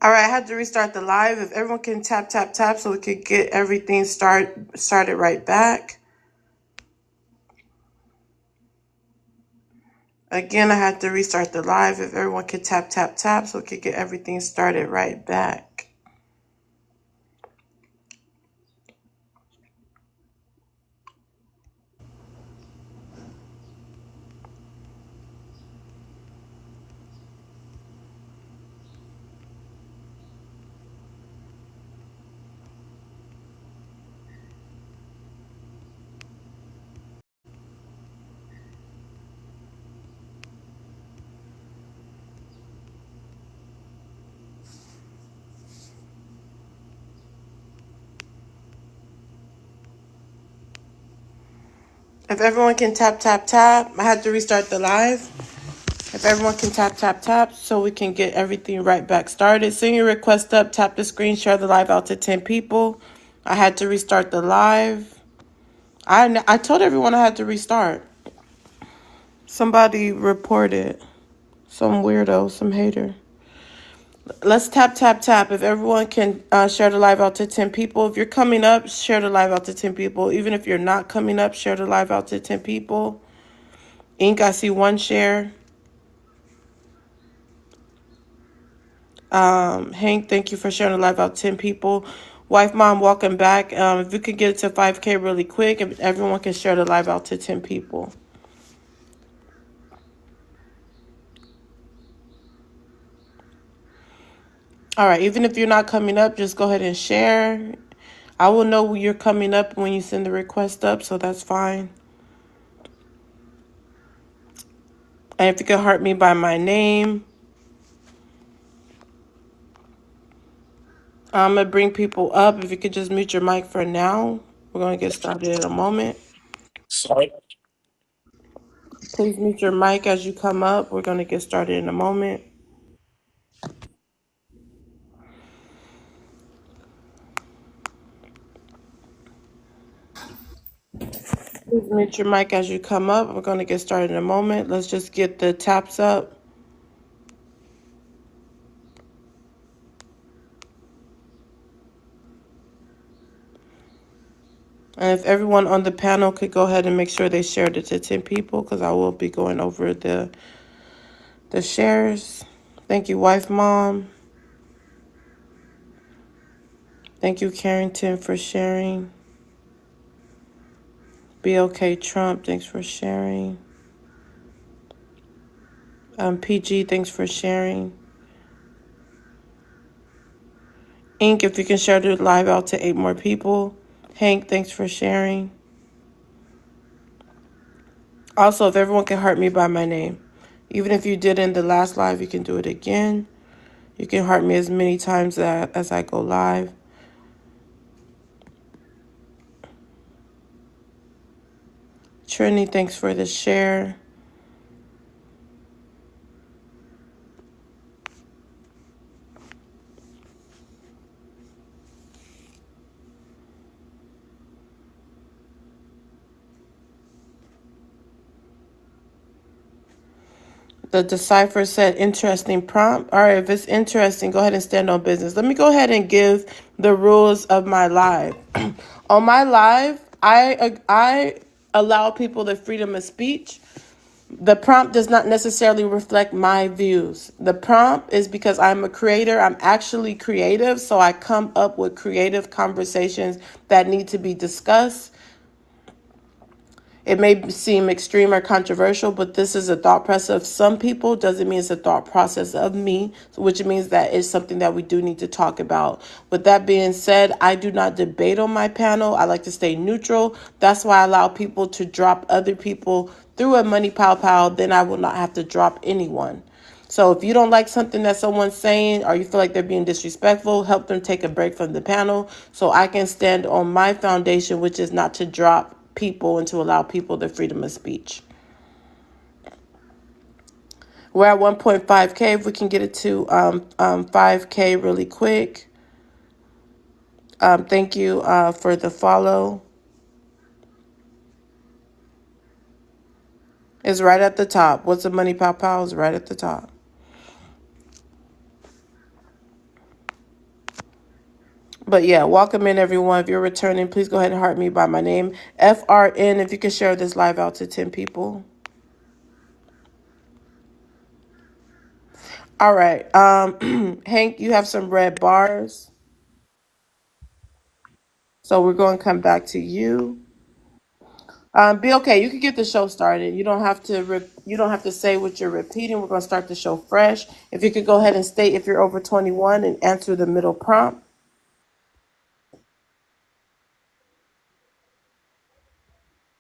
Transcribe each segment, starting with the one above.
All right, I had to restart the live. If everyone can tap, tap, tap so we could get everything started right back. Again, I had to restart the live. If everyone could tap, tap, tap so we could get everything started right back. If everyone can tap, tap, tap, I had to restart the live. If everyone can tap, tap, tap so we can get everything right back started. Send your request up, tap the screen, share the live out to 10 people. I had to restart the live. I told everyone I had to restart. Somebody reported. Some weirdo, some hater. Let's tap, tap, tap. If everyone can share the live out to 10 people. If you're coming up, share the live out to 10 people. Even if you're not coming up, share the live out to 10 people. Ink, I see one share. Hank, thank you for sharing the live out to 10 people. Wife, mom, welcome back. If you could get it to 5K really quick, if everyone can share the live out to 10 people. All right, even if you're not coming up, just go ahead and share. I will know when you're coming up when you send the request up, so that's fine. And if you could heart me by my name, I'm going to bring people up. If you could just mute your mic for now. We're going to get started in a moment. Sorry. Please mute your mic as you come up. We're going to get started in a moment. Please mute your mic as you come up. We're going to get started in a moment. Let's just get the taps up. And if everyone on the panel could go ahead and make sure they shared it to 10 people, because I will be going over the shares. Thank you, wife, mom. Thank you, Carrington, for sharing. BLK Trump, thanks for sharing. PG, thanks for sharing. Ink, if you can share the live out to 8 more people. Hank, thanks for sharing. Also, if everyone can heart me by my name. Even if you did in the last live, you can do it again. You can heart me as many times as I go live. Trini, thanks for the share. The Decipher said, interesting prompt. All right, if it's interesting, go ahead and stand on business. Let me go ahead and give the rules of my live. On my live, I allow people the freedom of speech. The prompt does not necessarily reflect my views. The prompt is because I'm a creator. I'm actually creative, so I come up with creative conversations that need to be discussed. It may seem extreme or controversial, but this is a thought process of some people. Doesn't mean it's a thought process of me, which means that it's something that we do need to talk about. With that being said, I do not debate on my panel. I like to stay neutral. That's why I allow people to drop other people through a money pow pow. Then I will not have to drop anyone. So if you don't like something that someone's saying or you feel like they're being disrespectful, help them take a break from the panel so I can stand on my foundation, which is not to drop people and to allow people the freedom of speech. We're at 1.5K. If we can get it to 5K really quick. Thank you for the follow. It's right at the top. What's the money pow pow is right at the top. But yeah, welcome in everyone. If you're returning, please go ahead and heart me by my name. FRN, if you can share this live out to 10 people. All right. Hank, you have some red bars. So we're going to come back to you. Be okay. You can get the show started. You don't have to. You don't have to say what you're repeating. We're going to start the show fresh. If you could go ahead and state if you're over 21 and answer the middle prompt.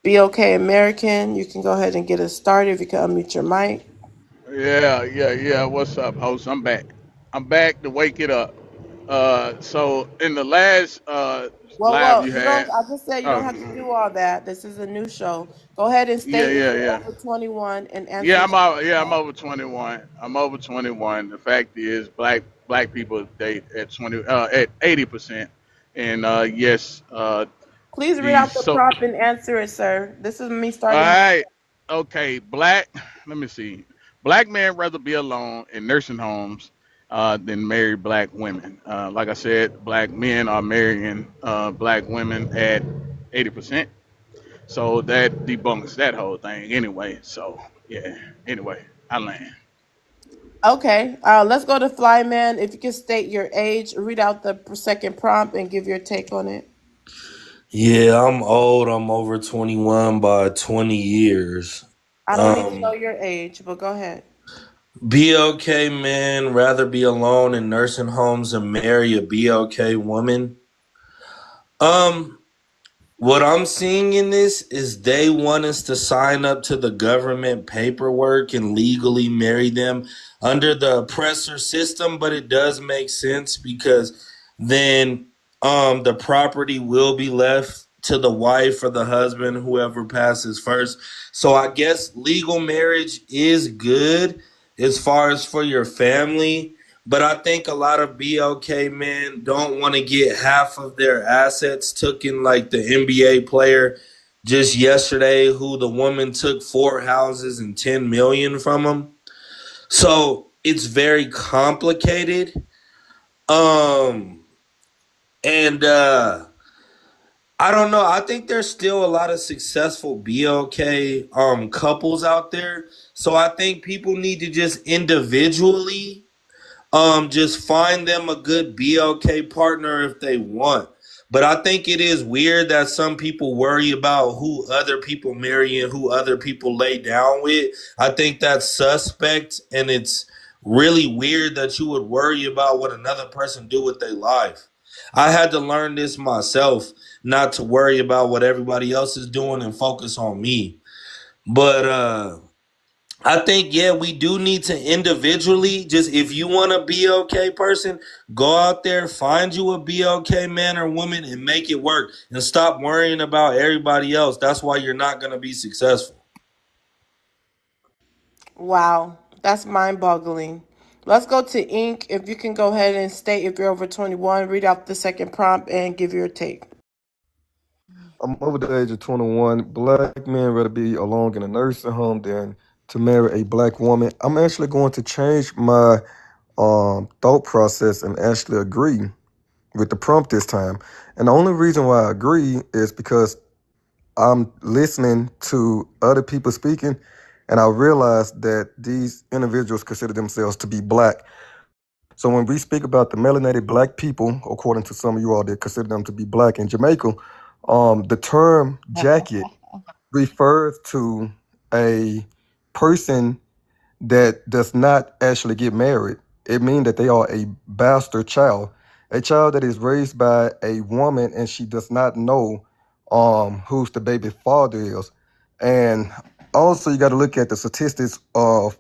Be okay, American. You can go ahead and get us started. If you can unmute your mic. Yeah. What's up, host? I'm back. I'm back to wake it up. So in the last Whoa, live whoa. you You don't. had, I just said you don't oh have to do all that. This is a new show. Go ahead and yeah, state if yeah, you're yeah, over 21 and yeah. answer I'm the out. middle Yeah, I'm prompt. over 21. I'm over 21. The fact is, black people date at 80%, and yes, Please read these out the so. prompt and answer it, sir. This is me All starting the right. show. Okay. Black. Let me see. Black men rather be alone in nursing homes than marry black women. Like I said, black men are marrying black women at 80%. So that debunks that whole thing anyway. So yeah. Anyway, I land. Okay, let's go to Flyman. If you can state your age, read out the second prompt, and give your take on it. Yeah, I'm old. I'm over 21 by 20 years. I don't need to know your age, but go ahead. Be okay, man. Rather be alone in nursing homes and marry a be okay woman. Um, what I'm seeing in this is they want us to sign up to the government paperwork and legally marry them under the oppressor system, but it does make sense because then the property will be left to the wife or the husband, whoever passes first. So I guess legal marriage is good as far as for your family. But I think a lot of BLK men don't want to get half of their assets taken, like the NBA player just yesterday, who the woman took 4 houses and 10 million from him. So it's very complicated. Um, and I don't know. I think there's still a lot of successful BLK couples out there. So I think people need to just individually just find them a good BLK partner if they want. But I think it is weird that some people worry about who other people marry and who other people lay down with. I think that's suspect, and it's really weird that you would worry about what another person do with their life. I had to learn this myself, not to worry about what everybody else is doing and focus on me. But I think, yeah, we do need to individually, just if you want a BLK person, go out there, find you a BLK man or woman and make it work and stop worrying about everybody else. That's why you're not going to be successful. Wow, that's mind-boggling. Let's go to Ink. If you can go ahead and state if you're over 21, read out the second prompt, and give your take. I'm over the age of 21. Black men rather be alone in a nursing home than to marry a black woman. I'm actually going to change my thought process and actually agree with the prompt this time. And the only reason why I agree is because I'm listening to other people speaking, and I realize that these individuals consider themselves to be black. So when we speak about the melanated black people, according to some of you all that consider them to be black in Jamaica, the term jacket refers to a person that does not actually get married. It means that they are a bastard child, a child that is raised by a woman and she does not know who's the baby father is. And also you got to look at the statistics of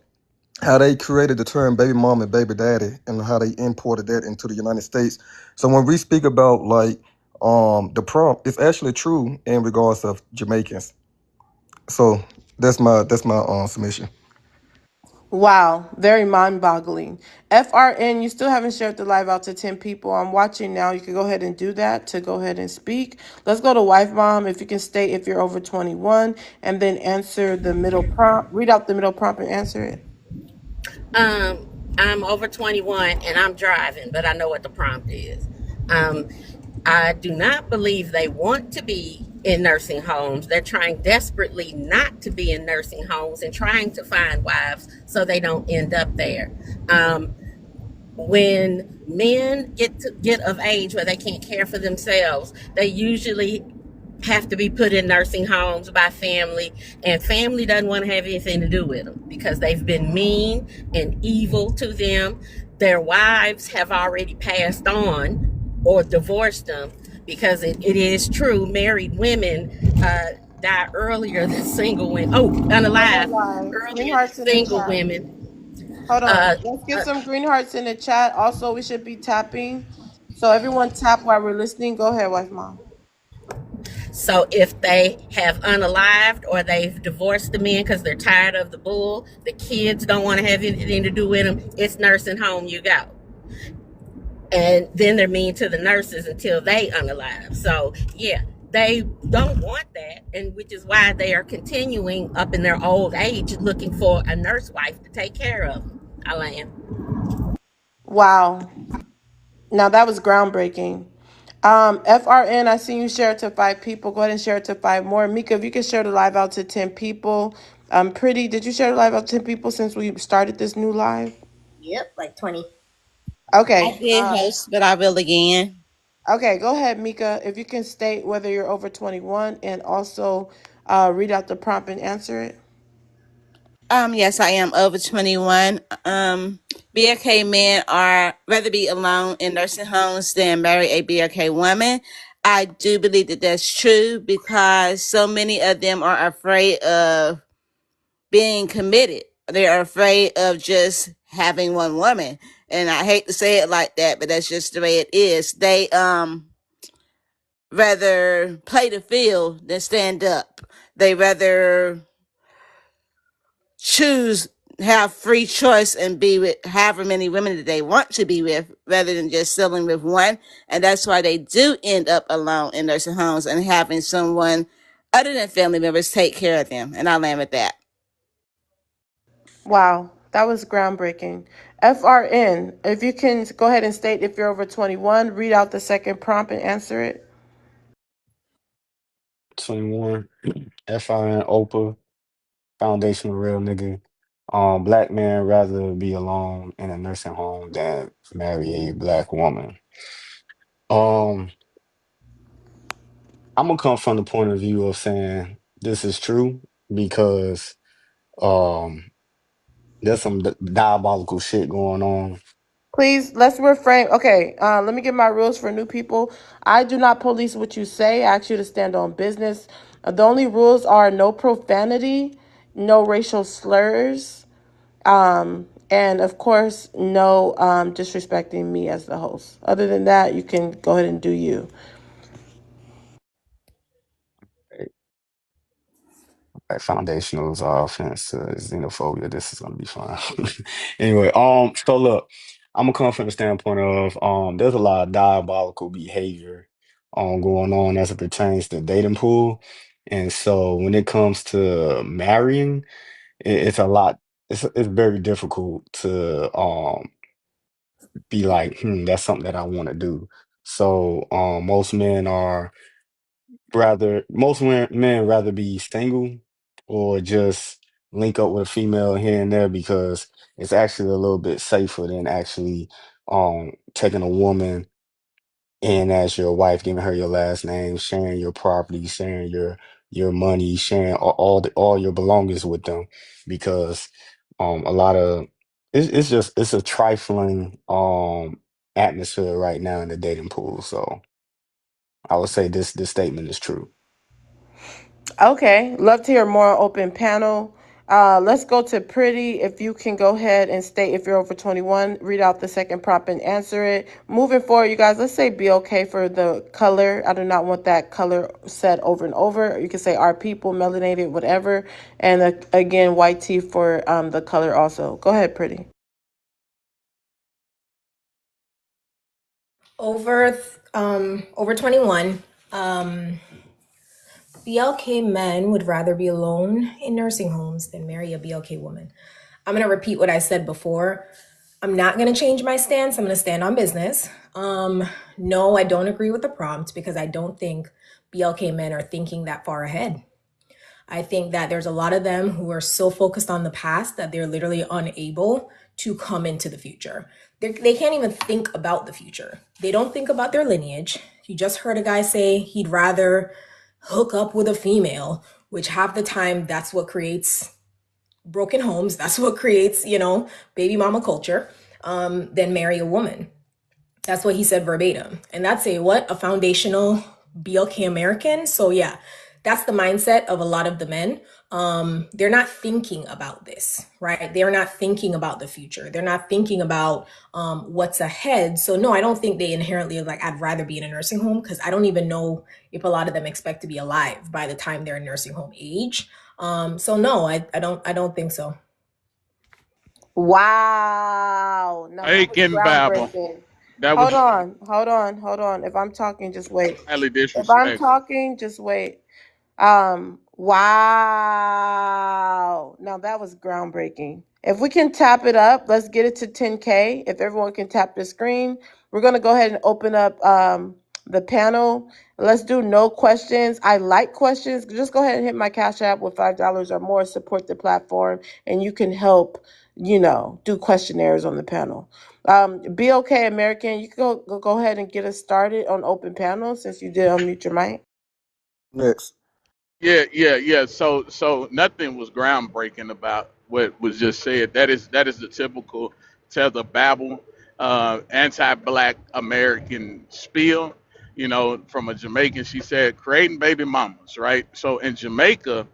how they created the term baby mom and baby daddy and how they imported that into the United States. So when we speak about like the prompt, it's actually true in regards of Jamaicans. So that's my submission. Wow, very mind-boggling. FRN, you still haven't shared the live out to 10 people. I'm watching now. You can go ahead and do that to go ahead and speak. Let's go to Wife Mom. If you can state if you're over 21 and then answer the middle prompt, read out the middle prompt and answer it. I'm over 21 and I'm driving, but I know what the prompt is. Um, I do not believe they want to be in nursing homes. They're trying desperately not to be in nursing homes and trying to find wives so they don't end up there. Um, when men get of age where they can't care for themselves, they usually have to be put in nursing homes by family, and family doesn't want to have anything to do with them because they've been mean and evil to them. Their wives have already passed on or divorced them, because it is true, married women die earlier than single women. Oh, No more unalive, lies. Green earlier than hearts in the single chat. women. Hold uh, on. Let's get uh, some green hearts in the chat. Also, we should be tapping. So everyone tap while we're listening. Go ahead, wife mom. So if they have unalived or they've divorced the men because they're tired of the bull, the kids don't want to have anything to do with them, it's nursing home you go. And then they're mean to the nurses until they unalive. So yeah, they don't want that, and which is why they are continuing up in their old age looking for a nurse wife to take care of them. Alan. Wow. Now that was groundbreaking. FRN, I see you share it to 5 people. Go ahead and share it to 5 more. Mika, if you can share the live out to 10 people. Pretty, did you share the live out to 10 people since we started this new live? Yep, like 20. Okay. I did host, but I will again. Okay, go ahead, Mika. If you can state whether you're over 21 and also read out the prompt and answer it. Yes, I am over 21. BLK men are rather be alone in nursing homes than marry a BLK woman. I do believe that that's true because so many of them are afraid of being committed. They are afraid of just having one woman. And I hate to say it like that, but that's just the way it is. They rather play the field than stand up. They rather choose, have free choice and be with however many women that they want to be with rather than just settling with one. And that's why they do end up alone in nursing homes and having someone other than family members take care of them. And I'll land with that. Wow, that was groundbreaking. FRN, if you can go ahead and state if you're over 21, read out the second prompt and answer it. 21. FIN Opa, foundational real nigga. Black man rather be alone in a nursing home than marry a black woman. Um, I'm gonna come from the point of view of saying this is true because um there's some diabolical shit going on. Please, let's refrain. Okay, let me give my rules for new people. I do not police what you say. I ask you to stand on business. The only rules are no profanity, no racial slurs, and of course, no disrespecting me as the host. Other than that, you can go ahead and do you. Like foundationals are offense to xenophobia. This is gonna be fun. Anyway, so look, I'm gonna come from the standpoint of there's a lot of diabolical behavior going on as it pertains to dating pool. And so when it comes to marrying, it's a lot, it's very difficult to be like, that's something that I want to do. So most men rather be single or just link up with a female here and there because it's actually a little bit safer than actually taking a woman in as your wife, giving her your last name, sharing your property, sharing your money, sharing all your belongings with them because a lot of it's a trifling atmosphere right now in the dating pool. So I would say this statement is true. Okay, love to hear more open panel. Let's go to Pretty. If you can go ahead and state if you're over 21, read out the second prompt and answer it. Moving forward, you guys, let's say be okay for the color. I do not want that color said over and over. You can say our people, melanated, whatever. And again, white tea for the color also. Go ahead, Pretty. Over 21. BLK men would rather be alone in nursing homes than marry a BLK woman. I'm going to repeat what I said before. I'm not going to change my stance. I'm going to stand on business. No, I don't agree with the prompt because I don't think BLK men are thinking that far ahead. I think that there's a lot of them who are so focused on the past that they're literally unable to come into the future. They can't even think about the future. They don't think about their lineage. You just heard a guy say he'd rather hook up with a female, which half the time that's what creates broken homes. That's what creates, baby mama culture, than marry a woman. That's what he said verbatim. And that's a foundational BLK American. So yeah, that's the mindset of a lot of the men. They're not thinking about this, right? They're not thinking about the future. They're not thinking about what's ahead. So no, I don't think they inherently I'd rather be in a nursing home, because I don't even know if a lot of them expect to be alive by the time they're in nursing home age. So no, I don't think so. Wow. Now that was Aiken Bible. groundbreaking. That Hold was on. If I'm talking, just wait. highly If I'm disrespectful. talking, just wait. Wow. Now that was groundbreaking. If we can tap it up, let's get it to 10K. If everyone can tap the screen, we're going to go ahead and open up the panel. Let's do no questions. I like questions. Just go ahead and hit my Cash App with $5 or more. Support the platform, and you can help, do questionnaires on the panel. BLK American, you can go ahead and get us started on open panel since you did unmute your mic. Next. Yeah. So nothing was groundbreaking about what was just said. That is the typical tether babble, anti-black American spiel. From a Jamaican, she said creating baby mamas, right? So in Jamaica,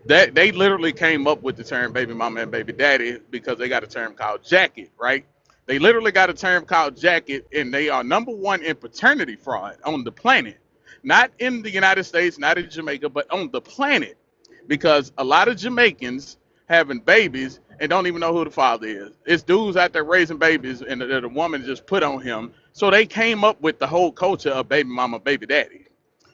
that they literally came up with the term baby mama and baby daddy because they got a term called jacket, right? They literally got a term called jacket, and they are number one in paternity fraud on the planet. Not in the United States, not in Jamaica, but on the planet. Because a lot of Jamaicans having babies and don't even know who the father is. It's dudes out there raising babies and the woman just put on him. So they came up with the whole culture of baby mama, baby daddy,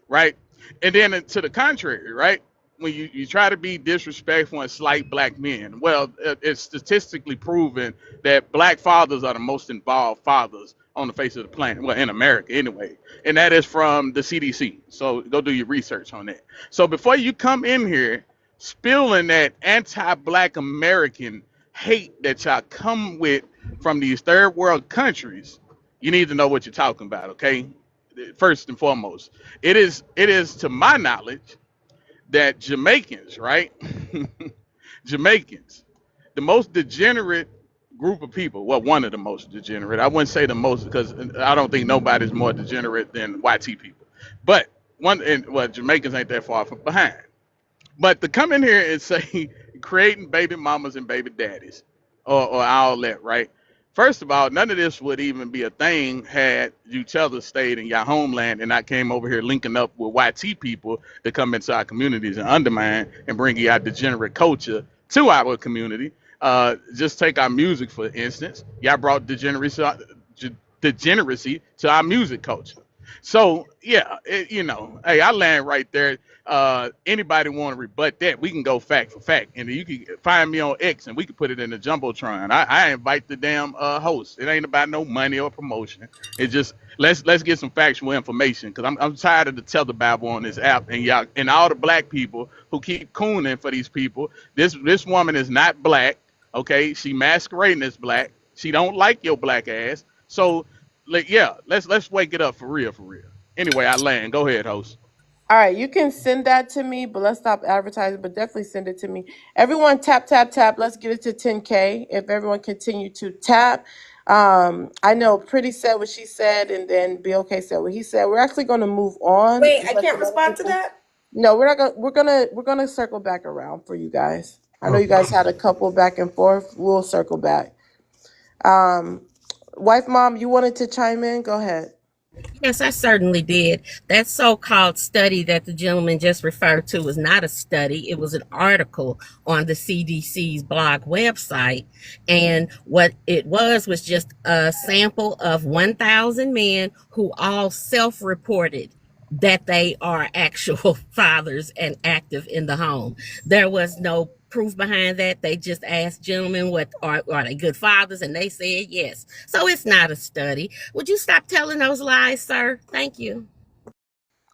right? And then to the contrary, right? When you try to be disrespectful and slight black men, well, it's statistically proven that black fathers are the most involved fathers on the face of the planet, well, in America anyway. And that is from the CDC. So go do your research on that. So before you come in here spilling that anti-black American hate that y'all come with from these third world countries, you need to know what you're talking about, okay? First and foremost, it is to my knowledge that Jamaicans, right? Jamaicans, the most degenerate group of people. Well, one of the most degenerate. I wouldn't say the most because I don't think nobody's more degenerate than YT people. But Jamaicans ain't that far from behind. But to come in here and say creating baby mamas and baby daddies or all that, right? First of all, none of this would even be a thing had you stayed in your homeland and I came over here linking up with YT people to come into our communities and undermine and bring our degenerate culture to our community. Just take our music, for instance. Y'all brought degeneracy to our music culture. So, yeah, hey, I land right there. Anybody want to rebut that, we can go fact for fact, and you can find me on X and we can put it in the jumbotron. I invite the damn host. It ain't about no money or promotion. It's just let's get some factual information, because I'm tired of the tether babble on this app, and y'all and all the black people who keep cooning for these people. This woman is not black, okay? She masquerading as black. She don't like your black ass. So let's wake it up for real. Anyway, I land. Go ahead, host. All right, you can send that to me, but let's stop advertising, but definitely send it to me. Everyone tap, tap, tap. Let's get it to 10K. If everyone continue to tap. I know Pretty said what she said, and then BLK said what he said. We're actually going to move on. Wait, I can't respond to that? No, we're not going. We're gonna circle back around for you guys. I know you guys had a couple back and forth. We'll circle back. Wife mom, you wanted to chime in? Go ahead. Yes, I certainly did. That so-called study that the gentleman just referred to was not a study. It was an article on the CDC's blog website. And what it was just a sample of 1,000 men who all self-reported that they are actual fathers and active in the home. There was no proof behind that. They just asked gentlemen what are they good fathers, and they said yes. So it's not a study. Would you stop telling those lies, sir? Thank you.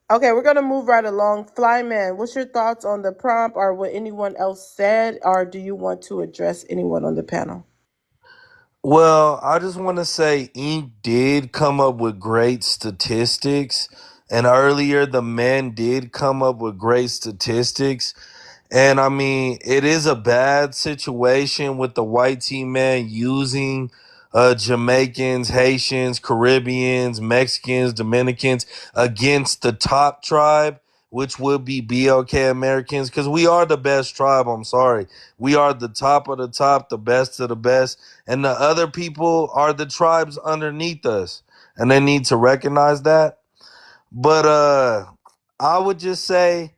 Okay, we're gonna move right along. Flyman, what's your thoughts on the prompt or what anyone else said, or do you want to address anyone on the panel? Well, I just want to say Inc. did come up with great statistics. And earlier, the men did come up with great statistics. And I mean, it is a bad situation with the white team man using Jamaicans, Haitians, Caribbeans, Mexicans, Dominicans against the top tribe, which would be BLK Americans, because we are the best tribe. I'm sorry. We are the top of the top, the best of the best. And the other people are the tribes underneath us. And they need to recognize that. But I would just say,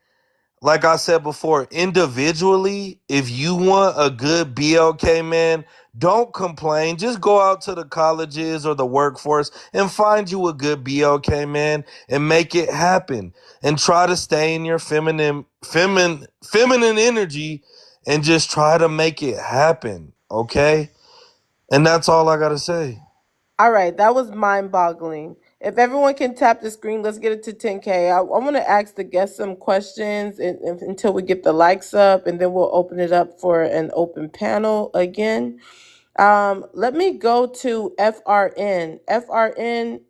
like I said before, individually, if you want a good BLK man, don't complain. Just go out to the colleges or the workforce and find you a good BLK man and make it happen. And try to stay in your feminine energy and just try to make it happen. Okay? And that's all I gotta say. All right, that was mind-boggling. If everyone can tap the screen, let's get it to 10K. I want to ask the guests some questions until we get the likes up, and then we'll open it up for an open panel again. Let me go to FRN. FRN,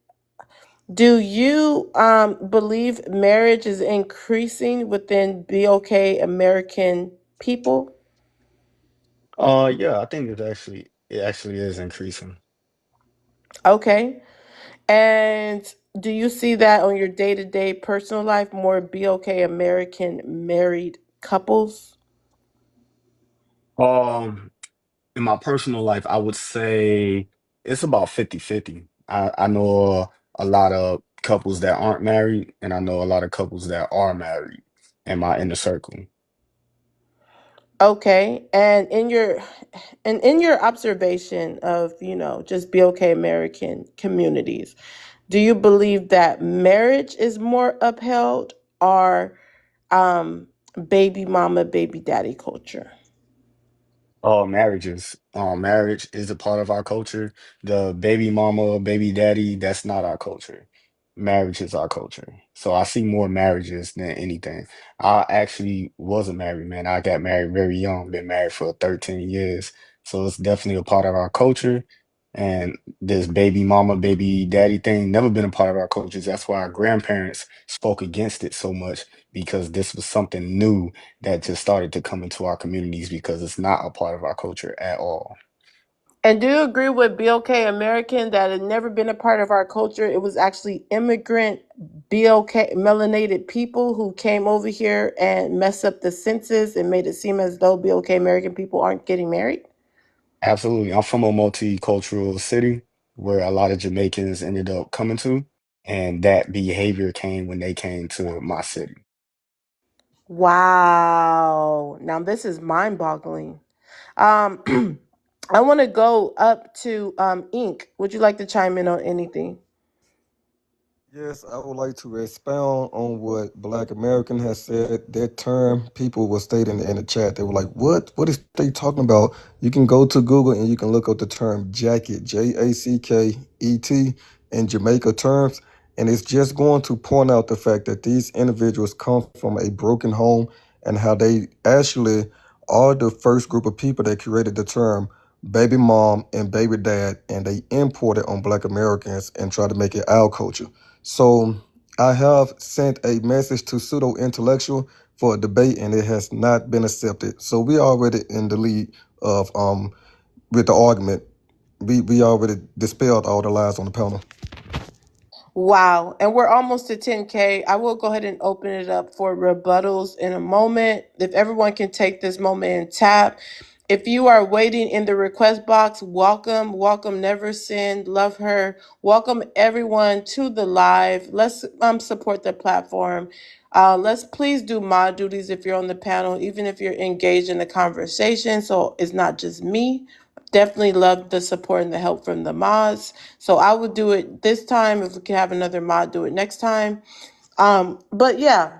do you believe marriage is increasing within BOK American people? Yeah, I think it actually is increasing. Okay. And do you see that on your day-to-day personal life, more BOK American married couples? Um, in my personal life, I would say it's about 50-50. I know a lot of couples that aren't married, and I know a lot of couples that are married in my inner circle. Okay. And in your observation of, just BOK American communities, do you believe that marriage is more upheld or um baby mama, baby daddy culture? Marriages. Marriage is a part of our culture. The baby mama, baby daddy, that's not our culture. Marriage is our culture. So I see more marriages than anything. I actually was a married man. I got married very young, been married for 13 years. So it's definitely a part of our culture. And this baby mama, baby daddy thing never been a part of our cultures. That's why our grandparents spoke against it so much, because this was something new that just started to come into our communities, because it's not a part of our culture at all. And do you agree with BOK American that it never been a part of our culture? It was actually immigrant BOK melanated people who came over here and messed up the census and made it seem as though BOK American people aren't getting married? Absolutely. I'm from a multicultural city where a lot of Jamaicans ended up coming to, and that behavior came when they came to my city. Wow. Now this is mind-boggling. Um, I want to go up to Ink. Would you like to chime in on anything? Yes, I would like to expound on what Black American has said. That term, people were stating in the chat. They were like, "What? What is they talking about?" You can go to Google and you can look up the term jacket, Jacket, in Jamaica terms, and it's just going to point out the fact that these individuals come from a broken home and how they actually are the first group of people that created the term baby mom and baby dad, and they imported on Black Americans and try to make it our culture. So I have sent a message to pseudo intellectual for a debate, and it has not been accepted. So we already in the lead of with the argument. We already dispelled all the lies on the panel. Wow. And we're almost to 10K. I will go ahead and open it up for rebuttals in a moment. If everyone can take this moment and tap. If you are waiting in the request box, welcome, welcome, Never Sin, love her. Welcome everyone to the live. Let's support the platform. Let's please do mod duties if you're on the panel, even if you're engaged in the conversation. So it's not just me. Definitely love the support and the help from the mods. So I would do it this time. If we can have another mod, do it next time. But yeah,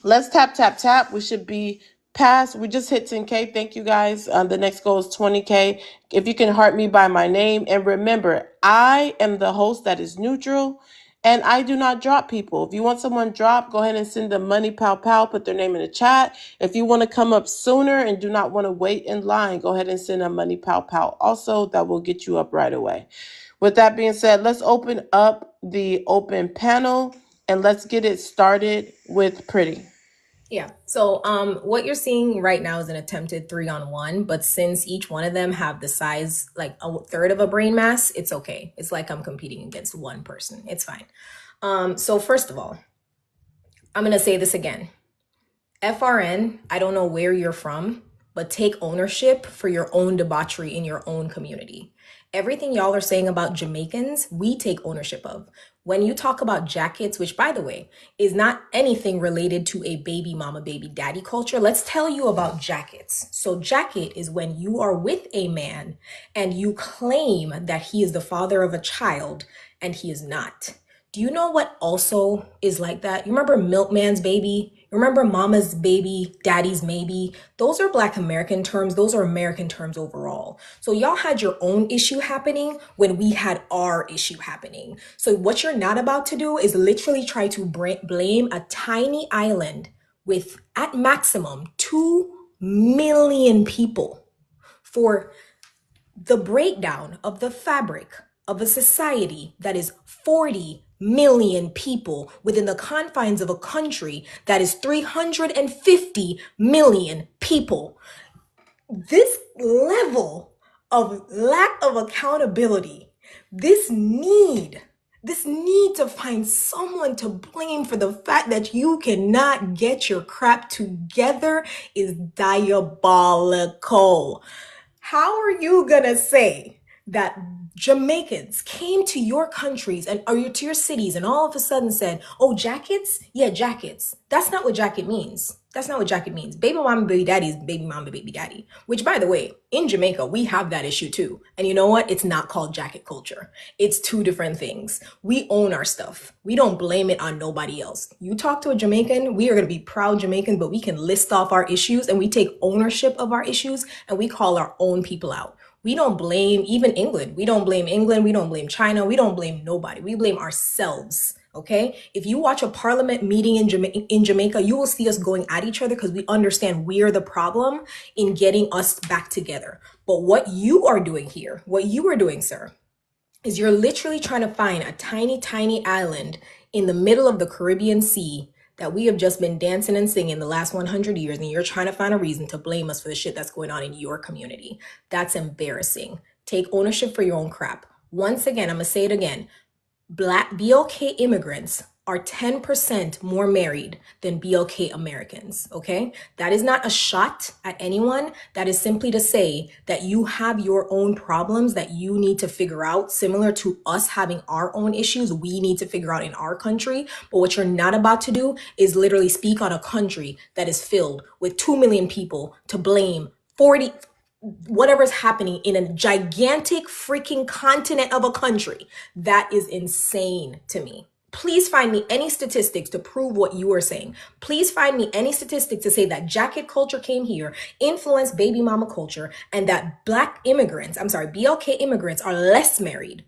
let's tap, tap, tap. We should be Pass. We just hit 10K. Thank you guys. The next goal is 20K. If you can heart me by my name. And remember, I am the host that is neutral and I do not drop people. If you want someone dropped, go ahead and send them money, pow, pow, put their name in the chat. If you want to come up sooner and do not want to wait in line, go ahead and send them money, pow, pow. Also, that will get you up right away. With that being said, let's open up the open panel and let's get it started with Pretty. Yeah. So what you're seeing right now is an attempted 3-on-1, but since each one of them have the size like a third of a brain mass, it's okay. It's like I'm competing against one person. It's fine. So first of all, I'm going to say this again. FRN, I don't know where you're from, but take ownership for your own debauchery in your own community. Everything y'all are saying about Jamaicans, we take ownership of. When you talk about jackets, which by the way, is not anything related to a baby mama, baby daddy culture, let's tell you about jackets. So jacket is when you are with a man and you claim that he is the father of a child and he is not. Do you know what also is like that? You remember milkman's baby? You remember mama's baby, daddy's maybe? Those are Black American terms. Those are American terms overall. So y'all had your own issue happening when we had our issue happening. So what you're not about to do is literally try to blame a tiny island with at maximum 2 million people for the breakdown of the fabric of a society that is 40 million people within the confines of a country that is 350 million people. This level of lack of accountability, this need to find someone to blame for the fact that you cannot get your crap together is diabolical. How are you gonna say that Jamaicans came to your countries or to your cities and all of a sudden said, oh, jackets? Yeah, jackets. That's not what jacket means. That's not what jacket means. Baby mama, baby daddy is baby mama, baby daddy. Which, by the way, in Jamaica, we have that issue too. And you know what? It's not called jacket culture. It's two different things. We own our stuff. We don't blame it on nobody else. You talk to a Jamaican, we are going to be proud Jamaicans, but we can list off our issues and we take ownership of our issues and we call our own people out. We don't blame even England. We don't blame England. We don't blame China. We don't blame nobody. We blame ourselves. Okay. If you watch a parliament meeting in Jamaica, you will see us going at each other because we understand we're the problem in getting us back together. But what you are doing here, what you are doing, sir, is you're literally trying to find a tiny, tiny island in the middle of the Caribbean Sea that we have just been dancing and singing the last 100 years, and you're trying to find a reason to blame us for the shit that's going on in your community. That's embarrassing. Take ownership for your own crap. Once again, I'm gonna say it again. Black BLK immigrants are 10% more married than BLK Americans, okay? That is not a shot at anyone. That is simply to say that you have your own problems that you need to figure out, similar to us having our own issues we need to figure out in our country. But what you're not about to do is literally speak on a country that is filled with 2 million people to blame 40 whatever's happening in a gigantic freaking continent of a country. That is insane to me. Please find me any statistics to prove what you are saying. Please find me any statistics to say that jacket culture came here, influenced baby mama culture, and that BLK immigrants are less married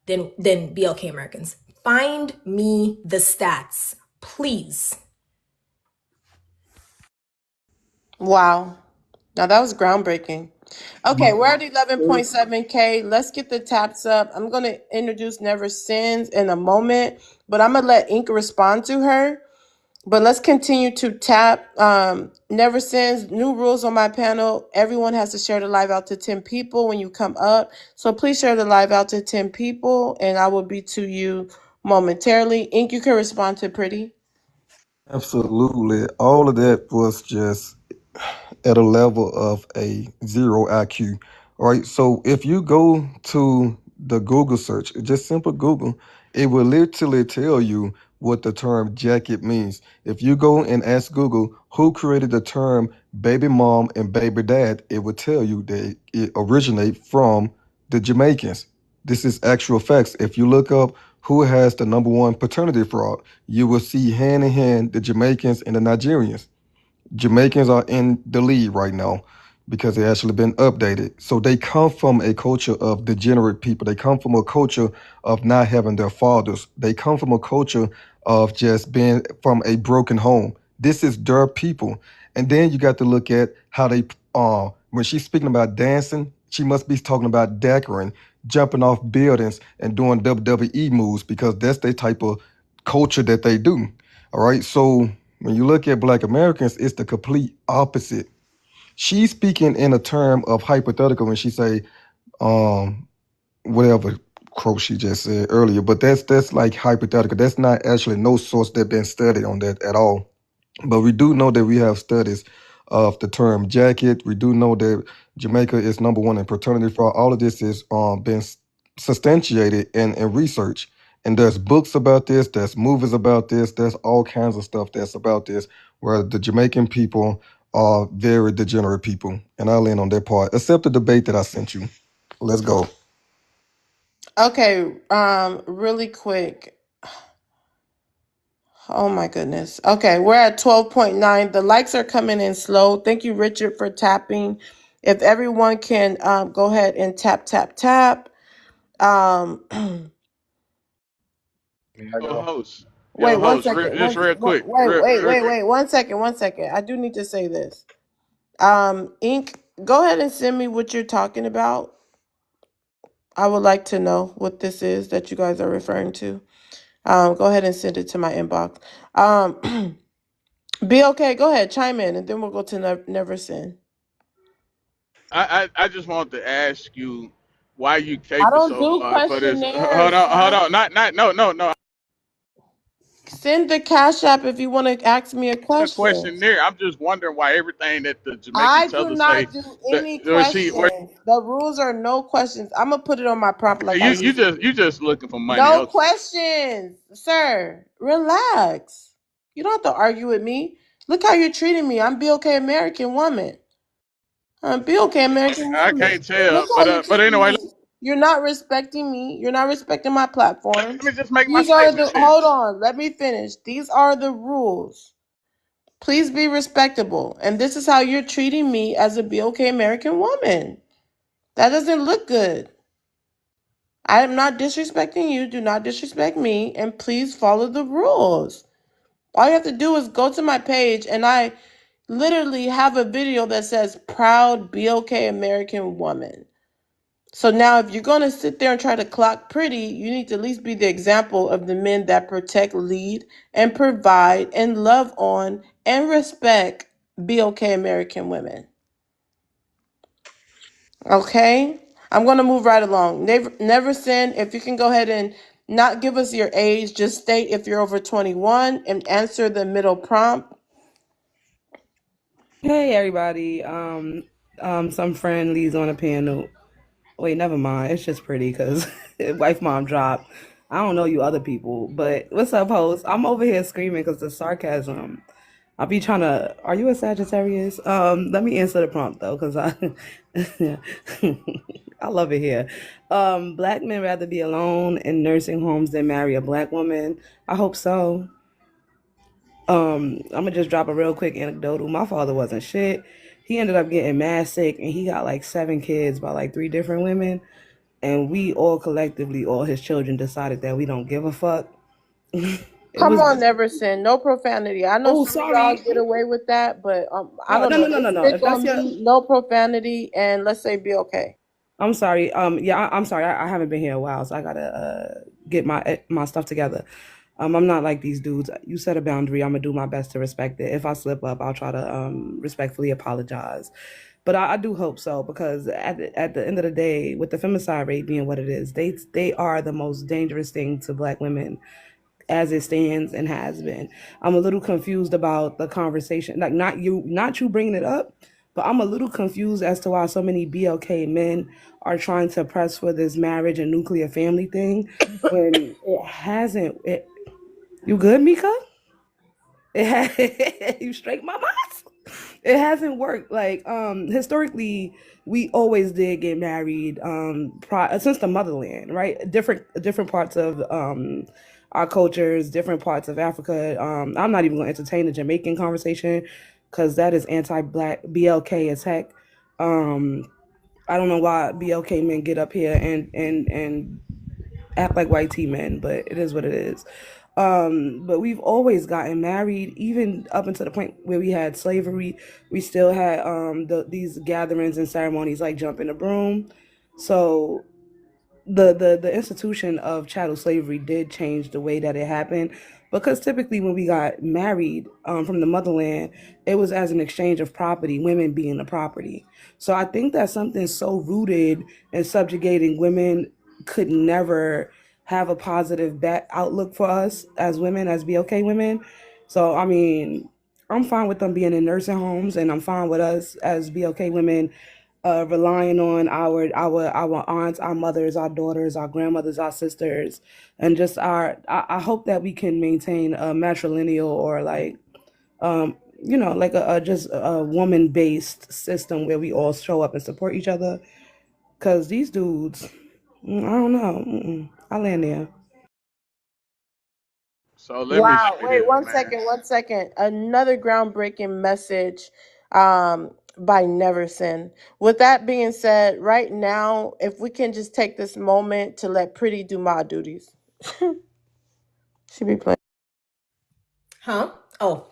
than BLK Americans. Find me the stats, please. Wow. Now that was groundbreaking. Okay, we're at 11.7K. Let's get the taps up. I'm going to introduce Never Sins in a moment, but I'm going to let Ink respond to her. But let's continue to tap. Never Sins, new rules on my panel. Everyone has to share the live out to 10 people when you come up. So please share the live out to 10 people, and I will be to you momentarily. Ink, you can respond to Pretty. Absolutely. All of that was just at a level of a 0 IQ. All right. So if you go to the Google search, just simple Google, it will literally tell you what the term jacket means. If you go and ask Google who created the term baby mom and baby dad, it will tell you that it originated from the Jamaicans. This is actual facts. If you look up who has the number one paternity fraud, you will see hand in hand the Jamaicans and the Nigerians. Jamaicans are in the lead right now because they actually been updated. So they come from a culture of degenerate people. They come from a culture of not having their fathers. They come from a culture of just being from a broken home. This is their people. And then you got to look at how they when she's speaking about dancing, she must be talking about dackering, jumping off buildings and doing WWE moves because that's the type of culture that they do. All right. So when you look at Black Americans, it's the complete opposite. She's speaking in a term of hypothetical when she say, whatever quote she just said earlier, but that's like hypothetical. That's not actually no source that been studied on that at all. But we do know that we have studies of the term jacket. We do know that Jamaica is number one in paternity fraud. All of this is been substantiated in research. And there's books about this, there's movies about this, there's all kinds of stuff that's about this, where the Jamaican people are very degenerate people. And I'll end on that part, except the debate that I sent you. Let's go. Okay, really quick. Oh my goodness. Okay, we're at 12.9. The likes are coming in slow. Thank you, Richard, for tapping. If everyone can go ahead and tap, tap, tap. Um, Here I Yo, go. host. wait Yo, one host. second. Just real quick. Real quick. Wait. 1 second, 1 second. I do need to say this. Ink, go ahead and send me what you're talking about. I would like to know what this is that you guys are referring to. Go ahead and send it to my inbox. Be okay. Go ahead, chime in, and then we'll go to Never Sin. I just want to ask you why you I caping don't so do hard for this. Hold questionnaires, on, hold sir. on. Not no. Send the Cash App if you want to ask me a A question. questionnaire. I'm just wondering why everything that the Jamaican I tell do to say not do that any where she where questions. The rules are no questions. I'm gonna put it on my prompt like I you usually do. just looking for money No ultimately. questions, sir. Relax. You don't have to argue with me. Look how you're treating me. I'm BOK American woman. I'm BOK American I woman. can't tell, Look how you're but treating anyway, me. You're not respecting me. You're not respecting my platform. let me just make my These are the, statement then. hold on, let me finish. These are the rules. Please be respectable. And this is how you're treating me as a BOK American woman. That doesn't look good. I am not disrespecting you. Do not disrespect me. And please follow the rules. All you have to do is go to my page, and I literally have a video that says proud BOK American woman. So now if you're going to sit there and try to clock pretty, you need to at least be the example of the men that protect, lead, and provide and love on and respect BOK American women. Okay? I'm going to move right along. Never Sin, if you can go ahead and not give us your age, just state if you're over 21 and answer the middle prompt. Hey everybody. Some friend leaves on a piano. Wait, never mind. It's just pretty because wife mom dropped. I don't know you other people, but what's up, host? I'm over here screaming because the sarcasm. I'll be trying to. Are you a Sagittarius? Let me answer the prompt though, because I, I love it here. Black men rather be alone in nursing homes than marry a black woman. I hope so. I'm gonna just drop a real quick anecdotal. My father wasn't shit. He ended up getting mad sick, and he got like 7 kids by like 3 different women. And we all collectively, all his children, decided that we don't give a fuck. It Come was. on, Never Sin. No profanity. I know Oh, some of y'all sorry. get away with that, but I No, don't no, know. no, no, no, Just no. stick If that's on your, me. No profanity, and let's say be okay. I'm sorry. Yeah, I'm sorry. I haven't been here a while, so I gotta get my stuff together. I'm not like these dudes. You set a boundary. I'm gonna do my best to respect it. If I slip up, I'll try to respectfully apologize. But I do hope so because at the end of the day, with the femicide rate being what it is, they are the most dangerous thing to black women as it stands and has been. I'm a little confused about the conversation, like not you bringing it up, but I'm a little confused as to why so many BLK men are trying to press for this marriage and nuclear family thing when it hasn't. You good, Mika? You straight, mama? It hasn't worked. Like historically, we always did get married since the motherland, right? Different parts of our cultures, different parts of Africa. I'm not even going to entertain the Jamaican conversation because that is anti-black BLK as heck. I don't know why BLK men get up here and act like white T men, but it is what it is. But we've always gotten married, even up until the point where we had slavery. We still had these gatherings and ceremonies like jumping the broom. So the institution of chattel slavery did change the way that it happened, because typically when we got married from the motherland, it was as an exchange of property, women being the property. So I think that something so rooted in subjugating women could never have a positive outlook for us as women, as BOK women. So I mean, I'm fine with them being in nursing homes, and I'm fine with us as BOK women relying on our aunts, our mothers, our daughters, our grandmothers, our sisters, and just I hope that we can maintain a matrilineal, or like like just a woman based system where we all show up and support each other. Cause these dudes, I don't know. I land there. So let me Wow. say Wait, this, one man. second, 1 second. Another groundbreaking message by Neverson. With that being said, right now, if we can just take this moment to let Pretty do my duties. She be playing. Huh? Oh,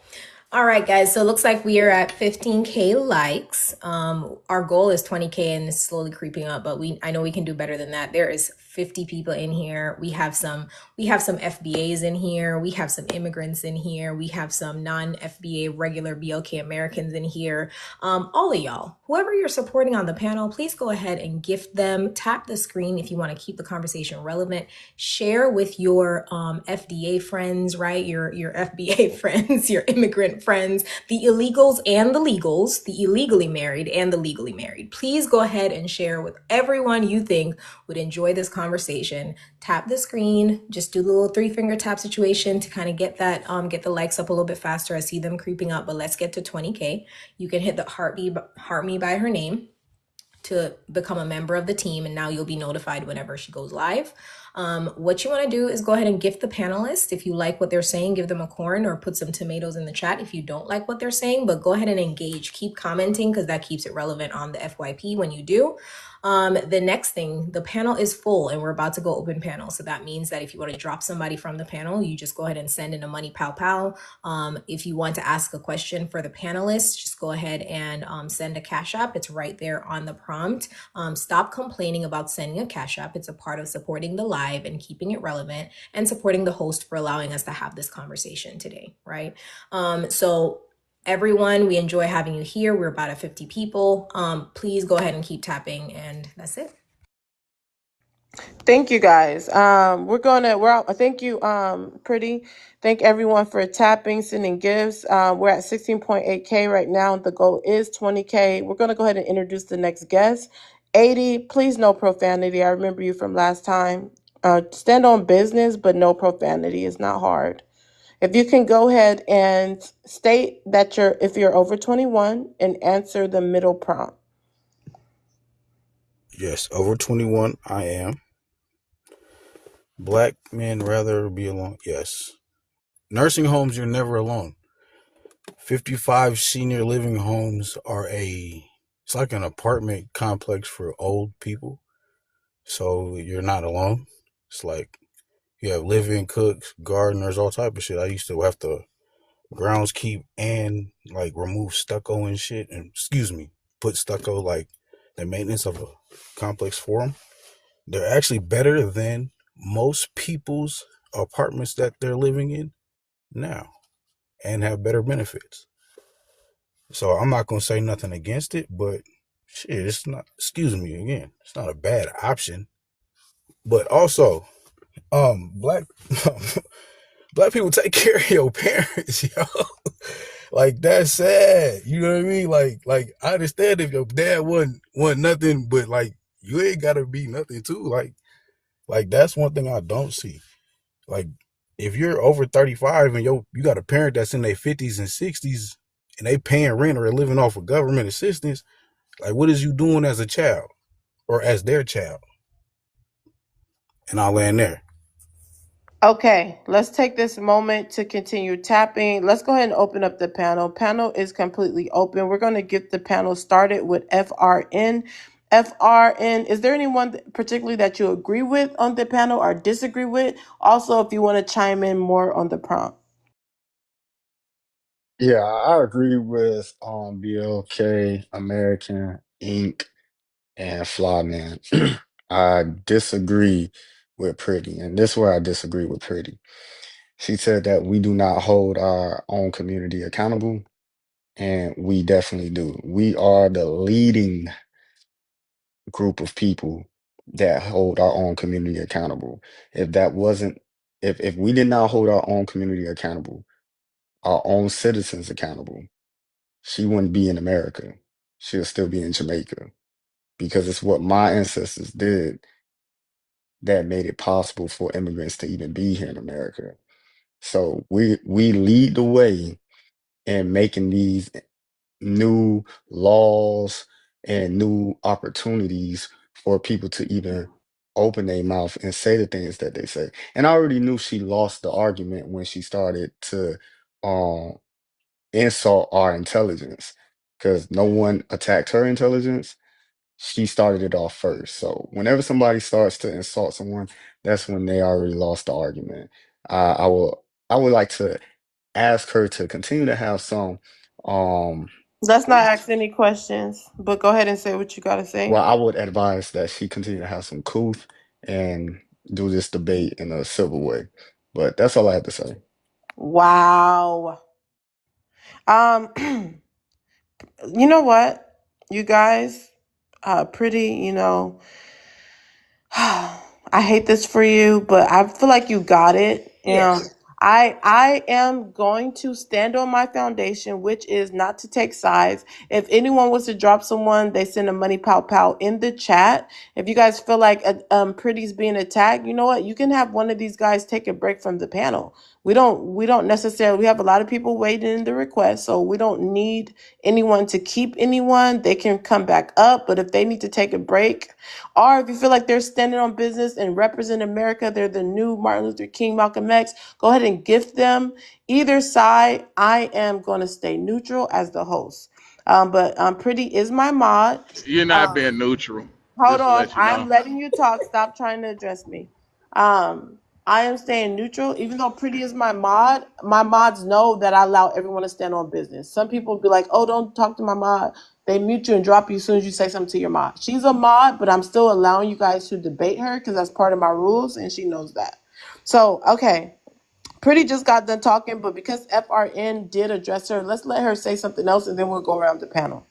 all right, guys. So it looks like we are at 15K likes. Our goal is 20K and it's slowly creeping up, but I know we can do better than that. There is 50 people in here. We have some FBAs in here. We have some immigrants in here. We have some non-FBA regular BLK Americans in here. All of y'all, whoever you're supporting on the panel, please go ahead and gift them. Tap the screen if you want to keep the conversation relevant. Share with your FDA friends, right? Your FBA friends, your immigrant friends, the illegals and the legals, the illegally married and the legally married. Please go ahead and share with everyone you think would enjoy this conversation. Tap the screen, just do the little 3-finger tap situation to kind of get that get the likes up a little bit faster. I see them creeping up, but let's get to 20K. You can hit the heart me by her name to become a member of the team, and now you'll be notified whenever she goes live. What you want to do is go ahead and gift the panelists. If you like what they're saying, give them a corn or put some tomatoes in the chat if you don't like what they're saying, but go ahead and engage. Keep commenting because that keeps it relevant on the FYP when you do. The next thing, the panel is full and we're about to go open panel. So that means that if you want to drop somebody from the panel, you just go ahead and send in a money pow pow. If you want to ask a question for the panelists, just go ahead and send a Cash App. It's right there on the prompt. Stop complaining about sending a Cash App. It's a part of supporting the live and keeping it relevant and supporting the host for allowing us to have this conversation today, right? So everyone, we enjoy having you here. We're about at 50 people. Please go ahead and keep tapping, and that's it. Thank you guys. We're out. Thank you, Pretty. Thank everyone for tapping, sending gifts. We're at 16.8K right now. The goal is 20K. We're gonna go ahead and introduce the next guest. 80, please no profanity. I remember you from last time. Stand on business, but no profanity. It's not hard. If you can go ahead and state that if you're over 21 and answer the middle prompt. Yes, over 21, I am. Black men rather be alone. Yes. Nursing homes, you're never alone. 55 senior living homes it's like an apartment complex for old people. So you're not alone. It's like you have live-in cooks, gardeners, all type of shit. I used to have to grounds keep and like remove stucco and shit. And put stucco, like the maintenance of a complex for them. They're actually better than most people's apartments that they're living in now and have better benefits. So I'm not going to say nothing against it, but shit, it's not, it's not a bad option. But also, black black people take care of your parents, yo. Like that's sad. You know what I mean? Like I understand if your dad wasn't nothing, but like you ain't gotta be nothing too. Like that's one thing I don't see. Like if you're over 35 and you got a parent that's in their 50s and 60s and they paying rent or living off of government assistance, like what is you doing as a child or as their child? And I'll land there. Okay, let's take this moment to continue tapping. Let's go ahead and open up the panel. Panel is completely open. We're going to get the panel started with FRN. FRN, is there anyone particularly that you agree with on the panel or disagree with? Also, if you want to chime in more on the prompt. Yeah, I agree with BLK, American Inc., and Flyman. I disagree with Pretty, and this is where I disagree with Pretty. She said that we do not hold our own community accountable, and we definitely do. We are the leading group of people that hold our own community accountable. If that wasn't, if we did not hold our own community accountable, our own citizens accountable, she wouldn't be in America. She'll still be in Jamaica because it's what my ancestors did that made it possible for immigrants to even be here in America. So we lead the way in making these new laws and new opportunities for people to even open their mouth and say the things that they say. And I already knew she lost the argument when she started to um insult our intelligence because no one attacked her intelligence. She started it off first. So whenever somebody starts to insult someone, that's when they already lost the argument. I would like to ask her to continue to have some um Let's not ask any questions, but go ahead and say what you got to say. well, I would advise that she continue to have some couth and do this debate in a civil way. But that's all I have to say. Wow. Um, you know what? You guys, pretty, I hate this for you, but I feel like you got it. Yeah. I am going to stand on my foundation, which is not to take sides. If anyone was to drop someone, they send a money pow pow in the chat. If you guys feel like Pretty's being attacked, you know what? You can have one of these guys take a break from the panel. We don't necessarily, we have a lot of people waiting in the request, so we don't need anyone to keep anyone. They can come back up, but if they need to take a break, or if you feel like they're standing on business and represent America, they're the new Martin Luther King, Malcolm X, go ahead and gift them. Either side, I am going to stay neutral as the host. But Pretty is my mod. You're not Um, being neutral, Hold just to on. let you know. I'm letting you talk. Stop trying to address me. Um, I am staying neutral. Even though Pretty is my mods know that I allow everyone to stand on business. Some people be like, oh, don't talk to my mod. They mute you and drop you as soon as you say something to your mod. She's a mod, but I'm still allowing you guys to debate her because that's part of my rules, and she knows that. So, okay. Pretty just got done talking, but because FRN did address her, let's let her say something else, and then we'll go around the panel.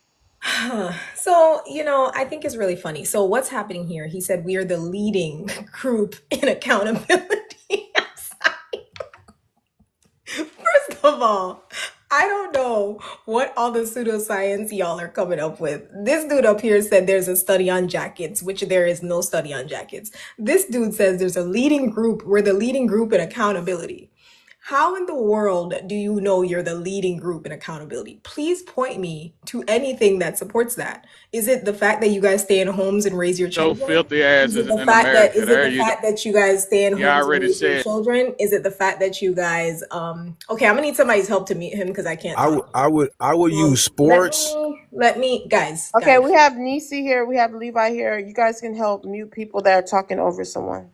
So, I think it's really funny. So, what's happening here? He said we are the leading group in accountability. First of all, I don't know what all the pseudoscience y'all are coming up with. This dude up here said there's a study on jackets, which there is no study on jackets. This dude says there's a leading group. We're the leading group in accountability. How in the world do you know you're the leading group in accountability? Please point me to anything that supports that. Is it the fact that you guys stay in homes and raise your Your children? filthy ass Is it is the in fact that America. is it There the you go. fact that you guys stay in You homes and already raise your said. children? Is it the fact that you guys okay, I'm gonna need somebody's help to mute him because I can't I would talk. I would I would use Let sports. me guys, Okay, guys. we have Nisi here. We have Levi here. You guys can help mute people that are talking over someone.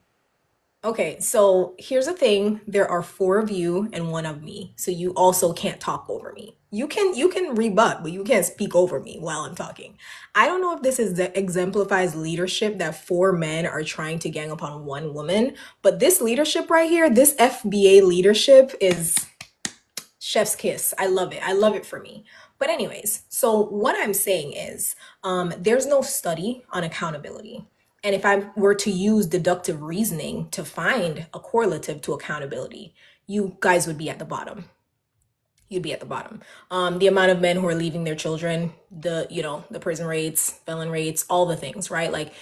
Okay, so here's the thing. There are four of you and one of me. So you also can't talk over me. You can rebut, but you can't speak over me while I'm talking. I don't know if this is that exemplifies leadership that four men are trying to gang upon one woman, but this leadership right here, this FBA leadership is chef's kiss. I love it. I love it for me. But anyways, so what I'm saying is, there's no study on accountability. And if I were to use deductive reasoning to find a correlative to accountability, you guys would be at the bottom. You'd be at the bottom. The amount of men who are leaving their children, the prison rates, felon rates, all the things, right? Like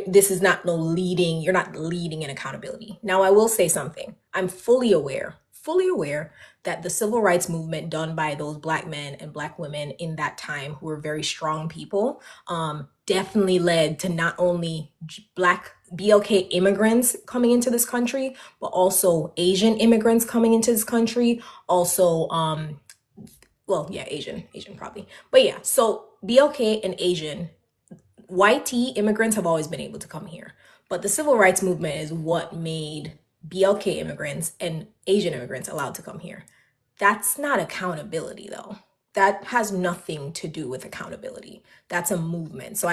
this is not no leading. You're not leading in accountability. Now, I will say something. I'm fully aware that the civil rights movement done by those black men and black women in that time who were very strong people, definitely led to not only Black BLK immigrants coming into this country, but also Asian immigrants coming into this country. Also, well, yeah, Asian probably. But yeah, so BLK and Asian, white immigrants have always been able to come here. But the civil rights movement is what made BLK immigrants and Asian immigrants allowed to come here. That's not accountability, though. That has nothing to do with accountability. That's a movement. So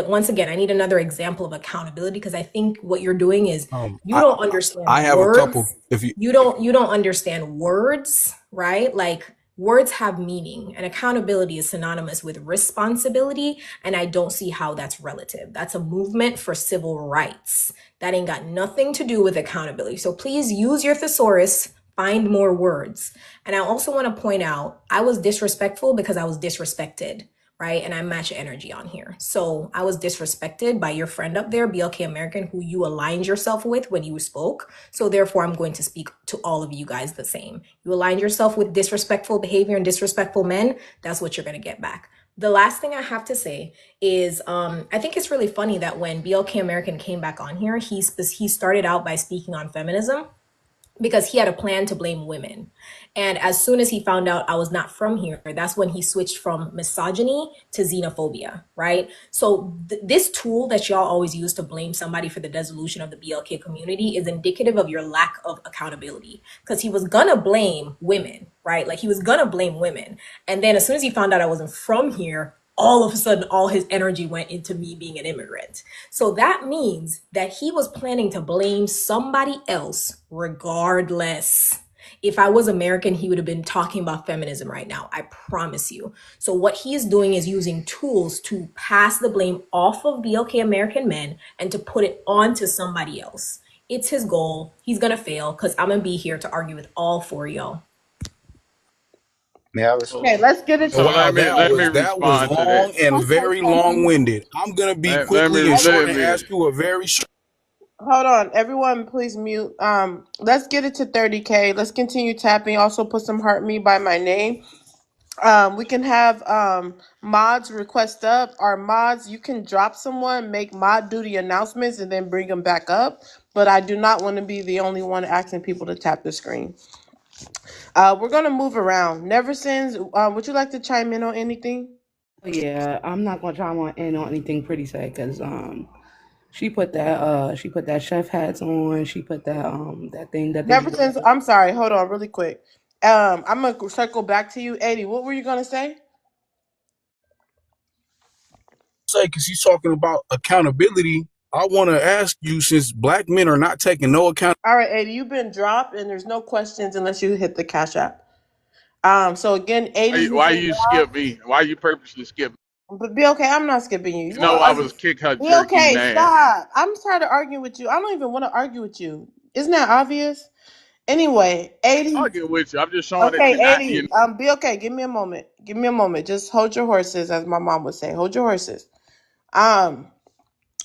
once again, I need another example of accountability, because I think what you're doing is you don't understand I have words. a couple. If you don't understand words, right? Like, words have meaning, and accountability is synonymous with responsibility, and I don't see how that's relative. That's a movement for civil rights. That ain't got nothing to do with accountability. So please use your thesaurus, find more words. And I also want to point out, I was disrespectful because I was disrespected, right? And I match energy on here. So I was disrespected by your friend up there, BLK American, who you aligned yourself with when you spoke. So therefore, I'm going to speak to all of you guys the same. You aligned yourself with disrespectful behavior and disrespectful men, that's what you're going to get back. The last thing I have to say is I think it's really funny that when BLK American came back on here, he started out by speaking on feminism, because he had a plan to blame women. And as soon as he found out I was not from here, that's when he switched from misogyny to xenophobia, right? So this tool that y'all always use to blame somebody for the dissolution of the BLK community is indicative of your lack of accountability, because he was gonna blame women, right? Like, he was gonna blame women. And then as soon as he found out I wasn't from here, all of a sudden, all his energy went into me being an immigrant. So that means that he was planning to blame somebody else regardless. If I was American, he would have been talking about feminism right now, I promise you. So what he is doing is using tools to pass the blame off of BLK American men and to put it onto somebody else. It's his goal. He's gonna fail, because I'm gonna be here to argue with all four of y'all. May I Okay, respond? let's get it So to wow, let me that was respond to that. long and very long-winded. I'm gonna be Let me quickly and short let and me. ask you a very short. Hold on, everyone, please mute. Let's get it to 30K. Let's continue tapping. Also, put some heart me by my name. We can have mods request up. Our mods, you can drop someone, make mod duty announcements, and then bring them back up. But I do not want to be the only one asking people to tap the screen. We're gonna move around. Neversins, would you like to chime in on anything? Yeah, I'm not gonna chime on in on anything Pretty said, because she put that chef hats on. She put that thing that they Neversins, I'm sorry. Hold on, really quick. I'm gonna circle back to you, 80. What were you gonna say? Say, because he's talking about accountability. I want to ask you, since black men are not taking no account. All right, 80, you've been dropped, and there's no questions unless you hit the cash app. So again, 80, you've Why been you skip dropped. me? Why you purposely skip me? But be okay. I'm not skipping you. You You want know to I argue? was kick her Be jerky okay. ass. Stop. I'm tired of arguing with you. I don't even want to argue with you. Isn't that obvious? Anyway, 80. I'll get with you. I'm just showing that Okay, you're not. 80. Be okay. Give me a moment. Give me a moment. Just hold your horses, as my mom would say. Hold your horses.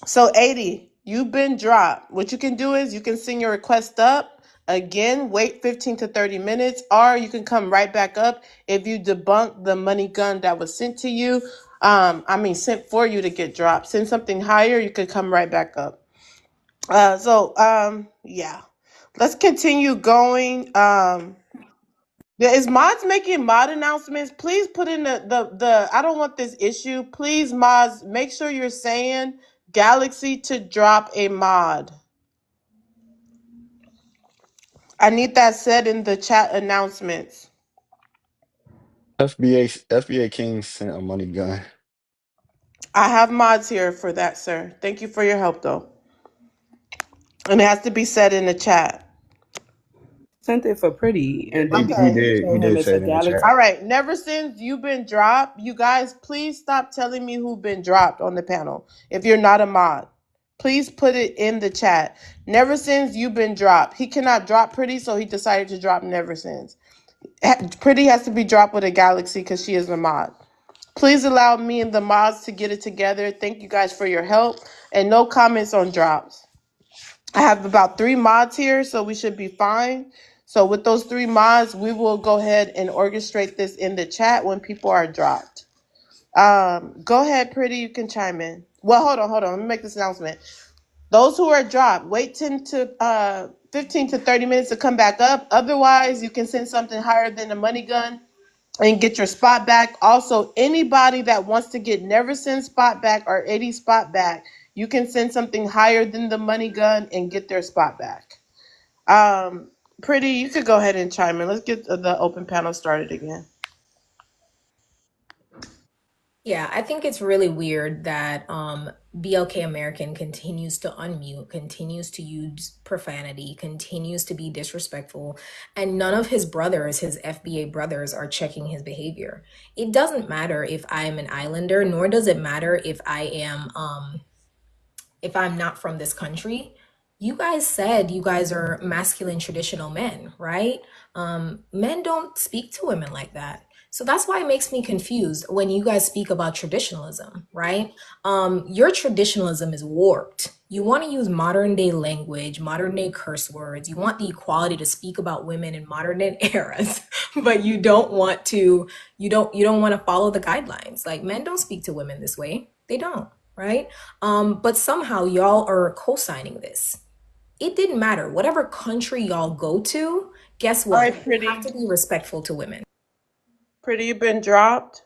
So 80, you've been dropped. What you can do is you can send your request up. Again, wait 15 to 30 minutes, or you can come right back up if you debunk the money gun that was sent to you. Sent for you to get dropped. Send something higher, you can come right back up. Yeah. Let's continue going. Is mods making mod announcements? Please put in the I don't want this issue. Please, mods, make sure you're saying Galaxy to drop a mod. I need that said in the chat announcements. FBA King sent a money gun. I have mods here for that, sir. Thank you for your help, though. And it has to be said in the chat. sent it for Pretty, and He then Okay. he told him did it's say a it in the Galaxy. chat. All right. Never since you've been dropped, you guys, please stop telling me who've been dropped on the panel. If you're not a mod, please put it in the chat. Never since you've been dropped. He cannot drop Pretty, so he decided to drop Never since. Pretty has to be dropped with a Galaxy because she is a mod. Please allow me and the mods to get it together. Thank you guys for your help. And no comments on drops. I have about 3 mods here, so we should be fine. So with those 3 mods, we will go ahead and orchestrate this in the chat when people are dropped. Go ahead, Pretty. You can chime in. Well, hold on. Let me make this announcement. Those who are dropped, wait 15 to 30 minutes to come back up. Otherwise, you can send something higher than a money gun and get your spot back. Also, anybody that wants to get Neverson's spot back or 80 spot back, you can send something higher than the money gun and get their spot back. Pretty, you could go ahead and chime in. Let's get the open panel started again. Yeah, I think it's really weird that BLK American continues to unmute, continues to use profanity, continues to be disrespectful, and none of his brothers, his FBA brothers, are checking his behavior. It doesn't matter if I am an islander, nor does it matter if I'm not from this country. You guys said you guys are masculine traditional men, right? Men don't speak to women like that. So that's why it makes me confused when you guys speak about traditionalism, right? Your traditionalism is warped. You want to use modern day language, modern day curse words. You want the equality to speak about women in modern day eras, but you don't want to follow the guidelines. Like, men don't speak to women this way. They don't, right? But somehow y'all are co-signing this. It didn't matter. Whatever country y'all go to, guess what? All right, Pretty. You have to be respectful to women. Pretty, you've been dropped.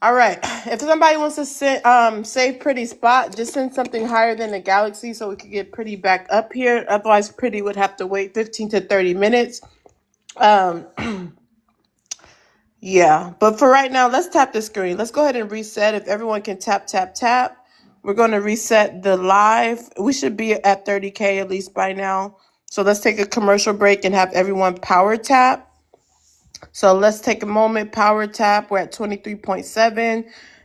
All right. If somebody wants to save Pretty spot, just send something higher than the galaxy so we could get Pretty back up here. Otherwise, Pretty would have to wait 15 to 30 minutes. Yeah. But for right now, let's tap the screen. Let's go ahead and reset. If everyone can tap, tap, tap. We're going to reset the live. We should be at 30K at least by now. So let's take a commercial break and have everyone power tap. So let's take a moment, power tap. We're at 23.7.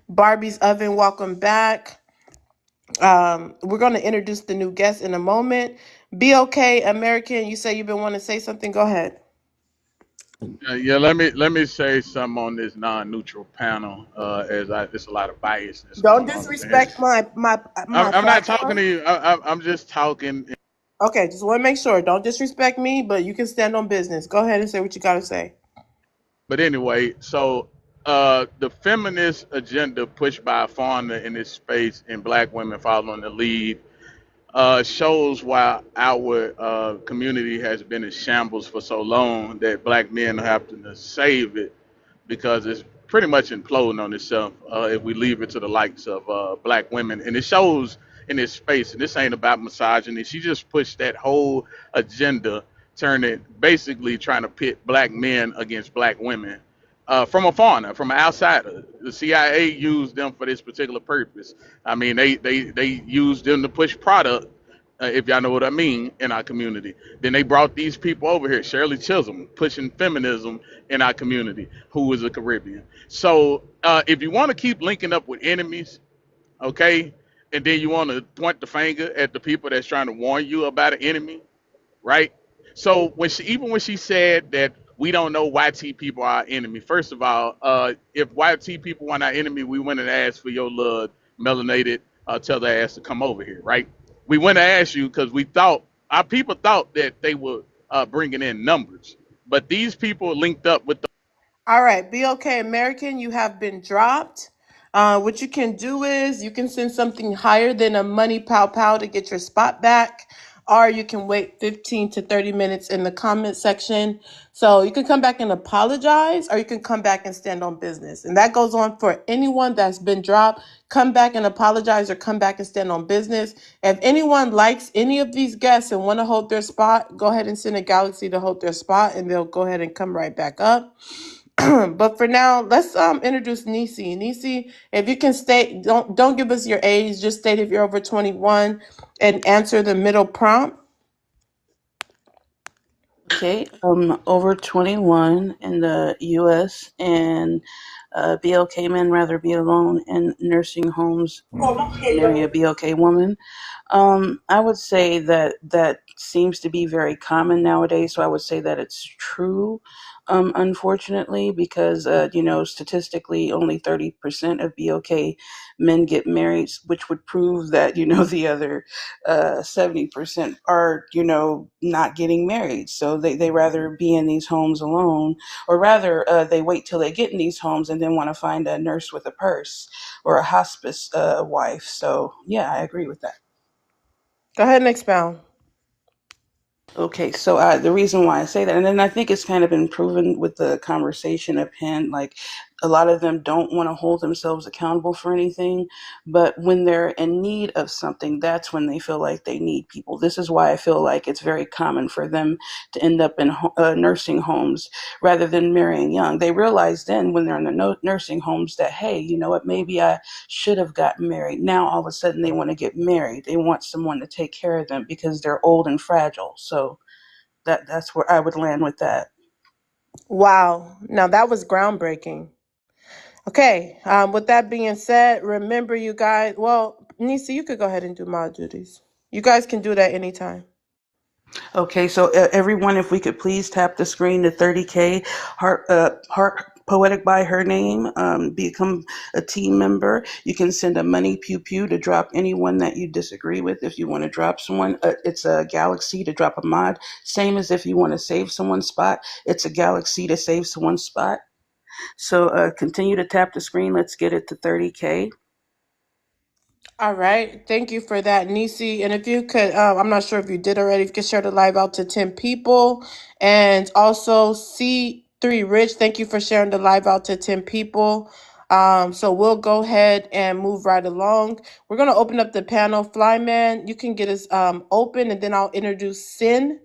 Barbie's Oven, welcome back. We're going to introduce the new guest in a moment. BLK American, you say you've been wanting to say something. Go ahead. Yeah, let me say something on this non-neutral panel. There's a lot of biasness Don't going on over here. disrespect my I'm not talking platform. to you. I'm just talking. Okay, just want to make sure. Don't disrespect me, but you can stand on business. Go ahead and say what you got to say. But anyway, so the feminist agenda pushed by Fauna in this space and black women following the lead shows why our community has been in shambles for so long that black men have to save it because it's pretty much imploding on itself if we leave it to the likes of black women. And it shows in this space, and this ain't about misogyny. She just pushed that whole agenda, turning basically trying to pit black men against black women. From a foreigner, from an outsider, the CIA used them for this particular purpose. I mean, they used them to push product, if y'all know what I mean, in our community. Then they brought these people over here, Shirley Chisholm, pushing feminism in our community, who was a Caribbean. So if you want to keep linking up with enemies, okay, and then you want to point the finger at the people that's trying to warn you about an enemy, right? So even when she said that we don't know YT people are our enemy, first of all, if YT people weren't our enemy, we wouldn't have asked for your little melanated tell their ass to come over here, right? We wouldn't have asked you because we thought our people thought that they were bringing in numbers, but these people linked up with the. All right, BLK American, you have been dropped. What you can do is you can send something higher than a money pow pow to get your spot back, or you can wait 15 to 30 minutes in the comment section. So you can come back and apologize, or you can come back and stand on business. And that goes on for anyone that's been dropped. Come back and apologize, or come back and stand on business. If anyone likes any of these guests and want to hold their spot, go ahead and send a galaxy to hold their spot, and they'll go ahead and come right back up. But for now, let's introduce Nisi. Nisi, if you can state, don't give us your age, just state if you're over 21 and answer the middle prompt. Okay, over 21 in the U.S. and BLK men rather be alone in nursing homes, marry a BLK woman. I would say that seems to be very common nowadays, so I would say that it's true. unfortunately, because statistically, only 30% of BOK men get married, which would prove that the other 70% are not getting married. So they rather be in these homes alone, or rather they wait till they get in these homes and then want to find a nurse with a purse or a hospice wife. So yeah, I agree with that. Go ahead and expound. Okay, so the reason why I say that, and then I think it's kind of been proven with the conversation at hand, like a lot of them don't want to hold themselves accountable for anything, but when they're in need of something, that's when they feel like they need people. This is why I feel like it's very common for them to end up in nursing homes rather than marrying young. They realize then when they're in the nursing homes that, hey, you know what, maybe I should have gotten married. Now all of a sudden they want to get married. They want someone to take care of them because they're old and fragile. So that's where I would land with that. Wow. Now that was groundbreaking. Okay. With that being said, remember you guys. Well, Nisa, you could go ahead and do mod duties. You guys can do that anytime. Okay, so everyone, if we could please tap the screen to 30K, Heart Poetic by her name, become a team member. You can send a money pew pew to drop anyone that you disagree with. If you want to drop someone, it's a galaxy to drop a mod. Same as if you want to save someone's spot, it's a galaxy to save someone's spot. So continue to tap the screen. Let's get it to 30K. All right. Thank you for that, Nisi. And if you could, I'm not sure if you did already, if you could share the live out to 10 people. And also, C3 Rich, thank you for sharing the live out to 10 people. So we'll go ahead and move right along. We're going to open up the panel. Flyman, you can get us open, and then I'll introduce Sin.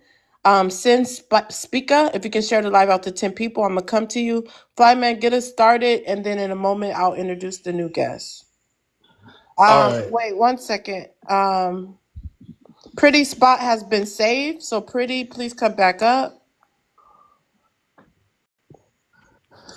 Speaker, if you can share the live out to 10 people, I'm going to come to you. Flyman, get us started, and then in a moment, I'll introduce the new guest. All right. Wait 1 second. Pretty spot has been saved, so Pretty, please come back up.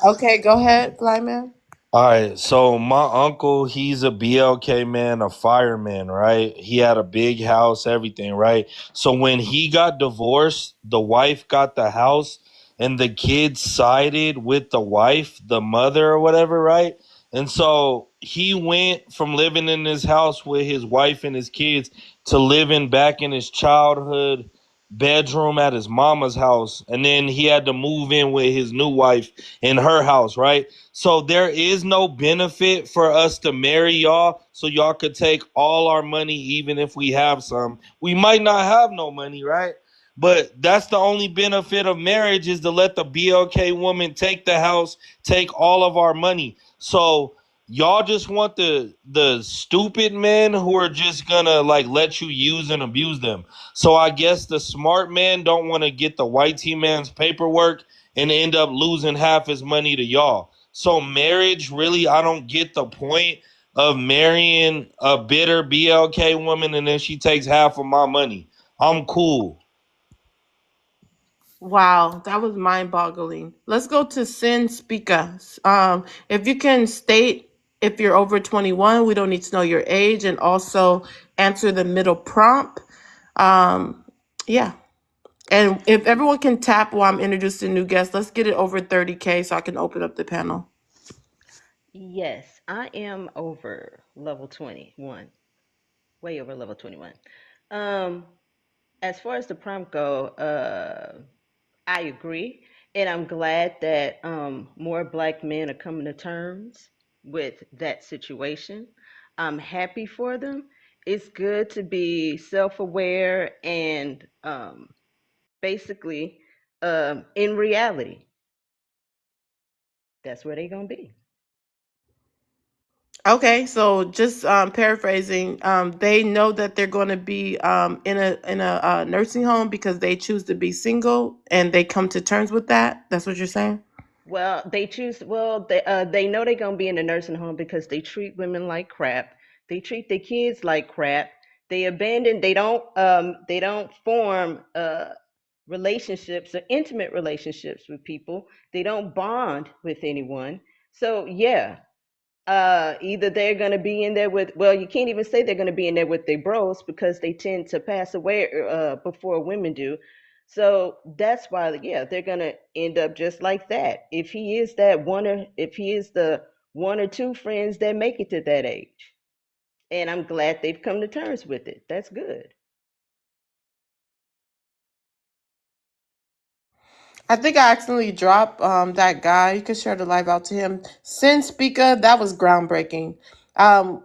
Okay, go ahead, Flyman. All right, so my uncle, he's a BLK man, a fireman, right? He had a big house, everything, right? So when he got divorced, the wife got the house and the kids sided with the wife, the mother or whatever, right? And so he went from living in his house with his wife and his kids to living back in his childhood bedroom at his mama's house. And then he had to move in with his new wife in her house, right? So there is no benefit for us to marry y'all so y'all could take all our money even if we have some. We might not have no money, right? But that's the only benefit of marriage is to let the BLK woman take the house, take all of our money. So y'all just want the stupid men who are just gonna like let you use and abuse them. So I guess the smart men don't want to get the white T man's paperwork and end up losing half his money to y'all. So marriage, really, I don't get the point of marrying a bitter BLK woman and then she takes half of my money. I'm cool. Wow, that was mind-boggling. Let's go to Sin Speaker. If you can state if you're over 21, we don't need to know your age, and also answer the middle prompt. Yeah. And if everyone can tap while I'm introducing new guests, let's get it over 30K so I can open up the panel. Yes, I am over level 21, way over level 21. Um, as far as the prompt go, I agree, and I'm glad that more Black men are coming to terms with that situation. I'm happy for them. It's good to be self-aware and basically in reality, that's where they're gonna be. Okay, so just paraphrasing, they know that they're going to be in a nursing home because they choose to be single, and they come to terms with that. That's what you're saying? Well, they choose. Well, they know they're gonna be in a nursing home because they treat women like crap. They treat their kids like crap. They abandon. They don't. They don't form relationships or intimate relationships with people. They don't bond with anyone. So yeah, either they're going to be in there with, well, you can't even say they're going to be in there with their bros because they tend to pass away before women do. So that's why, yeah, they're gonna end up just like that. If he is that one, or if he is the one or two friends that make it to that age, and I'm glad they've come to terms with it. That's good. I think I accidentally dropped that guy. You can share the live out to him. Sin Speaker, that was groundbreaking.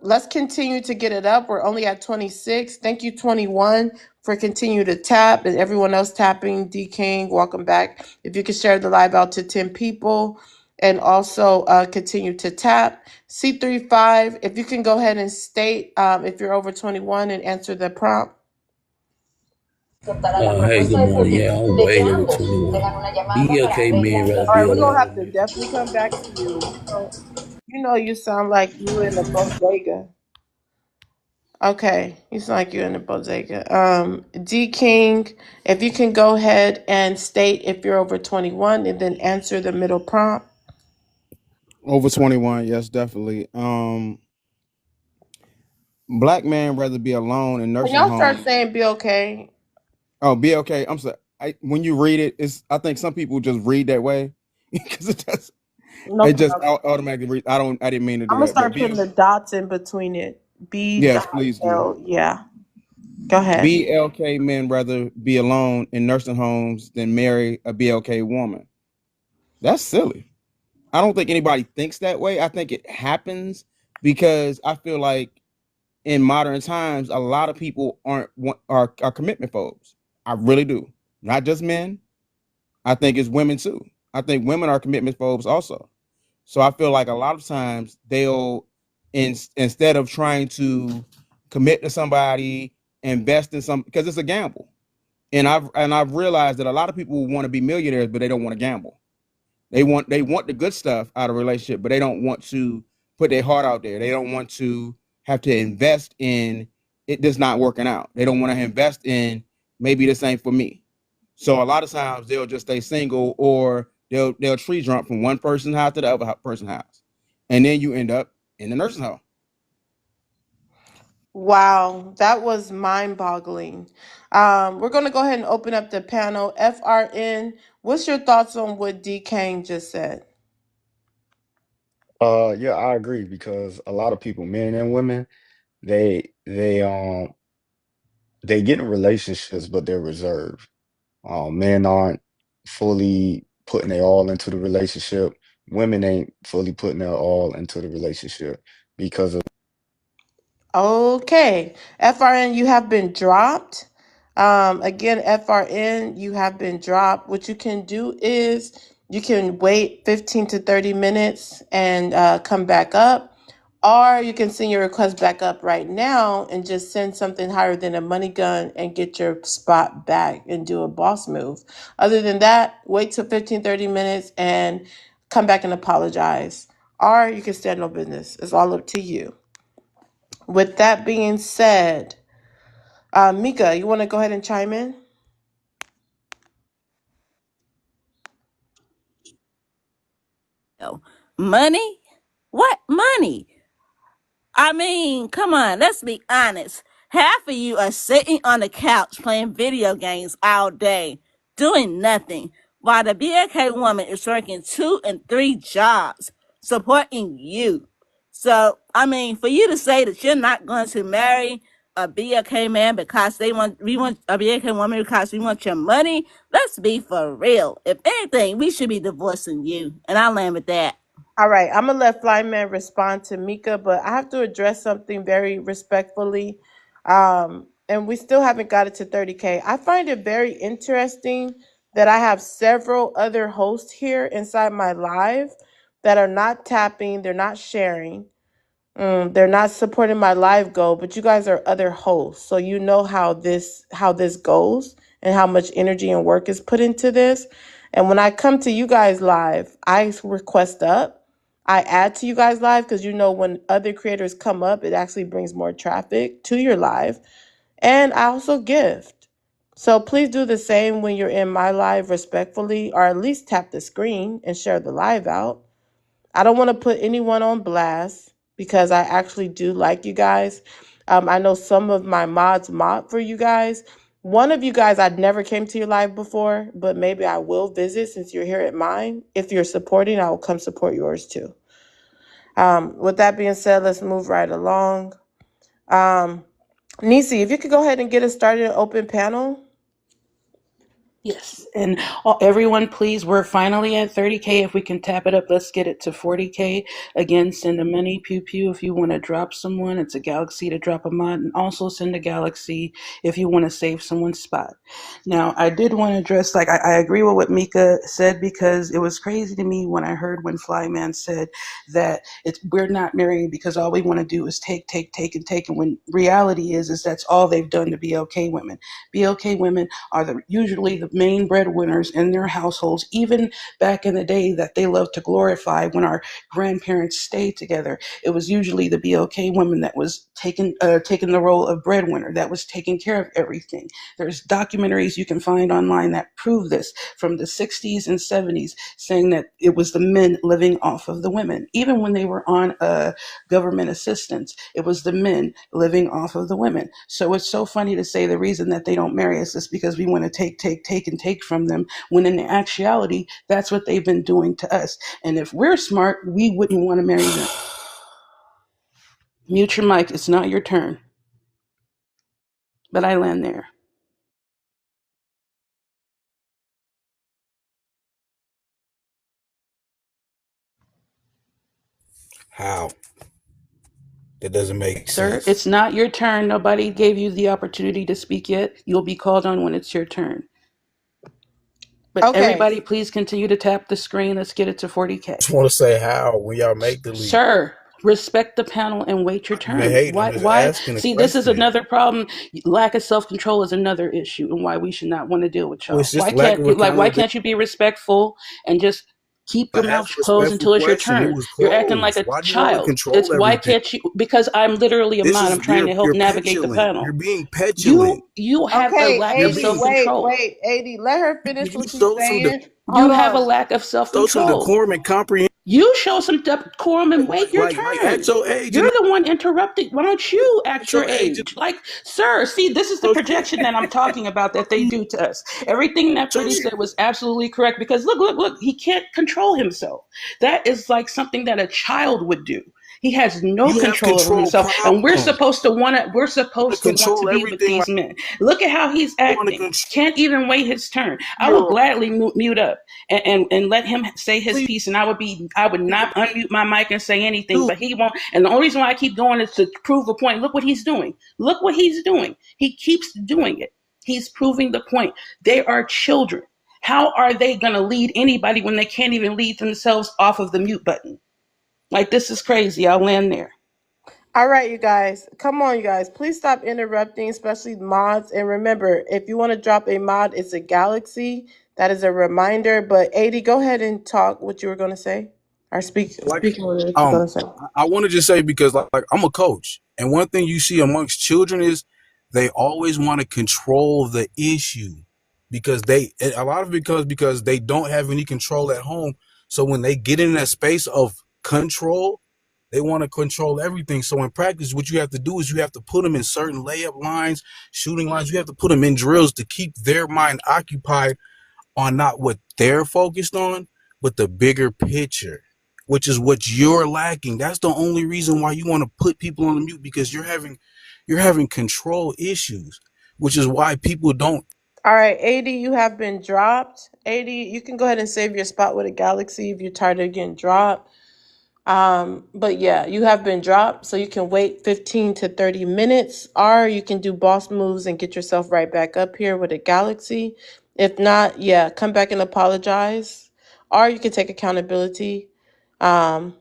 Let's continue to get it up. We're only at 26. Thank you, 21, for continue to tap and everyone else tapping. D King, welcome back. If you could share the live out to 10 people and also continue to tap. C35, if you can go ahead and state if you're over 21 and answer the prompt. Hey, good morning. Yeah, I'm way over 21. BLK men rather All be right, we're gonna alone have with to married. definitely come back to you. You sound like you in a bodega. Okay, you sound like you in a bodega. D King, if you can go ahead and state if you're over 21 and then answer the middle prompt. Over 21, yes, definitely. Black man rather be alone in When nursing y'all start home. saying be okay, Oh, be okay. I'm sorry. When you read it, I think some people just read that way because no it just problem. automatically read. I didn't mean to I'm do gonna that, but start be putting the dots in between it. B yes, dot please do. L. Yeah, go ahead. BLK men rather be alone in nursing homes than marry a BLK woman. That's silly. I don't think anybody thinks that way. I think it happens because I feel like in modern times, a lot of people are commitment phobes. I really do. Not just men. I think it's women too. I think women are commitment phobes also. So I feel like a lot of times they'll instead of trying to commit to somebody, invest in some because it's a gamble. And I've realized that a lot of people want to be millionaires, but they don't want to gamble. They want the good stuff out of a relationship, but they don't want to put their heart out there. They don't want to have to invest in it just not working out. They don't want to invest in maybe this ain't for me. So a lot of times they'll just stay single or they'll tree jump from one person's house to the other person's house. And then you end up in the nursing home. Wow, that was mind-boggling. We're gonna go ahead and open up the panel. FRN, what's your thoughts on what D Kane just said? Yeah, I agree because a lot of people, men and women, they they um they get in relationships, but they're reserved. Men aren't fully putting their all into the relationship. Women ain't fully putting their all into the relationship because of Okay, FRN, you have been dropped. Again, FRN, you have been dropped. What you can do is you can wait 15 to 30 minutes and come back up, or you can send your request back up right now and just send something higher than a money gun and get your spot back and do a boss move. Other than that, wait till 15, 30 minutes and come back and apologize. Or you can stand no business. It's all up to you. With that being said, Mika, you want to go ahead and chime in? Money? What money? I mean, come on, let's be honest. Half of you are sitting on the couch playing video games all day, doing nothing, while the BLK woman is working 2 and 3 jobs, supporting you. So, I mean, for you to say that you're not going to marry a BLK man because we want a BLK woman because we want your money, let's be for real. If anything, we should be divorcing you. And I'll land with that. All right, I'm gonna let Flyman respond to Mika, but I have to address something very respectfully. And we still haven't got it to 30K. I find it very interesting that I have several other hosts here inside my live that are not tapping, they're not sharing. They're not supporting my live goal, but you guys are other hosts, so you know how this goes and how much energy and work is put into this. And when I come to you guys live, I request up. I add to you guys live because when other creators come up, it actually brings more traffic to your live. And I also gift. So please do the same when you're in my live respectfully, or at least tap the screen and share the live out. I don't want to put anyone on blast because I actually do like you guys. I know some of my mods mod for you guys, One of you guys, I'd never came to your live before, but maybe I will visit since you're here at mine. If you're supporting, I will come support yours too. With that being said, let's move right along. Nisi, if you could go ahead and get us started an open panel. Yes, and everyone, please, we're finally at 30K. If we can tap it up, let's get it to 40K. Again, send a money pew pew if you want to drop someone. It's a galaxy to drop a mod, and also send a galaxy if you want to save someone's spot. Now, I did want to address, like, I agree with what Mika said, because it was crazy to me when I heard when Flyman said that we're not marrying because all we want to do is take, and take. And when reality is that's all they've done to BLK women. BLK women are usually the main breadwinners in their households, even back in the day that they love to glorify when our grandparents stayed together. It was usually the BLK woman that was taking the role of breadwinner, that was taking care of everything. There's documentaries you can find online that prove this from the 60s and 70s, saying that it was the men living off of the women. Even when they were on government assistance, it was the men living off of the women. So it's so funny to say the reason that they don't marry us is because we want to take, and take from them, when in actuality, that's what they've been doing to us. And if we're smart, we wouldn't want to marry them. Mute your mic. It's not your turn. But I land there. How? That doesn't make Sir, sense. it's not your turn. Nobody gave you the opportunity to speak yet. You'll be called on when it's your turn. But Okay. everybody, please continue to tap the screen. Let's get it to 40K. Just want to say how when y'all make the leap. Sir, respect the panel and wait your Not even turn. hating. I'm just Why? asking a See, this is question. another problem. Lack of self-control is another issue, and why we should not want to deal with Well, y'all. it's just lack of Why accountability. can't you be respectful and just keep I your mouth asked a closed respectful until it's your question. It turn? was You're acting like closed. a Why do you want to child. control Why everything? can't you? Because I'm literally a This mod. is I'm trying to help you're navigate the petulant. panel. You're being petulant. You have a Okay, lack You're of 80, being. self-control. wait, 80. Let her You finish what she's show some saying. You Hold have a on. lack of self-control. decorum and comprehension. You show some decorum and wait your Like at turn. your age You're and the one interrupting. Why don't you at act your your age. age? Like, sir, see, this is the So projection that I'm talking about that they do to us. Everything that so Pretty said was absolutely correct because look, he can't control himself. That is like something that a child would do. He has no you have control over control himself, and we're problems. supposed to To want to control be with everything. Like these men. Look at how he's you want to acting. control Can't even wait his turn. I will your. gladly mute up and let him say his Please piece, and I would not unmute my mic and say anything, do. but he won't. And the only reason why I keep going is to prove a point. Look what he's doing. Look what he's doing. He keeps doing it. He's proving the point. They are children. How are they going to lead anybody when they can't even lead themselves off of the mute button? Like, this is crazy. I'll land there. All right, you guys. Come on, you guys. Please stop interrupting, especially mods. And remember, if you want to drop a mod, it's a galaxy. That is a reminder. But 80, go ahead and talk what you were going to say. Or speak Like on what you're going to say. I want to just say because like I'm a coach, and one thing you see amongst children is they always want to control the issue because a lot of it because they don't have any control at home. So when they get in that space of control, they want to control everything. So in practice, what you have to do is you have to put them in certain layup lines, shooting lines. You have to put them in drills to keep their mind occupied on not what they're focused on, but the bigger picture, which is what you're lacking. That's the only reason why you want to put people on the mute because you're having control issues, which is why people don't. All right, 80, you have been dropped. 80, you can go ahead and save your spot with a galaxy if you're tired of getting dropped. But yeah, you have been dropped, so you can wait 15 to 30 minutes, or you can do boss moves and get yourself right back up here with a galaxy. If not, yeah, come back and apologize, or you can take accountability. Um,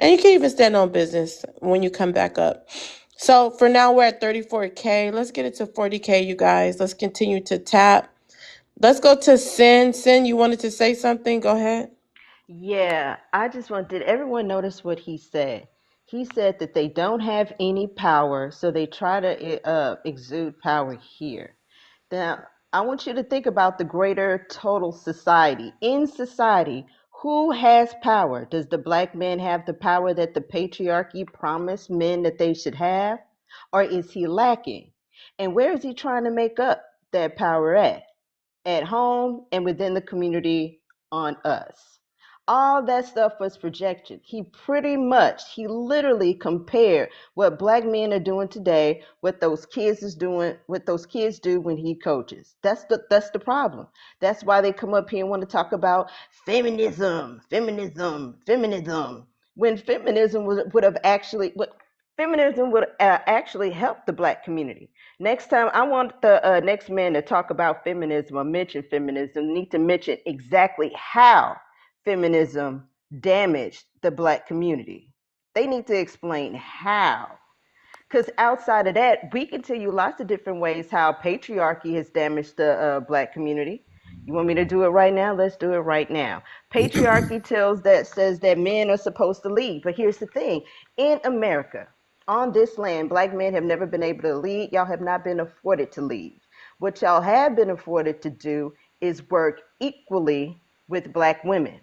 and you can even stand on business when you come back up. So for now, we're at 34K. Let's get it to 40K, you guys. Let's continue to tap. Let's go to Sin. Sin, you wanted to say something? Go ahead. Yeah, I just want, did everyone notice what he said? He said that they don't have any power, so they try to exude power here. Now, I want you to think about the greater total society. In society, who has power? Does the black man have the power that the patriarchy promised men that they should have? Or is he lacking? And where is he trying to make up? that power at home and within the community on us. All that stuff was projection. He literally compared what black men are doing today, what those kids is doing, what those kids do when he coaches. That's the problem. That's why they come up here and want to talk about feminism. When feminism would actually help the black community. Next time, I want the next man to talk about feminism or mention feminism, need to mention exactly how feminism damaged the black community. They need to explain how. Because outside of that, we can tell you lots of different ways how patriarchy has damaged the black community. You want me to do it right now? Let's do it right now. Patriarchy says that men are supposed to lead. But here's the thing. In America, on this land, black men have never been able to lead. Y'all have not been afforded to lead. What y'all have been afforded to do is work equally with black women.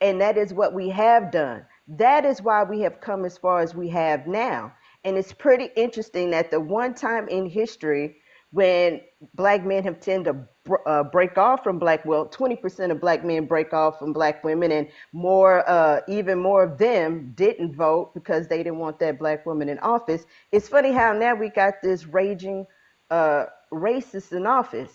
And that is what we have done. That is why we have come as far as we have now. And it's pretty interesting that the one time in history when black men have tended to break off from 20% of black men break off from black women, and even more of them didn't vote because they didn't want that black woman in office. It's funny how now we got this raging racist in office.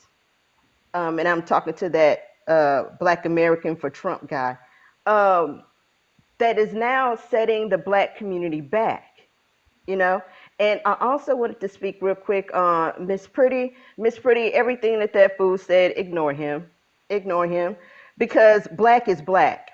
And I'm talking to that black American for Trump guy. That is now setting the black community back, And I also wanted to speak real quick on Miss Pretty. Miss Pretty, everything that fool said, ignore him, because black is black.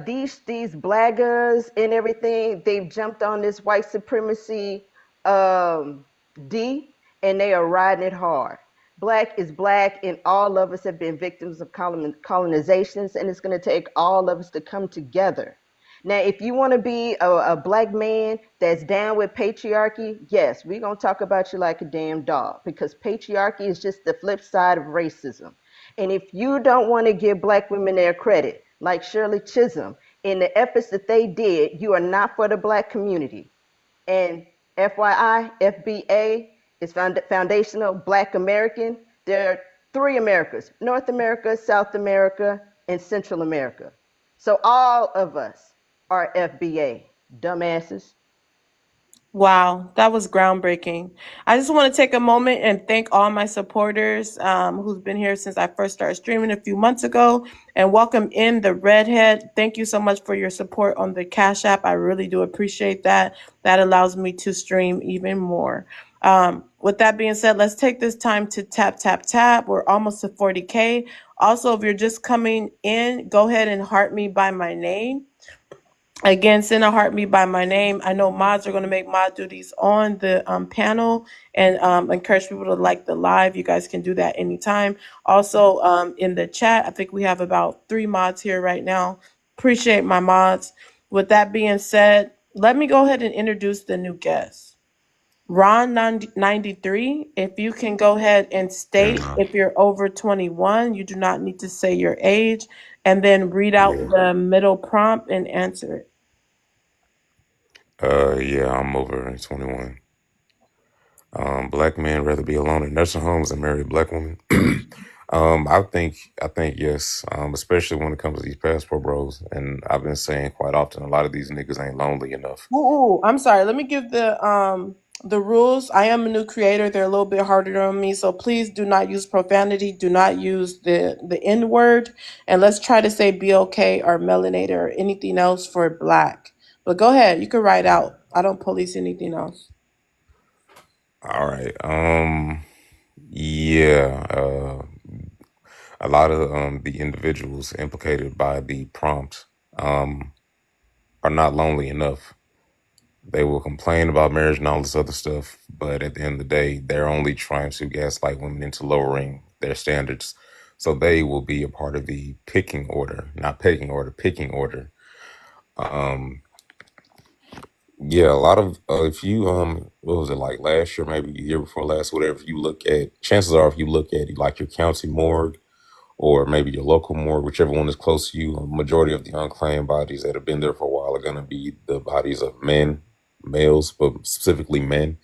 These blaggers and everything, they've jumped on this white supremacy D, and they are riding it hard. Black is black, and all of us have been victims of colonizations, and it's going to take all of us to come together. Now, if you want to be a black man that's down with patriarchy, yes, we're going to talk about you like a damn dog, because patriarchy is just the flip side of racism. And if you don't want to give black women their credit, like Shirley Chisholm, in the efforts that they did, you are not for the black community. And FYI, FBA is foundational Black American. There are 3 Americas: North America, South America, and Central America. So all of us are FBA, dumbasses. Wow, that was groundbreaking. I just want to take a moment and thank all my supporters who's been here since I first started streaming a few months ago, and welcome in the Redhead. Thank you so much for your support on the Cash App. I really do appreciate that. That allows me to stream even more. With that being said, let's take this time to tap. We're almost to 40K. Also, if you're just coming in, go ahead and heart me by my name. Again, send a heart me by my name. I know mods are going to make mod duties on the panel, and encourage people to like the live. You guys can do that anytime. Also, in the chat, I think we have about 3 mods here right now. Appreciate my mods. With that being said, let me go ahead and introduce the new guest. Ron 93, if you can go ahead and state if you're over 21, you do not need to say your age, and then read out the middle prompt and answer it. Yeah, I'm over 21. Black men rather be alone in nursing homes than marry a black woman. I think yes. Especially when it comes to these passport bros, and I've been saying quite often, a lot of these niggas ain't lonely enough. Ooh, I'm sorry. Let me give the rules. I am a new creator. They're a little bit harder on me, so please do not use profanity. Do not use the N word, and let's try to say BOK or melanated or anything else for black. But go ahead. You can write out. I don't police anything else. All right. Yeah. A lot of the individuals implicated by the prompt are not lonely enough. They will complain about marriage and all this other stuff, but at the end of the day, they're only trying to gaslight women into lowering their standards. So they will be a part of the picking order, not pecking order, picking order. Yeah, a lot of if you what was it, like last year, maybe the year before last, whatever, if you look at, chances are if you look at like your county morgue or maybe your local morgue, whichever one is close to you, a majority of the unclaimed bodies that have been there for a while are going to be the bodies of males, but specifically men.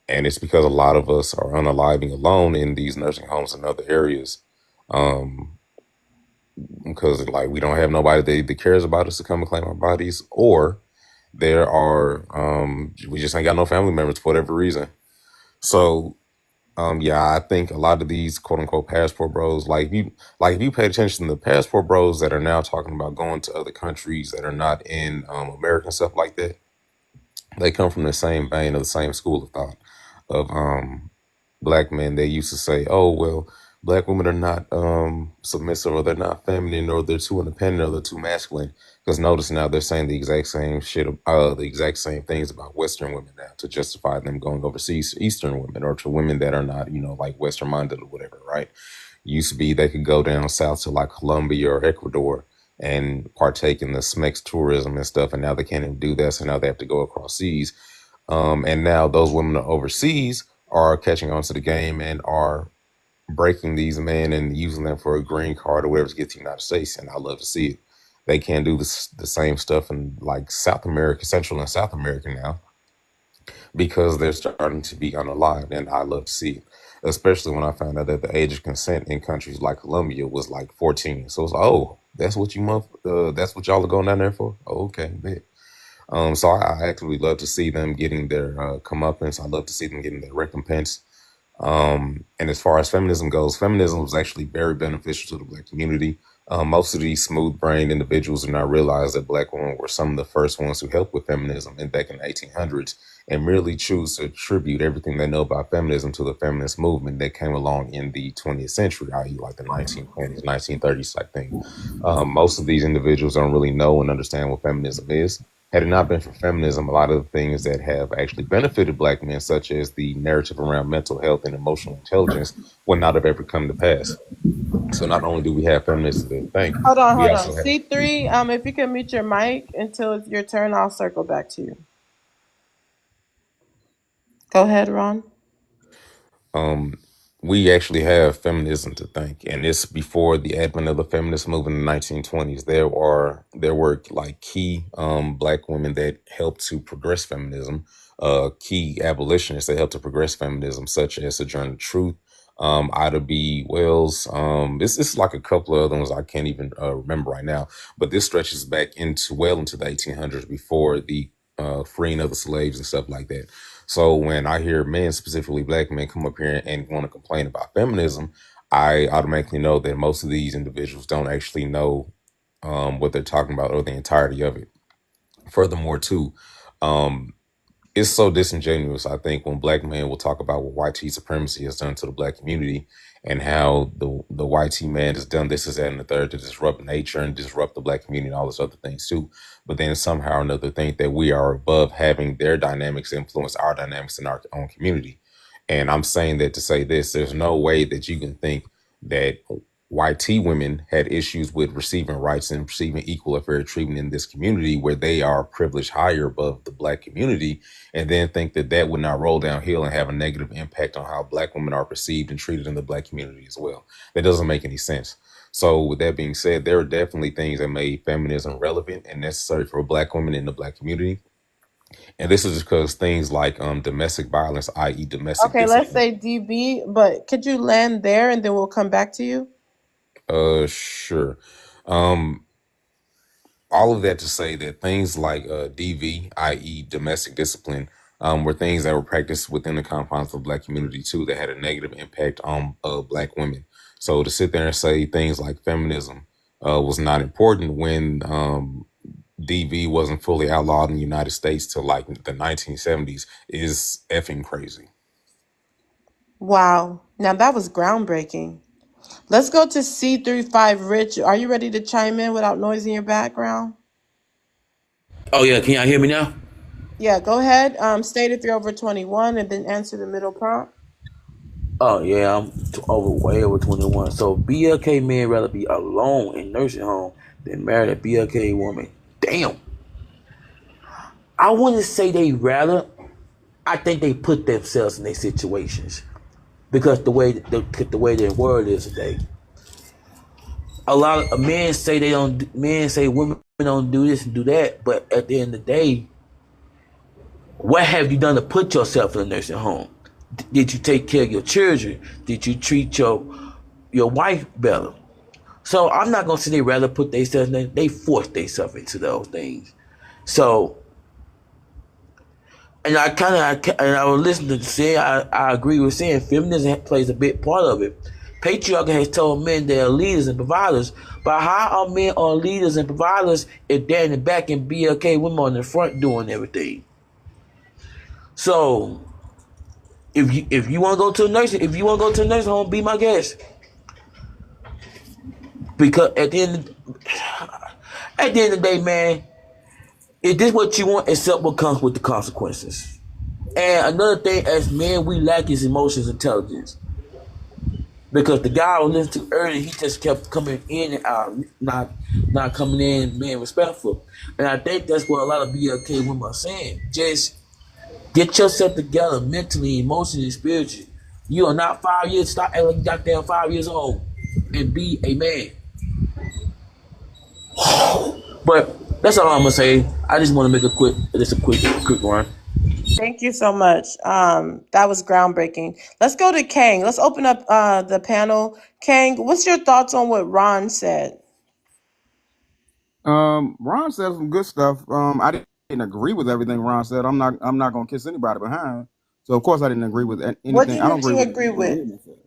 And it's because a lot of us are unaliving alone in these nursing homes and other areas. Because like we don't have nobody that cares about us to come and claim our bodies, or there are we just ain't got no family members for whatever reason. So yeah, I think a lot of these quote unquote passport bros, if you pay attention to the passport bros that are now talking about going to other countries that are not in America and stuff like that, they come from the same vein of the same school of thought of black men. They used to say, oh well, black women are not submissive, or they're not feminine, or they're too independent, or they're too masculine. Because notice now they're saying the exact same shit, the exact same things about Western women now to justify them going overseas to Eastern women, or to women that are not, like Western minded or whatever, right? Used to be they could go down south to like Colombia or Ecuador and partake in the SMEX tourism and stuff, and now they can't even do that, so now they have to go across seas. And now those women overseas are catching on to the game and are breaking these men and using them for a green card or whatever to get to the United States. And I love to see it. They can't do the same stuff in like South America, Central and South America now, because they're starting to be unalived. And I love to see it, especially when I found out that the age of consent in countries like Colombia was like 14. So it's like, oh, that's what that's what y'all are going down there for? Oh, okay, bet. So I actually love to see them getting their comeuppance. I love to see them getting their recompense. And as far as feminism goes, feminism was actually very beneficial to the black community. Most of these smooth-brained individuals do not realize that black women were some of the first ones who helped with feminism back in the 1800s, and really choose to attribute everything they know about feminism to the feminist movement that came along in the 20th century, i.e. like the 1920s, 1930s type thing. Most of these individuals don't really know and understand what feminism is. Had it not been for feminism, a lot of the things that have actually benefited black men, such as the narrative around mental health and emotional intelligence, would not have ever come to pass. So not only do we have feminists to thank, Hold on. we also have C3, if you can mute your mic until it's your turn, I'll circle back to you. Go ahead, Ron. we actually have feminism to thank, and it's before the advent of the feminist movement in the 1920s. There were like key black women that helped to progress feminism, key abolitionists that helped to progress feminism, such as Sojourner Truth, Ida B. Wells. It's like a couple of other ones I can't even remember right now, but this stretches back into the 1800s, before the freeing of the slaves and stuff like that. So when I hear men, specifically black men, come up here and want to complain about feminism, I automatically know that most of these individuals don't actually know what they're talking about or the entirety of it. Furthermore, too, um, it's so disingenuous, I think, when black men will talk about what white supremacy has done to the black community, and how the white man has done this, that, and the third to disrupt nature and disrupt the black community and all those other things too. But then somehow or another think that we are above having their dynamics influence our dynamics in our own community. And I'm saying that to say this: there's no way that you can think that white women had issues with receiving rights and receiving equal or fair treatment in this community, where they are privileged higher above the black community, and then think that that would not roll downhill and have a negative impact on how black women are perceived and treated in the black community as well. That doesn't make any sense. So with that being said, there are definitely things that made feminism relevant and necessary for black women in the black community. And this is because things like domestic violence, i.e. domestic Okay, let's discipline. say DB, but could you land there and then we'll come back to you? Sure. Um, all of that to say that things like DV, i.e. domestic discipline, were things that were practiced within the confines of the black community too, that had a negative impact on black women. So to sit there and say things like feminism was not important when DV wasn't fully outlawed in the United States till like the 1970s is effing crazy. Wow. Now that was groundbreaking. Let's go to C35 Rich. Are you ready to chime in without noise in your background? Oh yeah, can y'all hear me now? Yeah, go ahead. State if you're over 21 and then answer the middle prompt. Oh yeah, I'm way over 21. So BLK men rather be alone in nursing home than marry a BLK woman. Damn. I wouldn't say they rather. I think they put themselves in their situations because the way their world is today. A lot of men say they don't. Men say women don't do this and do that, but at the end of the day, what have you done to put yourself in a nursing home? Did you take care of your children? Did you treat your wife better? So I'm not gonna say they rather put themselves in. They force themselves into those things. So, and I was listening to say I agree with saying feminism plays a big part of it. Patriarchy has told men they're leaders and providers, but how are men are leaders and providers if they're in the back and BLK women on the front doing everything? So if you want to go to a nursing home, be my guest. Because at the end of the day, man, if this what you want, accept what comes with the consequences. And another thing, as men, we lack is emotions intelligence. Because the guy I was listening to earlier, he just kept coming in and out, not coming in being respectful. And I think that's what a lot of BLK women are saying. Just get yourself together mentally, emotionally, spiritually. You are not 5 years, stop acting like you goddamn 5 years old and be a man. But that's all I'm gonna say. I just want to make a quick run. Thank you so much. That was groundbreaking. Let's go to Kang. Let's open up the panel. Kang, what's your thoughts on what Ron said? Ron said some good stuff. I didn't agree with everything Ron said. I'm not gonna kiss anybody behind. So of course I didn't agree with anything. What I don't didn't you agree agree with with? anything he said.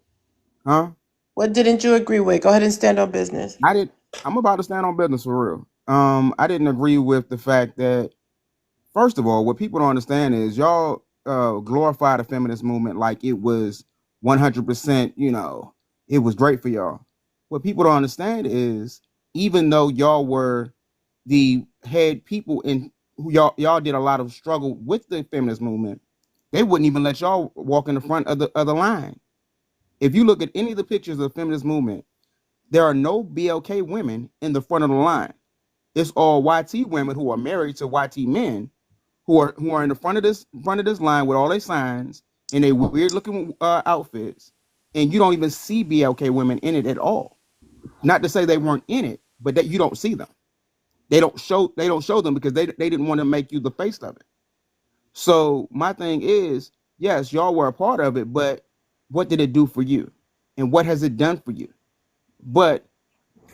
Huh? What didn't you agree with? Go ahead and stand on business. I'm about to stand on business for real. I didn't agree with the fact that, first of all, what people don't understand is y'all glorify the feminist movement like it was 100%, it was great for y'all. What people don't understand is, even though y'all were the head people in who y'all did a lot of struggle with the feminist movement, they wouldn't even let y'all walk in the front of the line. If you look at any of the pictures of the feminist movement, there are no BLK women in the front of the line. It's all YT women who are married to YT men who are in the front of this line with all their signs and they weird looking outfits, and you don't even see BLK women in it at all. Not to say they weren't in it, but that you don't see them. They don't show them because they didn't want to make you the face of it. So my thing is, yes, y'all were a part of it, but what did it do for you? And what has it done for you? But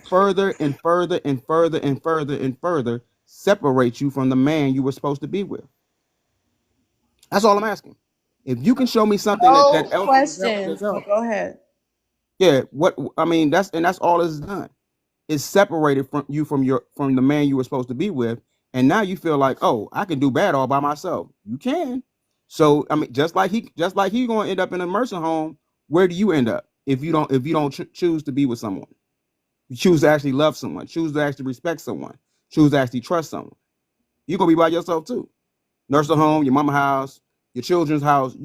further and further and further and further and further separate you from the man you were supposed to be with. That's all I'm asking. If you can show me something that else questions. Go ahead. Yeah, that's all it's done. It's separated from you from the man you were supposed to be with, and now you feel like, oh, I can do bad all by myself. You can. So just like he going to end up in a nursing home. Where do you end up if you don't choose to be with someone? You choose to actually love someone, choose to actually respect someone, choose to actually trust someone. You're gonna be by yourself too. Nursing home, your mama's house, your children's house,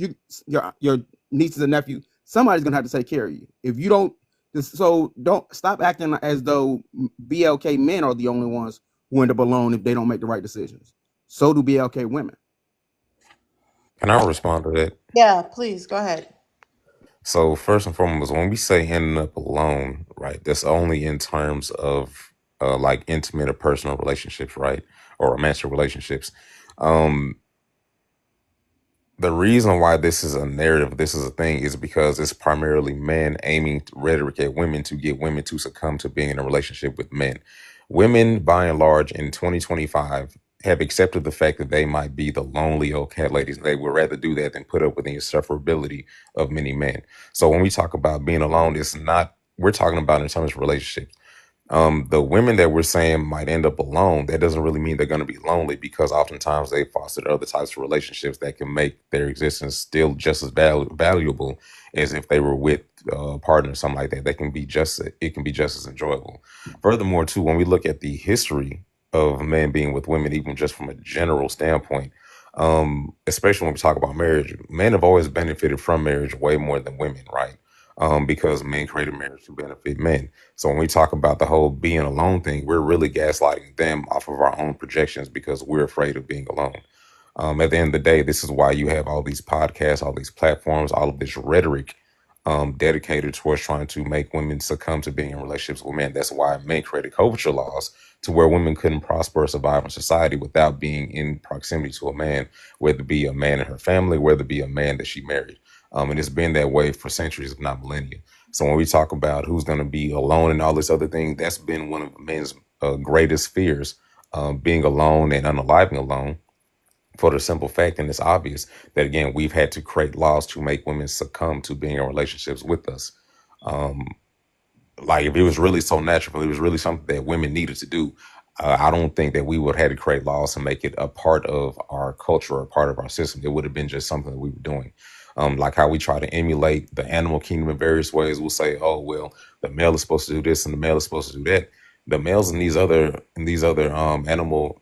your nieces and nephews. Somebody's gonna have to take care of you. If you don't, so don't stop acting as though BLK men are the only ones who end up alone if they don't make the right decisions. So do BLK women. Can I respond to that? Yeah, please go ahead. So first and foremost, when we say ending up alone, right, that's only in terms of like intimate or personal relationships, right, or romantic relationships. The reason why this is a narrative, this is a thing, is because it's primarily men aiming rhetoric at women to get women to succumb to being in a relationship with men. Women, by and large, in 2025, have accepted the fact that they might be the lonely old cat ladies. They would rather do that than put up with the insufferability of many men. So when we talk about being alone, we're talking about in terms of relationships. The women that we're saying might end up alone, that doesn't really mean they're going to be lonely, because oftentimes they fostered other types of relationships that can make their existence still just as valuable as if they were with a partner or something like that. It can be just as enjoyable. Furthermore, too, when we look at the history of men being with women, even just from a general standpoint, especially when we talk about marriage, men have always benefited from marriage way more than women, right? Because men created marriage to benefit men. So when we talk about the whole being alone thing, we're really gaslighting them off of our own projections because we're afraid of being alone. At the end of the day, this is why you have all these podcasts, all these platforms, all of this rhetoric dedicated towards trying to make women succumb to being in relationships with men. That's why men created culture laws to where women couldn't prosper or survive in society without being in proximity to a man, whether it be a man in her family, whether it be a man that she married. And it's been that way for centuries, if not millennia. So when we talk about who's going to be alone and all this other thing, that's been one of men's greatest fears, being alone and unaliving alone, for the simple fact, and it's obvious, that again, we've had to create laws to make women succumb to being in relationships with us. Um, like if it was really so natural, if it was really something that women needed to do, I don't think that we would have had to create laws to make it a part of our culture or a part of our system. It would have been just something that we were doing. Like how we try to emulate the animal kingdom in various ways. We'll say, oh, well, the male is supposed to do this and the male is supposed to do that. The males in these other animal,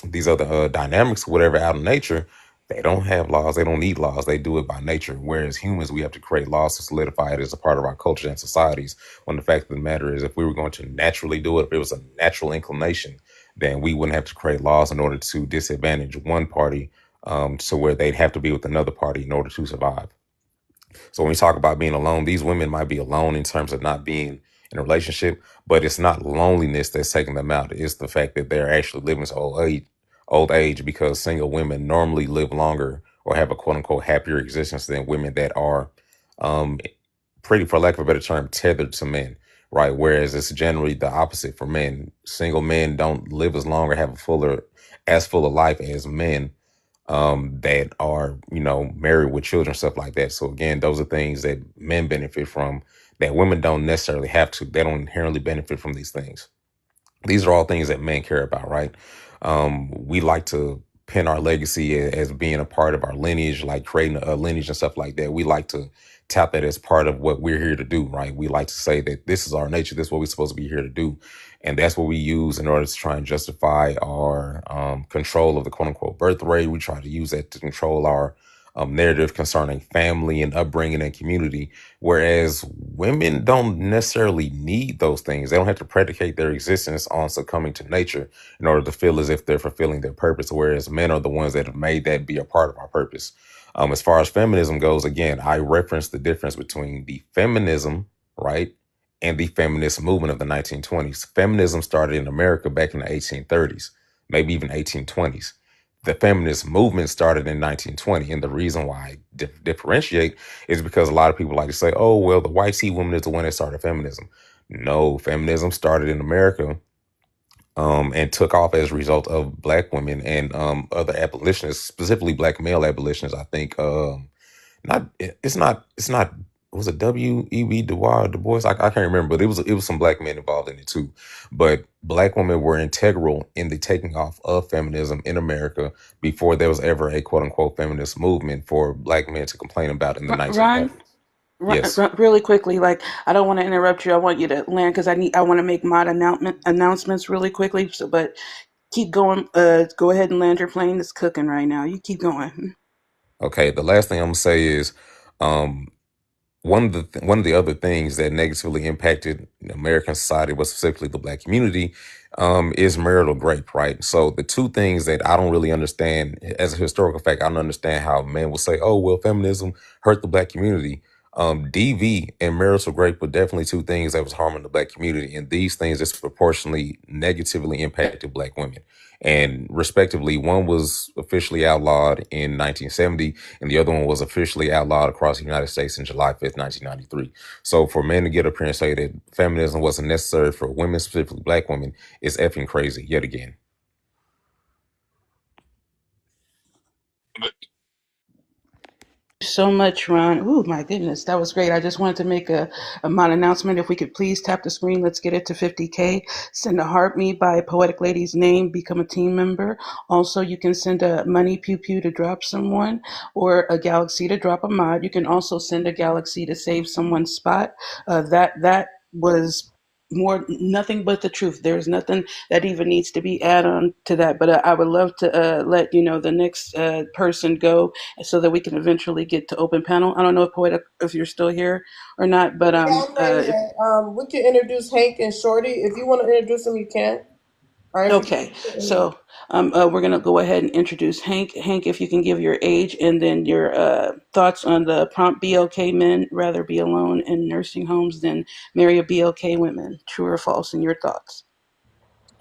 these other dynamics, whatever, out of nature, they don't have laws. They don't need laws. They do it by nature. Whereas humans, we have to create laws to solidify it as a part of our culture and societies. When the fact of the matter is, if we were going to naturally do it, if it was a natural inclination, then we wouldn't have to create laws in order to disadvantage one party, to where they'd have to be with another party in order to survive. So when we talk about being alone, these women might be alone in terms of not being in a relationship, but it's not loneliness that's taking them out. It's the fact that they're actually living to old age, because single women normally live longer or have a quote unquote happier existence than women that are um, pretty, for lack of a better term, tethered to men. Right. Whereas it's generally the opposite for men. Single men don't live as long or have as full a life as men that are, married with children, stuff like that. So again, those are things that men benefit from that women don't necessarily have to. They don't inherently benefit from these things. These are all things that men care about, right? We like to pin our legacy as being a part of our lineage, like creating a lineage and stuff like that. We like to tout that as part of what we're here to do, right? We like to say that this is our nature, this is what we're supposed to be here to do. And that's what we use in order to try and justify our control of the quote unquote birth rate. We try to use that to control our narrative concerning family and upbringing and community. Whereas women don't necessarily need those things. They don't have to predicate their existence on succumbing to nature in order to feel as if they're fulfilling their purpose. Whereas men are the ones that have made that be a part of our purpose. As far as feminism goes, again, I reference the difference between the feminism, right, and the feminist movement of the 1920s. Feminism started in America back in the 1830s, maybe even 1820s. The feminist movement started in 1920. And the reason why I differentiate is because a lot of people like to say, oh, well, the white tea woman is the one that started feminism. No, feminism started in America and took off as a result of black women and other abolitionists, specifically black male abolitionists. I think it's not was it W.E.B. Du Bois? I can't remember, but it was some black men involved in it too. But black women were integral in the taking off of feminism in America before there was ever a quote unquote feminist movement for black men to complain about in the Ron, 1900s. Yes. really quickly, like I don't want to interrupt you. I want you to land because I want to make mod announcements really quickly. So, but keep going. Go ahead and land your plane. It's cooking right now. You keep going. Okay. The last thing I'm gonna say is, um, one of the other things that negatively impacted American society, but specifically the black community, is marital rape, right? So the two things that I don't really understand as a historical fact, I don't understand how men will say, "Oh, well, feminism hurt the black community." DV and marital rape were definitely two things that was harming the black community, and these things disproportionately negatively impacted black women. And respectively, one was officially outlawed in 1970, and the other one was officially outlawed across the United States in July 5th, 1993. So for men to get up here and say that feminism wasn't necessary for women, specifically black women, is effing crazy yet again. So much, Ron. Oh my goodness, that was great. I just wanted to make a mod announcement. If we could please tap the screen, let's get it to 50K. Send a heart me by Poetic Lady's name, become a team member. Also, you can send a money pew pew to drop someone or a galaxy to drop a mod. You can also send a galaxy to save someone's spot. That was more nothing but the truth. There's nothing that even needs to be added on to that. But I would love to let the next person go so that we can eventually get to open panel. I don't know if you're still here or not, but Yeah, I'm right here. We can introduce Hank and Shorty. If you want to introduce them, you can. All right. okay. So we're gonna go ahead and introduce Hank. Hank, if you can give your age and then your thoughts on the prompt BLK men rather be alone in nursing homes than marry a BLK women. True or false? And your thoughts.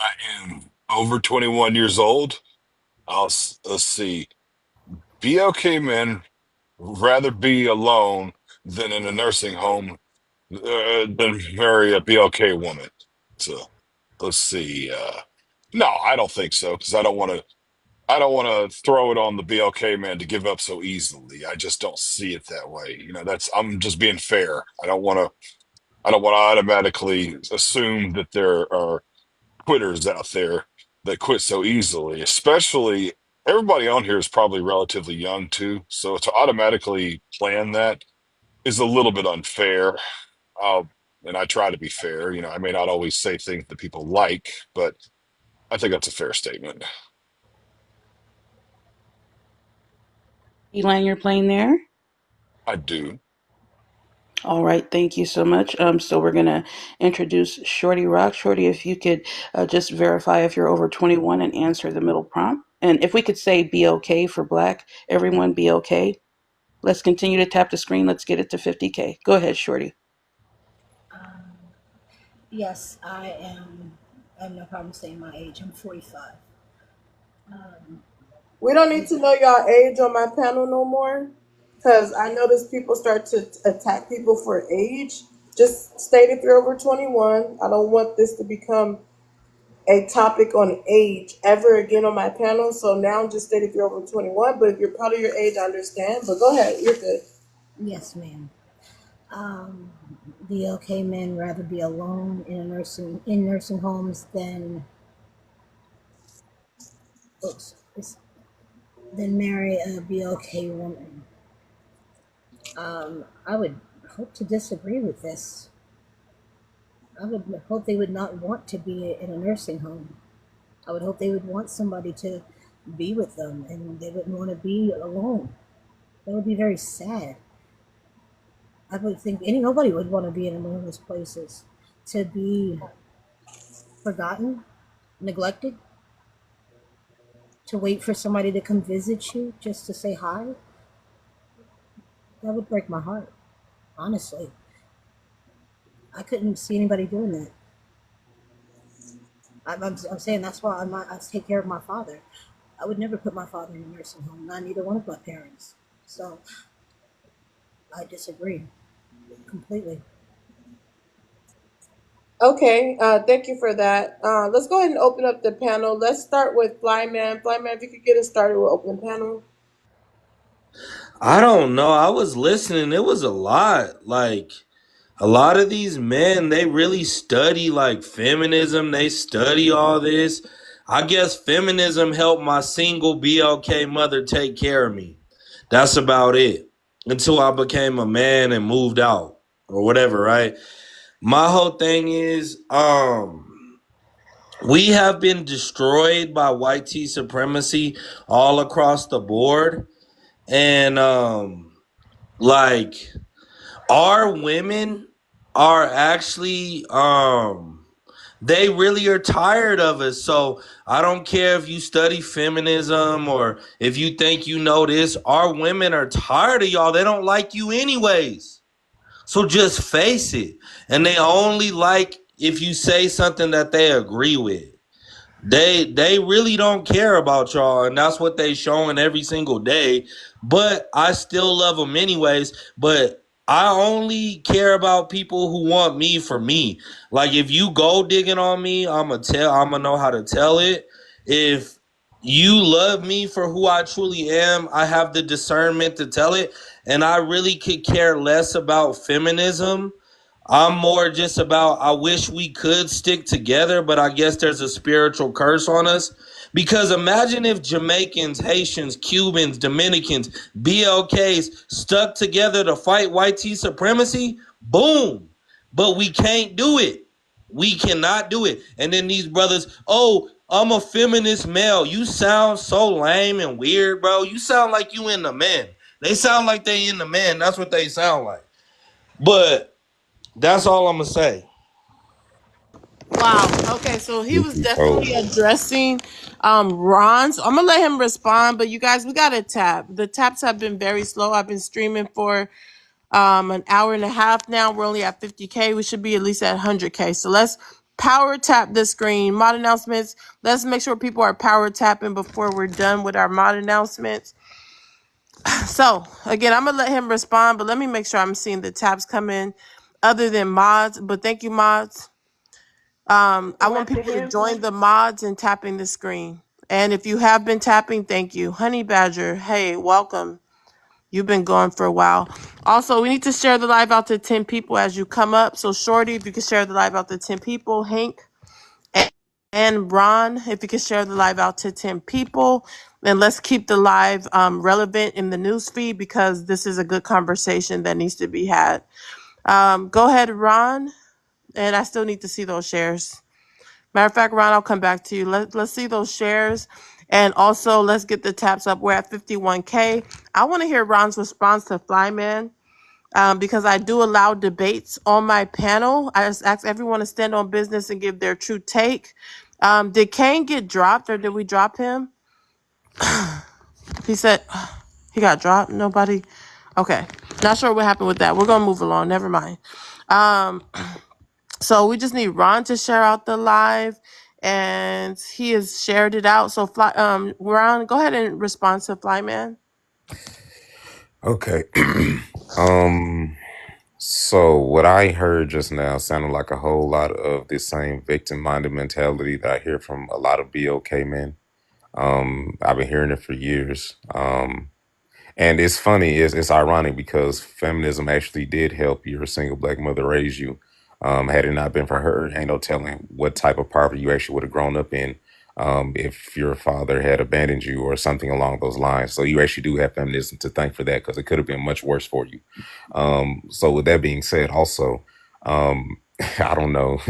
I am over 21 years old. Let's see. BLK men rather be alone than in a nursing home than marry a BLK woman. So let's see. No, I don't think so because I don't want to. I don't want to throw it on the BLK man to give up so easily. I just don't see it that way. That's I'm just being fair. I don't want to. I don't want to automatically assume that there are quitters out there that quit so easily. Especially everybody on here is probably relatively young too, so to automatically plan that is a little bit unfair. Uh, and I try to be fair. I may not always say things that people like, but I think that's a fair statement. Eline, you're playing there? I do. All right, thank you so much. So we're gonna introduce Shorty Rock. Shorty, if you could just verify if you're over 21 and answer the middle prompt. And if we could say be okay for black, everyone be okay. Let's continue to tap the screen. Let's get it to 50K. Go ahead, Shorty. Yes, I am. I have no problem saying my age. I'm 45. We don't need to know y'all age on my panel no more, because I notice people start to attack people for age. Just state if you're over 21. I don't want this to become a topic on age ever again on my panel. So now just state if you're over 21. But if you're part of your age, I understand. But go ahead, you're good. Yes, ma'am. BLK men rather be alone in nursing homes than marry a BLK woman. I would hope to disagree with this. I would hope they would not want to be in a nursing home. I would hope they would want somebody to be with them, and they wouldn't want to be alone. That would be very sad. I would think nobody would want to be in one of those places, to be forgotten, neglected, to wait for somebody to come visit you just to say hi. That would break my heart, honestly. I couldn't see anybody doing that. I'm saying that's why I take care of my father. I would never put my father in a nursing home, not neither one of my parents. So I disagree completely. Okay, thank you for that. Let's go ahead and open up the panel. Let's start with Flyman. Flyman, if you could get us started with open panel. I don't know. I was listening. It was a lot. Like, a lot of these men, they really study like feminism. They study all this. I guess feminism helped my single BLK mother take care of me. That's about it. Until I became a man and moved out or whatever, right? My whole thing is, we have been destroyed by white tea supremacy all across the board. And like, our women are actually they really are tired of us. So I don't care if you study feminism or if you think you know this, our women are tired of y'all. They don't like you anyways. So just face it. And they only like if you say something that they agree with. They really don't care about y'all, and that's what they showing every single day. But I still love them anyways. But I only care about people who want me for me. Like, if you go digging on me, I'ma know how to tell it. If you love me for who I truly am, I have the discernment to tell it. And I really could care less about feminism. I'm more just about, I wish we could stick together, but I guess there's a spiritual curse on us. Because imagine if Jamaicans, Haitians, Cubans, Dominicans, BLKs stuck together to fight white tea supremacy. Boom. But we can't do it. We cannot do it. And then these brothers, oh, I'm a feminist male. You sound so lame and weird, bro. You sound like you in the man. They sound like they in the man. That's what they sound like. But that's all I'm gonna say. Wow. Okay, so he was Oh, definitely addressing Ron. So I'm gonna let him respond, but you guys, we gotta tap. The taps have been very slow. I've been streaming for an hour and a half now. We're only at 50K. We should be at least at 100K. So let's power tap the screen. Mod announcements. Let's make sure people are power tapping before we're done with our mod announcements. So again, I'm gonna let him respond, but let me make sure I'm seeing the tabs come in other than mods. But thank you, mods. I So want after people to him, join the mods and tapping the screen. And if you have been tapping, thank you. Honey Badger, hey, welcome. You've been going for a while. Also, we need to share the live out to 10 people as you come up. So Shorty, if you could share the live out to 10 people. Hank and Ron, if you could share the live out to 10 people. And let's keep the live relevant in the news feed because this is a good conversation that needs to be had. Go ahead, Ron. And I still need to see those shares. Matter of fact, Ron, I'll come back to you. Let's see those shares. And also, let's get the taps up. We're at 51K. I want to hear Ron's response to Flyman because I do allow debates on my panel. I just ask everyone to stand on business and give their true take. Did Kane get dropped or did we drop him? He said he got dropped. Nobody. Okay. Not sure what happened with that. We're going to move along. Never mind. Um, So we just need Ron to share out the live, and he has shared it out. So Ron, go ahead and respond to Flyman. Okay. um. So what I heard just now sounded like a whole lot of the same victim-minded mentality that I hear from a lot of BOK men. I've been hearing it for years. And it's funny, it's ironic because feminism actually did help your single black mother raise you. Had it not been for her, ain't no telling what type of poverty you actually would have grown up in if your father had abandoned you or something along those lines. So you actually do have feminism to thank for that because it could have been much worse for you. So with that being said, also, I don't know,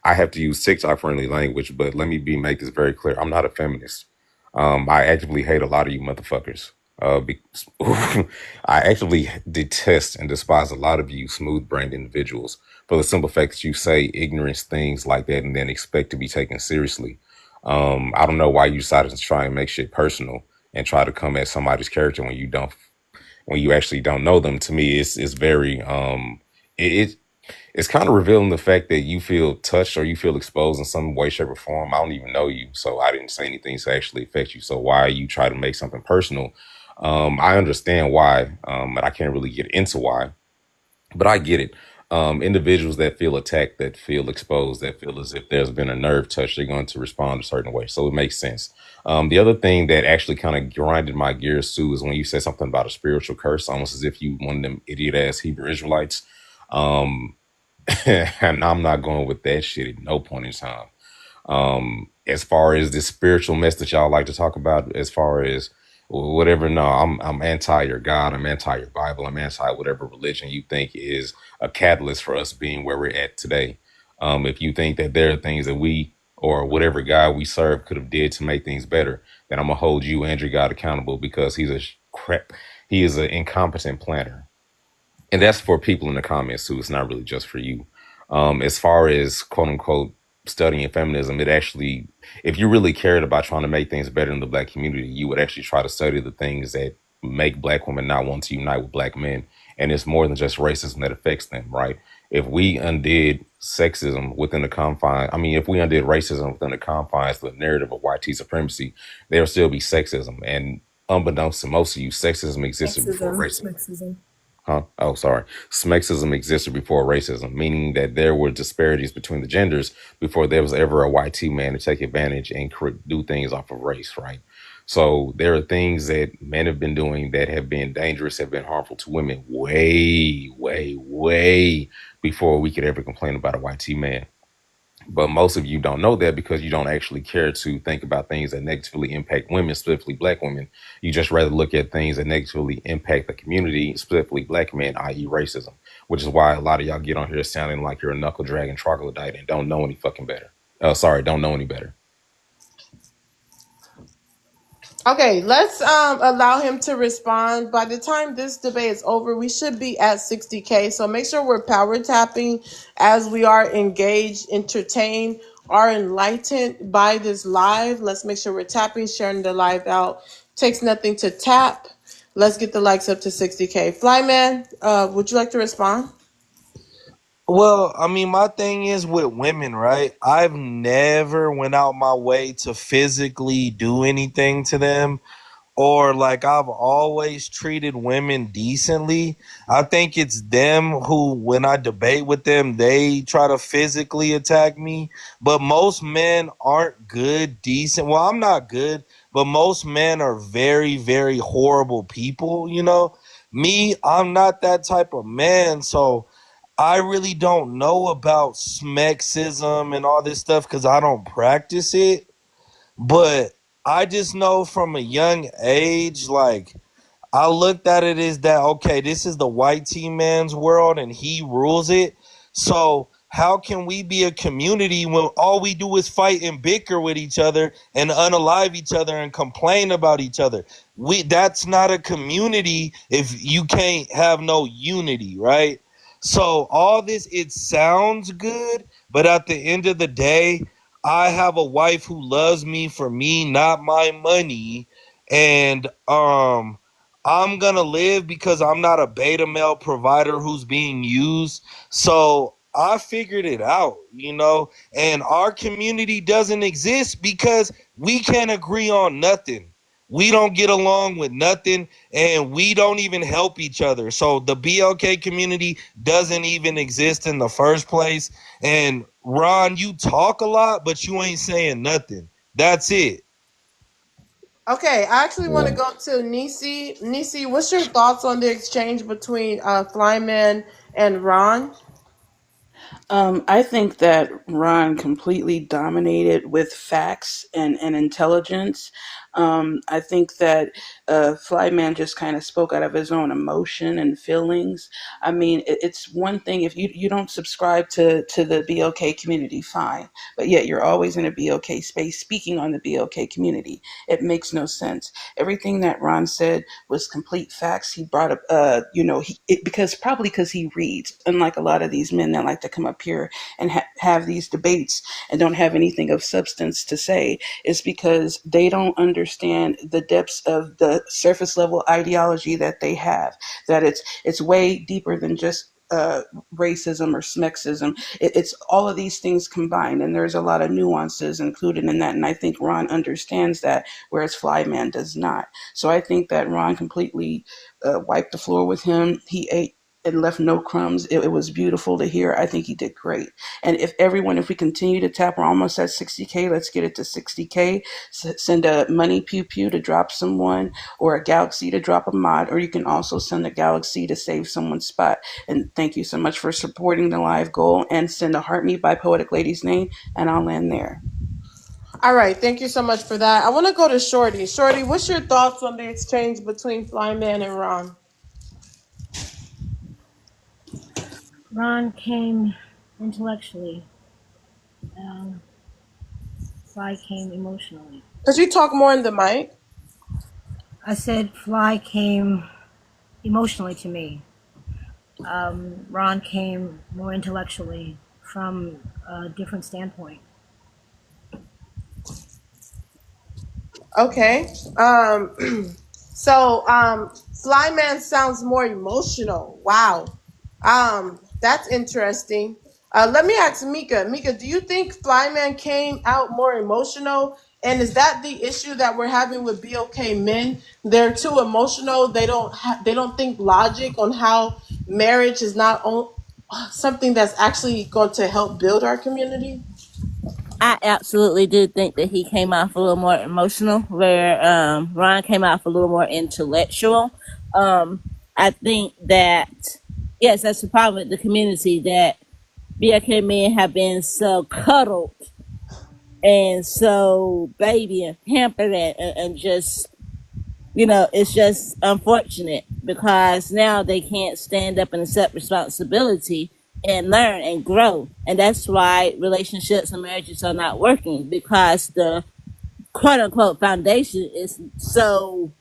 I have to use TikTok friendly language, but let me make this very clear. I'm not a feminist. I actively hate a lot of you motherfuckers. I actually detest and despise a lot of you smooth brained individuals for the simple fact that you say ignorant things like that and then expect to be taken seriously. I don't know why you decided to try and make shit personal and try to come at somebody's character when you actually don't know them. To me, it's very it it's kind of revealing the fact that you feel touched or you feel exposed in some way, shape, or form. I don't even know you, so I didn't say anything to actually affect you. So why you try to make something personal? I understand why, but I can't really get into why. But I get it. Individuals that feel attacked, that feel exposed, that feel as if there's been a nerve touch, they're going to respond a certain way. So it makes sense. The other thing that actually kind of grinded my gears too is when you said something about a spiritual curse, almost as if you one of them idiot ass Hebrew Israelites. Um, and I'm not going with that shit at no point in time. As far as the spiritual mess that y'all like to talk about, as far as whatever, no, I'm anti your God, I'm anti your Bible, I'm anti whatever religion you think is a catalyst for us being where we're at today. If you think that there are things that we or whatever God we serve could have did to make things better, then I'm gonna hold you and your God accountable because he is an incompetent planner. And that's for people in the comments too. It's not really just for you. As far as quote unquote studying feminism, it actually, if you really cared about trying to make things better in the black community, you would actually try to study the things that make black women not want to unite with black men. And it's more than just racism that affects them, right? If we undid sexism within the confines, I mean, if we undid racism within the confines of the narrative of white supremacy, there'll still be sexism. And unbeknownst to most of you, sexism existed before Sexism, racism. sexism. Huh? Oh, sorry. Smexism existed before racism, meaning that there were disparities between the genders before there was ever a white man to take advantage and do things off of race, right? So there are things that men have been doing that have been dangerous, have been harmful to women way, way, way before we could ever complain about a white man. But most of you don't know that because you don't actually care to think about things that negatively impact women, specifically black women. You just rather look at things that negatively impact the community, specifically black men, i.e. racism, which is why a lot of y'all get on here sounding like you're a knuckle dragging troglodyte and don't know any fucking better. Don't know any better. Okay, let's allow him to respond. By the time this debate is over, we should be at 60K. So make sure we're power tapping as we are engaged, entertained, are enlightened by this live. Let's make sure we're tapping, sharing the live out. Takes nothing to tap. Let's get the likes up to 60K. Flyman, would you like to respond? Well, I mean, my thing is with women, right? I've never went out my way to physically do anything to them or like I've always treated women decently. I think it's them who, when I debate with them, they try to physically attack me. But most men aren't good, decent. Well, I'm not good, but most men are very, very horrible people, you know? Me, I'm not that type of man. So I really don't know about smexism and all this stuff because I don't practice it. But I just know from a young age, like, I looked at it as that, okay, this is the white team man's world and he rules it. So how can we be a community when all we do is fight and bicker with each other and unalive each other and complain about each other? That's not a community if you can't have no unity, right? So all this, it sounds good, but at the end of the day, I have a wife who loves me for me, not my money. And I'm gonna live because I'm not a beta male provider who's being used. So I figured it out, you know, and our community doesn't exist because we can't agree on nothing. We don't get along with nothing and we don't even help each other. So the BLK community doesn't even exist in the first place. And Ron, you talk a lot, but you ain't saying nothing. That's it. Okay, I actually want to Yeah. go to Nisi. Nisi, what's your thoughts on the exchange between Flyman and Ron? I think that Ron completely dominated with facts and intelligence. I think that Flyman just kind of spoke out of his own emotion and feelings. I mean, it's one thing if you don't subscribe to the BLK community, fine, but yet you're always in a BLK space speaking on the BLK community. It makes no sense. Everything that Ron said was complete facts. He brought up, because he reads, unlike a lot of these men that like to come up here and have these debates and don't have anything of substance to say. It's because they don't understand the depths of the surface level ideology that they have. That it's way deeper than just racism or smexism. It's all of these things combined, and there's a lot of nuances included in that. And I think Ron understands that, whereas Flyman does not. So I think that Ron completely wiped the floor with him. He ate and left no crumbs. It was beautiful to hear. I think he did great. And if we continue to tap, we're almost at 60K. Let's get it to 60K. Send a money pew pew to drop someone, or a galaxy to drop a mod, or you can also send a galaxy to save someone's spot. And thank you so much for supporting the live goal, and send a heart me by Poetic Lady's name, and I'll land there. All right, thank you so much for that. I want to go to Shorty. Shorty, what's your thoughts on the exchange between Flyman and Ron? Ron came intellectually. Fly came emotionally. Could you talk more in the mic? I said Fly came emotionally to me. Ron came more intellectually from a different standpoint. Okay. So Flyman sounds more emotional. Wow. That's interesting. Let me ask Mika. Mika, do you think Flyman came out more emotional? And is that the issue that we're having with BOK men? They're too emotional. They don't think logic on how marriage is not something that's actually going to help build our community. I absolutely do think that he came off a little more emotional, where Ron came off a little more intellectual. I think that, yes, that's the problem with the community, that BLK men have been so cuddled and so baby and pampered and just, it's just unfortunate because now they can't stand up and accept responsibility and learn and grow. And that's why relationships and marriages are not working, because the quote unquote foundation is so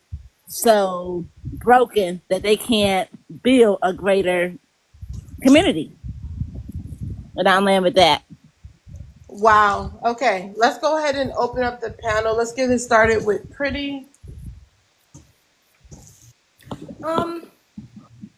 broken that they can't build a greater community. And I'll land with that. Wow. Okay, let's go ahead and open up the panel. Let's get it started with Pretty.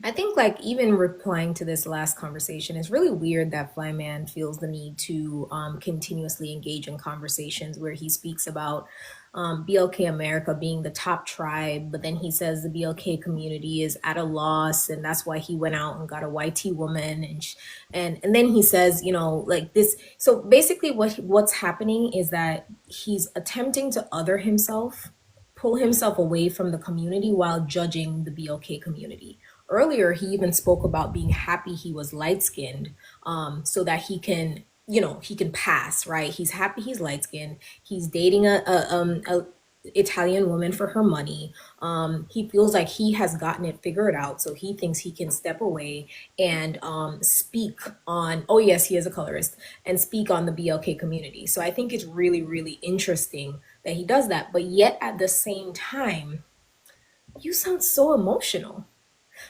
I think, like, even replying to this last conversation, it's really weird that Flyman feels the need to continuously engage in conversations where he speaks about BLK America being the top tribe, but then he says the BLK community is at a loss, and that's why he went out and got a YT woman, and then he says, you know, like this. So basically, what's happening is that he's attempting to other himself, pull himself away from the community while judging the BLK community. Earlier, he even spoke about being happy he was light skinned, so that he can, you know, he can pass, right? He's happy he's light skinned. He's dating a Italian woman for her money. He feels like he has gotten it figured out, so he thinks he can step away and speak on. Oh yes, he is a colorist, and speak on the BLK community. So I think it's really, really interesting that he does that. But yet at the same time, you sound so emotional.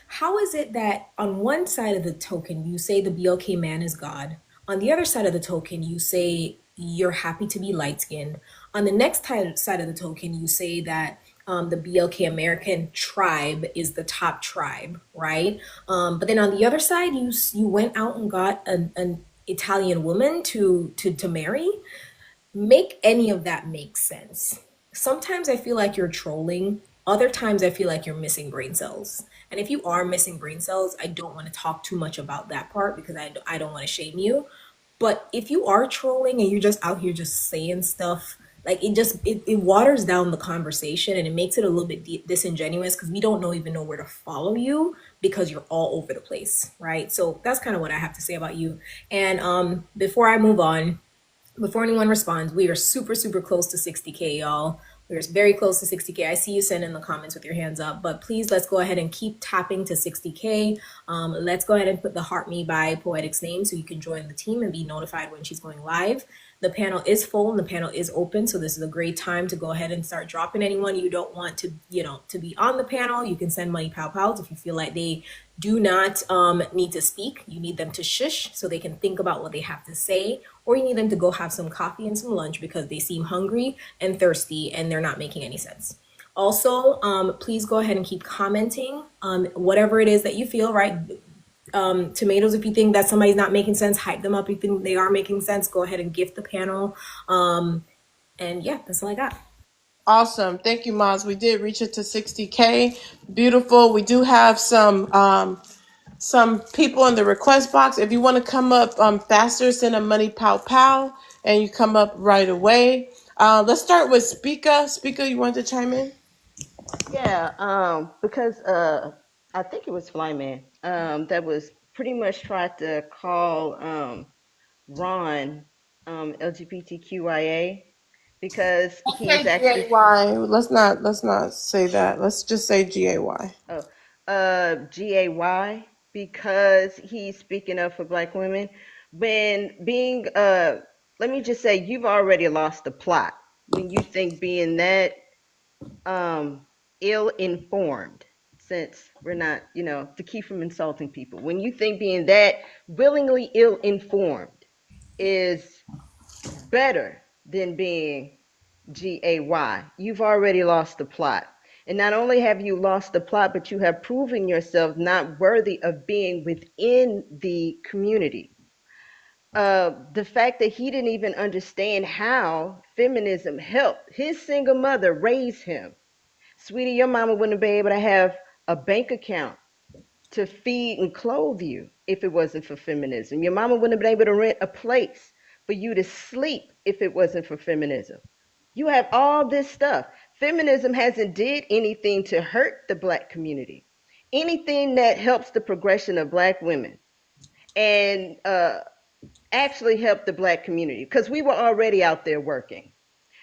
How is it that on one side of the token you say the BLK man is God, on the other side of the token you say you're happy to be light skinned, on the next side of the token you say that the BLK American tribe is the top tribe, right? But then on the other side you went out and got an Italian woman to marry. Make any of that make sense? Sometimes I feel like you're trolling. Other times I feel like you're missing brain cells. And if you are missing brain cells, I don't want to talk too much about that part because I don't want to shame you. But if you are trolling and you're just out here just saying stuff, like it waters down the conversation and it makes it a little bit disingenuous because we don't even know where to follow you because you're all over the place, right? So that's kind of what I have to say about you. And before I move on, before anyone responds, we are super, super close to 60K, y'all. We're very close to 60K. I see you send in the comments with your hands up, but please let's go ahead and keep tapping to 60K. Let's go ahead and put the Heart Me by Poetic's name so you can join the team and be notified when she's going live. The panel is full and the panel is open, so this is a great time to go ahead and start dropping anyone you don't want to, to be on the panel. You can send money pow pows if you feel like they do not need to speak. You need them to shush so they can think about what they have to say, or you need them to go have some coffee and some lunch because they seem hungry and thirsty and they're not making any sense. Also, please go ahead and keep commenting on whatever it is that you feel, right? Tomatoes, if you think that somebody's not making sense, hype them up. If you think they are making sense, go ahead and gift the panel. And yeah, that's all I got. Awesome. Thank you, Maz. We did reach it to 60K. Beautiful. We do have some people in the request box. If you want to come up faster, send a money pow pow and you come up right away. Let's start with Speaker. Speaker, you want to chime in? Yeah, because I think it was Flyman that was pretty much tried to call Ron LGBTQIA because he's Let's say actually GAY. Let's not say that. Let's just say GAY. oh GAY because he's speaking up for black women. When being let me just say you've already lost the plot when you think being that ill informed, since we're not, to keep from insulting people. When you think being that willingly ill informed is better than being GAY, you've already lost the plot. And not only have you lost the plot, but you have proven yourself not worthy of being within the community. The fact that he didn't even understand how feminism helped his single mother raise him. Sweetie, your mama wouldn't be able to have a bank account to feed and clothe you if it wasn't for feminism. Your mama wouldn't have been able to rent a place for you to sleep if it wasn't for feminism. You have all this stuff. Feminism hasn't did anything to hurt the black community. Anything that helps the progression of black women and actually help the black community, because we were already out there working.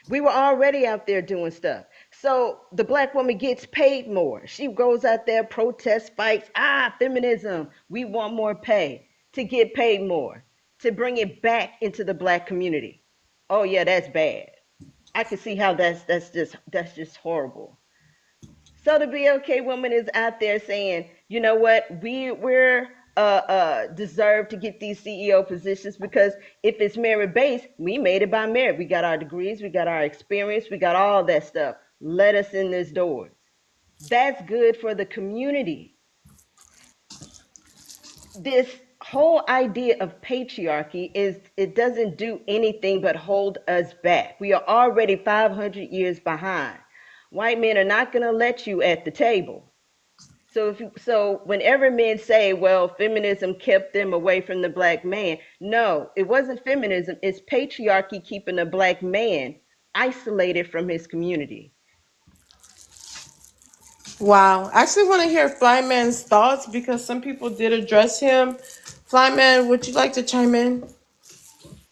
We were already out there doing stuff. So the black woman gets paid more. She goes out there, protests, fights. Feminism. We want more pay, to get paid more, to bring it back into the black community. Oh yeah, that's bad. I can see how that's just horrible. So the BLK woman is out there saying, you know what, we're deserve to get these CEO positions because if it's merit based, we made it by merit. We got our degrees, we got our experience, we got all that stuff. Let us in this doors. That's good for the community. This whole idea of patriarchy is it doesn't do anything but hold us back. We are already 500 years behind. White men are not going to let you at the table. So whenever men say, well, feminism kept them away from the black man, no, it wasn't feminism. It's patriarchy keeping the black man isolated from his community. Wow. I actually want to hear Flyman's thoughts because some people did address him. Flyman, would you like to chime in?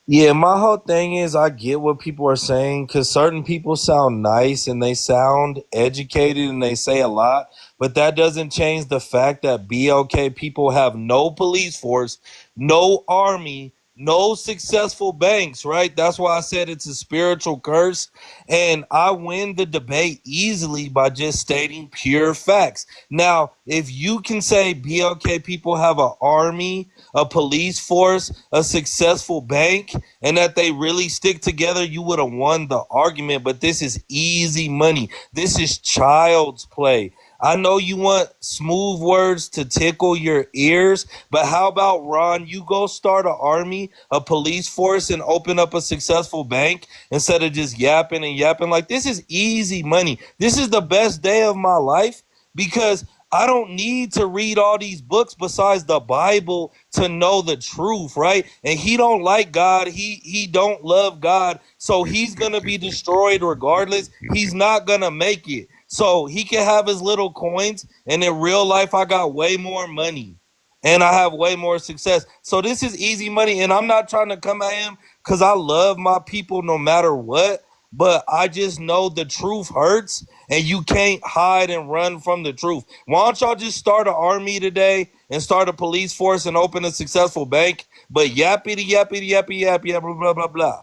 Yeah, my whole thing is I get what people are saying because certain people sound nice and they sound educated and they say a lot, but that doesn't change the fact that BLK people have no police force, no army, no successful banks, right? That's why I said it's a spiritual curse. And I win the debate easily by just stating pure facts. Now, if you can say BLK people have an army, a police force, a successful bank, and that they really stick together, you would have won the argument. But this is easy money. This is child's play. I know you want smooth words to tickle your ears, but how about, Ron, you go start an army, a police force, and open up a successful bank instead of just yapping and yapping? Like, this is easy money. This is the best day of my life because I don't need to read all these books besides the Bible to know the truth, right? And he don't like God. He don't love God. So he's going to be destroyed regardless. He's not going to make it. So he can have his little coins. And in real life, I got way more money and I have way more success. So this is easy money. And I'm not trying to come at him because I love my people no matter what. But I just know the truth hurts and you can't hide and run from the truth. Why don't y'all just start an army today and start a police force and open a successful bank? But yappity, yappity, yappy, yappy, blah, blah, blah, blah.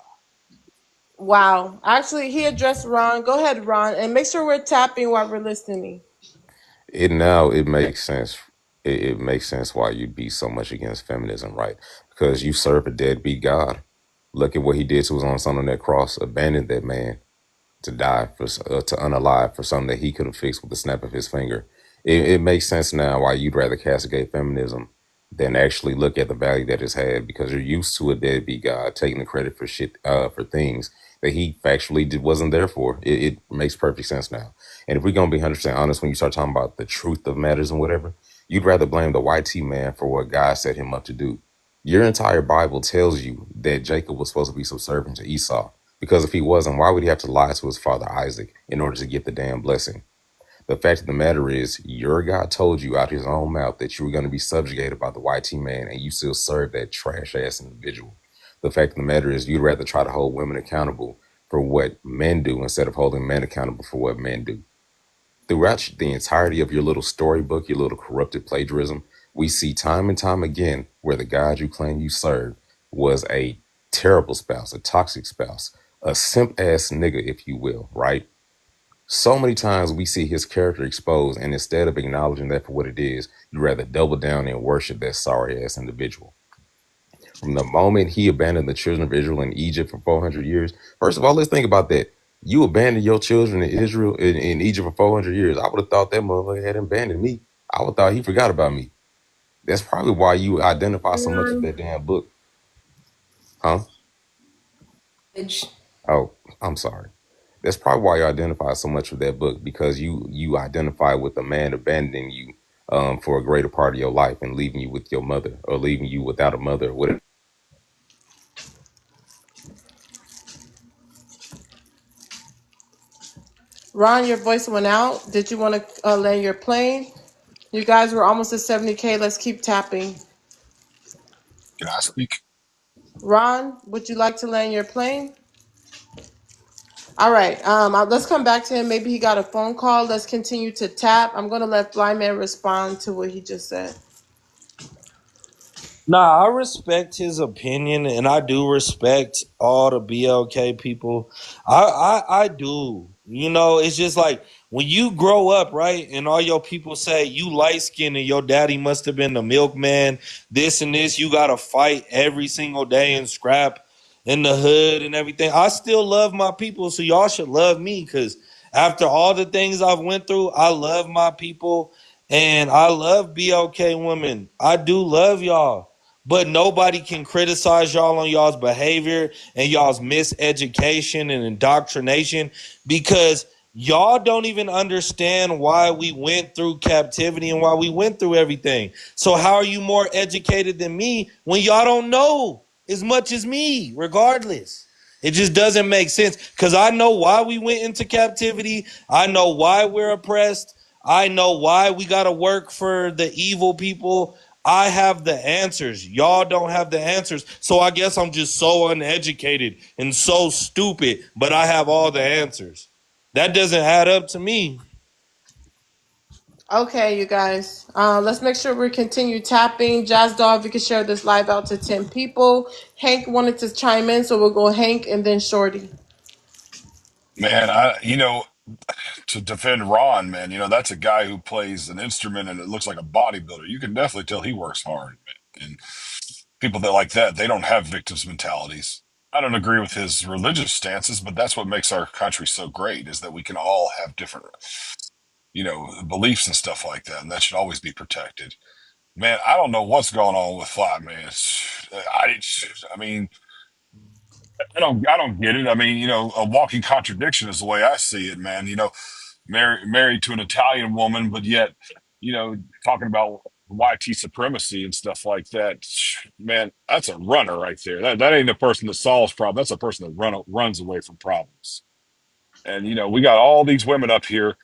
Wow. Actually, he addressed Ron. Go ahead, Ron, and make sure we're tapping while we're listening. It makes sense. It makes sense why you'd be so much against feminism, right? Because you serve a deadbeat God. Look at what he did to his own son on that cross, abandoned that man to die to unalive for something that he could have fixed with the snap of his finger. It makes sense now why you'd rather castigate feminism than actually look at the value that it's had, because you're used to a deadbeat God taking the credit for shit for things that he factually wasn't there for. It makes perfect sense now. And if we're gonna be 100% honest, when you start talking about the truth of matters and whatever, you'd rather blame the white T man for what God set him up to do. Your entire Bible tells you that Jacob was supposed to be subservient to Esau. Because if he wasn't, why would he have to lie to his father Isaac in order to get the damn blessing? The fact of the matter is, your God told you out his own mouth that you were going to be subjugated by the YT man, and you still serve that trash ass individual. The fact of the matter is, you'd rather try to hold women accountable for what men do instead of holding men accountable for what men do. Throughout the entirety of your little storybook, your little corrupted plagiarism, we see time and time again where the God you claim you served was a terrible spouse, a toxic spouse, a simp ass nigga, if you will, right? So many times we see his character exposed, and instead of acknowledging that for what it is, you rather double down and worship that sorry ass individual. From the moment he abandoned the children of Israel in Egypt for 400 years, first of all, let's think about that. You abandoned your children in Israel in Egypt for 400 years. I would have thought that motherfucker had abandoned me. I would have thought he forgot about me. That's probably why you identify so much with that damn book. Huh? Oh, I'm sorry. That's probably why you identify so much with that book, because you identify with a man abandoning you for a greater part of your life and leaving you with your mother, or leaving you without a mother, or whatever. Ron, your voice went out. Did you want to land your plane? You guys were almost at 70K. Let's keep tapping. Can I speak? Ron, would you like to land your plane? All right. Let's come back to him. Maybe he got a phone call. Let's continue to tap. I'm going to let Flyman respond to what he just said. Nah, I respect his opinion, and I do respect all the BLK people. I do. You know, it's just like when you grow up, right, and all your people say you light skinned and your daddy must have been the milkman, this and this, you gotta fight every single day and scrap in the hood and everything. I still love my people, so y'all should love me, because after all the things I've went through, I love my people and I love BLK women. I do love y'all. but nobody can criticize y'all on y'all's behavior and y'all's miseducation and indoctrination because y'all don't even understand why we went through captivity and why we went through everything. So how are you more educated than me when y'all don't know as much as me, regardless? It just doesn't make sense because I know why we went into captivity. I know why we're oppressed. I know why we got to work for the evil people. I have the answers. Y'all don't have the answers. So I guess I'm just so uneducated and so stupid, but I have all the answers. That doesn't add up to me. Okay, you guys. Let's make sure we continue tapping. Jazz Dog, you can share this live out to 10 people. Hank wanted to chime in, so we'll go Hank and then Shorty. Man, to defend Ron, man, that's a guy who plays an instrument and it looks like a bodybuilder. You can definitely tell he works hard, man. And people that like that, they don't have victims mentalities. I don't agree with his religious stances, but that's what makes our country so great is that we can all have different, beliefs and stuff like that, and that should always be protected. Man, I don't know what's going on with Flat Man. I mean, I don't get it. I mean, a walking contradiction is the way I see it, man. Married to an Italian woman, but yet, talking about YT supremacy and stuff like that. Man, that's a runner right there. That ain't a person that solves problems. That's a person that runs away from problems. And we got all these women up here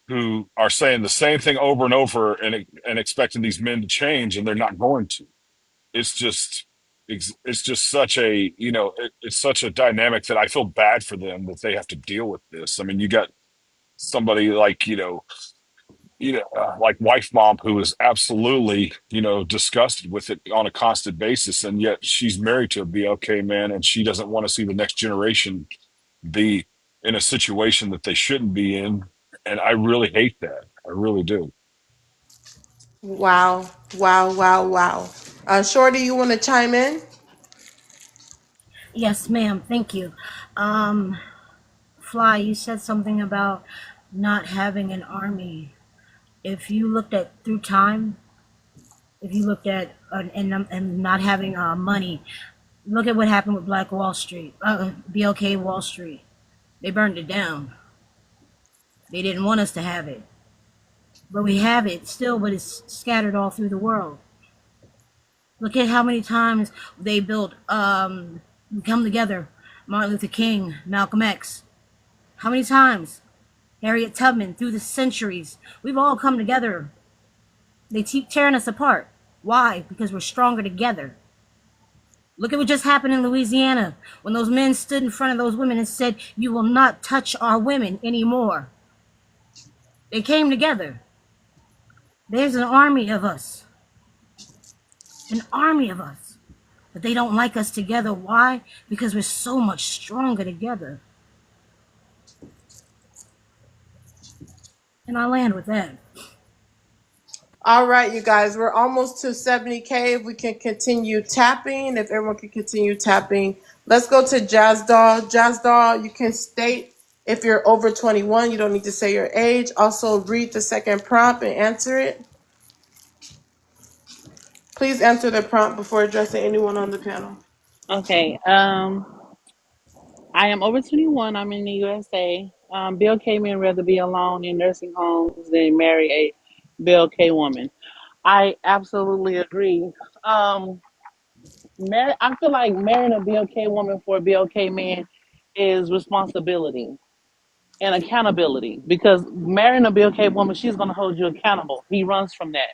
who are saying the same thing over and over and expecting these men to change, and they're not going to. It's just it's just such a it's such a dynamic that I feel bad for them that they have to deal with this. I mean, you got somebody like like wife mom who is absolutely disgusted with it on a constant basis, and yet she's married to a BLK man, and she doesn't want to see the next generation be in a situation that they shouldn't be in, and I really hate that. I really do. Wow, wow, wow, wow. Shorty, you want to chime in? Yes, ma'am. Thank you. Um, Fly, you said something about not having an army. If you looked at through time, if you looked at and not having money, look at what happened with Black Wall Street, BLK Wall Street. They burned it down. They didn't want us to have it, but we have it still, but it's scattered all through the world. Look at how many times they built, we come together. Martin Luther King, Malcolm X. How many times? Harriet Tubman, through the centuries. We've all come together. They keep tearing us apart. Why? Because we're stronger together. Look at what just happened in Louisiana when those men stood in front of those women and said, "You will not touch our women anymore." They came together. There's an army of us. An army of us. But they don't like us together. Why? Because we're so much stronger together. And I land with that. All right, you guys, we're almost to 70K. If we can continue tapping, if everyone can continue tapping, let's go to Jazz Doll. Jazz Doll, you can state if you're over 21. You don't need to say your age. Also, read the second prompt and answer it. Please answer the prompt before addressing anyone on the panel. Okay. I am over 21. I'm in the USA. Bill K. men rather be alone in nursing homes than marry a Bill K. woman. I absolutely agree. I feel like marrying a Bill K. woman for a Bill K. man is responsibility and accountability because marrying a Bill K. woman, she's going to hold you accountable. He runs from that.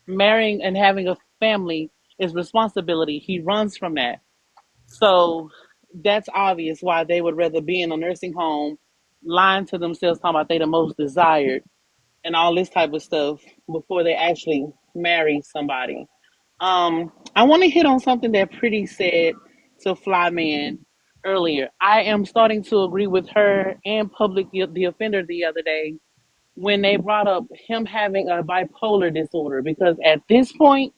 Marrying and having a family is responsibility. He runs from that. So that's obvious why they would rather be in a nursing home, lying to themselves, talking about they the most desired and all this type of stuff before they actually marry somebody. I want to hit on something that Pretty said to Flyman earlier. I am starting to agree with her and Public the Offender the other day when they brought up him having a bipolar disorder because at this point,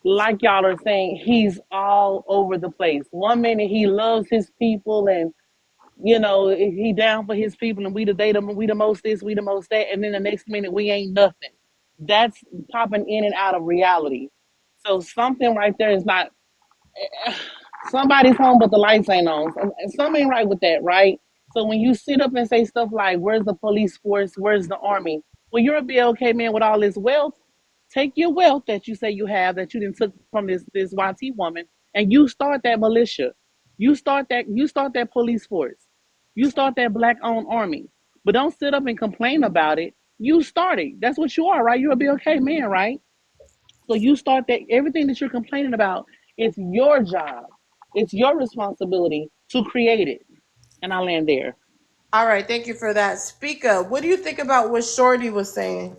like y'all are saying, he's all over the place. One minute he loves his people and he down for his people and we the most this, we the most that, and then the next minute we ain't nothing. That's popping in and out of reality. So something right there is not somebody's home, but the lights ain't on. Something ain't right with that, right? So when you sit up and say stuff like, "Where's the police force? Where's the army?" Well, you're a BLK man with all this wealth. Take your wealth that you say you have that you didn't took from this YT woman, and you start that militia. You start that. You start that police force. You start that black-owned army. But don't sit up and complain about it. You started. That's what you are, right? You're a BLK man, right? So you start that everything that you're complaining about, it's your job. It's your responsibility to create it. And I land there. All right, thank you for that. Speaker, what do you think about what Shorty was saying?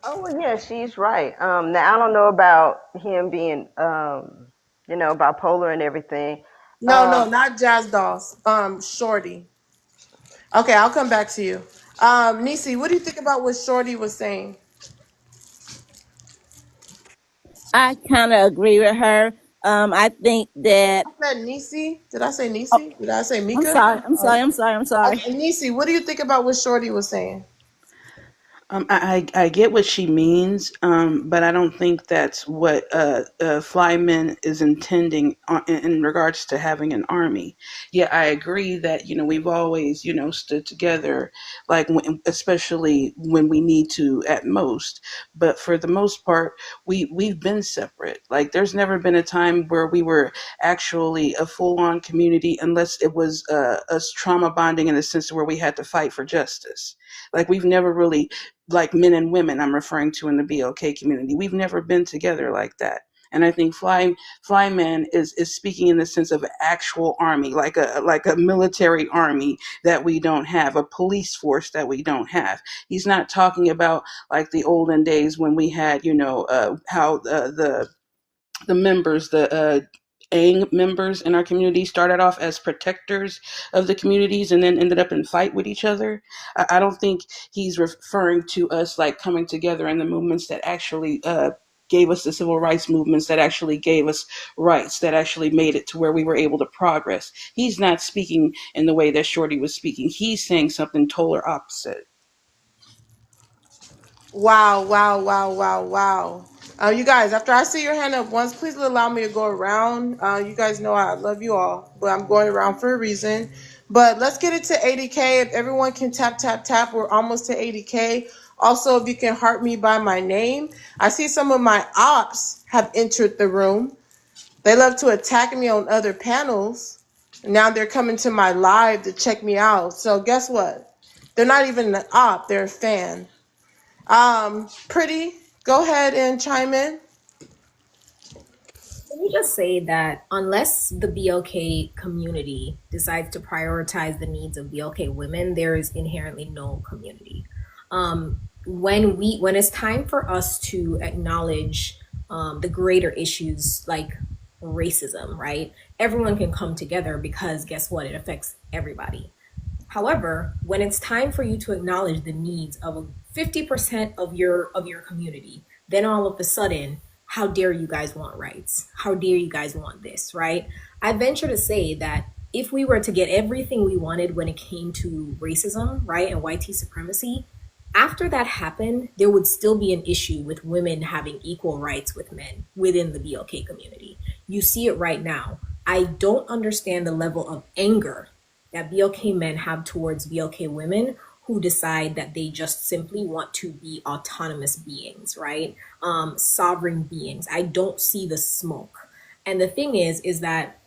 Oh well, yeah, she's right. Now I don't know about him being, bipolar and everything. No, no, Um, not Jazz Dolls. Shorty. Okay, I'll come back to you. Nisi, what do you think about what Shorty was saying? I kind of agree with her. I think that. I said Nisi. Did I say Oh, Nisi? Did I say I'm Mika? sorry. I'm sorry. I'm sorry. I'm sorry. Okay, Nisi, what do you think about what Shorty was saying? I get what she means, but I don't think that's what Flyman is intending in regards to having an army. Yeah, I agree that we've always stood together, like especially when we need to at most. But for the most part, we've been separate. Like there's never been a time where we were actually a full on community, unless it was us trauma bonding in the sense where we had to fight for justice. Like we've never really, like men and women I'm referring to in the BLK community. We've never been together like that. And I think Flyman is speaking in the sense of an actual army, like a military army that we don't have, a police force that we don't have. He's not talking about like the olden days when we had, how the members, the Aang members in our community started off as protectors of the communities and then ended up in fight with each other. I don't think he's referring to us like coming together in the movements that actually gave us the civil rights movements, that actually gave us rights, that actually made it to where we were able to progress. He's not speaking in the way that Shorty was speaking. He's saying something total opposite. Wow, wow, wow, wow, wow. You guys, after I see your hand up once, please allow me to go around. You guys know I love you all, but I'm going around for a reason. But let's get it to 80K. If everyone can tap, tap, tap, we're almost to 80K. Also, if you can heart me by my name. I see some of my ops have entered the room. They love to attack me on other panels. Now they're coming to my live to check me out. So guess what? They're not even an op, they're a fan. Pretty, go ahead and chime in. Let me just say that unless the BLK community decides to prioritize the needs of BLK women, there is inherently no community. When it's time for us to acknowledge the greater issues like racism, right? Everyone can come together because guess what? It affects everybody. However, when it's time for you to acknowledge the needs of 50% of your community, then all of a sudden, how dare you guys want rights? How dare you guys want this, right? I venture to say that if we were to get everything we wanted when it came to racism, right, and white supremacy, after that happened, there would still be an issue with women having equal rights with men within the BLK community. You see it right now. I don't understand the level of anger that BLK men have towards BLK women who decide that they just simply want to be autonomous beings, right? Sovereign beings. I don't see the smoke. And the thing is that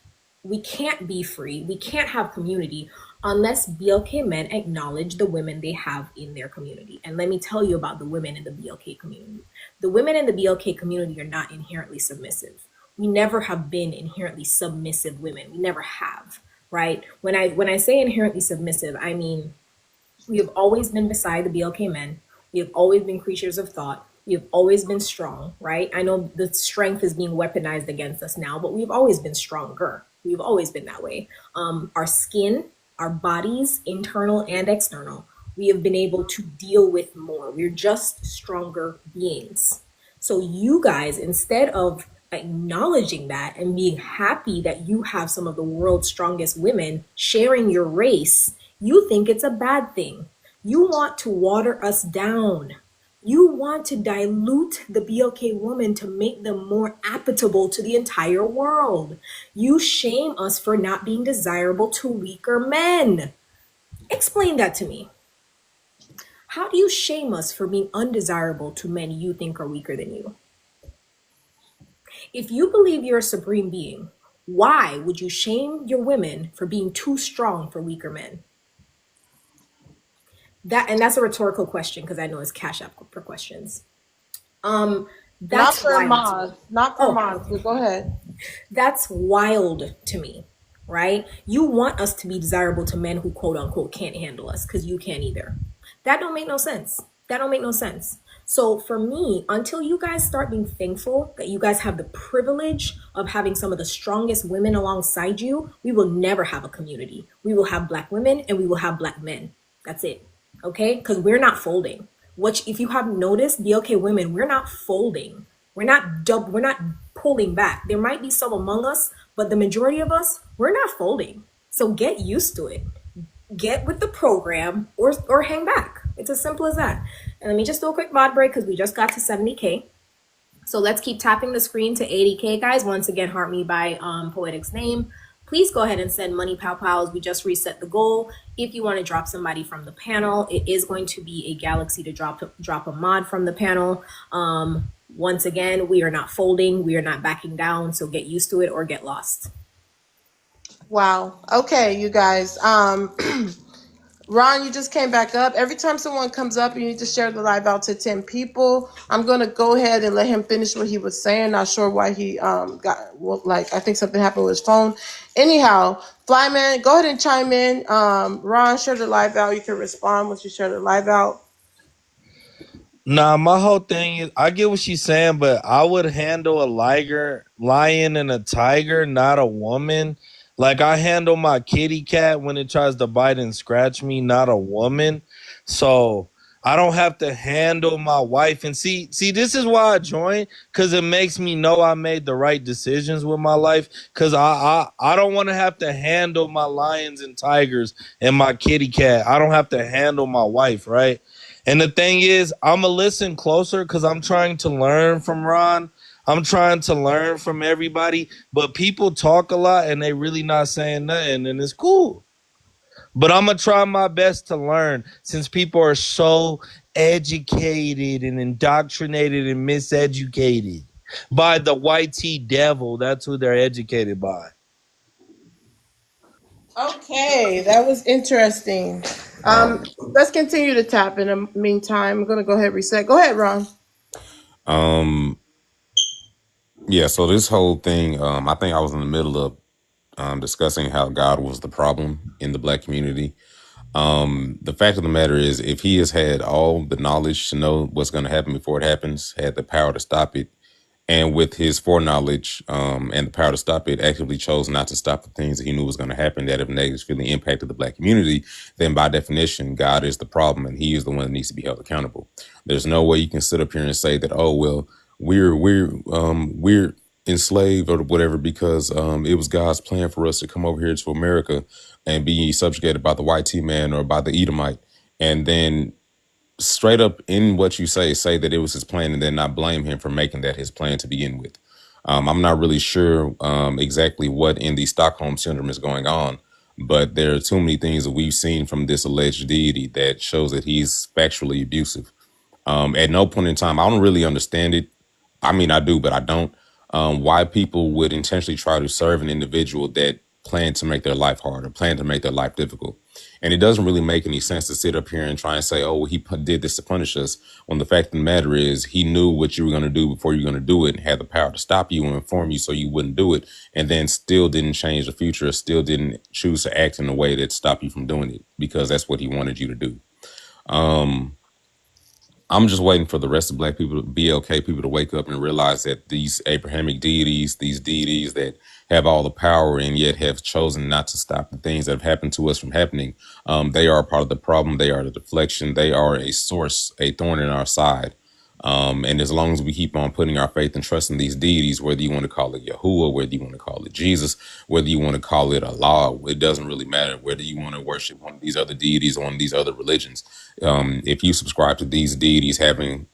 we can't be free, we can't have community unless BLK men acknowledge the women they have in their community. And let me tell you about the women in the BLK community. The women in the BLK community are not inherently submissive. We never have been inherently submissive women. We never have, right? When I say inherently submissive, I mean we have always been beside the BLK men. We have always been creatures of thought. We have always been strong, right? I know the strength is being weaponized against us now, but we've always been stronger. We've always been that way. Our skin, our bodies, internal and external, we have been able to deal with more. We're just stronger beings. So you guys, instead of acknowledging that and being happy that you have some of the world's strongest women sharing your race, you think it's a bad thing. You want to water us down. You want to dilute the BLK woman to make them more applicable to the entire world. You shame us for not being desirable to weaker men. Explain that to me. How do you shame us for being undesirable to men you think are weaker than you? If you believe you're a supreme being, why would you shame your women for being too strong for weaker men? That's a rhetorical question because I know it's Cash App for questions. Not That's for wild to me. Maz. Not for Maz. But go ahead. That's wild to me, right? You want us to be desirable to men who quote unquote can't handle us because you can't either. That don't make no sense. That don't make no sense. So for me, until you guys start being thankful that you guys have the privilege of having some of the strongest women alongside you, we will never have a community. We will have Black women and we will have Black men. That's it. Okay? Because we're not folding. Which, if you have noticed, BLK women, we're not folding. We're not pulling back. There might be some among us, but the majority of us, we're not folding. So get used to it. Get with the program or hang back. It's as simple as that. And let me just do a quick mod break because we just got to 70K. So let's keep tapping the screen to 80K, guys. Once again, heart me by Poetic's name. Please go ahead and send money pow pows. We just reset the goal. If you want to drop somebody from the panel, it is going to be a galaxy to drop a mod from the panel. Once again, we are not folding. We are not backing down. So get used to it or get lost. Wow. Okay, you guys. Ron, you just came back up. Every time someone comes up, you need to share the live out to 10 people. I'm going to go ahead and let him finish what he was saying. Not sure why he I think something happened with his phone. Anyhow, Flyman, go ahead and chime in. Ron, share the live out. You can respond once you share the live out. Nah, my whole thing is, I get what she's saying, but I would handle a lion and a tiger, not a woman. Like, I handle my kitty cat when it tries to bite and scratch me, not a woman. So I don't have to handle my wife. And see, this is why I joined, because it makes me know I made the right decisions with my life. Because I don't want to have to handle my lions and tigers and my kitty cat. I don't have to handle my wife, right? And the thing is, I'm going to listen closer because I'm trying to learn from Ron. I'm trying to learn from everybody. But people talk a lot and they really not saying nothing, and it's cool. But I'm going to try my best to learn since people are so educated and indoctrinated and miseducated by the white tea devil. That's who they're educated by. Okay, that was interesting. Let's continue to tap in the meantime. I'm going to go ahead and reset. Go ahead, Ron. Yeah, so this whole thing, I think I was in the middle of discussing how God was the problem in the Black community. The fact of the matter is, if he has had all the knowledge to know what's going to happen before it happens, had the power to stop it, and with his foreknowledge and the power to stop it, actively chose not to stop the things that he knew was going to happen that have negatively impacted the Black community, then by definition, God is the problem and he is the one that needs to be held accountable. There's no way you can sit up here and say that, oh, well, we're enslaved or whatever because it was God's plan for us to come over here to America and be subjugated by the white T man or by the Edomite, and then straight up in what you say that it was his plan and then not blame him for making that his plan to begin with. I'm not really sure exactly what in the Stockholm syndrome is going on, but there are too many things that we've seen from this alleged deity that shows that he's factually abusive. At no point in time, I don't really understand it. I mean, I do, but I don't. Why people would intentionally try to serve an individual that plan to make their life hard or plan to make their life difficult. And it doesn't really make any sense to sit up here and try and say, oh, well, he did this to punish us, when the fact of the matter is he knew what you were going to do before you were going to do it and had the power to stop you and inform you so you wouldn't do it, and then still didn't change the future, still didn't choose to act in a way that stopped you from doing it because that's what he wanted you to do. I'm just waiting for the rest of Black people, BLK people, to wake up and realize that these Abrahamic deities, these deities that have all the power and yet have chosen not to stop the things that have happened to us from happening, they are part of the problem. They are the deflection. They are a source, a thorn in our side. And as long as we keep on putting our faith and trust in these deities, whether you want to call it Yahuwah, whether you want to call it Jesus, whether you want to call it Allah, it doesn't really matter. Whether you want to worship one of these other deities or one of these other religions, If you subscribe to these deities having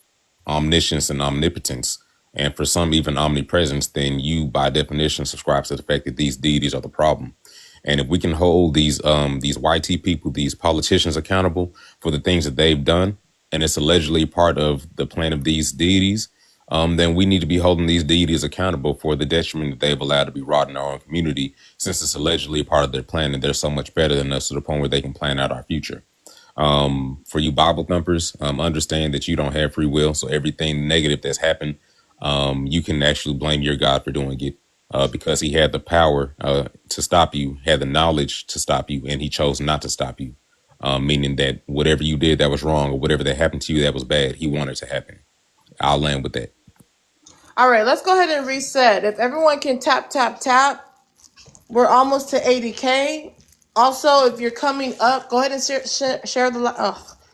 omniscience and omnipotence, and for some even omnipresence, then you by definition subscribe to the fact that these deities are the problem. And if we can hold these YT people, these politicians accountable for the things that they've done, and it's allegedly part of the plan of these deities, then we need to be holding these deities accountable for the detriment that they've allowed to be wrought in our own community, since it's allegedly part of their plan and they're so much better than us to the point where they can plan out our future. For you Bible thumpers, understand that you don't have free will. So everything negative that's happened, you can actually blame your God for doing it, because he had the power to stop you, had the knowledge to stop you, and he chose not to stop you. Meaning that whatever you did that was wrong, or whatever that happened to you that was bad, he wanted to happen. I'll land with that. All right, let's go ahead and reset. If everyone can tap, tap, tap. We're almost to 80K. Also, if you're coming up, go ahead and share the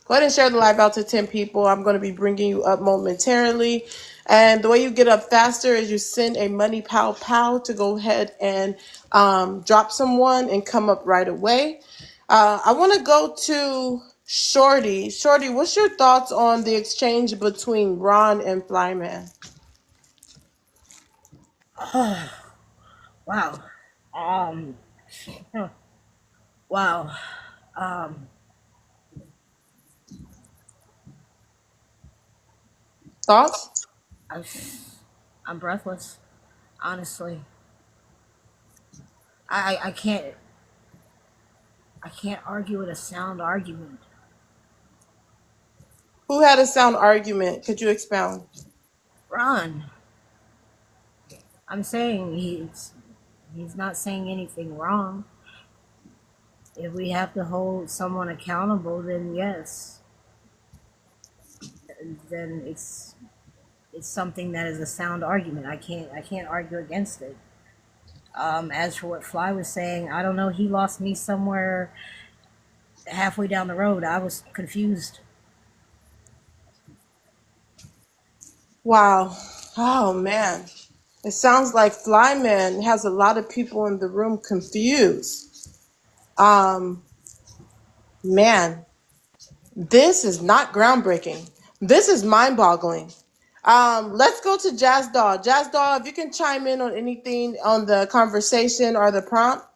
go ahead and share the live out to 10 people. I'm going to be bringing you up momentarily. And the way you get up faster is you send a money pow pow to go ahead and drop someone and come up right away. I want to go to Shorty. Shorty, what's your thoughts on the exchange between Ron and Flyman? Wow. Um. Wow. Um. Thoughts? I'm breathless. Honestly, I can't argue with a sound argument. Who had a sound argument? Could you expound? Ron. I'm saying he's not saying anything wrong. If we have to hold someone accountable, then yes. Then it's something that is a sound argument. I can't argue against it. As for what Fly was saying, I don't know. He lost me somewhere halfway down the road. I was confused. Wow. Oh man. It sounds like Flyman has a lot of people in the room confused. Man, this is not groundbreaking. This is mind-boggling. Let's go to Jazz Doll. Jazz Doll, if you can chime in on anything on the conversation or the prompt.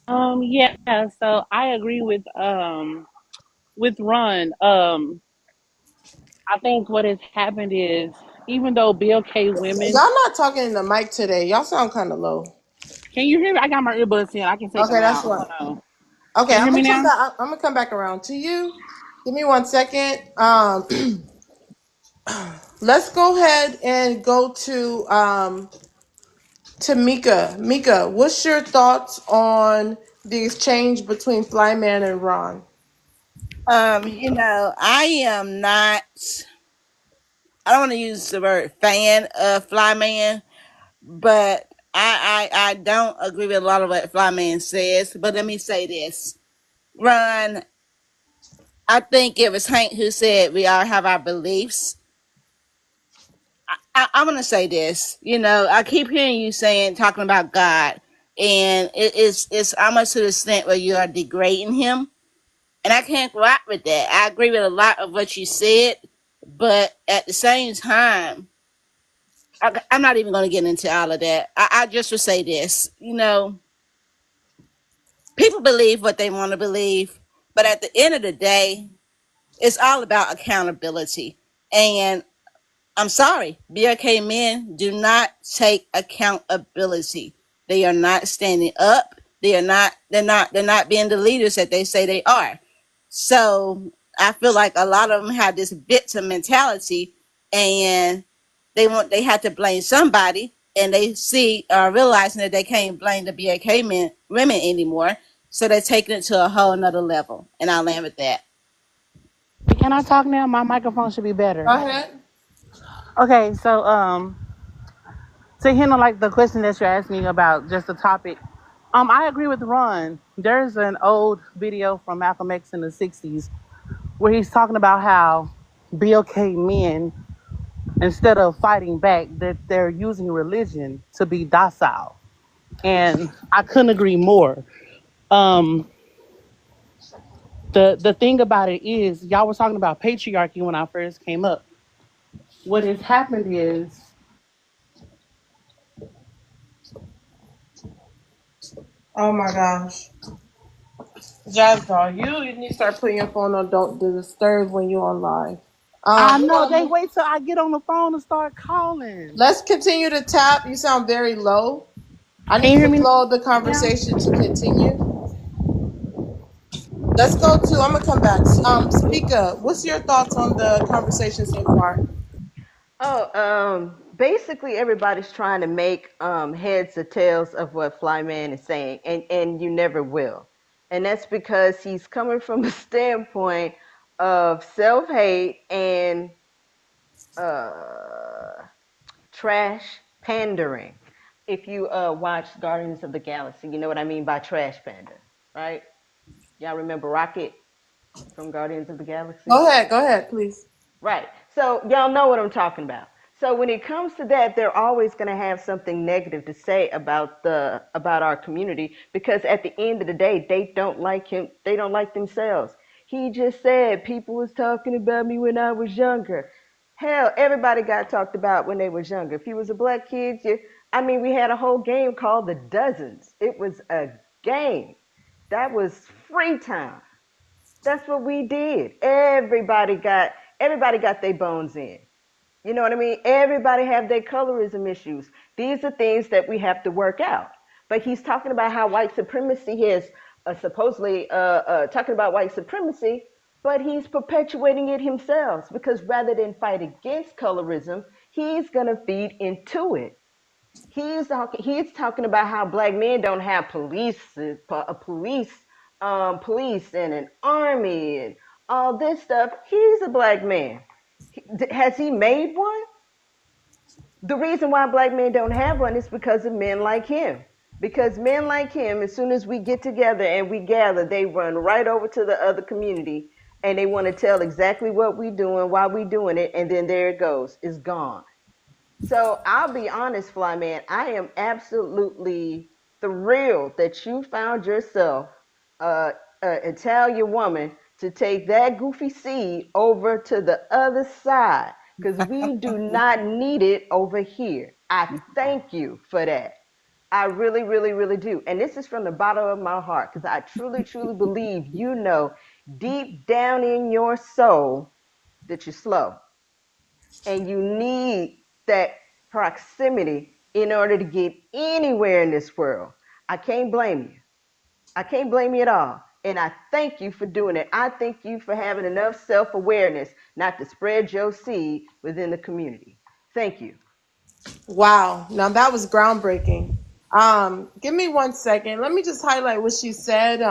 Yeah, so I agree with Ron. I think what has happened is, even though BLK women, Y'all not talking in the mic today. Y'all sound kind of low. can you hear me? I got my earbuds in. I can take Okay, them that's out. what. Hold on. Okay, Can you I'm hear me gonna come now? back. I'm gonna come back around to you. Give me 1 second. Let's go ahead and go to Mika. Mika, what's your thoughts on the exchange between Flyman and Ron? I am not. I don't want to use the word fan of Flyman, but I don't agree with a lot of what Flyman says. But let me say this, Ron. I think it was Hank who said we all have our beliefs. I'm gonna say this. I keep hearing you talking about God, and it's almost to the extent where you are degrading him, and I can't go out with that. I agree with a lot of what you said, but at the same time, I'm not even going to get into all of that. I just would say this. People believe what they want to believe, but at the end of the day, it's all about accountability. And I'm sorry, BRK men do not take accountability. They are not standing up. They're not being the leaders that they say they are. So I feel like a lot of them have this victim mentality, and they have to blame somebody, and they realizing that they can't blame the BRK men women anymore. So they're taking it to a whole nother level. And I'll land with that. Can I talk now? My microphone should be better. Go ahead. Okay, so to handle like the question that you're asking about just the topic, I agree with Ron. There's an old video from Malcolm X in the 60s where he's talking about how BLK men, instead of fighting back, that they're using religion to be docile. And I couldn't agree more. Um, the thing about it is, y'all was talking about patriarchy when I first came up. What has happened is, Oh my gosh. Jazz doll, you need to start putting your phone on don't disturb when you're on live. I We're know they gonna wait till I get on the phone and start calling. let's continue to tap. You sound very low. I Can need you hear the me flow of the now? conversation to continue. Let's go to I'm gonna come back. Speaker, what's your thoughts on the conversation so far? Oh, basically everybody's trying to make heads or tails of what Flyman is saying, and you never will. And that's because he's coming from a standpoint of self-hate and uh, trash pandering. If you watch Guardians of the Galaxy, you know what I mean by trash pander, right? Y'all remember Rocket from Guardians of the Galaxy? Go ahead, please. Right. So y'all know what I'm talking about. So when it comes to that, they're always going to have something negative to say about our community because at the end of the day, they don't like him. They don't like themselves. He just said people was talking about me when I was younger. Hell, everybody got talked about when they was younger. If you was a black kid, I mean, we had a whole game called the Dozens. It was a game. That was free time. That's what we did. Everybody got their bones in. You know what I mean? Everybody have their colorism issues. These are things that we have to work out. But he's talking about how white supremacy is supposedly talking about white supremacy, but he's perpetuating it himself because rather than fight against colorism, he's gonna feed into it. He's talking about how black men don't have police and an army and all this stuff. He's a black man. Has he made one? The reason why black men don't have one is because of men like him. Because men like him, as soon as we get together and we gather, they run right over to the other community and they want to tell exactly what we doing, why we doing it, and then there it goes. It's gone. So I'll be honest, Flyman, I am absolutely thrilled that you found yourself an Italian woman to take that goofy seed over to the other side because we do not need it over here. I thank you for that. I really, really, really do. And this is from the bottom of my heart because I truly, truly believe you know deep down in your soul that you're slow and you need that proximity in order to get anywhere in this world. I can't blame you. I can't blame you at all. And I thank you for doing it. I thank you for having enough self awareness not to spread your seed within the community. Thank you. Wow. Now that was groundbreaking. Give me 1 second. Let me just highlight what she said.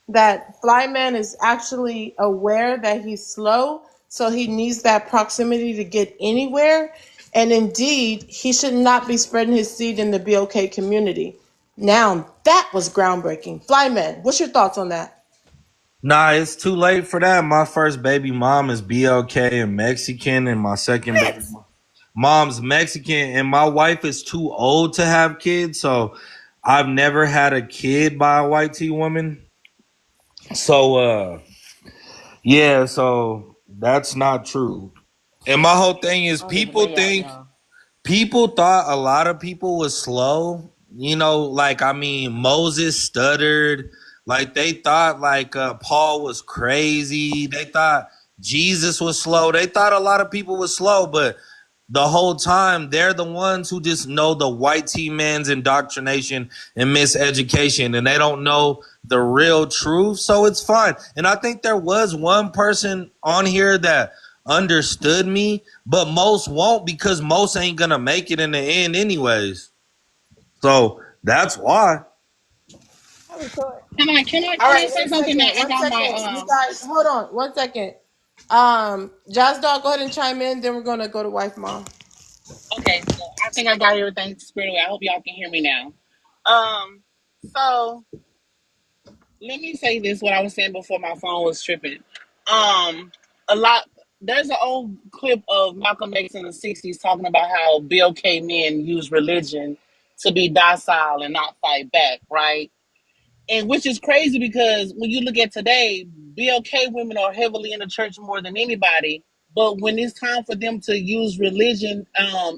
That Flyman is actually aware that he's slow, so he needs that proximity to get anywhere. And indeed, he should not be spreading his seed in the BOK community. Now that was groundbreaking. Flyman, what's your thoughts on that? Nah, it's too late for that. My first baby mom is BLK and Mexican, and my second baby mom's Mexican, and my wife is too old to have kids, so I've never had a kid by a white tea woman. So yeah, so that's not true. And my whole thing is On his way out, y'all. people thought a lot of people was slow. You know, like I mean, Moses stuttered. Like they thought like Paul was crazy. They thought Jesus was slow. They thought a lot of people was slow, but the whole time they're the ones who just know the white tea man's indoctrination and miseducation, and they don't know the real truth. So it's fine. And I think there was one person on here that understood me, but most won't because most ain't gonna make it in the end anyways. So that's why. All Can I right, say something that I one got second. You my guys, hold on 1 second. Jazz Dog, go ahead and chime in. Then we're gonna go to wife mom. okay, so I think I got everything squared away. I hope y'all can hear me now. So let me say this what I was saying before my phone was tripping. A lot there's an old clip of Malcolm X in the 60s talking about how BLK men use religion to be docile and not fight back, right? And which is crazy because when you look at today, BLK women are heavily in the church more than anybody. But when it's time for them to use religion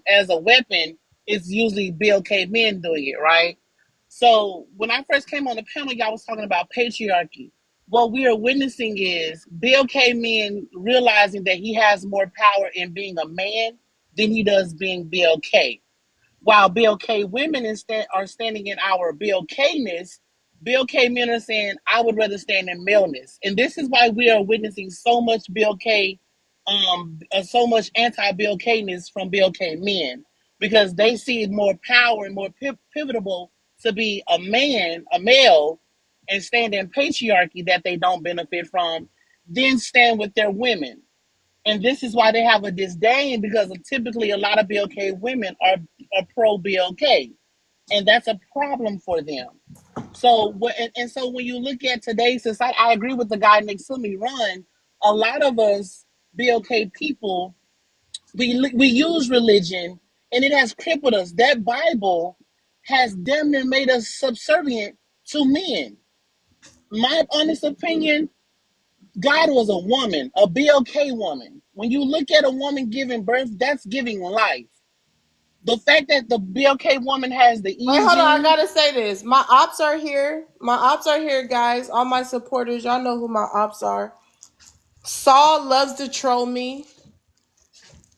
as a weapon, it's usually BLK men doing it, right? So when I first came on the panel, y'all was talking about patriarchy. What we are witnessing is BLK men realizing that he has more power in being a man than he does being BLK. While BLK women are standing in our BLKness, BLK men are saying, I would rather stand in maleness. And this is why we are witnessing so much BLK, so much anti-BLKness from BLK men, because they see more power and more pivotal to be a man, a male, and stand in patriarchy that they don't benefit from, then stand with their women. And this is why they have a disdain, because typically a lot of BLK women are pro BLK, and that's a problem for them. So so when you look at today's society, I agree with the guy next to me, Ron. A lot of us BLK people, we use religion, and it has crippled us. That Bible has damn near made us subservient to men. My honest opinion, God was a woman, a BLK woman. When you look at a woman giving birth, that's giving life. The fact that the BLK woman has the Wait, E hold on. I gene, gotta say this. My ops are here. My ops are here, guys. All my supporters, y'all know who my ops are. Saul loves to troll me.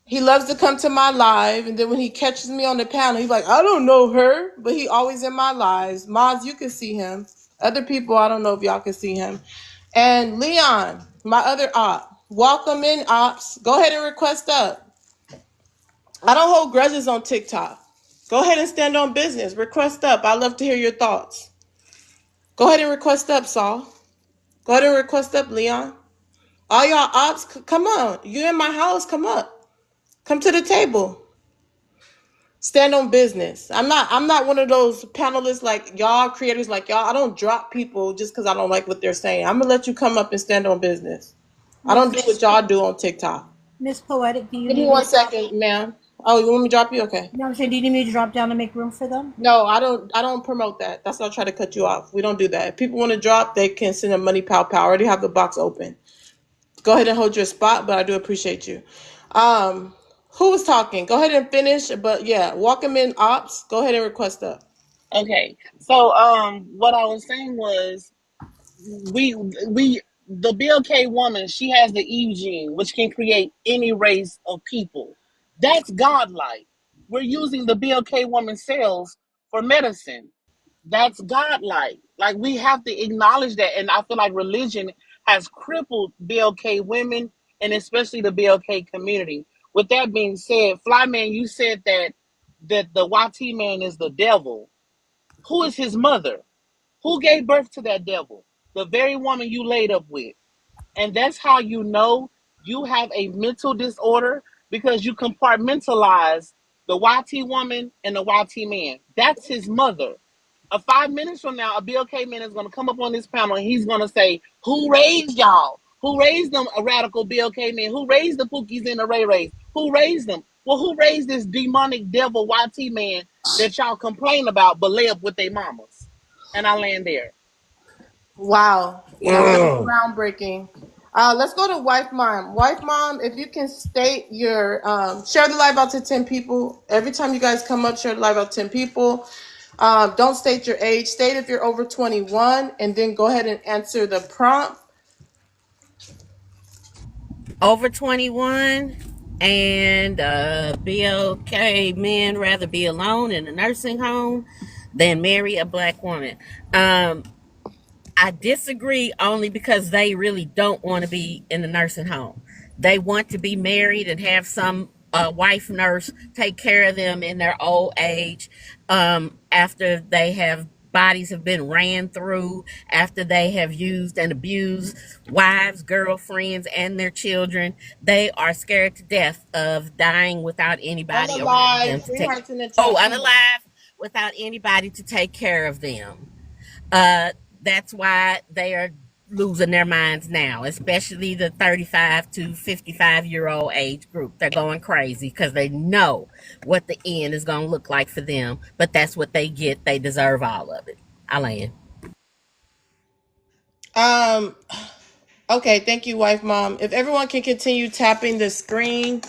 He loves to come to my live, and then when he catches me on the panel, he's like, I don't know her, but he always in my lives. Maz, you can see him. Other people, I don't know if y'all can see him. And Leon, my other op. Welcome in, ops. Go ahead and request up. I don't hold grudges on TikTok. Go ahead and stand on business. Request up. I love to hear your thoughts. Go ahead and request up, Saul. Go ahead and request up, Leon. All y'all ops, come on. You in my house, come up. Come to the table. Stand on business. I'm not one of those panelists like y'all, creators like y'all. I don't drop people just because I don't like what they're saying. I'm gonna let you come up and stand on business. I don't do what y'all do on TikTok. Miss Poetic, do you Give me need me one to drop? second, ma'am. Oh, you want me to drop you? Okay. No, I'm saying, do you need me to drop down to make room for them? No, I don't promote that. That's why I try to cut you off. We don't do that. If people want to drop, they can send a money pow pow. I already have the box open. Go ahead and hold your spot, but I do appreciate you. Who was talking? Go ahead and finish. But yeah, welcome in, ops. Go ahead and request up. okay. So what I was saying was we the BLK woman, she has the E gene, which can create any race of people. That's godlike. We're using the BLK woman cells for medicine. That's godlike. Like, we have to acknowledge that. And I feel like religion has crippled BLK women, and especially the BLK community. With that being said, Flyman, you said that the YT man is the devil. Who is his mother? Who gave birth to that devil? The very woman you laid up with. And that's how you know you have a mental disorder, because you compartmentalize the YT woman and the YT man. That's his mother. 5 minutes from now, a BLK man is going to come up on this panel and he's going to say, who raised y'all? Who raised them, a radical BLK man? Who raised the Pookies and the Ray Rays? Who raised them? Well, who raised this demonic devil YT man that y'all complain about but lay up with their mamas? And I land there. Wow. Now that was groundbreaking. Let's go to Wife Mom. Wife Mom, if you can state your share the live out to 10 people. Every time you guys come up, share the live out to 10 people. Don't state your age. State if you're over 21, and then go ahead and answer the prompt. Over 21, and BLK men rather be alone in a nursing home than marry a black woman. I disagree only because they really don't want to be in the nursing home. They want to be married and have some wife nurse take care of them in their old age, after they have bodies have been ran through, after they have used and abused wives, girlfriends, and their children. They are scared to death of dying without anybody around them Unalive, to three take. hearts in the Oh, chat. unalive, without anybody to take care of them. Uh, that's why they are losing their minds now, especially the 35 to 55-year-old age group. They're going crazy because they know what the end is going to look like for them, but that's what they get. They deserve all of it. I land. Um, okay, thank you, wife mom. If everyone can continue tapping the screen.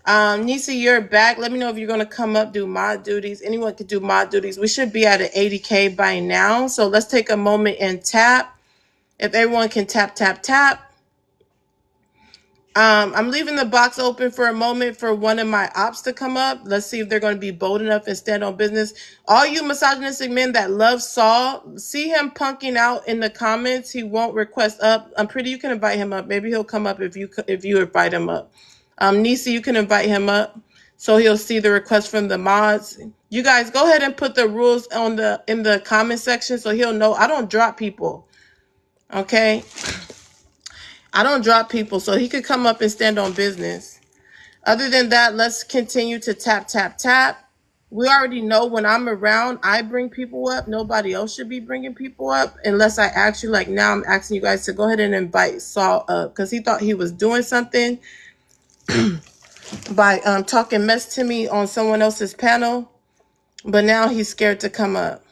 Nisa, you're back. Let me know if you're gonna come up, do mod duties. Anyone could do mod duties. We should be at an 80K by now. So let's take a moment and tap. If everyone can tap, tap, tap. I'm leaving the box open for a moment for one of my ops to come up. Let's see if they're going to be bold enough and stand on business. All you misogynistic men that love Saul, see him punking out in the comments. He won't request up. I'm pretty. You can invite him up. Maybe he'll come up if you invite him up. Nisa, you can invite him up so he'll see the request from the mods. You guys go ahead and put the rules in the comment section so he'll know. I don't drop people. Okay. I don't drop people, so he could come up and stand on business. Other than that, let's continue to tap, tap, tap. We already know when I'm around, I bring people up. Nobody else should be bringing people up unless I ask you. Like now, I'm asking you guys to go ahead and invite Saul up because he thought he was doing something by talking mess to me on someone else's panel, but now he's scared to come up.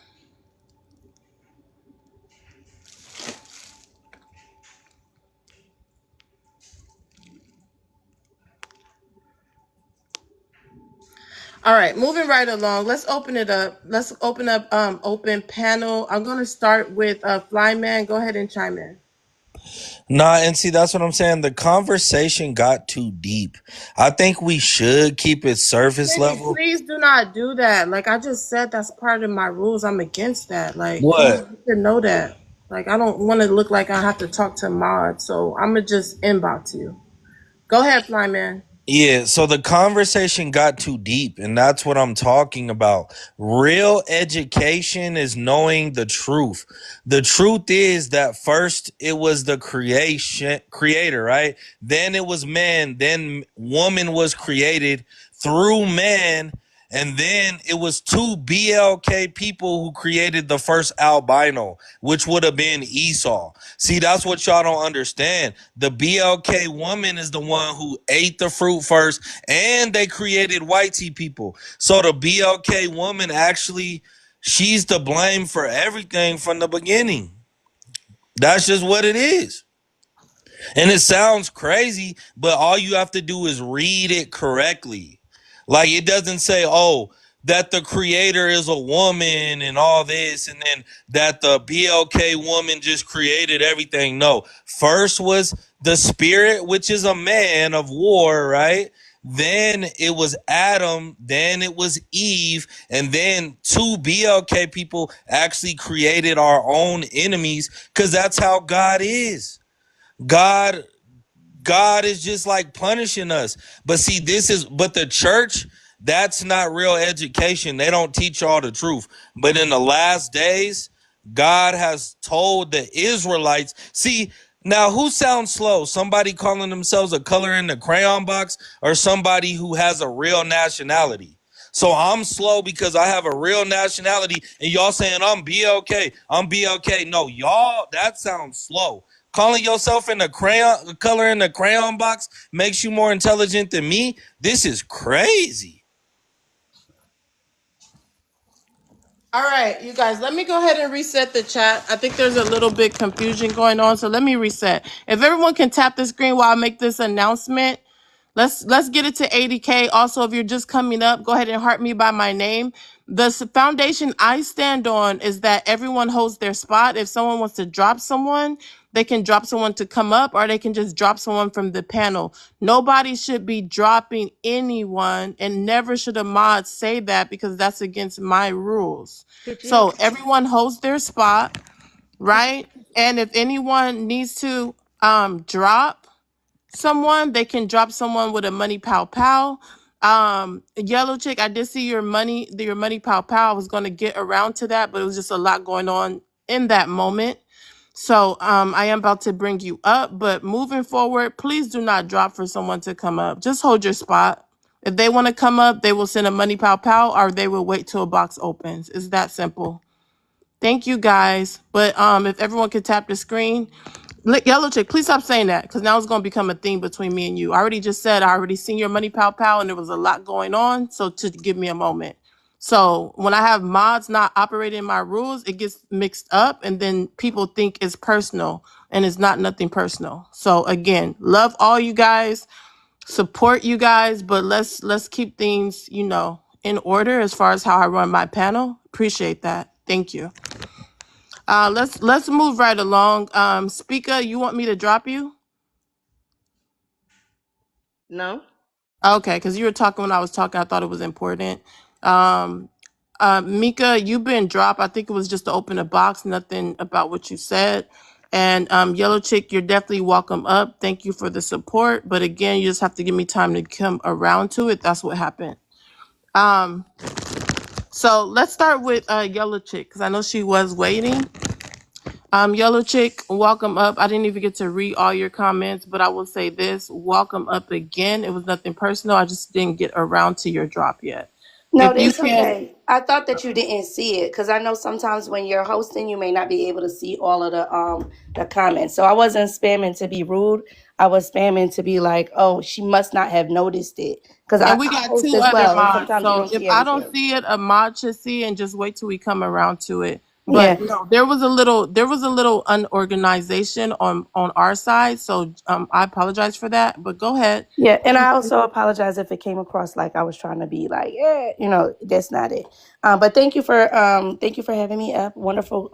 All right, moving right along. Let's open it up. Let's open up open panel. I'm gonna start with Flyman. Go ahead and chime in. Nah, and see, that's what I'm saying. The conversation got too deep. I think we should keep it surface Nigga, level. please do not do that. Like I just said, that's part of my rules. I'm against that. Like, come on, What? you should know that. Like, I don't want to look like I have to talk to Mod, so I'm gonna just inbox you. Go ahead, Flyman. Yeah, so the conversation got too deep, and that's what I'm talking about. Real education is knowing the truth. The truth is that first it was the creator, right? Then it was man, then woman was created through man, and then it was two BLK people who created the first albino, which would have been Esau. See, that's what y'all don't understand. The BLK woman is the one who ate the fruit first, and they created white tea people. So the BLK woman actually, she's to blame for everything from the beginning. That's just what it is. And it sounds crazy, but all you have to do is read it correctly. Like it doesn't say, oh, that the creator is a woman and all this, and then that the BLK woman just created everything. No, first was the spirit, which is a man of war, right? Then it was Adam, then it was Eve, and then two BLK people actually created our own enemies because that's how God is. God is just like punishing us. But see, but the church, that's not real education. They don't teach all the truth. But in the last days, God has told the Israelites, see, now who sounds slow? Somebody calling themselves a color in the crayon box or somebody who has a real nationality? So I'm slow because I have a real nationality and y'all saying I'm BLK. I'm BLK. No, y'all, that sounds slow. Calling yourself in the color in the crayon box makes you more intelligent than me. This is crazy. All right, you guys, let me go ahead and reset the chat. I think there's a little bit confusion going on, so let me reset. If everyone can tap the screen while I make this announcement, let's get it to 80K. Also, if you're just coming up, go ahead and heart me by my name. The foundation I stand on is that everyone holds their spot. If someone wants to drop someone, they can drop someone to come up, or they can just drop someone from the panel. Nobody should be dropping anyone, and never should a mod say that because that's against my rules. Could you So everyone holds their spot, right? And if anyone needs to drop someone, they can drop someone with a money pow pow. Yellow chick, I did see your money pow pow. I was gonna get around to that, but it was just a lot going on in that moment. So I am about to bring you up, but moving forward, please do not drop for someone to come up. Just hold your spot. If they want to come up, they will send a money pow pow, or they will wait till a box opens. It's that simple. Thank you guys. But if everyone could tap the screen. Yellow chick, please stop saying that because now it's going to become a theme between me and you. I already just said I already seen your money pow pow and there was a lot going on. So to give me a moment. So when I have mods not operating my rules, it gets mixed up and then people think it's personal and it's not nothing personal. So again, love all you guys, support you guys, but let's keep things, in order as far as how I run my panel. Appreciate that. Thank you. Let's move right along. Speaker, you want me to drop you? No. Okay, because you were talking when I was talking, I thought it was important. Um, Mika, you've been dropped. I think it was just to open a box, nothing about what you said. And Yellow Chick, you're definitely welcome up. Thank you for the support. But again, you just have to give me time to come around to it. That's what happened. So let's start with Yellow Chick, because I know she was waiting. Yellow Chick, welcome up. I didn't even get to read all your comments, but I will say this. Welcome up again. It was nothing personal. I just didn't get around to your drop yet. No, If you that's can, okay. I thought that you didn't see it because I know sometimes when you're hosting, you may not be able to see all of the comments. So I wasn't spamming to be rude. I was spamming to be like, oh, she must not have noticed it because and I we got host two as other well, and mods. sometimes you So don't if see I don't everything. see it, a mod should see it, and just wait till we come around to it. But Yeah, no, there was a little unorganization on our side. So I apologize for that. But go ahead. yeah, and I also apologize if it came across like I was trying to be like, yeah, that's not it. But thank you for having me up. Wonderful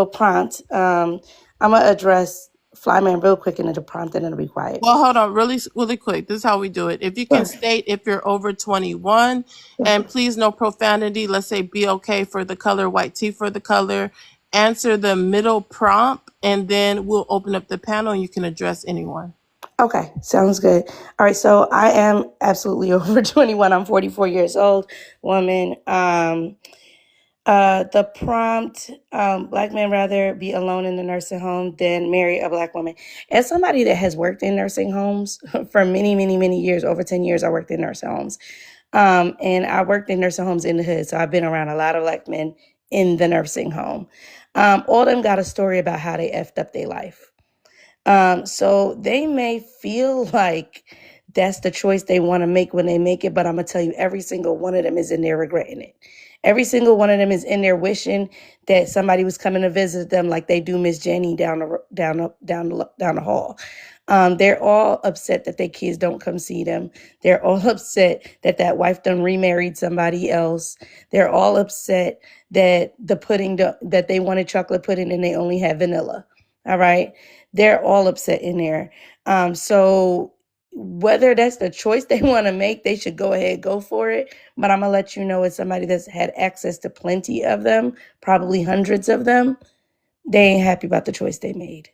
prompt. I'm gonna address Flyman real quick and then the prompt, and then it'll be quiet. Well, hold on, really quick. This is how we do it. If you can Sure. state if you're over 21, and please no profanity. Let's say be okay for the color, white tea for the color. Answer the middle prompt, and then we'll open up the panel and you can address anyone. Okay, sounds good. All right, so I am absolutely over 21. I'm 44 years old, woman. The prompt, black men rather be alone in the nursing home than marry a black woman. As somebody that has worked in nursing homes for many, many, many years, over 10 years, I worked in nursing homes. And I worked in nursing homes in the hood, so I've been around a lot of black men in the nursing home. All of them got a story about how they effed up their life. So they may feel like that's the choice they want to make when they make it, but I'm gonna tell you, every single one of them is in there regretting it. Every single one of them is in there wishing that somebody was coming to visit them, like they do Miss Jenny down the hall. They're all upset that their kids don't come see them. They're all upset that that wife done remarried somebody else. They're all upset that that they wanted chocolate pudding and they only had vanilla. All right. They're all upset in there. So whether that's the choice they want to make, they should go ahead, go for it. But I'm gonna let you know, as somebody that's had access to plenty of them, probably hundreds of them, they ain't happy about the choice they made.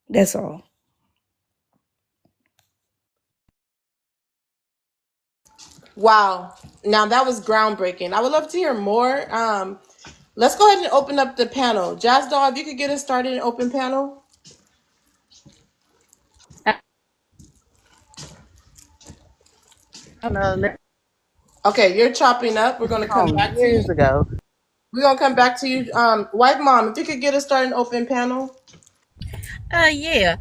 That's all. Wow. Now that was groundbreaking. I would love to hear more. Let's go ahead and open up the panel. Jazz Doll, if you could get us started in open panel. I don't know. Okay, you're chopping up. We're gonna come back to you. Years ago. We're gonna come back to you. White Mom, if you could get us started in open panel. Yeah.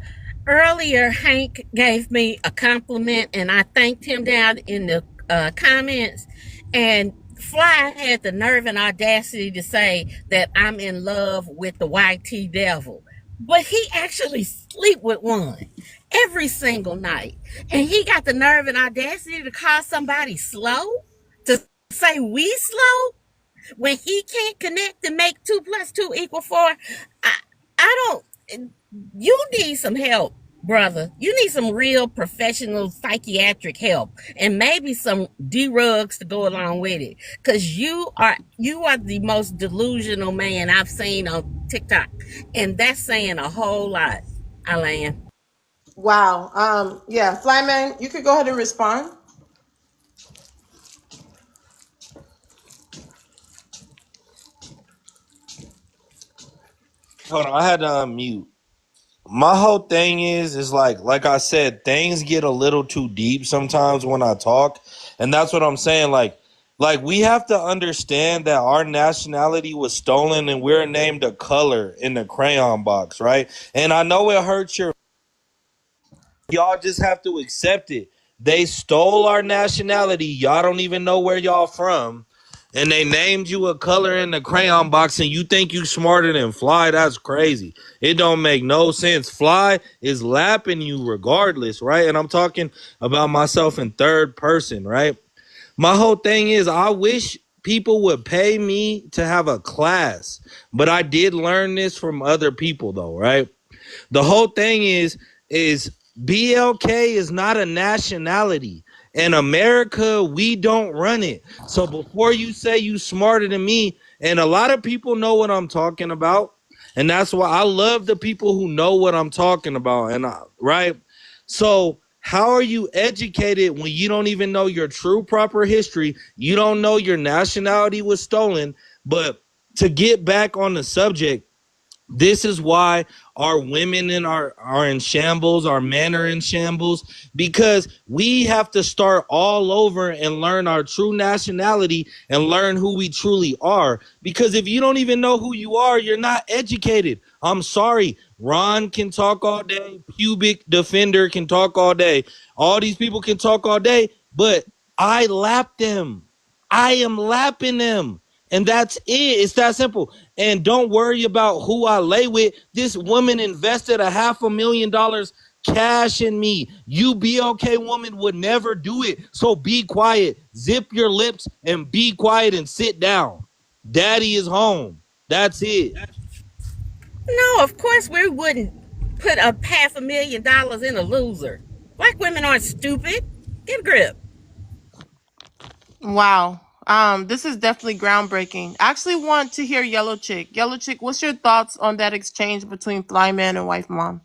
Earlier, Hank gave me a compliment, and I thanked him down in the comments. And Fly had the nerve and audacity to say that I'm in love with the YT devil, but he actually sleep with one every single night, and he got the nerve and audacity to call somebody slow, to say we slow when he can't connect and make 2 + 2 = 4. I don't. You need some help, brother. You need some real professional psychiatric help, and maybe some drugs to go along with it. Cause you are the most delusional man I've seen on TikTok, and that's saying a whole lot. Alan. Wow. Yeah, Flyman, you could go ahead and respond. Hold on, I had to unmute. My whole thing is like I said, things get a little too deep sometimes when I talk, and that's what I'm saying. Like we have to understand that our nationality was stolen, and we're named a color in the crayon box, right? And I know it hurts y'all just have to accept it. They stole our nationality. Y'all don't even know where y'all from. And they named you a color in the crayon box and you think you smarter than Fly. That's crazy. It don't make no sense. Fly is lapping you regardless, right? And I'm talking about myself in third person, right? My whole thing is I wish people would pay me to have a class, but I did learn this from other people though, right? The whole thing is BLK is not a nationality. In America, we don't run it. So before you say you smarter than me, and a lot of people know what I'm talking about, and that's why I love the people who know what I'm talking about, and right? So how are you educated when you don't even know your true proper history? You don't know your nationality was stolen. But to get back on the subject, this is why our women are in shambles, our men are in shambles, because we have to start all over and learn our true nationality and learn who we truly are. Because if you don't even know who you are, you're not educated. I'm sorry. Ron can talk all day. Pubic Defender can talk all day. All these people can talk all day, but I lap them. I am lapping them. And that's it. It's that simple. And don't worry about who I lay with. This woman invested $500,000 cash in me. You BLK woman would never do it. So be quiet. Zip your lips and be quiet and sit down. Daddy is home. That's it. No, of course we wouldn't put a $500,000 in a loser. Black women aren't stupid. Get a grip. Wow. This is definitely groundbreaking. I actually want to hear Yellow Chick. Yellow Chick, what's your thoughts on that exchange between Fly Man and Wife Mom?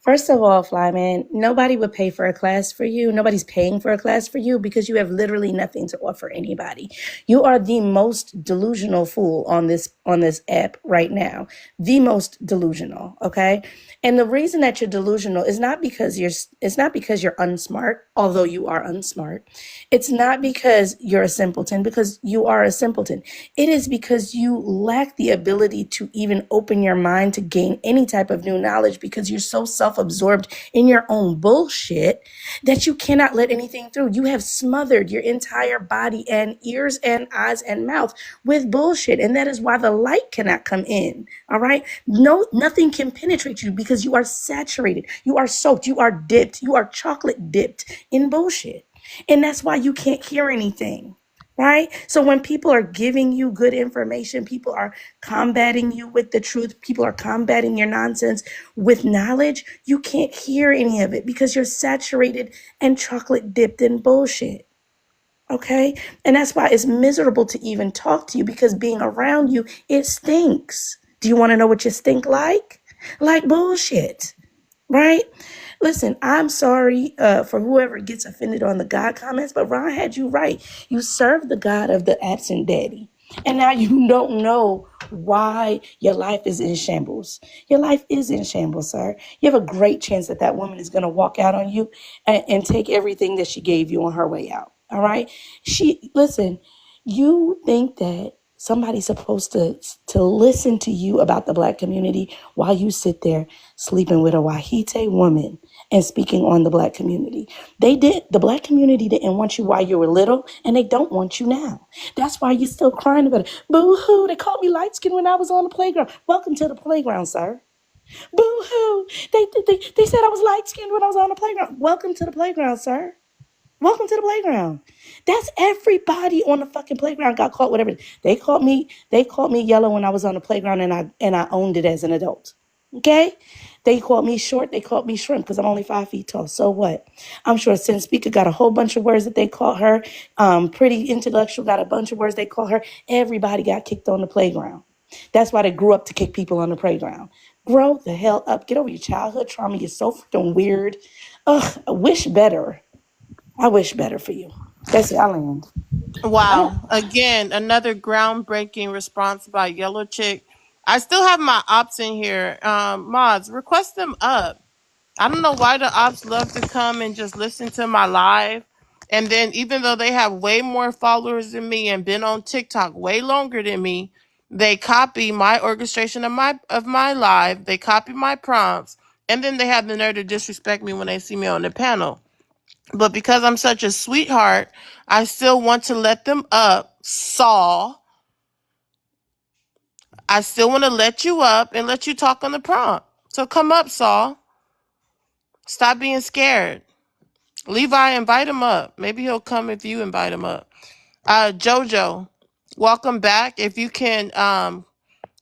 First of all, Flyman, nobody would pay for a class for you. Nobody's paying for a class for you because you have literally nothing to offer anybody. You are the most delusional fool on this app right now. The most delusional, okay? And the reason that you're delusional is not because you're unsmart, although you are unsmart. It's not because you're a simpleton, because you are a simpleton. It is because you lack the ability to even open your mind to gain any type of new knowledge because you're so self-absorbed in your own bullshit that you cannot let anything through. You have smothered your entire body and ears and eyes and mouth with bullshit. And that is why the light cannot come in. All right. No, nothing can penetrate you because you are saturated. You are soaked. You are dipped. You are chocolate dipped in bullshit. And that's why you can't hear anything. Right? So when people are giving you good information, people are combating you with the truth, people are combating your nonsense with knowledge, you can't hear any of it because you're saturated and chocolate dipped in bullshit. Okay? And that's why it's miserable to even talk to you because being around you, it stinks. Do you want to know what you stink like? Like bullshit. Right? Listen, I'm sorry for whoever gets offended on the God comments, but Ron had you right. You serve the God of the absent daddy. And now you don't know why your life is in shambles. Your life is in shambles, sir. You have a great chance that that woman is going to walk out on you and take everything that she gave you on her way out. All right? Listen, you think that somebody's supposed to listen to you about the Black community while you sit there sleeping with a Wahite woman and speaking on the Black community. The Black community didn't want you while you were little, and they don't want you now. That's why you're still crying about it. Boo-hoo, they called me light-skinned when I was on the playground. Welcome to the playground, sir. Boo-hoo, they said I was light-skinned when I was on the playground. Welcome to the playground, sir. Welcome to the playground. That's everybody on the fucking playground got caught, whatever. They called me yellow when I was on the playground and I owned it as an adult. Okay? They called me short, they called me shrimp because I'm only 5 feet tall. So what? I'm sure Sin Speaker got a whole bunch of words that they called her. Pretty Intellectual got a bunch of words they called her. Everybody got kicked on the playground. That's why they grew up to kick people on the playground. Grow the hell up. Get over your childhood trauma. You're so freaking weird. Ugh, I wish better for you. That's it. I land. Wow. Again, another groundbreaking response by Yellow Chick. I still have my ops in here. Mods, request them up. I don't know why the ops love to come and just listen to my live. And then even though they have way more followers than me and been on TikTok way longer than me, they copy my orchestration of my live, they copy my prompts, and then they have the nerve to disrespect me when they see me on the panel. But because I'm such a sweetheart, I still want to let them up. Saul, I still want to let you up and let you talk on the prompt. So come up, Saul. Stop being scared. Levi, invite him up. Maybe he'll come if you invite him up. Jojo, welcome back. If you can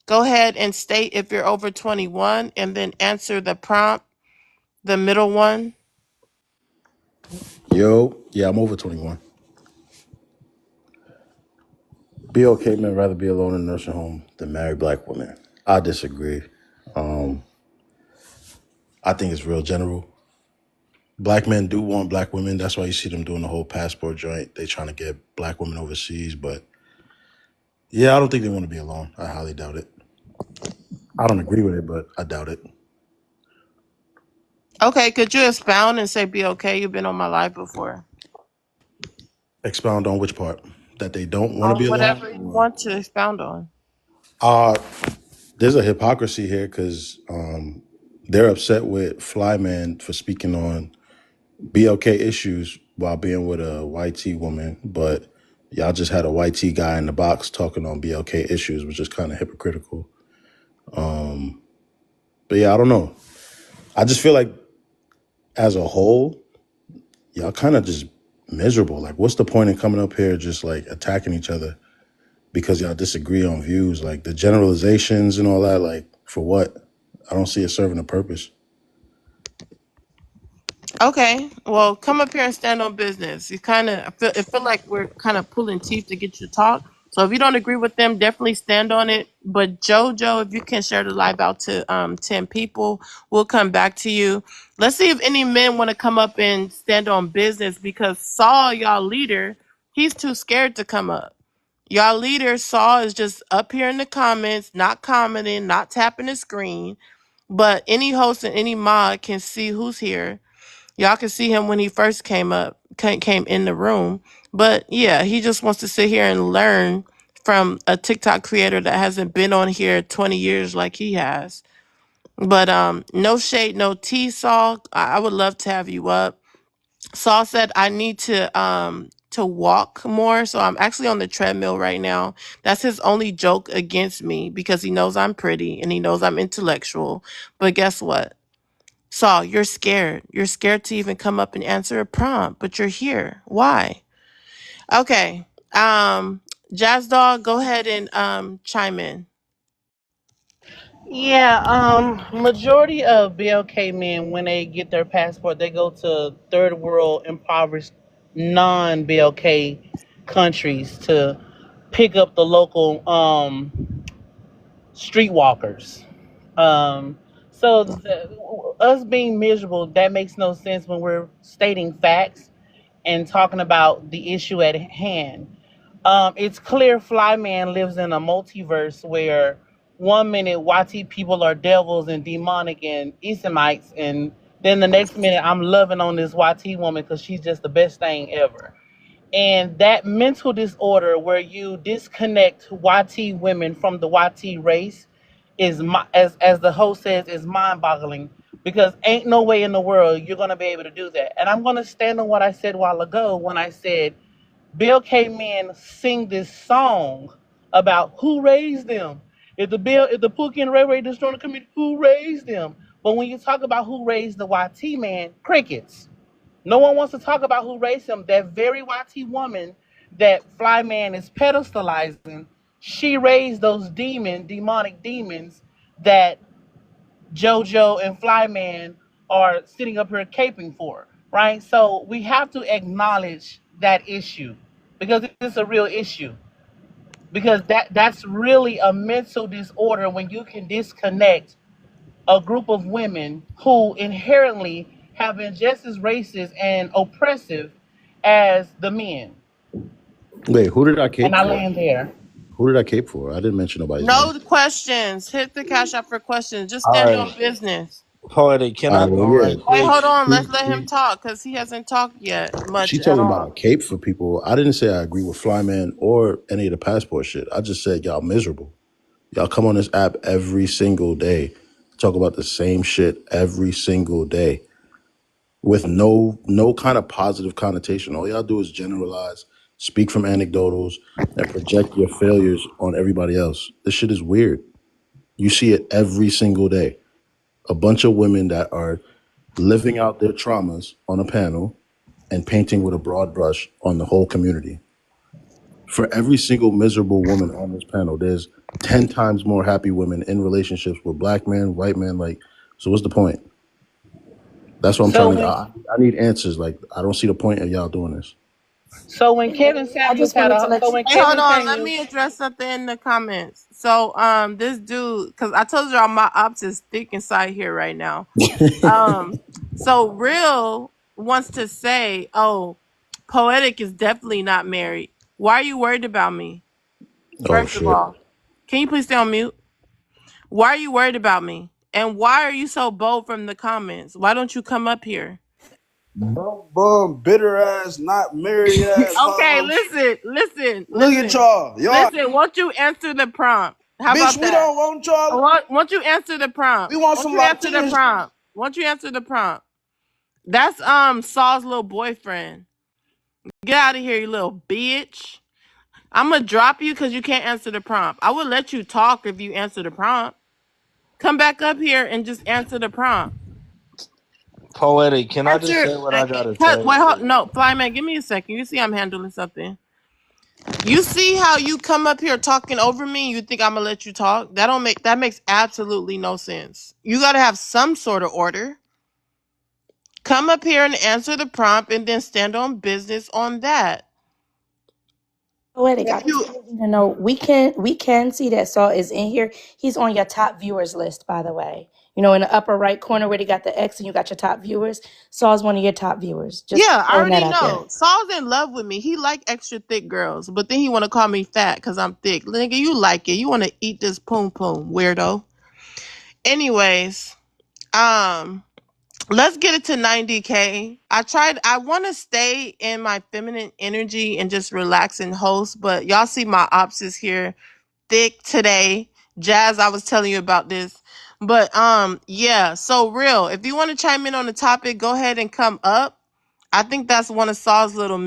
go ahead and state if you're over 21 and then answer the prompt, the middle one. Yo, yeah, I'm over 21. BLK men rather be alone in a nursing home than marry black women. I disagree. I think it's real general. Black men do want black women. That's why you see them doing the whole passport joint. They trying to get black women overseas. But yeah, I don't think they want to be alone. I highly doubt it. I don't agree with it, but I doubt it. Okay, could you expound and say be okay? You've been on my live before. Expound on which part? That they don't want to be alone? Whatever you want to expound on. There's a hypocrisy here because they're upset with Flyman for speaking on BLK issues while being with a YT woman, but y'all just had a YT guy in the box talking on BLK issues, which is kind of hypocritical. But yeah, I don't know. I just feel like as a whole, y'all kind of just miserable. Like, what's the point in coming up here just like attacking each other because y'all disagree on views? Like the generalizations and all that, like for what? I don't see it serving a purpose. Okay, well, come up here and stand on business. You it feel like we're kind of pulling teeth to get you to talk. So if you don't agree with them, definitely stand on it. But Jojo, if you can share the live out to 10 people, we'll come back to you. Let's see if any men want to come up and stand on business because Saul, y'all leader, he's too scared to come up. Y'all leader Saul is just up here in the comments, not commenting, not tapping the screen. But any host and any mod can see who's here. Y'all can see him when he first came in the room. But yeah, he just wants to sit here and learn from a TikTok creator that hasn't been on here 20 years like he has. But no shade, no tea, Saul. I would love to have you up. Saul said I need to walk more. So I'm actually on the treadmill right now. That's his only joke against me because he knows I'm pretty and he knows I'm intellectual. But guess what? Saul, you're scared. You're scared to even come up and answer a prompt, but you're here. Why? Okay. Jazz Dog, go ahead and chime in. Yeah, majority of BLK men, when they get their passport, they go to third world impoverished non-BLK countries to pick up the local streetwalkers. Us being miserable, that makes no sense when we're stating facts and talking about the issue at hand. It's clear Flyman lives in a multiverse where 1 minute YT people are devils and demonic and Eastermites, and then the next minute I'm loving on this YT woman because she's just the best thing ever. And that mental disorder where you disconnect YT women from the YT race is, as the host says, is mind-boggling because ain't no way in the world you're gonna be able to do that. And I'm gonna stand on what I said a while ago when I said BLK men sing this song about who raised them. If the Pookie and Ray Ray destroying the community, who raised them? But when you talk about who raised the YT man, crickets. No one wants to talk about who raised him. That very YT woman that Flyman is pedestalizing, she raised those demonic demons that JoJo and Flyman are sitting up here caping for, right? So we have to acknowledge that issue because it's a real issue. Because that's really a mental disorder when you can disconnect a group of women who inherently have been just as racist and oppressive as the men. Wait, who did I cape And I for? land there. Who did I cape for? I didn't mention nobody's No name. questions. Hit the cash out for questions. Just All stand right, on business. Poetic, can All I right, well, go yeah. right Wait, quick? hold on. Let's let him talk because he hasn't talked yet much She at talking about a all. cape for people. I didn't say I agree with Flyman or any of the passport shit. I just said y'all miserable. Y'all come on this app every single day, talk about the same shit every single day. with no kind of positive connotation. All y'all do is generalize, speak from anecdotals, and project your failures on everybody else. This shit is weird. You see it every single day. A bunch of women that are living out their traumas on a panel and painting with a broad brush on the whole community. For every single miserable woman on this panel, there's 10 times more happy women in relationships with black men, white men. Like, so what's the point? That's what I'm So trying to. when I need answers. Like, I don't see the point of y'all doing this. so when Kevin I Samuels just had wanted to a let so you. when Hey, hold Kevin on. Let Samuels me address something in the comments. So, this dude, because I told y'all my ops is thick inside here right now. So Real wants to say, oh, Poetic is definitely not married. Why are you worried about me? Oh First of shit. all, can you please stay on mute? Why are you worried about me? And why are you so bold from the comments? Why don't you come up here? Bum, bitter ass, not married ass Okay, hoes. Look at y'all. Y'all, listen. Won't you answer the prompt? How bitch, about we that? don't want y'all. Won't you answer the prompt? We want Won't some you answer the Latinas. prompt? Won't you answer the prompt? That's Saul's little boyfriend. Get out of here, you little bitch. I'm gonna drop you because you can't answer the prompt. I would let you talk if you answer the prompt. Come back up here and just answer the prompt. Poetic, can I just Answer. say what I gotta Wait, say? no, Flyman, give me a second. You see, I'm handling something. You see how you come up here talking over me? You think I'm gonna let you talk? That makes absolutely no sense. You gotta have some sort of order. Come up here and answer the prompt, and then stand on business on that. Poetic, I If just you wanted you to know we can see that Saul is in here. He's on your top viewers list, by the way. You know, in the upper right corner where they got the X and you got your top viewers. Saul's one of your top viewers. Just Yeah, I throwing that already out there. know. Saul's in love with me. He like extra thick girls, but then he want to call me fat because I'm thick. Nigga, you like it. You want to eat this poom poom, weirdo. Anyways, let's get it to 90K. I want to stay in my feminine energy and just relax and host, but y'all see my ops is here thick today. Jazz, I was telling you about this. But yeah, so Real, if you want to chime in on the topic, go ahead and come up. I think that's one of Saul's little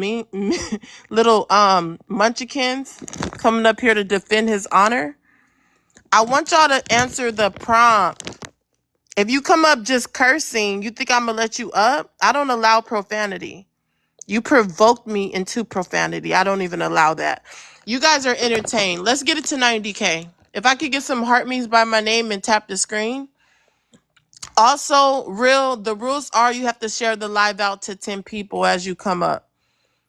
little munchkins coming up here to defend his honor. I want y'all to answer the prompt. If you come up just cursing, you think I'm gonna let you up? I don't allow profanity. You provoked me into profanity. I don't even allow that. You guys are entertained. Let's get it to 90K. If I could get some heart me's by my name and tap the screen. Also, the rules are you have to share the live out to 10 people as you come up.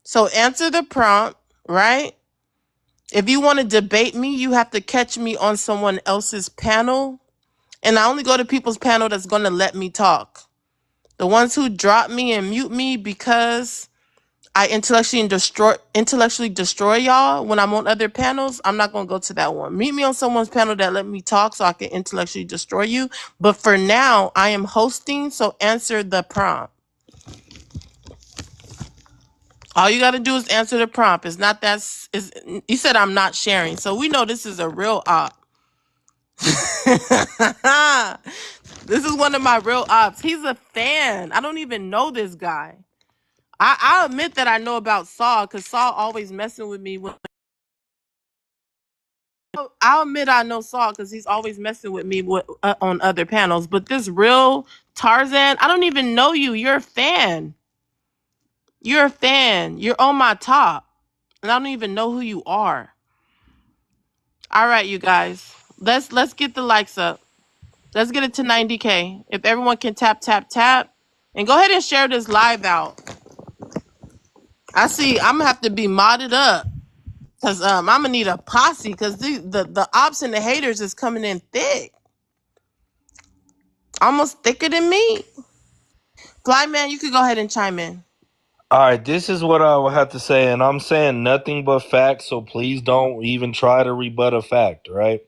So answer the prompt, right? If you want to debate me, you have to catch me on someone else's panel. And I only go to people's panel that's going to let me talk. The ones who drop me and mute me because I intellectually destroy y'all when I'm on other panels, I'm not going to go to that one. Meet me on someone's panel that let me talk so I can intellectually destroy you. But for now, I am hosting, so answer the prompt. All you got to do is answer the prompt. It's not that. You said I'm not sharing, so we know this is a real op. This is one of my real ops. He's a fan. I don't even know this guy. I admit that I know about Saul because Saul always messing with me. I'll admit I know Saul because he's always messing with me on other panels. But this real Tarzan, I don't even know you. You're a fan. You're a fan. You're on my top, and I don't even know who you are. All right, you guys. Let's get the likes up. Let's get it to 90K. If everyone can tap, tap, tap. And go ahead and share this live out. I see I'm gonna have to be modded up. Cause I'm gonna need a posse because the ops and the haters is coming in thick. Almost thicker than me. Fly man, you could go ahead and chime in. All right, this is what I would have to say, and I'm saying nothing but facts, so please don't even try to rebut a fact, right?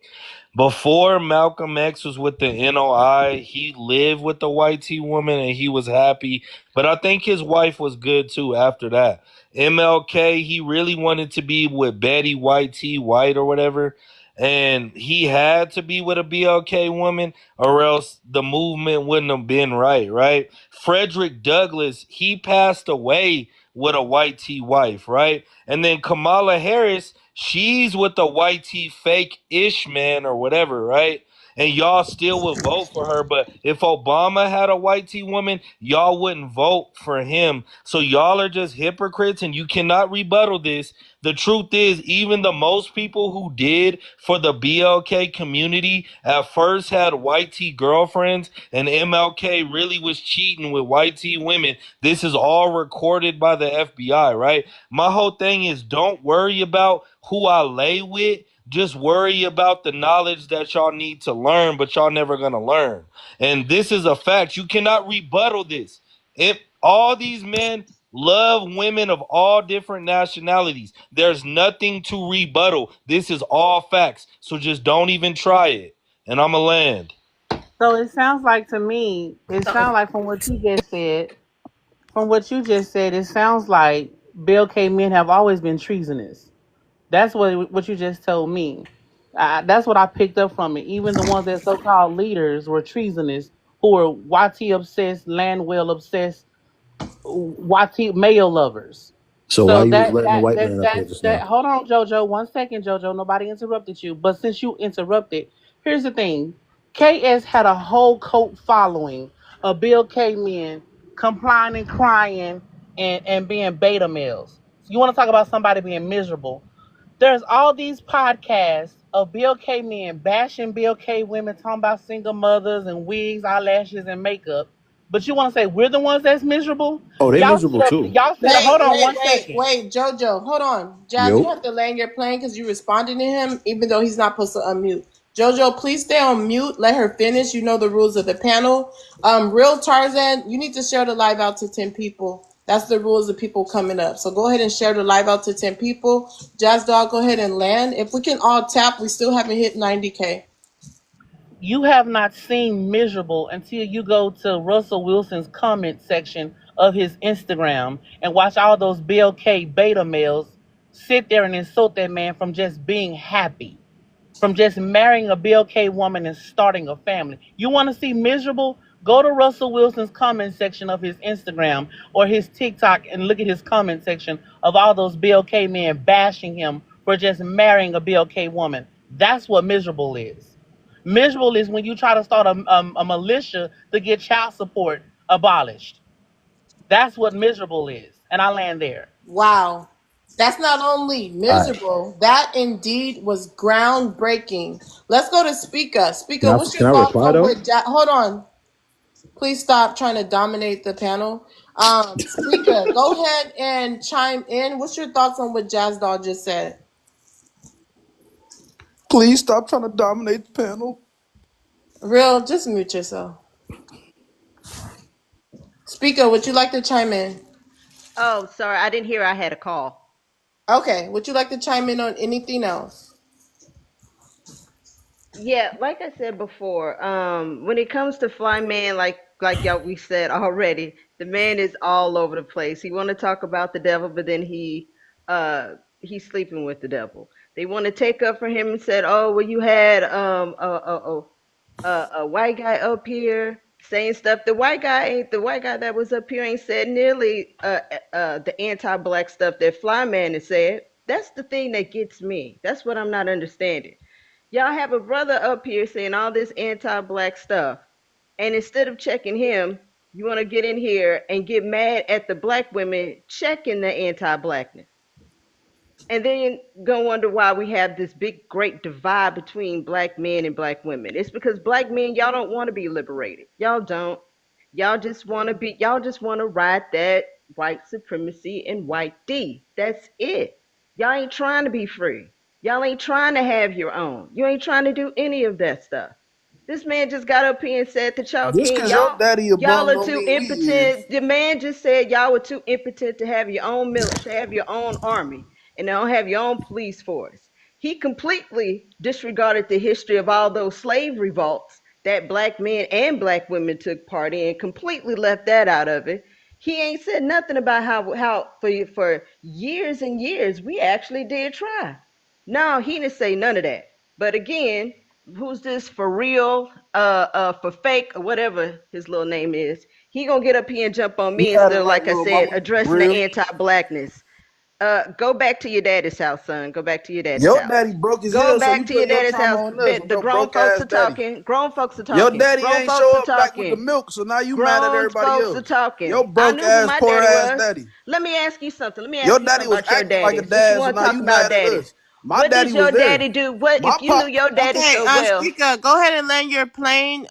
Before Malcolm X was with the NOI, he lived with the white T woman and he was happy. But I think his wife was good too after that. MLK, he really wanted to be with Betty White T White or whatever. and he had to be with a BLK woman, or else the movement wouldn't have been right, right? Frederick Douglass, he passed away with a white tee wife, right? And then Kamala Harris, she's with a white tee fake ish man or whatever, right? And y'all still would vote for her. But if Obama had a white tee woman, y'all wouldn't vote for him. So y'all are just hypocrites, and you cannot rebuttal this. The truth is, even the most people who did for the BLK community at first had white tee girlfriends, and MLK really was cheating with white tee women. This is all recorded by the FBI, right? My whole thing is, don't worry about who I lay with. Just worry about the knowledge that y'all need to learn, but y'all never gonna learn. And this is a fact. You cannot rebuttal this. If all these men love women of all different nationalities, there's nothing to rebuttal. This is all facts. So just don't even try it. And I'ma land. So it sounds like to me, it sounds like from what you just said, it sounds like Bill K men have always been treasonous. That's what you just told me. That's what I picked up from it. Even the ones that so-called leaders were treasonous, who were YT obsessed, Landwell obsessed, YT male lovers. So why So you was that letting the that white that man up here that's just that. now? Hold on, JoJo. 1 second, JoJo. Nobody interrupted you. But since you interrupted, here's the thing: KS had a whole cult following of Bill K men complying and crying and being beta males. You want to talk about somebody being miserable? There's all these podcasts of Bill K men bashing Bill K women, talking about single mothers and wigs, eyelashes, and makeup. But you want to say we're the ones that's miserable? Oh, they Y'all sit miserable up. too. Y'all sit up. Wait, Hold on wait, one wait, second. wait, Jojo, hold on. Jazz, you Yo. have to land your plane because you responded to him, even though he's not supposed to unmute. Jojo, please stay on mute. Let her finish. You know the rules of the panel. Real Tarzan, you need to share the live out to 10 people. That's the rules of people coming up. So go ahead and share the live out to 10 people. Jazz Dog, go ahead and land. If we can all tap, we still haven't hit 90K. You have not seen miserable until you go to Russell Wilson's comment section of his Instagram and watch all those Bill K beta males sit there and insult that man from just being happy, from just marrying a Bill K woman and starting a family. You want to see miserable? Go to Russell Wilson's comment section of his Instagram or his TikTok and look at his comment section of all those Bill K men bashing him for just marrying a Bill K woman. That's what miserable is. Miserable is when you try to start a militia to get child support abolished. That's what miserable is. And I land there. Wow. That's not only All right. miserable, that indeed was groundbreaking. Let's go to Speaker. Can Speaker, I what's can your I thoughts reply on though? what hold on. Please stop trying to dominate the panel. Speaker, go ahead and chime in. What's your thoughts on what Jazz Doll just said? Please stop trying to dominate the panel. Real, just mute yourself. Speaker, would you like to chime in? Oh, sorry, I didn't hear I had a call. Okay, would you like to chime in on anything else? Yeah, like I said before, when it comes to Fly Man, like y'all we said already, the man is all over the place. He want to talk about the devil, but then he's sleeping with the devil. They want to take up for him and said, "Oh, well, you had a white guy up here saying stuff. The white guy ain't the white guy that was up here ain't said nearly the anti-black stuff that Flyman has said. That's the thing that gets me. That's what I'm not understanding. Y'all have a brother up here saying all this anti-black stuff, and instead of checking him, you want to get in here and get mad at the black women checking the anti-blackness. And then go wonder why we have this big, great divide between black men and black women. It's because black men, y'all don't want to be liberated. Y'all don't. Y'all just want to ride that white supremacy and white D. That's it. Y'all ain't trying to be free. Y'all ain't trying to have your own. You ain't trying to do any of that stuff. This man just got up here and said that y'all Just can't, cause your daddy a y'all bum are don't too mean we is. impotent. The man just said y'all were too impotent to have your own to have your own army and don't have your own police force. He completely disregarded the history of all those slave revolts that black men and black women took part in, completely left that out of it. He ain't said nothing about how for years and years we actually did try. No, he didn't say none of that. But again, who's this for real, for fake, or whatever his little name is? He gonna get up here and jump on You me got it instead of, right, like I little said, mama. addressing the Real. anti-blackness. Go back to your daddy's house, son. Go back to your daddy's Your house. daddy broke as Go hell, so back you to your putting your daddy's trauma house. on us with The your grown broke folks ass are daddy. talking. Grown folks are Your talking. daddy Grown ain't show folks are up back with the talking. milk, so now you mad at Grown everybody folks are else. talking. Your I broke knew who ass, my poor daddy ass was. daddy. Let me ask you something. Let me Your ask you daddy something was about your acting like a daddy. What you dad, so want to now talk you about mad at daddy? us. My What daddy did your was there. daddy do? What My if you knew pop. your daddy Okay, so well? Speaker, go ahead and land your plane.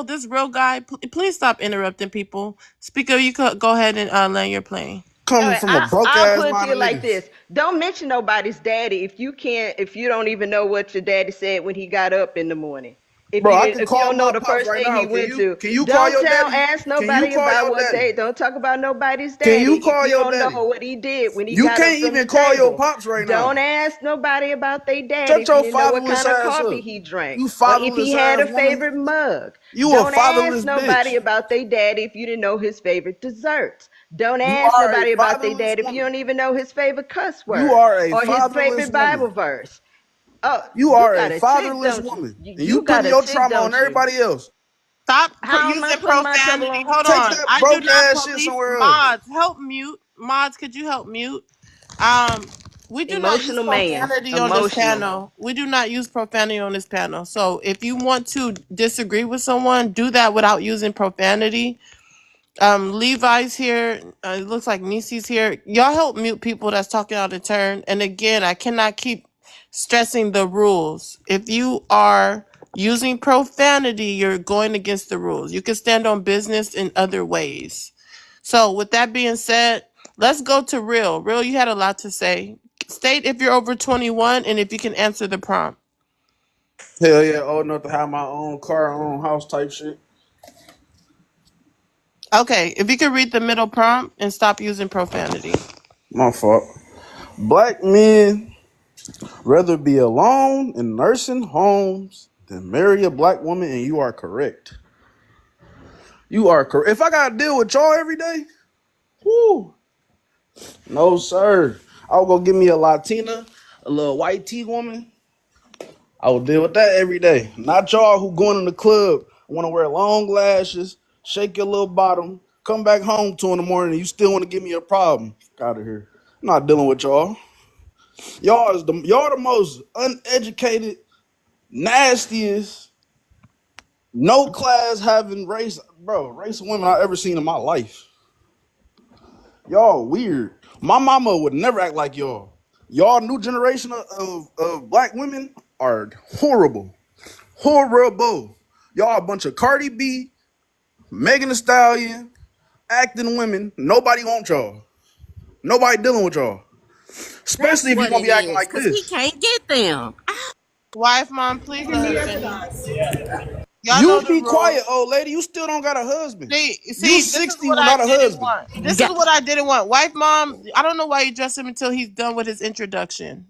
This real guy, please stop interrupting people. Speaker, you could go ahead and land your plane. All Coming right, from a broke I'll ass put it to line you of like niggas. this: don't mention nobody's daddy if you don't even know what your daddy said when he got up in the morning. Bro, I can If you call don't know my the pops first right thing he now. went to, Can you call don't your daddy? ask Can you nobody call about your what daddy? they. Don't talk about nobody's Can daddy you if call you your don't know daddy? what he did when he You got up can't from the even call your table. pops right now. Don't ask nobody about their daddy Shut if you your didn't know what fatherless kind of ass coffee up. he drank You or if he fatherless had ass a woman. favorite mug. You a Don't ask fatherless nobody bitch. about their daddy if you didn't know his favorite desserts. Don't You ask are a nobody about their fatherless dad if you woman. don't even know his favorite cuss You word are a or his fatherless favorite woman. Bible verse. Oh, You you are a got a tick, fatherless don't you? woman. And you You got putting a your tick, trauma on don't you? everybody else. Stop How am I using putting my trouble profanity. on? Hold Take on. that I do broke not ass shit police somewhere else. mods. Help mute. Mods, could you help mute? Um, we do not use Emotional man. profanity on this Emotional. panel. We do not use profanity on this panel. So if you want to disagree with someone, do that without using profanity. Levi's here. It looks like Nisi's here. Y'all help mute people that's talking out of turn. And again, I cannot keep stressing the rules. If you are using profanity, you're going against the rules. You can stand on business in other ways. So with that being said, let's go to Real. Real, you had a lot to say. State if you're over 21 and if you can answer the prompt. Hell yeah, old enough to have my own car, own house type shit. Okay, if you could read the middle prompt and stop using profanity. My fault. Black men rather be alone in nursing homes than marry a black woman, and you are correct. You are correct. If I gotta deal with y'all every day, whoo, no sir. I'll go get me a Latina, a little white tea woman. I will deal with that every day. Not y'all who going in the club, want to wear long lashes, shake your little bottom, come back home 2 in the morning, and you still want to give me a problem. Out of here. I'm not dealing with y'all. Y'all the most uneducated, nastiest, no class having race of women I've ever seen in my life. Y'all weird. My mama would never act like y'all. Y'all new generation of black women are horrible. Horrible. Y'all a bunch of Cardi B, Megan Thee Stallion, acting women. Nobody want y'all. Nobody dealing with y'all. That's Especially if you're what gonna it be acting is, like because he this. can't get them. Wife, mom, please let her finish. Y'all know You the be quiet, rules. old lady. You still don't got a husband. You See, this is 60 what I without a didn't husband. want. This is Got what I didn't want. Wife, mom, I don't know why you dress him until he's done with his introduction.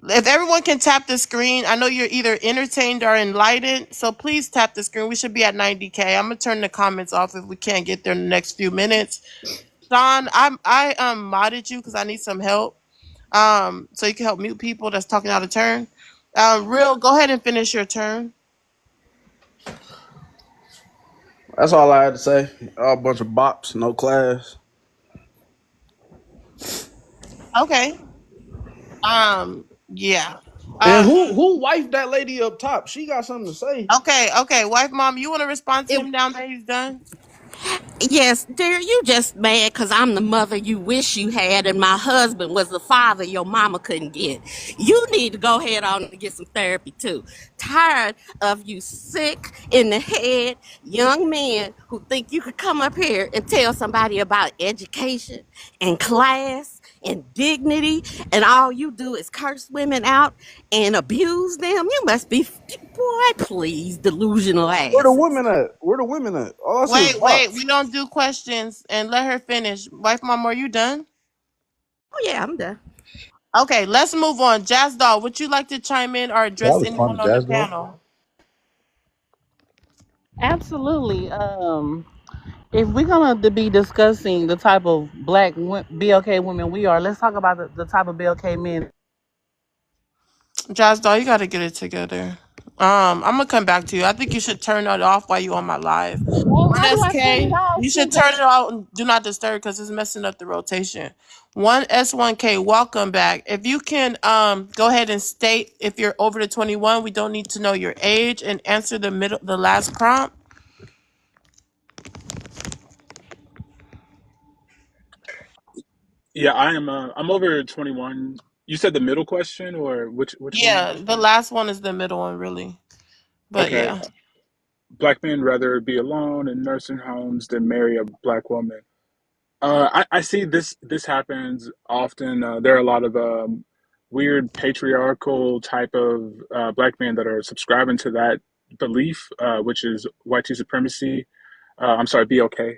If everyone can tap the screen, I know you're either entertained or enlightened, so please tap the screen. We should be at 90K. I'm gonna turn the comments off if we can't get there in the next few minutes. Sean, I modded you because I need some help. So you can help mute people that's talking out of turn. Real, go ahead and finish your turn. That's all I had to say. All a bunch of bops, no class. Okay. Yeah. And Um, who wifed that lady up top? She got something to say. okay. Wife, mom, you want to respond to it. him now that he's done? Yes, dear, you just mad because I'm the mother you wish you had, and my husband was the father your mama couldn't get. You need to go ahead on and get some therapy too. Tired of you sick in the head young men who think you could come up here and tell somebody about education and class and dignity, and all you do is curse women out and abuse them. You must be, boy, please, delusional Where the asses. women at? Where the women at? All I see is Wait. bops. We don't do questions and let her finish. Wife, mom, are you done? Oh yeah, I'm done. Okay, let's move on. Jazz Doll, would you like to chime in or That address was fun, anyone on the Jazz Doll. panel? Absolutely. If we're gonna be discussing the type of BLK women we are, let's talk about the type of BLK men. Jazz doll, you gotta get it together. I'm gonna come back to you. I think you should turn it off while you on my live. Well, One how do I turn it SK, off? you should Cause turn it off and do not disturb because it's messing up the rotation. One S1K, welcome back. If you can go ahead and state if you're over the 21, we don't need to know your age, and answer the last prompt. Yeah, I am. I'm over 21. You said the middle question, or which one? Yeah, the last one is the middle one, really. But Okay, yeah. black men rather be alone in nursing homes than marry a black woman. I see this happens often. There are a lot of weird patriarchal type of black men that are subscribing to that belief, which is white supremacy. I'm sorry, BLK,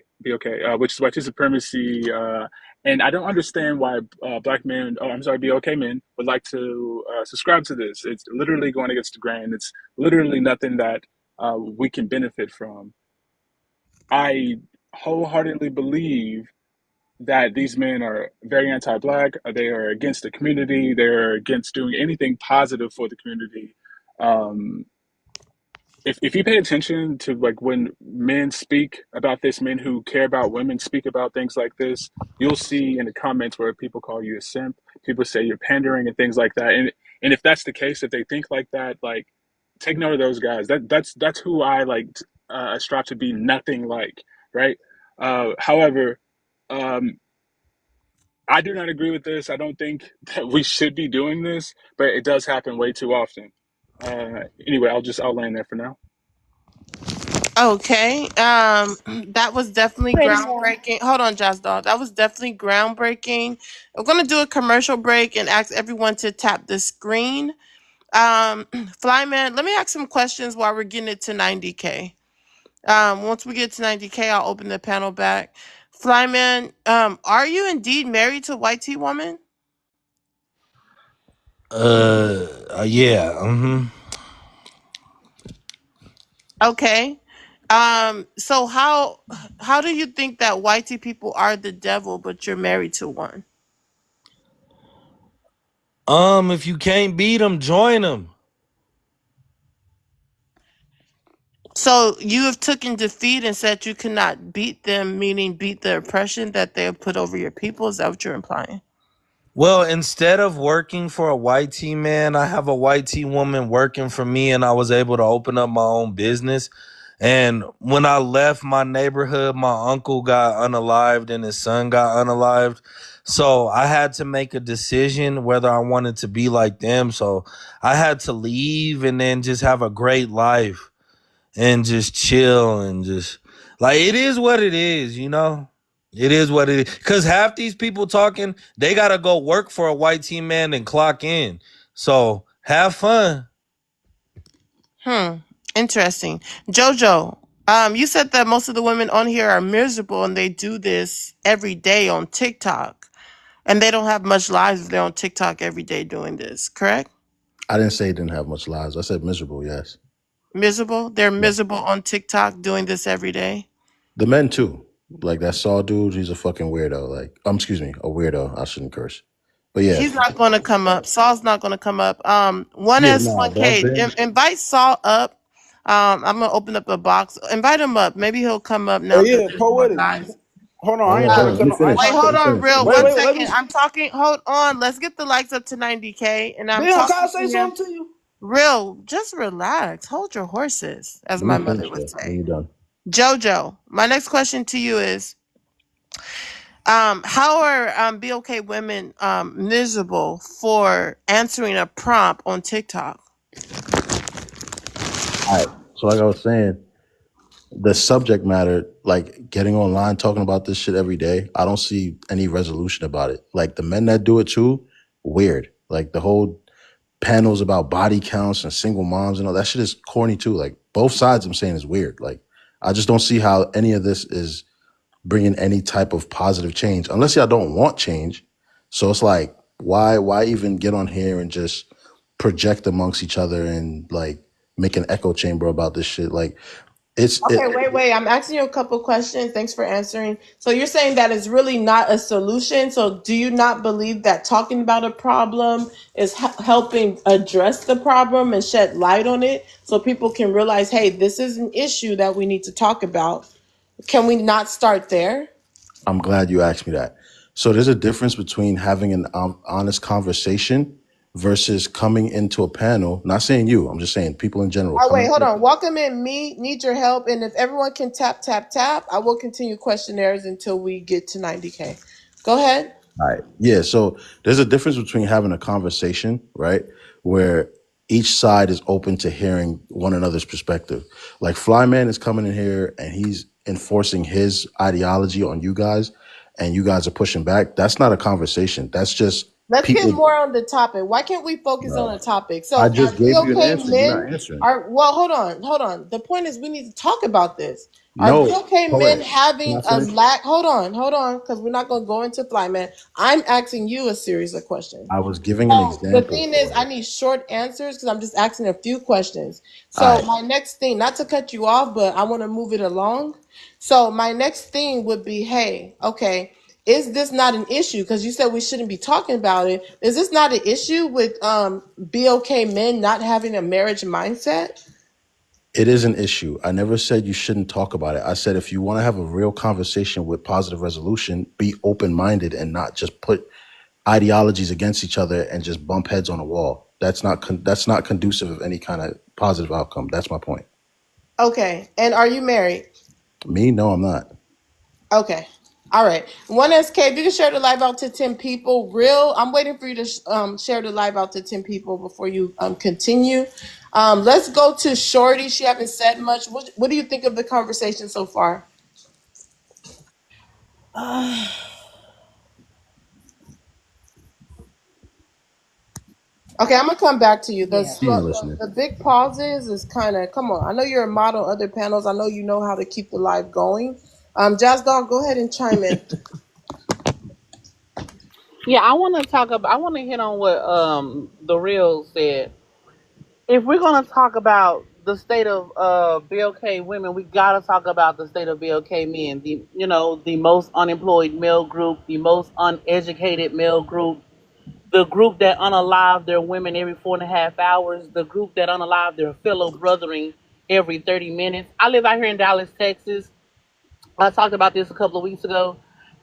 which is white supremacy. And I don't understand why black men, oh, I'm sorry, BLK men would like to subscribe to this. It's literally going against the grain. It's literally nothing that we can benefit from. I wholeheartedly believe that these men are very anti-black. They are against the community. They're against doing anything positive for the community. Um, if you pay attention to like when men speak about this, men who care about women speak about things like this, you'll see in the comments where people call you a simp, people say you're pandering and things like that. And if that's the case, if they think like that, like take note of those guys. That's who I like strive to be nothing like, right? However, um, I do not agree with this. I don't think that we should be doing this, but it does happen way too often. Anyway, I'll land there for now. Okay. That was definitely Pretty well. groundbreaking. Hold on, Jazz Doll. That was definitely groundbreaking. We're gonna do a commercial break and ask everyone to tap the screen. Flyman, let me ask some questions while we're getting it to 90K. Once we get to 90K, I'll open the panel back. Flyman, are you indeed married to White Tea Woman? Yeah. Mm-hmm. Okay. So how do you think that White Tea people are the devil, but you're married to one? If you can't beat them, join them. So you have taken defeat and said you cannot beat them, meaning beat the oppression that they have put over your people. Is that what you're implying? Well, instead of working for a white tea man, I have a white tea woman working for me, and I was able to open up my own business. And when I left my neighborhood, my uncle got unalived and his son got unalived. So I had to make a decision whether I wanted to be like them. So I had to leave and then just have a great life and just chill and just like it is what it is, you know? It is what it is. Cause half these people talking, they gotta go work for a white team man and clock in. So have fun. Interesting. Jojo, you said that most of the women on here are miserable and they do this every day on TikTok. And they don't have much lives if they're on TikTok every day doing this, correct? I didn't say it didn't have much lives. I said miserable, yes. Miserable? They're Yeah. miserable on TikTok doing this every day? The men too. Like that Saw dude, he's a fucking weirdo. Like, excuse me, a weirdo. I shouldn't curse. But yeah. He's not going to come up. Saul's not going to come up. Yeah, nah, that 1S1K, Ben. invite Saul up. I'm going to open up a box. Invite him up. Maybe he'll come up now Hey, that yeah, there's more poetic. guys. Hold on, Hold I on, ain't trying hold to on. cut Let me no. I ain't finish. Wait, trying to hold cut. Let me on, finish. real. Wait, One wait, let me. second. I'm talking. Hold on. Let's get the likes up to 90K. And I'm Damn, can I talking say to him. something to you? Real, just relax. Hold your horses, as Let my me mother finish would though when say. you're done. Jojo, my next question to you is, how are BOK women miserable for answering a prompt on TikTok? All right. So like I was saying, the subject matter, like getting online talking about this shit every day, I don't see any resolution about it. Like the men that do it too, weird. Like the whole panels about body counts and single moms and all that shit is corny too. Like both sides I'm saying is weird. Like I just don't see how any of this is bringing any type of positive change unless y'all don't want change. So it's like why even get on here and just project amongst each other and like make an echo chamber about this shit? Like It's Okay, it. wait. I'm asking you a couple questions. Thanks for answering. So you're saying that it's really not a solution. So do you not believe that talking about a problem is helping address the problem and shed light on it so people can realize, hey, this is an issue that we need to talk about? Can we not start there? I'm glad you asked me that. So there's a difference between having an honest conversation versus coming into a panel. Not saying you. I'm just saying people in general Oh, wait, coming. hold on. Welcome in me. Need your help. And if everyone can tap, tap, tap, I will continue questionnaires until we get to 90K. Go ahead. All right. Yeah. So there's a difference between having a conversation, right, where each side is open to hearing one another's perspective. Like Flyman is coming in here and he's enforcing his ideology on you guys, and you guys are pushing back. That's not a conversation. That's just Let's get people. more on the topic. Why can't we focus on No. the topic? I So just are gave you an BOK answer. You're not men answering. well, hold on. The point is we need to talk about this. Are No. BOK men Poetic. Can having I a finish? lack? Hold on, because we're not gonna go into fly, man. I'm asking you a series of questions. I was giving an So the example. thing is, I need short answers because I'm just asking a few questions. All So right. my next thing, not to cut you off, but I want to move it along. So my next thing would be, hey, okay, is this not an issue? Because you said we shouldn't be talking about it. Is this not an issue with BOK men not having a marriage mindset? It is an issue. I never said you shouldn't talk about it. I said if you want to have a real conversation with positive resolution, be open minded and not just put ideologies against each other and just bump heads on a wall. That's not conducive of any kind of positive outcome. That's my point. Okay, and are you married? Me? No, I'm not. Okay. All right. 1SK, if you can share the live out to 10 people, real. I'm waiting for you to share the live out to 10 people before you continue. Let's go to Shorty. She haven't said much. What do you think of the conversation so far? Okay, I'm gonna come back to you. Yeah. Being listening. The big pauses is kind of, come on. I know you're a model on other panels. I know you know how to keep the live going. Jazz Dog, go ahead and chime in. Yeah, I want to talk about. I want to hit on what the real said. If we're gonna talk about the state of BLK women, we gotta talk about the state of BLK men. The most unemployed male group, the most uneducated male group, the group that unalive their women every 4.5 hours, the group that unalive their fellow brothering every 30 minutes. I live out here in Dallas, Texas. I talked about this a couple of weeks ago.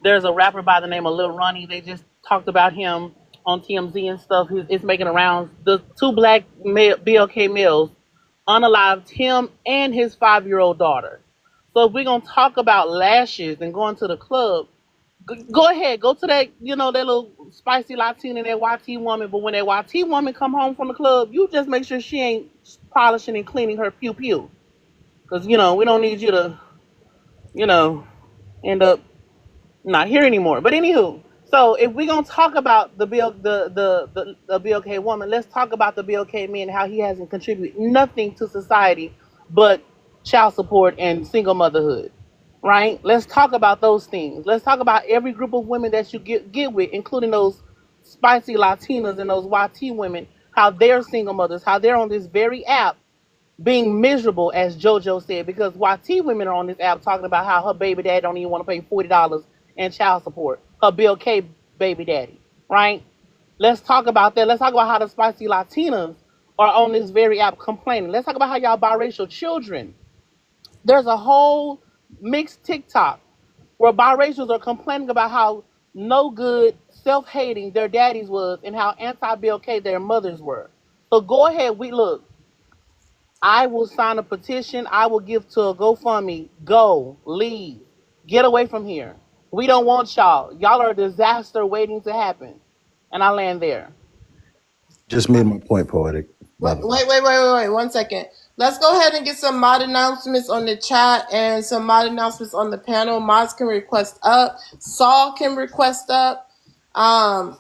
There's a rapper by the name of Lil Ronnie. They just talked about him on TMZ and stuff. It's making around the two black BLK males unalived him and his 5-year-old daughter. So if we're gonna talk about lashes and going to the club, go ahead, go to that, that little spicy Latina, that YT woman. But when that YT woman come home from the club, you just make sure she ain't polishing and cleaning her pew pew, because we don't need you to, end up not here anymore. But anywho, so if we're gonna talk about the BLK woman, let's talk about the BLK man, how he hasn't contributed nothing to society but child support and single motherhood. Right? Let's talk about those things. Let's talk about every group of women that you get with, including those spicy Latinas and those YT women, how they're single mothers, how they're on this very app being miserable, as JoJo said, because YT women are on this app talking about how her baby dad don't even want to pay $40 in child support. Her Bill K baby daddy, right? Let's talk about that. Let's talk about how the spicy Latinas are on this very app complaining. Let's talk about how y'all biracial children. There's a whole mixed TikTok where biracials are complaining about how no good, self-hating their daddies was and how anti-Bill K their mothers were. So go ahead, I will sign a petition. I will give to a GoFundMe. Go, leave, get away from here. We don't want y'all. Y'all are a disaster waiting to happen. And I land there. Just made my point, Poetic. By Wait, the way. wait. 1 second. Let's go ahead and get some mod announcements on the chat and some mod announcements on the panel. Mods can request up. Saul can request up. Um,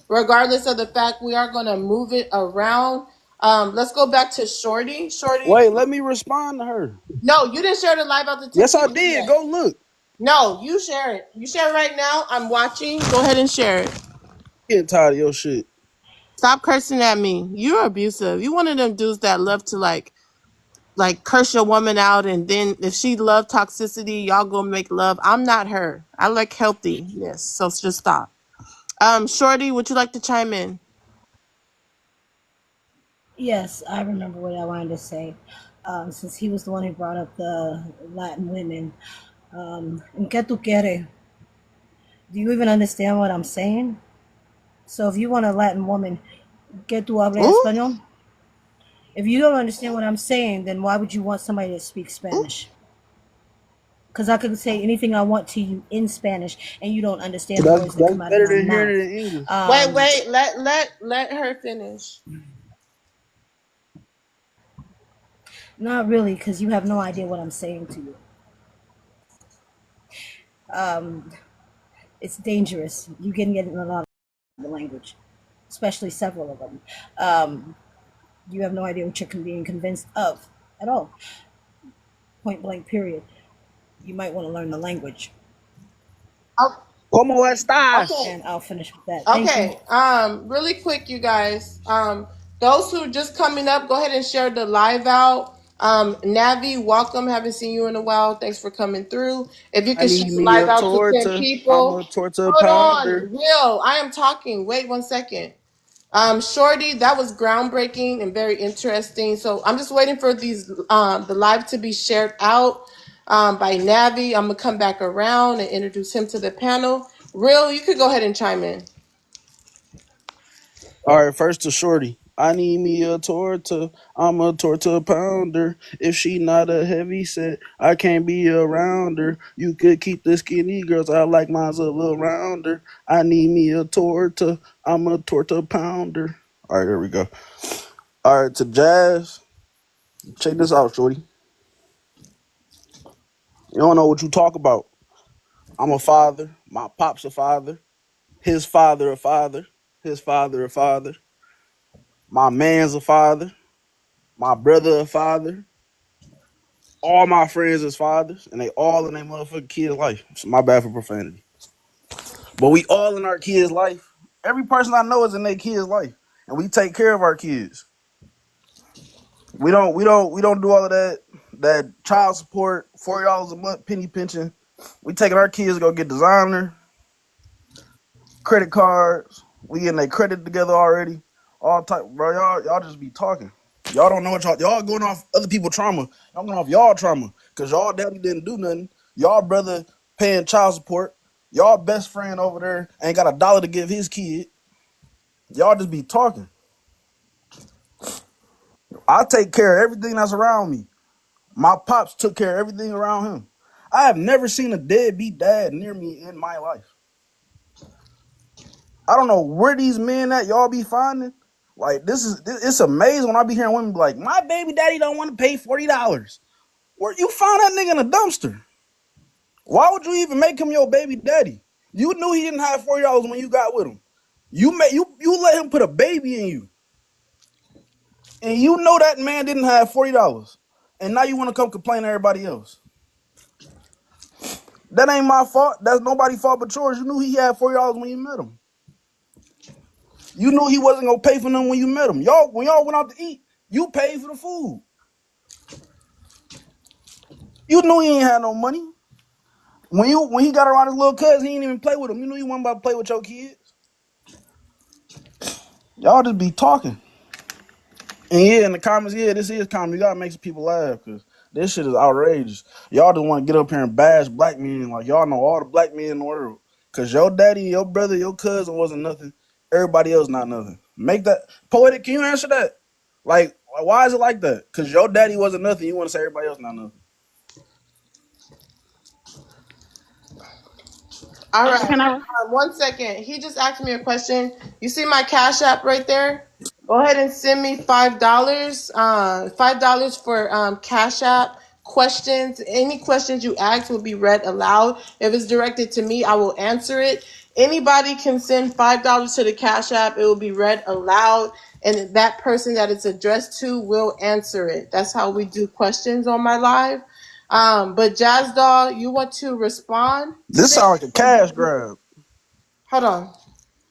regardless of the fact we are going to move it around. Let's go back to Shorty. Shorty, Wait, let me respond to her. no, you didn't share the live out the 10 Yes, I people did. yet. Go look. No, you share it. You share it right now. I'm watching. Go ahead and share it. Getting tired of your shit. Stop cursing at me. You're abusive. You one of them dudes that love to like like curse your woman out, and then if she love toxicity, y'all go make love. I'm not her. I like healthiness, so just stop. Shorty, would you like to chime in? Yes, I remember what I wanted to say. Since he was the one who brought up the Latin women. ¿En qué tú quieres? Do you even understand what I'm saying? So if you want a Latin woman, ¿qué tú hablas Ooh, español? If you don't understand what I'm saying, then why would you want somebody to speak ooh. Spanish? Because I could say anything I want to you in Spanish, and you don't So understand the words that that's come out of better my than hearing mouth. it in English. Wait, Um, wait, let her finish. Not really, because you have no idea what I'm saying to you. Um, it's dangerous. You can get in a lot of the language, especially several of them. You have no idea what you're being convinced of at all. Point blank, period. You might want to learn the language. Oh, ¿Cómo estás? okay. And I'll finish with that. Thank you. Okay. Really quick, you guys. Those who are just coming up, go ahead and share the live out. Navi, welcome. Haven't seen you in a while. Thanks for coming through. If you I could share need the me live a out to 10 torta. I'm people. a torta Hold on, pounder. real. I am talking. Wait 1 second. Shorty, that was groundbreaking and very interesting. So I'm just waiting for these the live to be shared out by Navi. I'm gonna come back around and introduce him to the panel. Real, you could go ahead and chime in. All right, first to Shorty. I need me a torta. I'm a torta pounder. If she not a heavy set, I can't be around her. You could keep the skinny girls. I like mine's a little rounder. I need me a torta. I'm a torta pounder. All right, there we go. All right, to Jazz. Check this out, Shorty. You don't know what you talk about. I'm a father. My pop's a father. His father a father. His father a father. My man's a father. My brother a father. All my friends is fathers, and they all in their motherfucking kid's life. So my bad for profanity. But we all in our kids' life. Every person I know is in their kid's life. And we take care of our kids. We don't do all of that child support, $40 a month, penny pension. We taking our kids to go get designer, credit cards. We getting their credit together already. All type, bro. Y'all just be talking. Y'all don't know what y'all going off other people's trauma. Y'all going off y'all trauma because y'all daddy didn't do nothing. Y'all brother paying child support. Y'all best friend over there ain't got $1 to give his kid. Y'all just be talking. I take care of everything that's around me. My pops took care of everything around him. I have never seen a deadbeat dad near me in my life. I don't know where these men that y'all be finding. Like it's amazing when I be hearing women be like, my baby daddy don't want to pay $40. Where you found that nigga in a dumpster? Why would you even make him your baby daddy? You knew he didn't have $40 when you got with him. You let him put a baby in you, and you know that man didn't have $40, and now you want to come complain to everybody else. That ain't my fault. That's nobody's fault but yours. You knew he had $40 when you met him. You knew he wasn't gonna pay for them when you met him. When y'all went out to eat, you paid for the food. You knew he ain't had no money. When he got around his little cousin, he didn't even play with him. You knew he wasn't about to play with your kids. Y'all just be talking. And yeah, in the comments, yeah, this is comedy. You gotta make some people laugh because this shit is outrageous. Y'all just want to get up here and bash black men like y'all know all the black men in the world. Cause your daddy, your brother, your cousin wasn't nothing. Everybody else not nothing. Make that poetic. Can you answer that? Like, why is it like that? Cause your daddy wasn't nothing. You want to say everybody else not nothing. All right. Can I? 1 second. He just asked me a question. You see my Cash App right there? Go ahead and send me $5. $5 for Cash App questions. Any questions you ask will be read aloud. If it's directed to me, I will answer it. Anybody can send $5 to the Cash App. It will be read aloud, and that person that it's addressed to will answer it. That's how we do questions on my live. But Jazz Doll, you want to respond to This this? sounds like a cash grab. Hold on.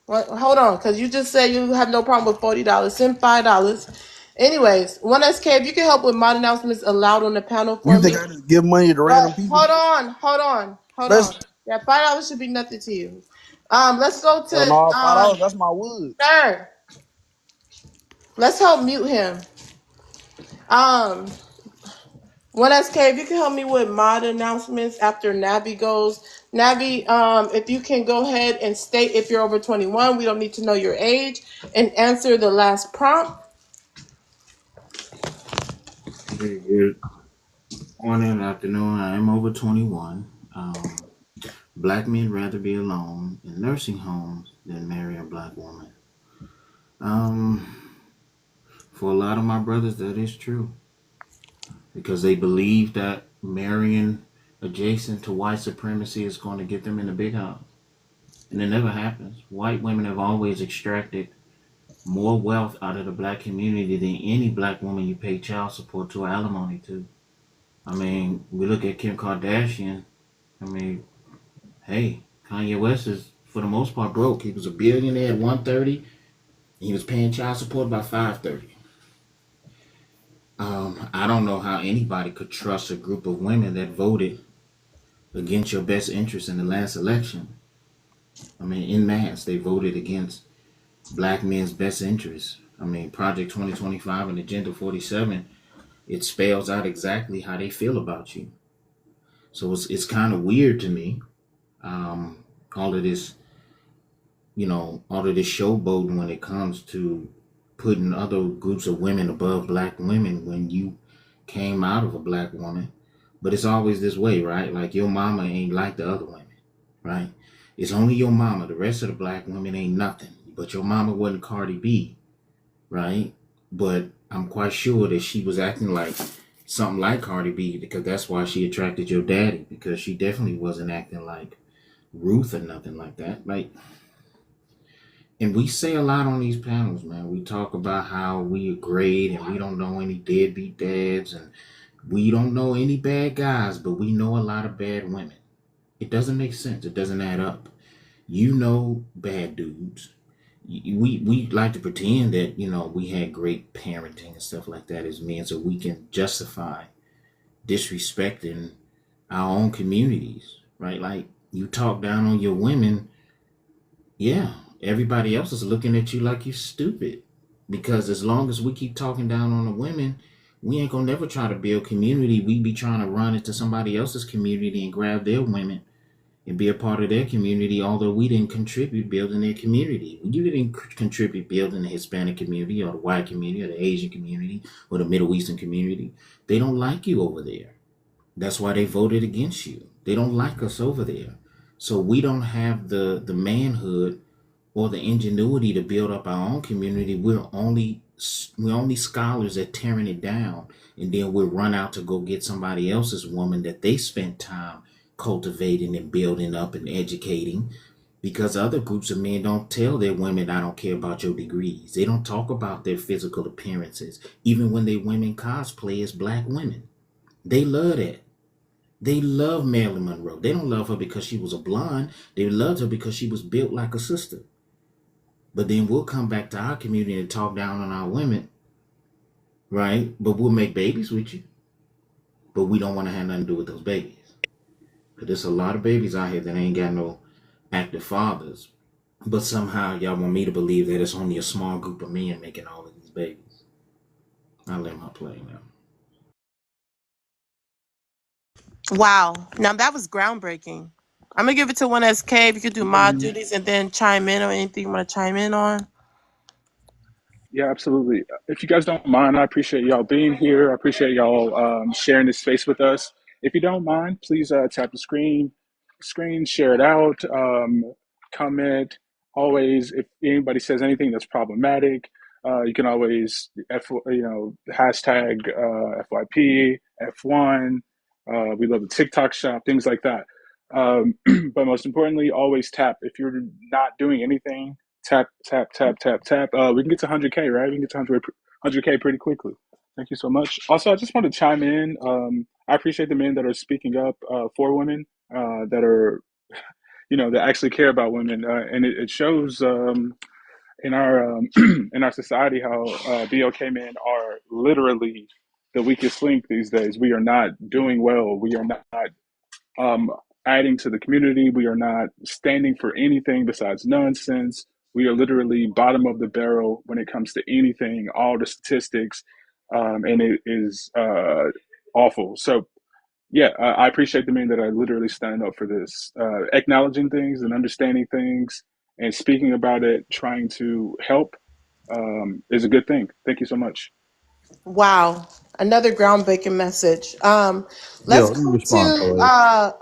Hold on, because you just said you have no problem with $40. Send $5. Anyways, 1SK, if you can help with mod announcements allowed on the panel You for think me. I just give money to random But people? hold on. Let's That $5 should be nothing to you. Let's go hell to no, $5. That's my woods. sir. Let's help mute him. 1SK, if you can help me with mod announcements after Nabi goes. Nabi, if you can go ahead and state if you're over 21, we don't need to know your age, and answer the last prompt. Good morning and afternoon. I am over 21. Black men rather be alone in nursing homes than marry a black woman. For a lot of my brothers, that is true because they believe that marrying adjacent to white supremacy is going to get them in the big house. And it never happens. White women have always extracted more wealth out of the black community than any black woman you pay child support to or alimony to. I mean, we look at Kim Kardashian. I mean, hey, Kanye West is for the most part broke. He was a billionaire at 130. He was paying child support by 530. I don't know how anybody could trust a group of women that voted against your best interest in the last election. I mean, in mass, they voted against black men's best interests. I mean, Project 2025 and Agenda 47, it spells out exactly how they feel about you. So it's kind of weird to me. All of this, all of this showboating when it comes to putting other groups of women above black women when you came out of a black woman. But it's always this way, right? Like your mama ain't like the other women, right? It's only your mama. The rest of the black women ain't nothing. But your mama wasn't Cardi B, right? But I'm quite sure that she was acting like something like Cardi B because that's why she attracted your daddy, because she definitely wasn't acting like Ruth or nothing like that. Like, and we say a lot on these panels, man. We talk about how we are great and we don't know any deadbeat dads and we don't know any bad guys, but we know a lot of bad women. It doesn't make sense. It doesn't add up. You know bad dudes. We like to pretend that, we had great parenting and stuff like that as men so we can justify disrespecting our own communities, right? Like you talk down on your women, yeah, everybody else is looking at you like you're stupid. Because as long as we keep talking down on the women, we ain't gonna never try to build community. We be trying to run into somebody else's community and grab their women and be a part of their community, although we didn't contribute building their community. You didn't contribute building the Hispanic community or the white community or the Asian community or the Middle Eastern community. They don't like you over there. That's why they voted against you. They don't like us over there. So we don't have the manhood or the ingenuity to build up our own community. We're only scholars at tearing it down, and then we'll run out to go get somebody else's woman that they spent time cultivating and building up and educating, because other groups of men don't tell their women, I don't care about your degrees. They don't talk about their physical appearances, even when they women cosplay as black women. They love that. They love Marilyn Monroe. They don't love her because she was a blonde. They loved her because she was built like a sister. But then we'll come back to our community and talk down on our women, right? But we'll make babies with you. But we don't want to have nothing to do with those babies. Because there's a lot of babies out here that ain't got no active fathers. But somehow y'all want me to believe that it's only a small group of men making all of these babies. I'll let my play now. Wow. Now that was groundbreaking. I'm gonna give it to 1SK if you could do mod duties and then chime in on anything you want to chime in on. Yeah, absolutely. If you guys don't mind, I appreciate y'all being here. I appreciate y'all sharing this space with us. If you don't mind, please tap the screen, share it out, comment. Always, if anybody says anything that's problematic, you can always hashtag FYP, F1. We love the TikTok shop, things like that. But most importantly, always tap. If you're not doing anything, tap, tap, tap, tap, tap. We can get to 100K, right? We can get to 100K pretty quickly. Thank you so much. Also, I just want to chime in. I appreciate the men that are speaking up for women, that are, that actually care about women. And it shows in our in our society how BOK men are literally the weakest link these days. We are not doing well. We are not um, adding to the community. We are not standing for anything besides nonsense. We are literally bottom of the barrel when it comes to anything, all the statistics, and it is awful. So, yeah, I appreciate the men that are literally standing up for this, acknowledging things and understanding things and speaking about it, trying to help is a good thing. Thank you so much. Wow, another groundbreaking message. Yo, Let's let me come respond, to poet.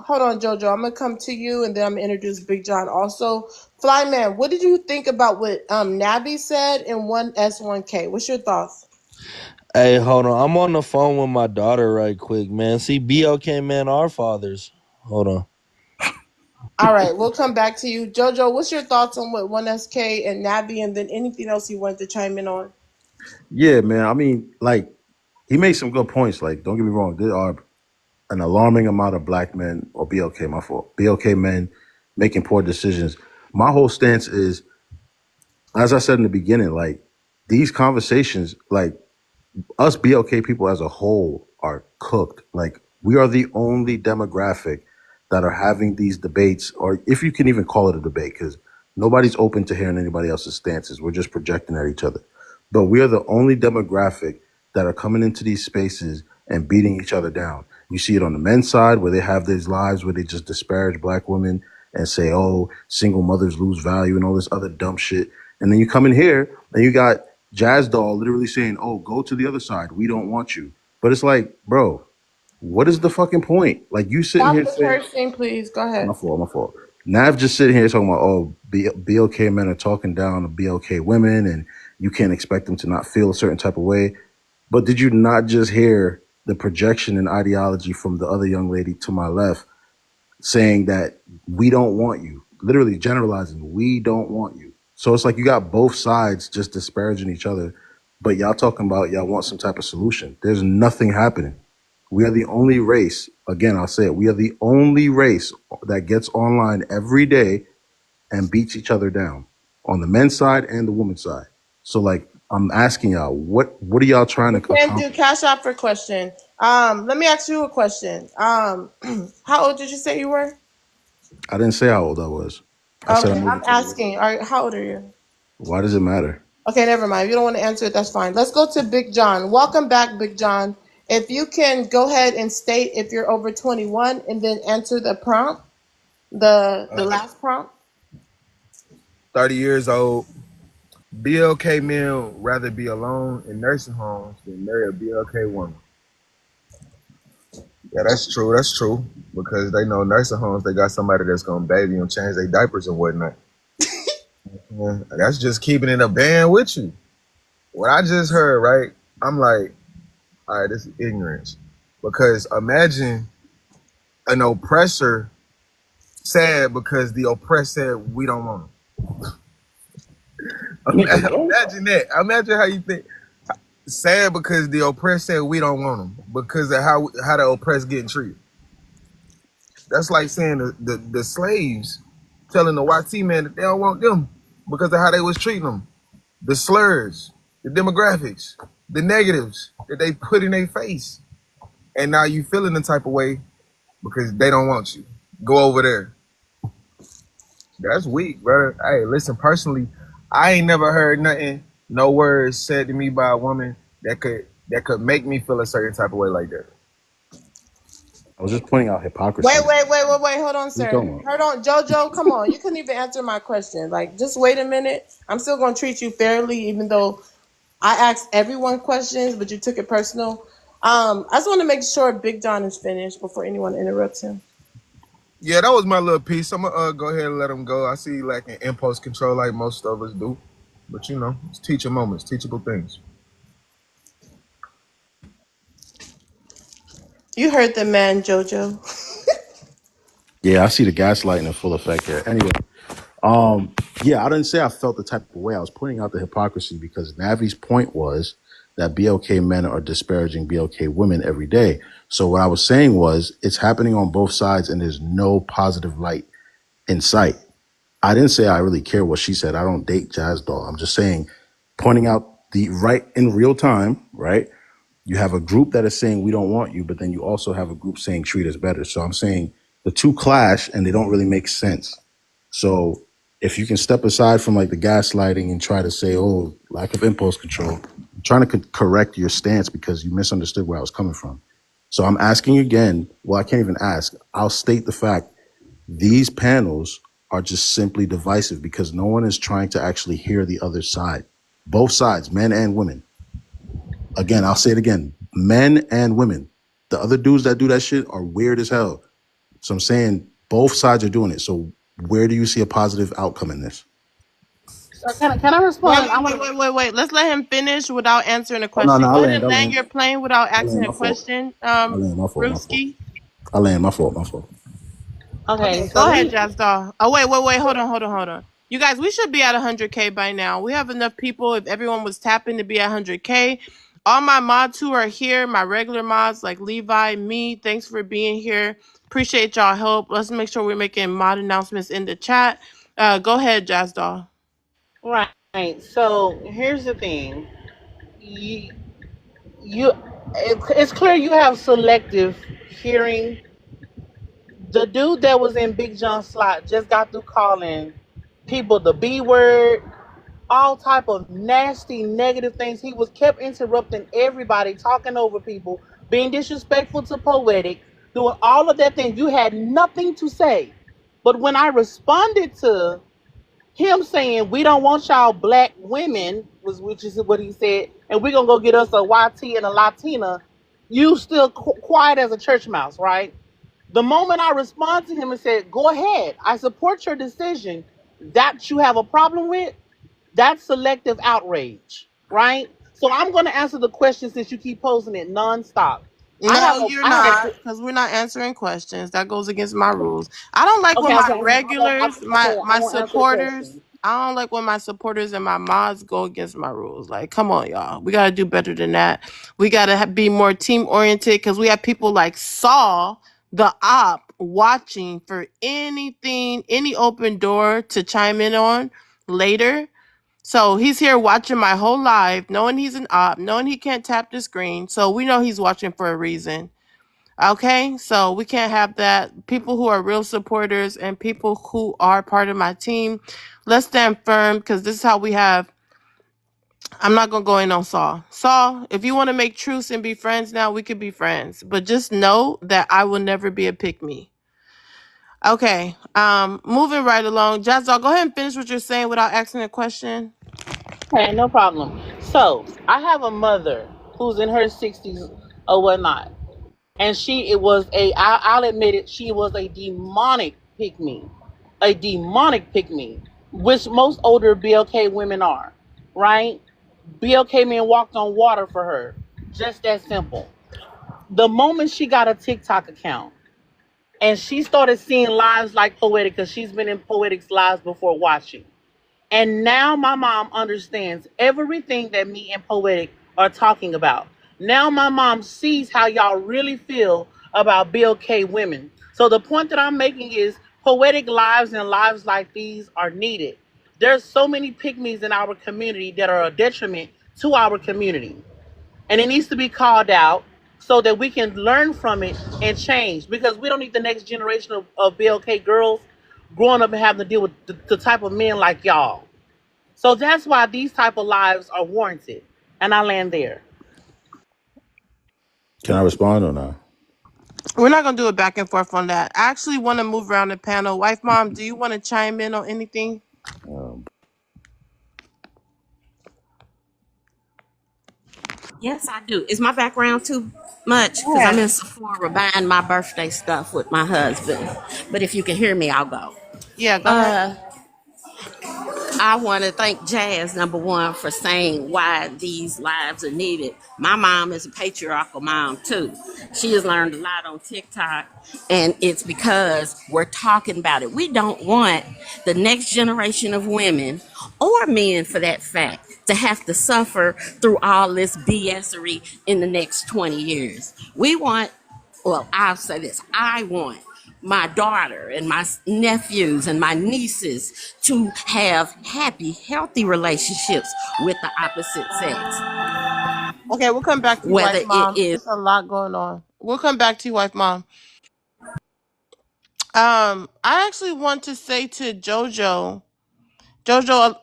hold on, Jojo. I'm gonna come to you, and then I'm gonna introduce Big John. Also, Flyman, what did you think about what Nabi said in 1S1K? What's your thoughts? Hey, hold on. I'm on the phone with my daughter right quick, man. See, BOK men are fathers. Hold on. All right, we'll come back to you, Jojo. What's your thoughts on what 1SK and Nabi, and then anything else you wanted to chime in on? Yeah, man. I mean, like, he made some good points. Like, don't get me wrong. There are an alarming amount of black men, or BLK, my fault, BLK men making poor decisions. My whole stance is, as I said in the beginning, like, these conversations, like, us BLK people as a whole are cooked. Like, we are the only demographic that are having these debates, or if you can even call it a debate, because nobody's open to hearing anybody else's stances. We're just projecting at each other. But we are the only demographic that are coming into these spaces and beating each other down. You see it on the men's side where they have these lives where they just disparage black women and say, oh, single mothers lose value and all this other dumb shit. And then you come in here and you got Jazz Doll literally saying, oh, go to the other side. We don't want you. But it's like, bro, what is the fucking point? Like, you sitting Stop here the saying, cursing, please. Go ahead. my fault. Nav just sitting here talking about, oh, BLK men are talking down to BLK women and you can't expect them to not feel a certain type of way. But did you not just hear the projection and ideology from the other young lady to my left saying that we don't want you? Literally generalizing, we don't want you. So it's like you got both sides just disparaging each other, but y'all talking about y'all want some type of solution. There's nothing happening. We are the only race, again, I'll say it, we are the only race that gets online every day and beats each other down on the men's side and the women's side. So, like, I'm asking y'all, what are y'all trying to Can't do accomplish? cash out for question. Let me ask you a question. How old did you say you were? I didn't say how old I was. I said Okay, I'm over I'm 21. asking. All right, how old are you? Why does it matter? Okay, never mind. If you don't want to answer it, that's fine. Let's go to Big John. Welcome back, Big John. If you can go ahead and state if you're over 21 and then answer the prompt, the last prompt. 30 years old. BLK men rather be alone in nursing homes than marry a BLK woman. Yeah, that's true. That's true. Because they know nursing homes, they got somebody that's going to baby them, change their diapers and whatnot. Yeah, that's just keeping it a band with you. What I just heard, right? I'm like, all right, this is ignorance. Because imagine an oppressor sad because the oppressed said we don't want them. Imagine that. Imagine how you think. Sad because the oppressed said we don't want them because of how the oppressed getting treated. That's like saying the slaves telling the YT man that they don't want them because of how they was treating them. The slurs, the demographics, the negatives that they put in their face. And now you feeling the type of way because they don't want you. Go over there. That's weak, brother. Hey, listen, personally, I ain't never heard nothing, no words said to me by a woman that could make me feel a certain type of way like that. I was just pointing out hypocrisy. Wait. Hold on, What are you sir. talking about? Hold on, Jojo. Come on. You couldn't even answer my question. Like, just wait a minute. I'm still gonna treat you fairly, even though I asked everyone questions, but you took it personal. I just want to make sure Big John is finished before anyone interrupts him. Yeah, that was my little piece. I'm gonna go ahead and let him go. I see like an impulse control like most of us do. But you know, it's teaching moments, teachable things. You heard the man, Jojo. Yeah, I see the gaslighting in full effect here. Anyway, yeah, I didn't say I felt the type of way. I was pointing out the hypocrisy because Navi's point was that BLK men are disparaging BLK women every day. So what I was saying was it's happening on both sides and there's no positive light in sight. I didn't say I really care what she said. I don't date Jazz Doll. I'm just saying, pointing out the right in real time, right? You have a group that is saying we don't want you, but then you also have a group saying treat us better. So I'm saying the two clash and they don't really make sense. So if you can step aside from like the gaslighting and try to say, oh, lack of impulse control, I'm trying to correct your stance because you misunderstood where I was coming from. So I'm asking again. Well, I can't even ask. I'll state the fact. These panels are just simply divisive because no one is trying to actually hear the other side. Both sides, men and women. Again, I'll say it again. Men and women. The other dudes that do that shit are weird as hell. So I'm saying both sides are doing it. So where do you see a positive outcome in this? So can I Wait, respond? I wait, want wait, wait, wait, wait. Let's let him finish without answering a Oh, no, question. no, Go ahead and I'll land land. your plane without I'll land, asking a my fault. question, I'll land, my fault, my fault. Brewski. I'll land, my fault, my fault. okay. Okay, So go let ahead, me. Jazz Doll. Oh, wait. Hold on. You guys, we should be at 100K by now. We have enough people. If everyone was tapping to be at 100K, all my mods who are here, my regular mods like Levi, me, thanks for being here. Appreciate y'all help. Let's make sure we're making mod announcements in the chat. Go ahead, Jazz Doll. Right. So here's the thing. You, it's clear you have selective hearing. The dude that was in Big John slot just got through calling people the B word, all type of nasty negative things. He was kept interrupting everybody, talking over people, being disrespectful to Poetic, doing all of that thing. You had nothing to say. But when I responded to him saying we don't want y'all black women, which is what he said, and we're gonna go get us a YT and a Latina, you still quiet as a church mouse, right? The moment I respond to him and said, go ahead, I support your decision, that you have a problem with, that's selective outrage, right? So I'm going to answer the question since you keep posing it nonstop. No, you're I have a, not, because we're not answering questions. That goes against my rules. I don't like when my regulars, I my won't answer the supporters. question. I don't like when my supporters and my mods go against my rules. Like, come on, y'all. We gotta do better than that. We gotta be more team oriented because we have people like Saul, the op, watching for anything, any open door to chime in on later. So he's here watching my whole live, knowing he's an op, knowing he can't tap the screen. So we know he's watching for a reason. Okay, so we can't have that. People who are real supporters and people who are part of my team, let's stand firm because this is how we have. I'm not gonna go in on Saul. Saul, if you want to make truce and be friends now, we could be friends. But just know that I will never be a pick me. Okay, moving right along. Jazzal, go ahead and finish what you're saying without asking a question. Okay, no problem. So I have a mother who's in her 60s or whatnot. And I'll admit it, she was a demonic pick me. A demonic pick me, which most older BLK women are, right? BLK men walked on water for her. Just that simple. The moment she got a TikTok account and she started seeing lives like Poetic, because she's been in Poetic's lives before watching. And now my mom understands everything that me and Poetic are talking about. Now my mom sees how y'all really feel about BLK women. So the point that I'm making is Poetic lives and lives like these are needed. There's so many pygmies in our community that are a detriment to our community. And it needs to be called out so that we can learn from it and change. Because we don't need the next generation of BLK girls growing up and having to deal with the type of men like y'all. So that's why these type of lives are warranted. And I land there. Can I respond or not? We're not gonna do it back and forth on that. I actually want to move around the panel. Wife, mom, do you want to chime in on anything? Um, Yes, I do. Is my background too much? Because I'm in Sephora buying my birthday stuff with my husband. But if you can hear me, I'll go. Yeah, go ahead. Uh, I want to thank Jazz, number one, for saying why these lives are needed. My mom is a patriarchal mom, too. She has learned a lot on TikTok, and it's because we're talking about it. We don't want the next generation of women, or men for that fact, to have to suffer through all this BSery in the next 20 years. We want, well, I'll say this, I want my daughter and my nephews and my nieces to have happy, healthy relationships with the opposite sex. Okay, we'll come back to you, Whether wife, it mom. is There's a lot going on. We'll come back to you, wife, mom. I actually want to say to Jojo,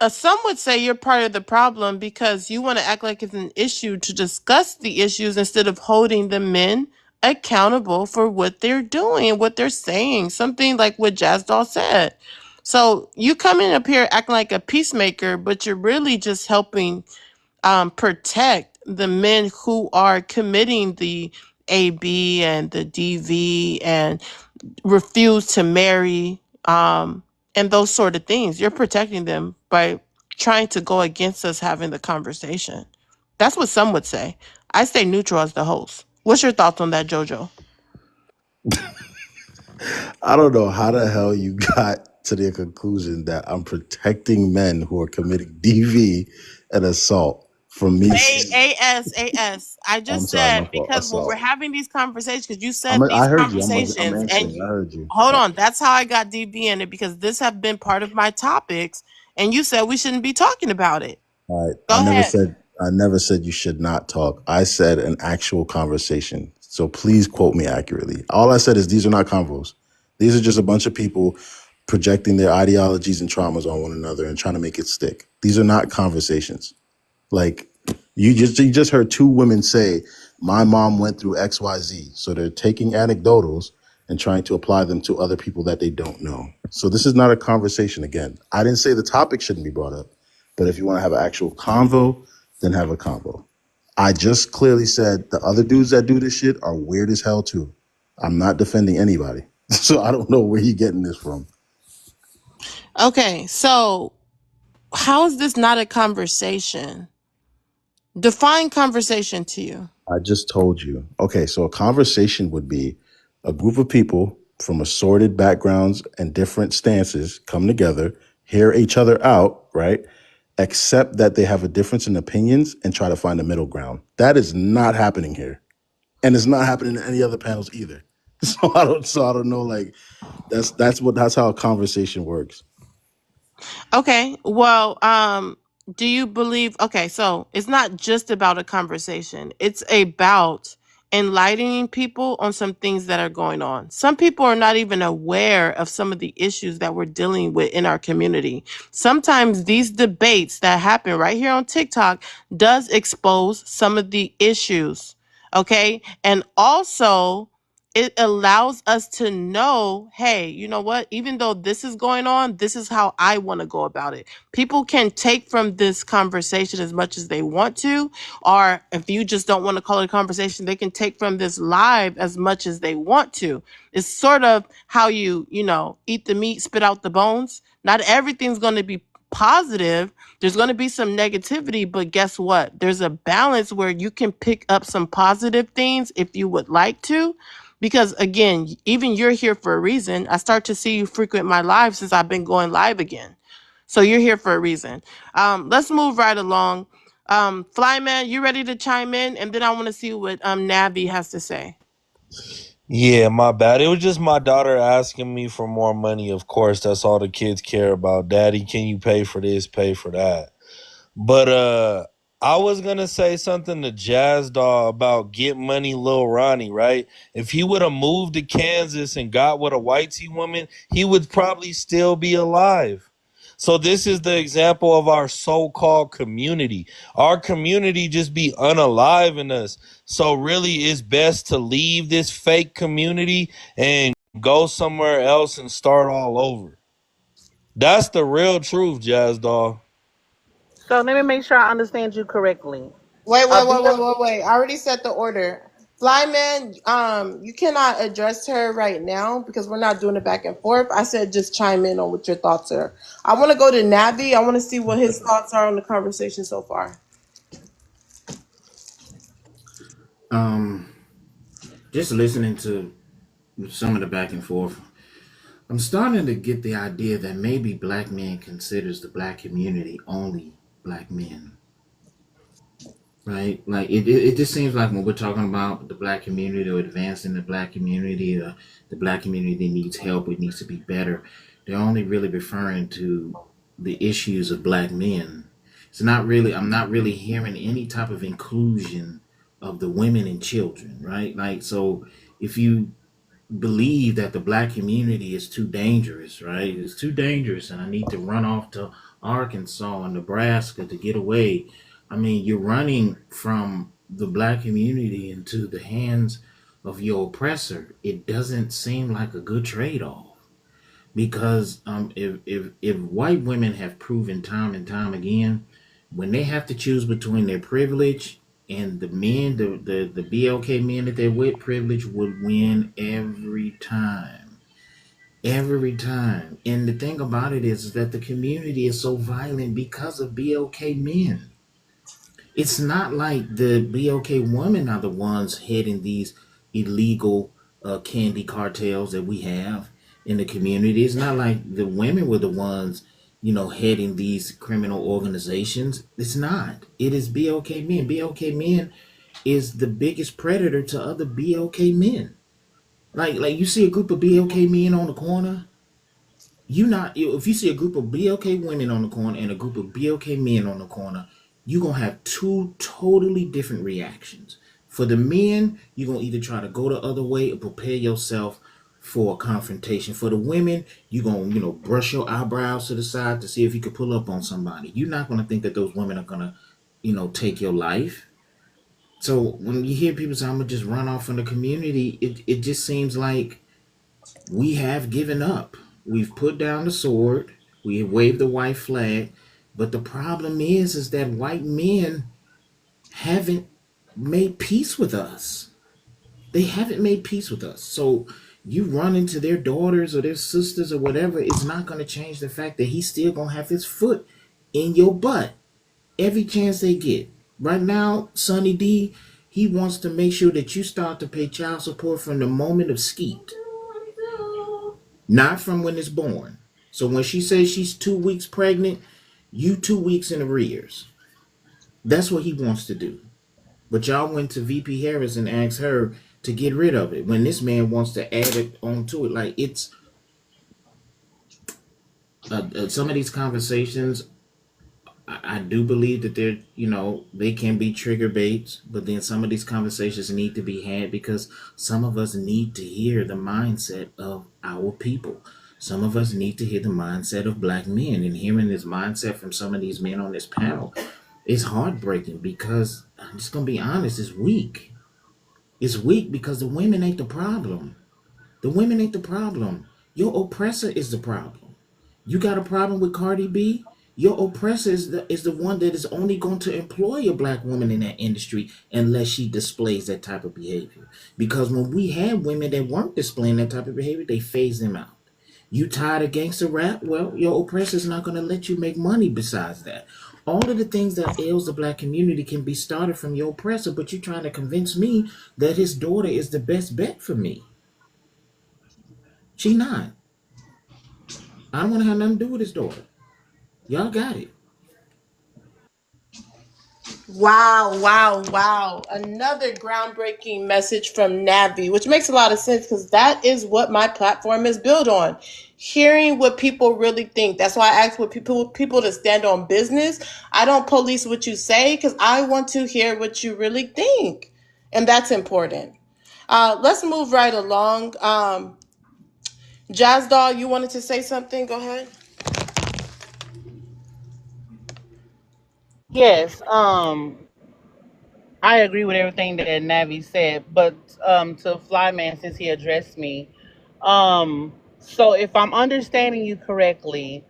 some would say you're part of the problem because you want to act like it's an issue to discuss the issues instead of holding the men accountable for what they're doing and what they're saying. Something like what Jazz Doll said. So you come in up here acting like a peacemaker, but you're really just helping protect the men who are committing the AB and the DV and refuse to marry, and those sort of things. You're protecting them by trying to go against us having the conversation. That's what some would say. I stay neutral as the host. What's your thoughts on that, Jojo? I don't know how the hell you got to the conclusion that I'm protecting men who are committing DV and assault from me saying, AS. I I'm just sorry, my said fault, because when we're assault. having these conversations, because you said I these heard you. I'm conversations, and answering. I heard you. hold on, that's how I got DB in it because this have been part of my topics, and you said we shouldn't be talking about it. All right. Go ahead. I never said you should not talk. I said an actual conversation. So please quote me accurately. All I said is these are not convos. These are just a bunch of people projecting their ideologies and traumas on one another and trying to make it stick. These are not conversations. Like you just heard two women say, my mom went through XYZ. So they're taking anecdotals and trying to apply them to other people that they don't know. So this is not a conversation again. I didn't say the topic shouldn't be brought up, but if you want to have an actual convo, then have a convo. I just clearly said the other dudes that do this shit are weird as hell too. I'm not defending anybody. So I don't know where you getting this from. Okay, so how is this not a conversation? Define conversation to you. I just told you. Okay, so a conversation would be a group of people from assorted backgrounds and different stances come together, hear each other out, right? Accept that they have a difference in opinions and try to find a middle ground. That is not happening here. And it's not happening in any other panels either. So I don't know, like that's how a conversation works. Okay. Well, do you believe okay, so it's not just about a conversation. It's about enlightening people on some things that are going on. Some people are not even aware of some of the issues that we're dealing with in our community. Sometimes these debates that happen right here on TikTok does expose some of the issues. Okay? And also it allows us to know, hey, you know what? Even though this is going on, this is how I want to go about it. People can take from this conversation as much as they want to, or if you just don't want to call it a conversation, they can take from this live as much as they want to. It's sort of how you eat the meat, spit out the bones. Not everything's going to be positive. There's going to be some negativity, but guess what? There's a balance where you can pick up some positive things if you would like to, because again, even you're here for a reason. I start to see you frequent my live since I've been going live again. So you're here for a reason. Let's move right along. Flyman, you ready to chime in? And then I want to see what Navi has to say. Yeah, my bad. It was just my daughter asking me for more money. Of course, that's all the kids care about. Daddy, can you pay for this, pay for that? But I was gonna say something to Jazz Doll about Get Money Lil Ronnie, right? If he would have moved to Kansas and got with a white tea woman, he would probably still be alive. So this is the example of our so-called community. Our community just be unaliving us. So really it's best to leave this fake community and go somewhere else and start all over. That's the real truth, Jazz Doll. So let me make sure I understand you correctly. Wait, A wait, wait, bill. wait, wait, wait. I already set the order. Flyman, you cannot address her right now because we're not doing it back and forth. I said just chime in on what your thoughts are. I want to go to Navi. I want to see what his thoughts are on the conversation so far. Just listening to some of the back and forth, I'm starting to get the idea that maybe black men considers the black community only black men. right? Like it just seems like when we're talking about the black community or advancing the black community, the black community needs help, it needs to be better. They're only really referring to the issues of black men. It's not really. I'm not really hearing any type of inclusion of the women and children, right? Like so, if you believe that the black community is too dangerous, right? It's too dangerous, and I need to run off to Arkansas and Nebraska to get away. I mean, you're running from the black community into the hands of your oppressor. It doesn't seem like a good trade off because if white women have proven time and time again, when they have to choose between their privilege and the men, the BLK men that they're with, privilege would win every time. Every time. And the thing about it is that the community is so violent because of BLK men. It's not like the BLK women are the ones heading these illegal candy cartels that we have in the community. It's not like the women were the ones, heading these criminal organizations. It's not. It is BLK men. BLK men is the biggest predator to other BLK men. Like you see a group of BLK men on the corner, if you see a group of BLK women on the corner and a group of BLK men on the corner, you're gonna have two totally different reactions. For the men, you're gonna either try to go the other way or prepare yourself for a confrontation. For the women, you're gonna, brush your eyebrows to the side to see if you could pull up on somebody. You're not gonna think that those women are gonna, take your life. So when you hear people say, I'm gonna just run off from the community, it just seems like we have given up. We've put down the sword. We have waved the white flag. But the problem is that white men haven't made peace with us. They haven't made peace with us. So you run into their daughters or their sisters or whatever, it's not going to change the fact that he's still going to have his foot in your butt every chance they get. Right now, Sonny D, he wants to make sure that you start to pay child support from the moment of skeet, not from when it's born. So when she says she's 2 weeks pregnant, you 2 weeks in arrears. That's what he wants to do. But y'all went to VP Harris and asked her to get rid of it when this man wants to add it onto it. Like it's some of these conversations, I do believe that they're, they can be trigger baits, but then some of these conversations need to be had because some of us need to hear the mindset of our people. Some of us need to hear the mindset of black men, and hearing this mindset from some of these men on this panel is heartbreaking because I'm just going to be honest, it's weak. It's weak because the women ain't the problem. The women ain't the problem. Your oppressor is the problem. You got a problem with Cardi B? Your oppressor is the one that is only going to employ a black woman in that industry unless she displays that type of behavior. Because when we had women that weren't displaying that type of behavior, they phased them out. You tired of gangster rap? Well, your oppressor's not going to let you make money besides that. All of the things that ails the black community can be started from your oppressor, but you're trying to convince me that his daughter is the best bet for me. She not. I don't want to have nothing to do with his daughter. Y'all got it. Wow, wow, wow. Another groundbreaking message from Navi, which makes a lot of sense because that is what my platform is built on. Hearing what people really think. That's why I ask what people to stand on business. I don't police what you say because I want to hear what you really think. And that's important. Let's move right along. Jazz Doll, you wanted to say something? Go ahead. Yes. I agree with everything that Navi said, but to Flyman, since he addressed me, so if I'm understanding you correctly,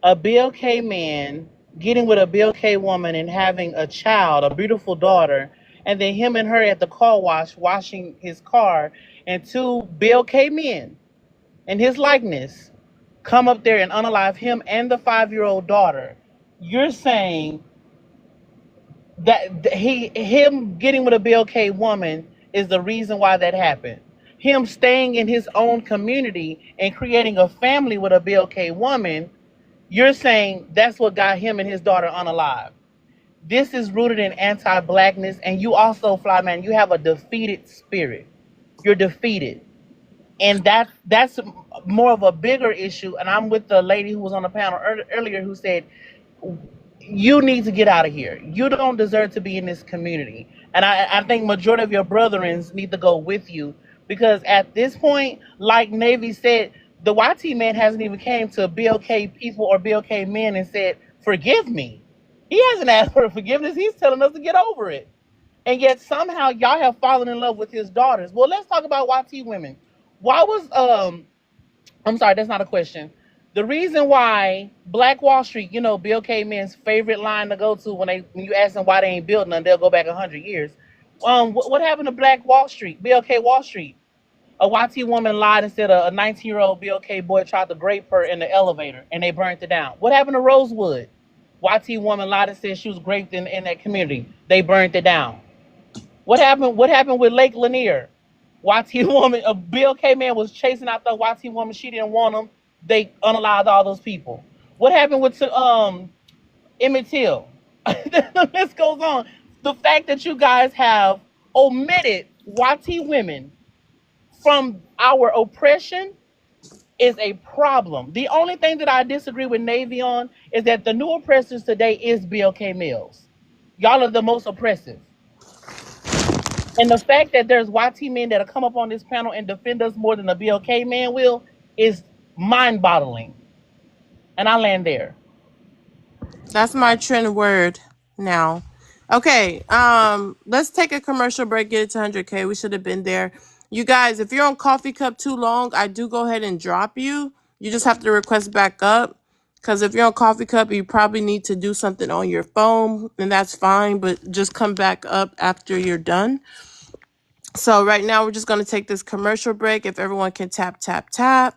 a BLK man getting with a BLK woman and having a child, a beautiful daughter, and then him and her at the car wash washing his car, and two BLK men in his likeness come up there and unalive him and the 5-year-old daughter. You're saying that him getting with a BLK woman is the reason why that happened. Him staying in his own community and creating a family with a BLK woman, you're saying that's what got him and his daughter unalive. This is rooted in anti-blackness, and you also, Fly Man, you have a defeated spirit. You're defeated, and that's more of a bigger issue. And I'm with the lady who was on the panel earlier who said you need to get out of here. You don't deserve to be in this community. And I think majority of your brethrens need to go with you, because at this point, like Navy said, the YT man hasn't even came to BLK people or BLK men and said, forgive me. He hasn't asked for forgiveness. He's telling us to get over it. And yet somehow y'all have fallen in love with his daughters. Well, let's talk about YT women. Why was I'm sorry, that's not a question. The reason why Black Wall Street, you know, Bill K. Men's favorite line to go to when you ask them why they ain't built none, they'll go back 100 years. What happened to Black Wall Street, BLK Wall Street? A YT woman lied and said a 19-year-old BLK boy tried to grape her in the elevator and they burnt it down. What happened to Rosewood? YT woman lied and said she was raped in that community. They burnt it down. What happened with Lake Lanier? YT woman, a Bill K. Man was chasing out the YT woman. She didn't want him. They unalived all those people. What happened with Emmett Till? The list goes on. The fact that you guys have omitted YT women from our oppression is a problem. The only thing that I disagree with Navy on is that the new oppressors today is BLK Mills. Y'all are the most oppressive. And the fact that there's YT men that'll come up on this panel and defend us more than the BLK man will is mind-boggling. And I land there. That's my trend word now. Okay, let's take a commercial break, get it to 100K. We should have been there. You guys, if you're on Coffee Cup too long, I do go ahead and drop you. You just have to request back up. Because if you're on Coffee Cup, you probably need to do something on your phone, and that's fine, but just come back up after you're done. So right now, we're just going to take this commercial break. If everyone can tap, tap, tap.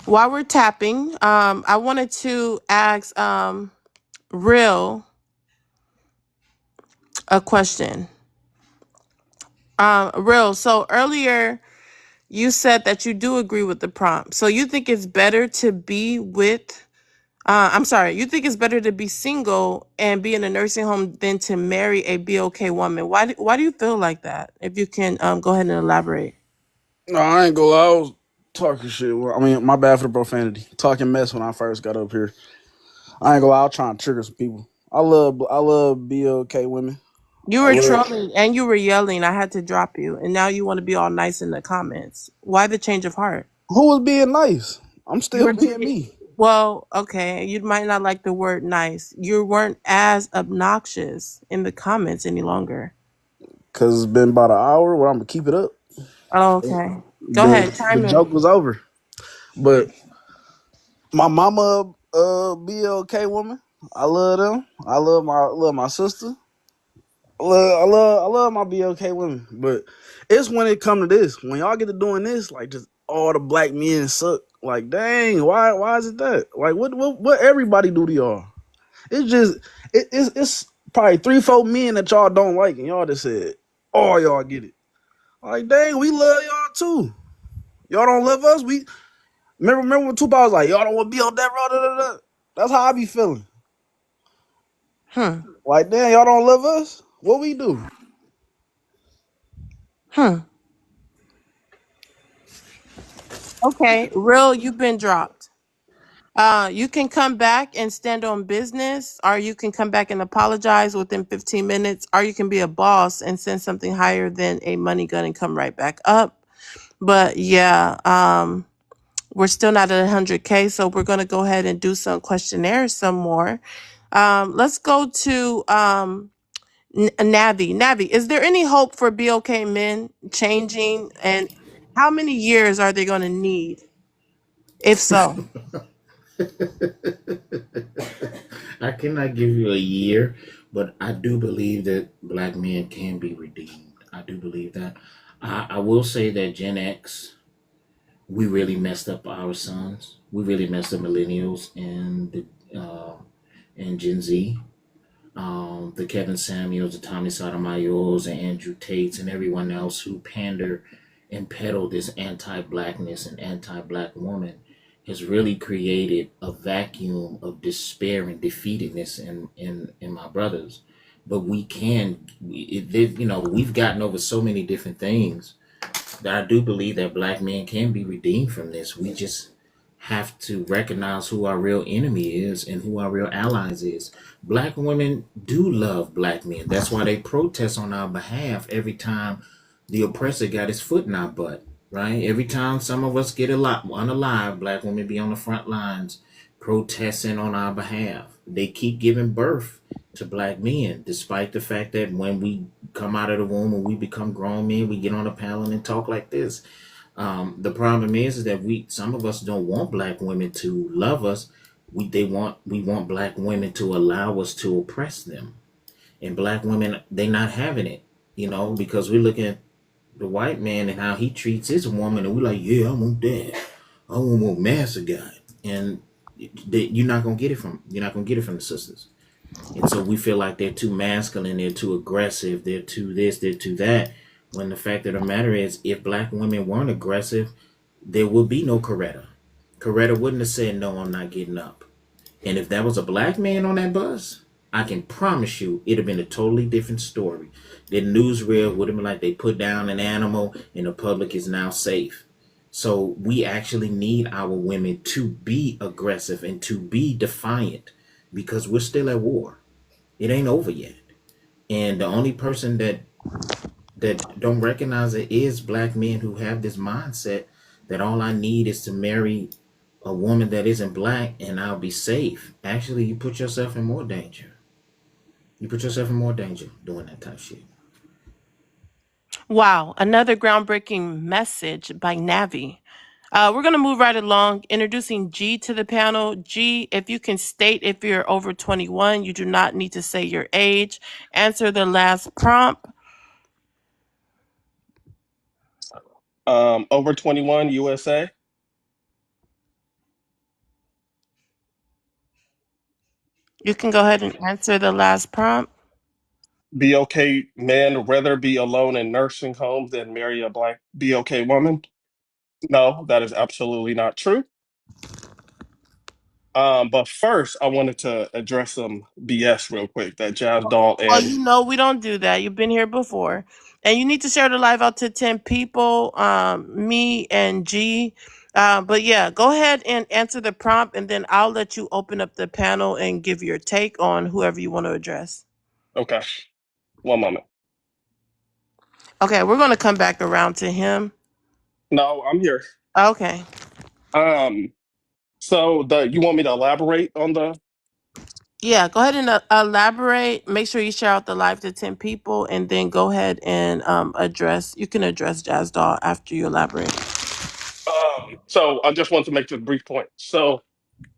While we're tapping, I wanted to ask Real a question. Real, so earlier you said that you do agree with the prompt. So you think it's better to be with, you think it's better to be single and be in a nursing home than to marry a BOK woman. Why do you feel like that? If you can go ahead and elaborate. No, I ain't gonna lie. I was talking shit. I mean, my bad for the profanity. Talking mess when I first got up here. I ain't gonna lie. I was trying to trigger some people. I love BLK women. You were trolling and you were yelling. I had to drop you. And now you want to be all nice in the comments. Why the change of heart? Who was being nice? I'm still You being were me. Well, okay. You might not like the word nice. You weren't as obnoxious in the comments any longer. Cause it's been about an hour where I'm gonna keep it up. Oh, okay. Go ahead. The Chime in. joke was over. But my mama, BLK woman, I love them. I love my sister. I love my BLK women. But it's when it come to this, when y'all get to doing this, like just all the black men suck. Like, dang, why is it that? Like, what everybody do to y'all? It's just it's probably 3-4 men that y'all don't like, and y'all just said, oh, y'all get it. Like, dang, we love y'all too. Y'all don't love us. We remember when Tupac was like, y'all don't want to be on that road. Da, da, da. That's how I be feeling. Like, damn, y'all don't love us. What we do? Okay. Real, you've been dropped. You can come back and stand on business, or you can come back and apologize within 15 minutes, or you can be a boss and send something higher than a money gun and come right back up. But yeah, we're still not at 100K, so we're going to go ahead and do some questionnaires some more. Let's go to Navi. Navi, is there any hope for BOK men changing, and how many years are they going to need, if so? I cannot give you a year, but I do believe that black men can be redeemed. I do believe that. I will say that Gen X, we really messed up our sons. We really messed up millennials and Gen Z. The Kevin Samuels, the Tommy Sotomayors, and Andrew Tates, and everyone else who pander and peddle this anti-blackness and anti-black woman has really created a vacuum of despair and defeatedness in my brothers. But we can, we've gotten over so many different things that I do believe that black men can be redeemed from this. We just have to recognize who our real enemy is and who our real allies is. Black women do love black men. That's why they protest on our behalf every time the oppressor got his foot in our butt, right? Every time some of us get a lot unalive, black women be on the front lines protesting on our behalf. They keep giving birth to black men, despite the fact that when we come out of the womb and we become grown men, we get on a panel and talk like this. The problem is that some of us don't want black women to love us. We want black women to allow us to oppress them, and black women, they not having it, because we're looking at the white man and how he treats his woman, and we're like, yeah, I want that. I want more master guy, and you're not gonna get it from the sisters. And so we feel like they're too masculine, they're too aggressive, they're too this, they're too that. When the fact of the matter is, if black women weren't aggressive, there would be no Coretta. Coretta wouldn't have said, no, I'm not getting up. And if that was a black man on that bus, I can promise you it'd have been a totally different story. The newsreel would have been like, they put down an animal and the public is now safe. So we actually need our women to be aggressive and to be defiant, because we're still at war. It ain't over yet. And the only person that don't recognize it is black men who have this mindset that all I need is to marry a woman that isn't black and I'll be safe. Actually, you put yourself in more danger. You put yourself in more danger doing that type of shit. Wow, another groundbreaking message by Navi. We're going to move right along, introducing G to the panel. G, if you can state if you're over 21, you do not need to say your age. Answer the last prompt. Over 21 USA. You can go ahead and answer the last prompt. BOK men rather be alone in nursing homes than marry a black BOK woman. No, that is absolutely not true. But first, I wanted to address some BS real quick that Jazz Doll Well, and we don't do that. You've been here before. And you need to share the live out to 10 people, me and G. But yeah, go ahead and answer the prompt, and then I'll let you open up the panel and give your take on whoever you want to address. okay, one moment. Okay, we're going to come back around to him. No, I'm here. Okay. So you want me to elaborate on the? Yeah, go ahead and elaborate. Make sure you share out the live to 10 people, and then go ahead and you can address Jazz Doll after you elaborate. So I just want to make this brief point. So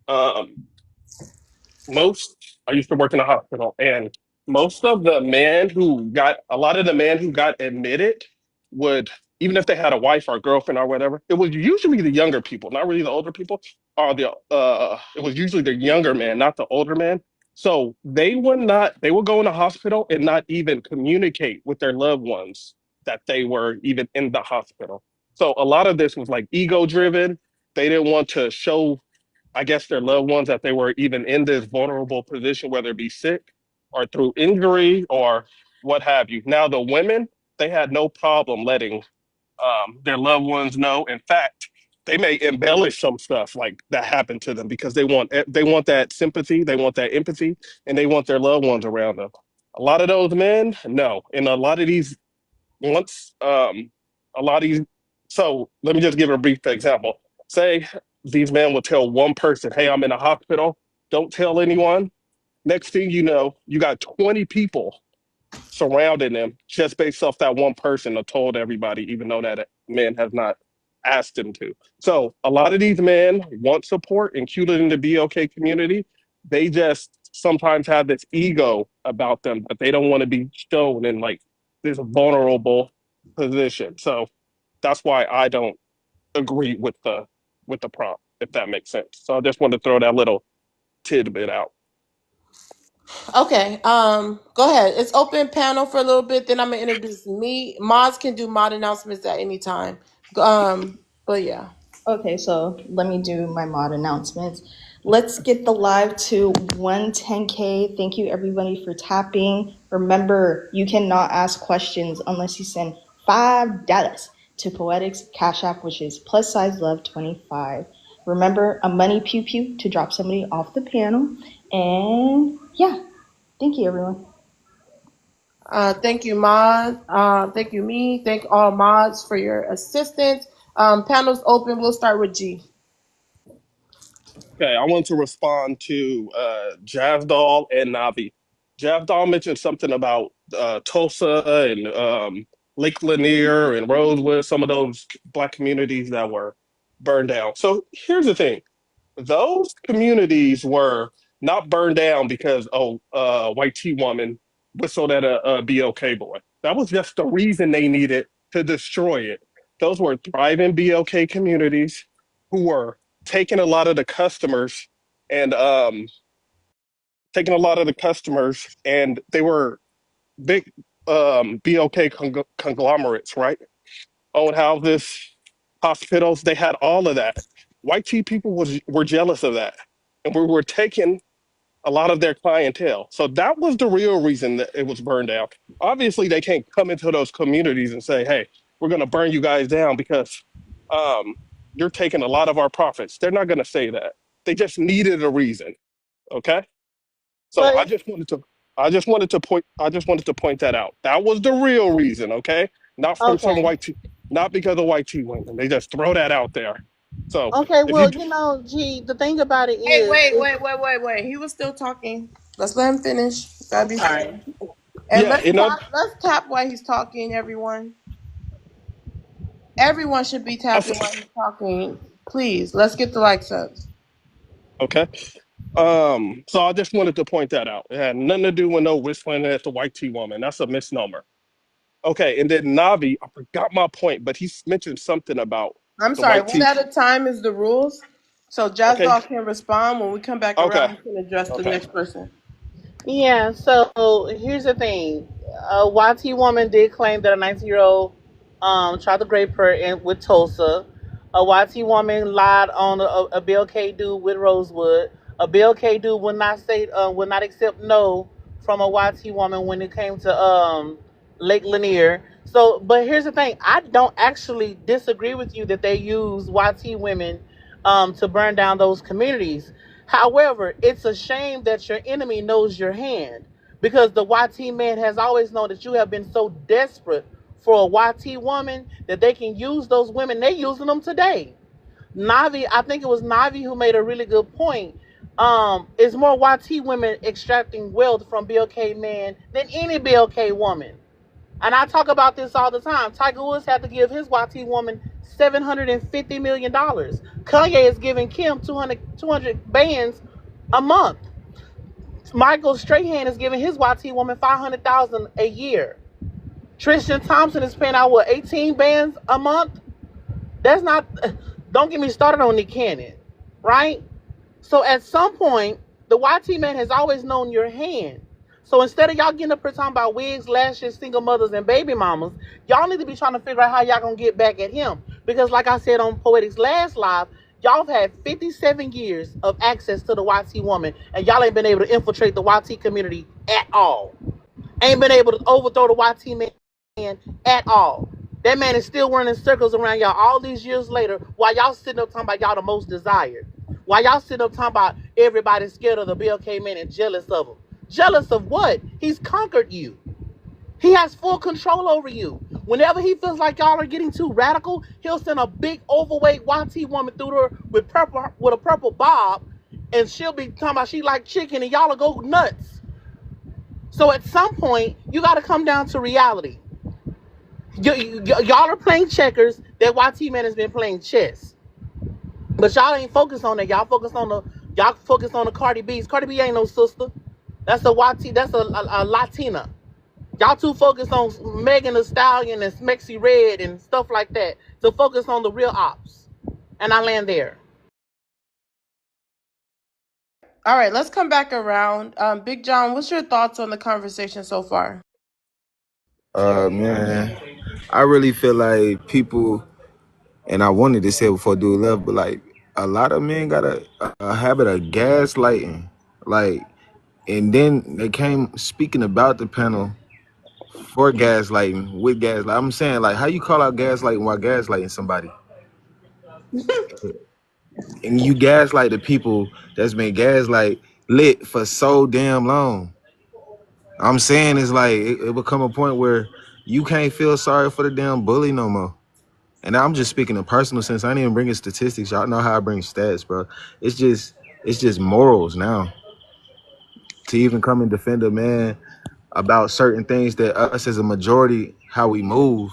I used to work in a hospital, and most of the men a lot of the men who got admitted would, even if they had a wife or a girlfriend or whatever, it was usually the younger people, not really the older people, or it was usually the younger man, not the older man. So they would go in the hospital and not even communicate with their loved ones that they were even in the hospital. So a lot of this was like ego driven. They didn't want to show, I guess, their loved ones that they were even in this vulnerable position, whether it be sick or through injury or what have you. Now, the women, they had no problem letting their loved ones know. In fact, they may embellish some stuff like that happened to them because they want that sympathy, they want that empathy, and they want their loved ones around them. A lot of those men, no, and a lot of these once a lot of these. So let me just give a brief example. Say these men will tell one person, hey, I'm in a hospital, don't tell anyone. Next thing you know, you got 20 people surrounding them just based off that one person or told everybody, even though that man has not asked him to. So a lot of these men want support, included in the BOK community. They just sometimes have this ego about them that they don't want to be shown in like this vulnerable position. So that's why I don't agree with the prompt, if that makes sense. So I just wanted to throw that little tidbit out. Okay. Go ahead. It's open panel for a little bit. Then I'm gonna introduce me. Mods can do mod announcements at any time. But yeah. Okay, so let me do my mod announcements. Let's get the live to 110K. Thank you everybody for tapping. Remember, you cannot ask questions unless you send $5 to Poetics Cash App, which is plus size love 25. Remember, a money pew pew to drop somebody off the panel. And yeah, thank you everyone. Thank you, Mod. Thank you, me. Thank all mods for your assistance. Panels open. We'll start with G. Okay, I want to respond to Javdal and Navi. Javdal mentioned something about Tulsa and Lake Lanier and Rosewood, some of those black communities that were burned down. So here's the thing. Those communities were not burned down because white tea woman whistled at a BLK boy. That was just the reason they needed to destroy it. Those were thriving BLK communities who were taking a lot of the customers and they were big BLK conglomerates, right? Owned houses, hospitals, they had all of that. White tea people were jealous of that. And we were taking a lot of their clientele. So that was the real reason that it was burned down. Obviously, they can't come into those communities and say, hey, we're going to burn you guys down because um, you're taking a lot of our profits. They're not going to say that. They just needed a reason. Okay. So But I just wanted to point that out. That was the real reason. Okay. Not from some okay. white tea, not because of white tea women. They just throw that out there. So Okay, if you, well, G, the thing about it Hey, is, wait. He was still talking. Let's let him finish. Gotta I'm be fair. sorry. And yeah, let's tap. Let's tap while he's talking. Everyone should be I tapping said, while he's talking. Please, let's get the likes up. okay. So I just wanted to point that out. It had nothing to do with no whistling at the white tea woman. That's a misnomer. Okay, and then Navi, I forgot my point, but he mentioned something about I'm the sorry. white One tea. at a time is the rules. So Jazz Okay, Doll can respond. When we come back okay, around, you can address the okay. next person. Yeah, so here's the thing. A YT woman did claim that a 19-year-old tried to rape her with Tulsa. A YT woman lied on a Bill K dude with Rosewood. A Bill K dude would not accept no from a YT woman when it came to Lake Lanier. So, but here's the thing. I don't actually disagree with you that they use YT women to burn down those communities. However, it's a shame that your enemy knows your hand because the YT man has always known that you have been so desperate for a YT woman that they can use those women. They're using them today. Navi, I think it was Navi who made a really good point. It's more YT women extracting wealth from BLK men than any BLK woman. And I talk about this all the time. Tiger Woods had to give his YT woman $750 million. Kanye is giving Kim 200 bands a month. Michael Strahan is giving his YT woman $500,000 a year. Tristan Thompson is paying out 18 bands a month. That's not. Don't get me started on Nick Cannon, right? So at some point, the YT man has always known your hand. So instead of y'all getting up here talking about wigs, lashes, single mothers, and baby mamas, y'all need to be trying to figure out how y'all gonna get back at him. Because like I said on Poetic's last live, y'all have had 57 years of access to the YT woman, and y'all ain't been able to infiltrate the YT community at all. Ain't been able to overthrow the YT man at all. That man is still running circles around y'all all these years later while y'all sitting up talking about y'all the most desired. While y'all sitting up talking about everybody's scared of the BLK man and jealous of him. Jealous of what? He's conquered you. He has full control over you. Whenever he feels like y'all are getting too radical, he'll send a big overweight YT woman through there with a purple bob, and she'll be talking about she like chicken, and y'all will go nuts. So at some point, you got to come down to reality. Y'all are playing checkers. That YT man has been playing chess. But y'all ain't focused on that. Y'all focused on the Cardi B's. Cardi B ain't no sister. That's a YT. That's a Latina. Y'all too focused on Megan Thee Stallion and Smexy Red and stuff like that to focus on the real ops. And I land there. All right, let's come back around. Big John, what's your thoughts on the conversation so far? Man, I really feel like people And I wanted to say it before dude left, but like a lot of men got a habit of gaslighting. Like, and then they came speaking about the panel for gaslighting with gaslight. I'm saying, like, how you call out gaslighting while gaslighting somebody? And you gaslight the people that's been gaslight lit for so damn long. I'm saying it's like it will come a point where you can't feel sorry for the damn bully no more. And I'm just speaking in personal sense. I ain't even bringing statistics. Y'all know how I bring stats, bro. It's just morals now. To even come and defend a man about certain things that us as a majority, how we move,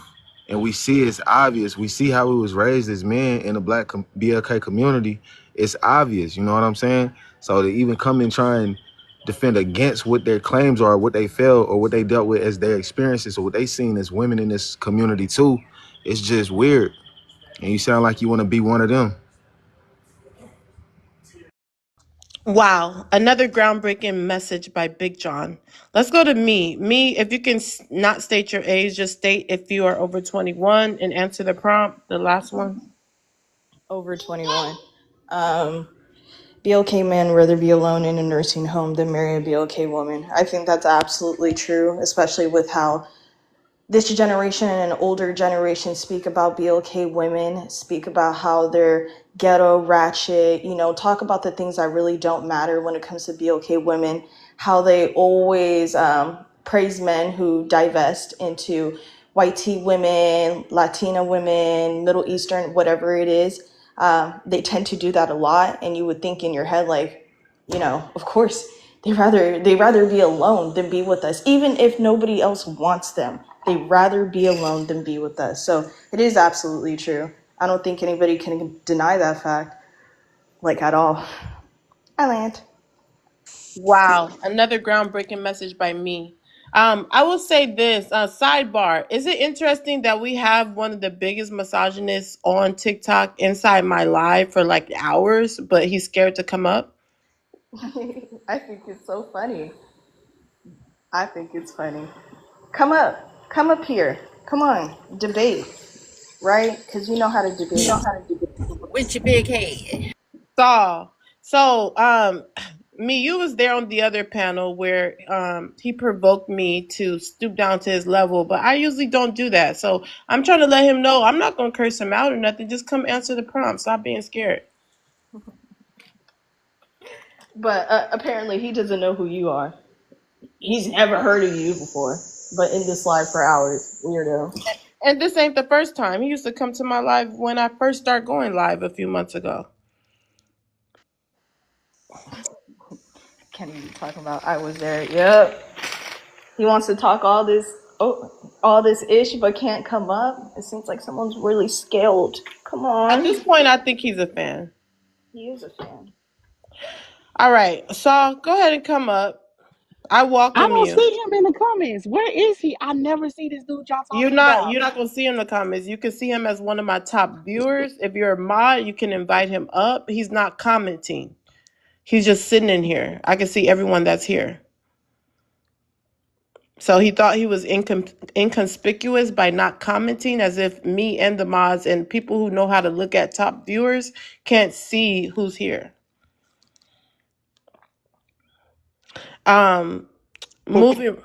and we see it's obvious. We see how we was raised as men in the black BLK community. It's obvious, you know what I'm saying? So to even come and try and defend against what their claims are, what they felt, or what they dealt with as their experiences, or what they seen as women in this community too, it's just weird. And you sound like you want to be one of them. Wow, another groundbreaking message by Big John. Let's go to me. Me, if you can not state your age, just state if you are over 21 and answer the prompt, the last one. Over 21. BLK men rather be alone in a nursing home than marry a BLK woman. I think that's absolutely true, especially with how this generation and older generation speak about BLK women, speak about how they're ghetto, ratchet, talk about the things that really don't matter when it comes to BLK women, how they always praise men who divest into white tea women, Latina women, Middle Eastern, whatever it is. They tend to do that a lot, and you would think in your head, like, of course, they rather be alone than be with us, even if nobody else wants them. They rather be alone than be with us. So it is absolutely true. I don't think anybody can deny that fact, like, at all. I land. Wow, another groundbreaking message by me. I will say this, sidebar. Is it interesting that we have one of the biggest misogynists on TikTok inside my live for like hours, but he's scared to come up? I think it's so funny. I think it's funny. Come up. Come up here. Come on. Debate, right? Because you know how to debate. With your big head. So, me, you was there on the other panel where he provoked me to stoop down to his level, but I usually don't do that. So I'm trying to let him know I'm not gonna curse him out or nothing. Just come answer the prompt. Stop being scared. But apparently he doesn't know who you are. He's never heard of you before. But in this live for hours, weirdo. And this ain't the first time. He used to come to my live when I first started going live a few months ago. Can't even talk about I was there. Yep. He wants to talk all this ish, but can't come up. It seems like someone's really scaled. Come At on. this point, I think he's a fan. He is a fan. All right, Saul, go ahead and come up. I I welcome don't you. see him in the comments. Where is he? I never see this dude y'all You're talking not about. you're not gonna see him in the comments. You can see him as one of my top viewers. If you're a mod, you can invite him up. He's not commenting. He's just sitting in here. I can see everyone that's here. So he thought he was inconspicuous by not commenting, as if me and the mods and people who know how to look at top viewers can't see who's here. Um, moving.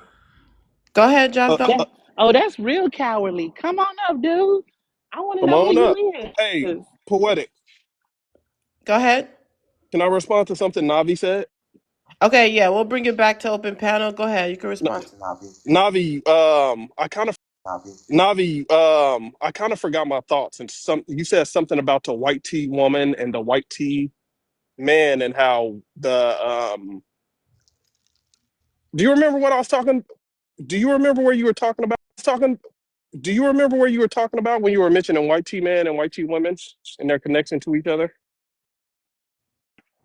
Go ahead, Josh. Uh, Don't. That's real cowardly. Come on up, dude. I want to come know who on up. you Hey, is. Poetic. Go ahead. Can I respond to something Navi said? Okay, yeah, we'll bring it back to open panel. Go ahead. You can N- respond to Navi. Navi, I kind of forgot my thoughts, and you said something about the white tea woman and the white tea man, and how do you remember what I was talking? Do you remember where you were talking about? Do you remember where you were talking about when you were mentioning white tea man and white tea women and their connection to each other?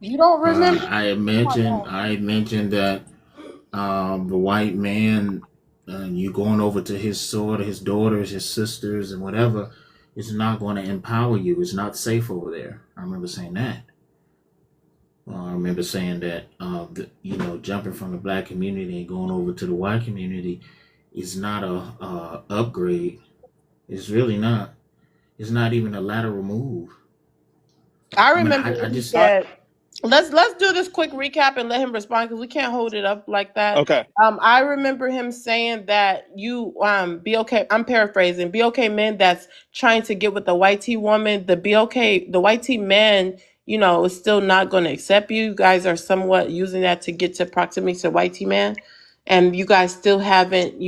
You don't remember? I mentioned that the white man, you going over to his sort of his daughters, his sisters, and whatever, is not going to empower you. It's not safe over there. I remember saying that. I remember saying that, jumping from the black community and going over to the white community is not a upgrade. It's really not. It's not even a lateral move. I I mean, remember I what he just I said. Let's do this quick recap and let him respond because we can't hold it up like that. Okay. I remember him saying that you be okay. I'm paraphrasing. Be okay men that's trying to get with the white tea woman. The white tea man, is still not going to accept you. You guys are somewhat using that to get to proximity to white tea man, and you guys still haven't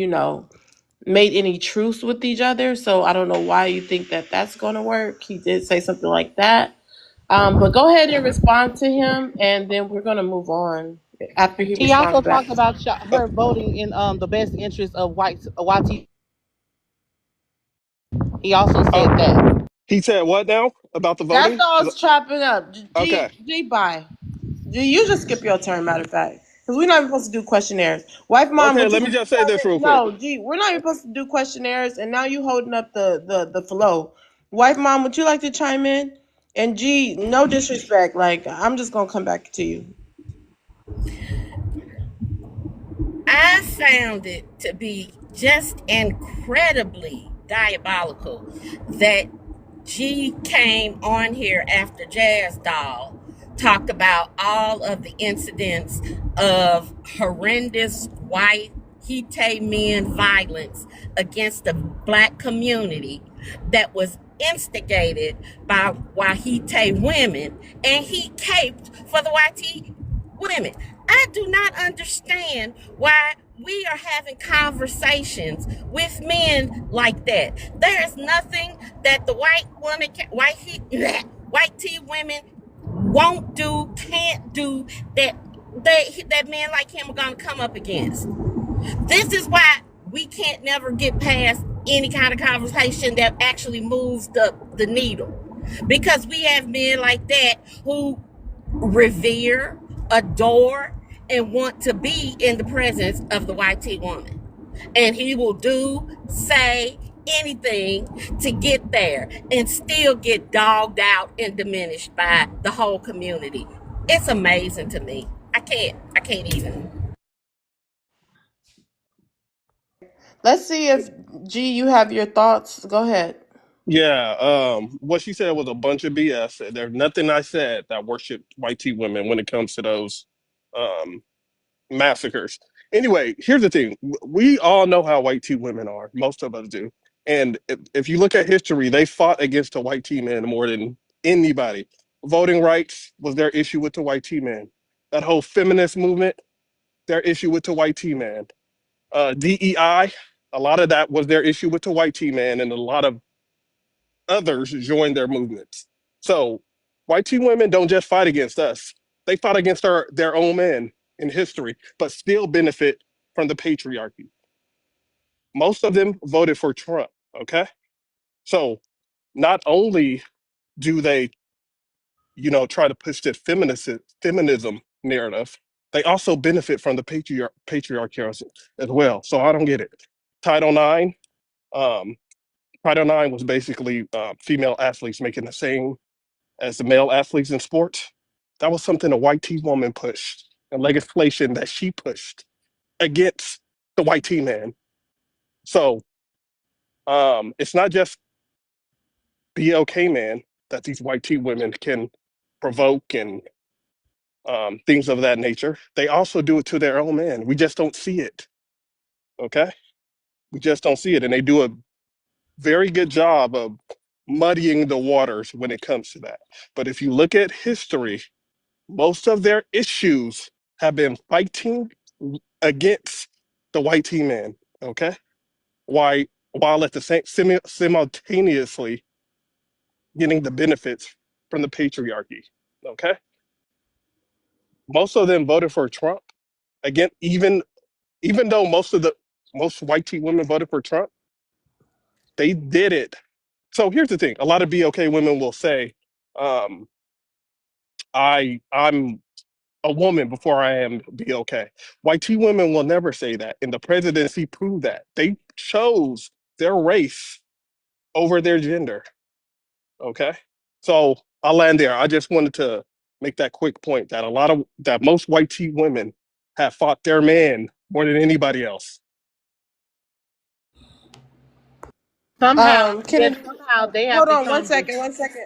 made any truce with each other. So I don't know why you think that that's going to work. He did say something like that. But go ahead and respond to him, and then we're gonna move on after he He responds also back. talked about her voting in the best interest of YT. He also Uh, said that. he said what now about the That voting? dog's chopping up. Okay. G bye. G, you just skip your turn. Matter of fact, because we're not even supposed to do questionnaires. Wife, mom, Okay. would you Let me like to just say chime this real in? quick. No, G, we're not even supposed to do questionnaires, and now you holding up the flow. Wife, mom, would you like to chime in? And G, no disrespect. Like I'm just gonna come back to you. I found it to be just incredibly diabolical that G came on here after Jazz Doll talked about all of the incidents of horrendous white Hite men violence against the black community that was instigated by Wahite women, and he caped for the YT women. I do not understand why we are having conversations with men like that. There is nothing that the white tea women won't do, can't do that men like him are gonna come up against. This is why we can't never get past any kind of conversation that actually moves the needle. Because we have men like that who revere, adore, and want to be in the presence of the YT woman. And he will do, say anything to get there and still get dogged out and diminished by the whole community. It's amazing to me. I can't even. Let's see if G, you have your thoughts. Go ahead. Yeah. What she said was a bunch of BS. There's nothing I said that worshiped white tea women when it comes to those um massacres. Anyway, here's the thing. We all know how white tea women are. Most of us do. And if you look at history, they fought against the white tea men more than anybody. Voting rights was their issue with the white tea man. That whole feminist movement, their issue with the white tea man. DEI, a lot of that was their issue with the white tea man, and a lot of others joined their movements. So white tea women don't just fight against us; they fought against their own men in history, but still benefit from the patriarchy. Most of them voted for Trump. Okay, so not only do they, try to push the feminism narrative, they also benefit from the patriarchy as well. So I don't get it. Title IX, um, Title IX was basically female athletes making the same as the male athletes in sports. That was something a white tea woman pushed, and legislation that she pushed against the white tea man. So it's not just BLK man that these white tea women can provoke and things of that nature. They also do it to their own men. We just don't see it. Okay, we just don't see it, and they do a very good job of muddying the waters when it comes to that. But if you look at history, most of their issues have been fighting against the white tea man. Okay, why while at the same simultaneously getting the benefits from the patriarchy. Okay, most of them voted for Trump. Again, even though most white tea women voted for Trump, they did it. So here's the thing: a lot of BOK women will say, um, I'm a woman before I am BOK." White tea women will never say that, and the presidency proved that they chose their race over their gender. Okay, so I'll land there. I just wanted to make that quick point that most white tea women have fought their man more than anybody else. Somehow, yet Kennedy, somehow they have hold on become this.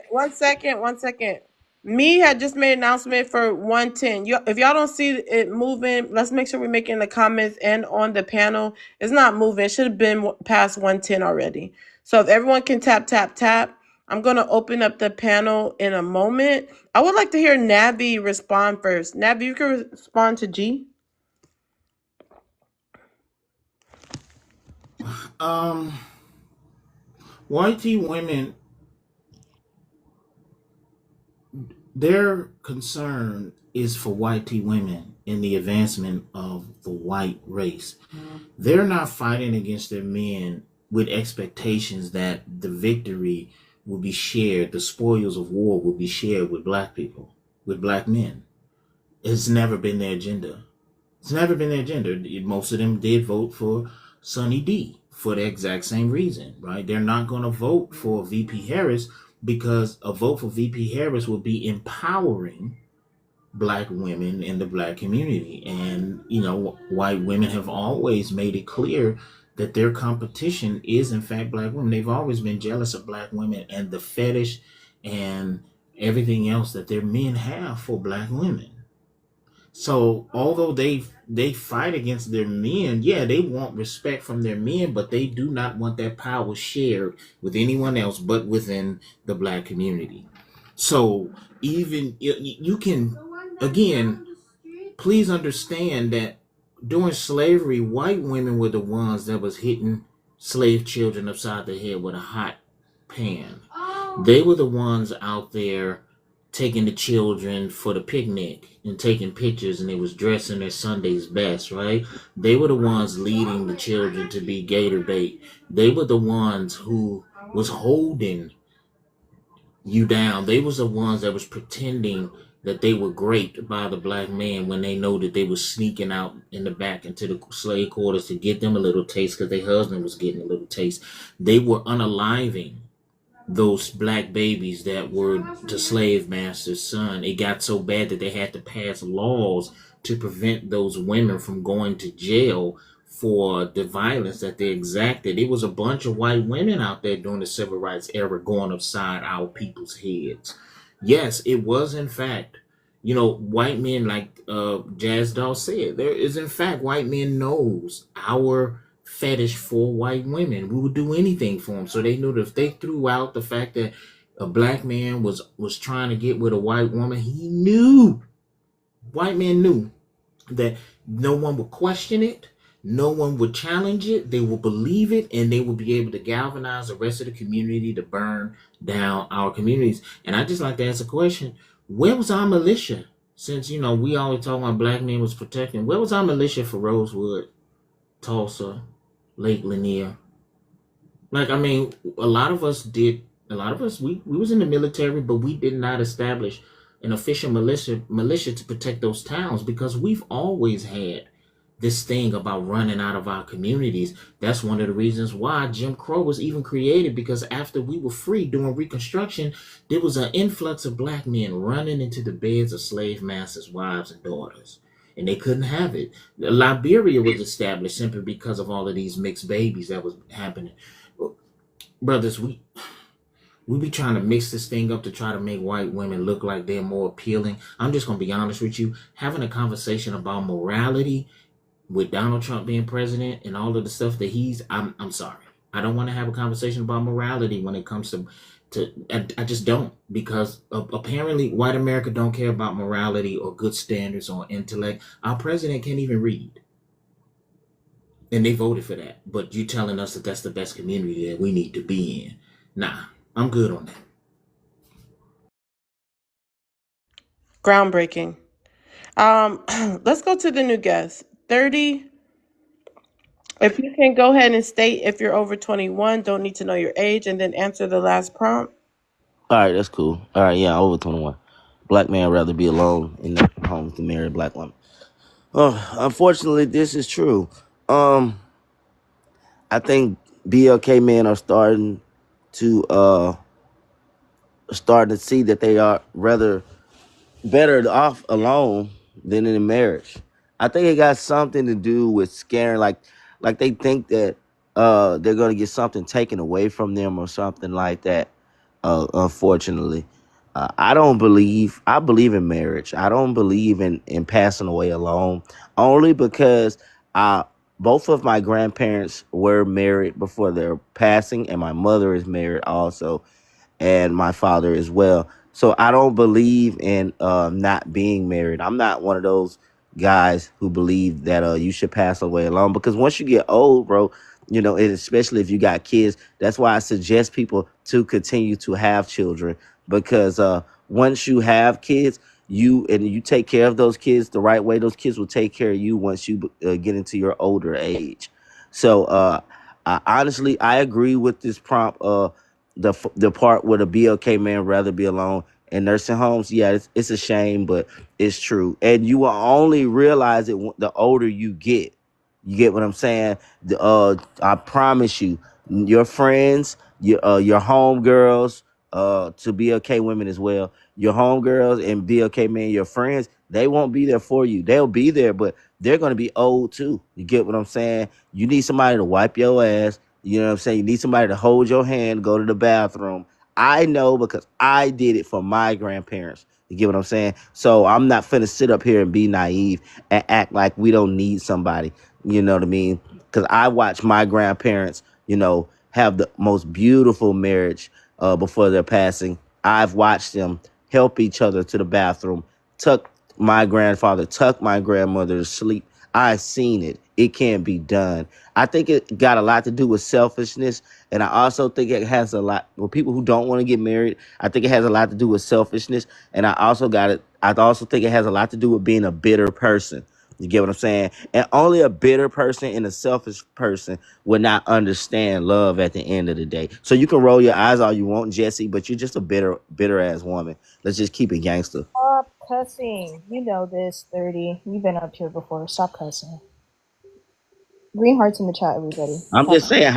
one second. Me had just made an announcement for 110. If y'all don't see it moving, let's make sure we make it in the comments and on the panel. It's not moving. It should have been past 110 already. So if everyone can tap, tap, tap, I'm going to open up the panel in a moment. I would like to hear Nabi respond first. Nabi, you can respond to G. YT women, their concern is for YT women in the advancement of the white race. They're not fighting against their men with expectations that the victory will be shared, the spoils of war will be shared with black people, with black men. It's never been their agenda. It's never been their agenda. Most of them did vote for Sonny D for the exact same reason, right? They're not going to vote for VP Harris because a vote for VP Harris will be empowering black women in the black community. And, white women have always made it clear that their competition is, in fact, black women. They've always been jealous of black women and the fetish and everything else that their men have for black women. So although they fight against their men, yeah, they want respect from their men, but they do not want that power shared with anyone else but within the black community. So even you can, again, please understand that during slavery, white women were the ones that was hitting slave children upside the head with a hot pan. They were the ones out there taking the children for the picnic and taking pictures, and they was dressing their Sunday's best, right? They were the ones leading the children to be gator bait. They were the ones who was holding you down. They was the ones that was pretending that they were raped by the black man when they know that they was sneaking out in the back into the slave quarters to get them a little taste because their husband was getting a little taste. They were unaliving those black babies that were the slave master's son. It got so bad that they had to pass laws to prevent those women from going to jail for the violence that they exacted. It was a bunch of white women out there during the civil rights era going upside our people's heads. Yes, it was in fact, white men, like Jazz Doll said, there is in fact white men knows our fetish for white women. We would do anything for them. So they knew that if they threw out the fact that a black man was trying to get with a white woman, white men knew that no one would question it, no one would challenge it, they would believe it, and they would be able to galvanize the rest of the community to burn down our communities. And I just like to ask a question: where was our militia? Since we always talk about black men was protecting, where was our militia for Rosewood, Tulsa, Lake Lanier? Like, I mean, a lot of us, we was in the military, but we did not establish an official militia to protect those towns because we've always had this thing about running out of our communities. That's one of the reasons why Jim Crow was even created, because after we were free during Reconstruction, there was an influx of black men running into the beds of slave masters' wives and daughters. And they couldn't have it. Liberia was established simply because of all of these mixed babies that was happening. Brothers, we be trying to mix this thing up to try to make white women look like they're more appealing. I'm just going to be honest with you. Having a conversation about morality with Donald Trump being president and all of the stuff that I'm sorry. I don't want to have a conversation about morality when it comes to I just don't, because apparently white America don't care about morality or good standards or intellect. Our president can't even read. And they voted for that. But you telling us that that's the best community that we need to be in. Nah, I'm good on that. Groundbreaking. Let's go to the new guest. 30. If you can go ahead and state if you're over 21, don't need to know your age, and then answer the last prompt. All right, that's cool. All right, yeah, over 21. Black man rather be alone in their homes than marry a black woman. Unfortunately, this is true. I think BLK men are starting to see that they are rather better off alone than in a marriage. I think it got something to do with scaring, like they think that they're gonna get something taken away from them or something like that. Unfortunately, I believe in marriage. I don't believe in passing away alone, only because I both of my grandparents were married before their passing, and my mother is married also, and my father as well. So I don't believe in not being married. I'm not one of those guys who believe that you should pass away alone, because once you get old, bro, and especially if you got kids, that's why I suggest people to continue to have children, because once you have kids, you take care of those kids the right way, those kids will take care of you once you get into your older age. So honestly, I agree with this prompt. The part where the BLK man rather be alone in nursing homes. Yeah, it's a shame, but it's true, and you will only realize it the older you get. You get what I'm saying? I promise you, your friends, your homegirls, to BLK women as well, your homegirls and BLK men, your friends, they won't be there for you. They'll be there, but they're gonna be old too. You get what I'm saying? You need somebody to wipe your ass. You know what I'm saying? You need somebody to hold your hand, go to the bathroom. I know because I did it for my grandparents. You get what I'm saying? So I'm not finna sit up here and be naive and act like we don't need somebody. You know what I mean? Because I watched my grandparents, have the most beautiful marriage before their passing. I've watched them help each other to the bathroom, tuck tuck my grandmother to sleep. I've seen it. It can be done. I think it got a lot to do with selfishness. And I also think it has a lot with people who don't want to get married. I think it has a lot to do with selfishness. And I also think it has a lot to do with being a bitter person. You get what I'm saying? And only a bitter person and a selfish person would not understand love at the end of the day. So you can roll your eyes all you want, Jesse, but you're just a bitter ass woman. Let's just keep it gangster. Stop cussing. You know this, 30. You've been up here before. Stop cussing. Green hearts in the chat, everybody. I'm Stop just cussing.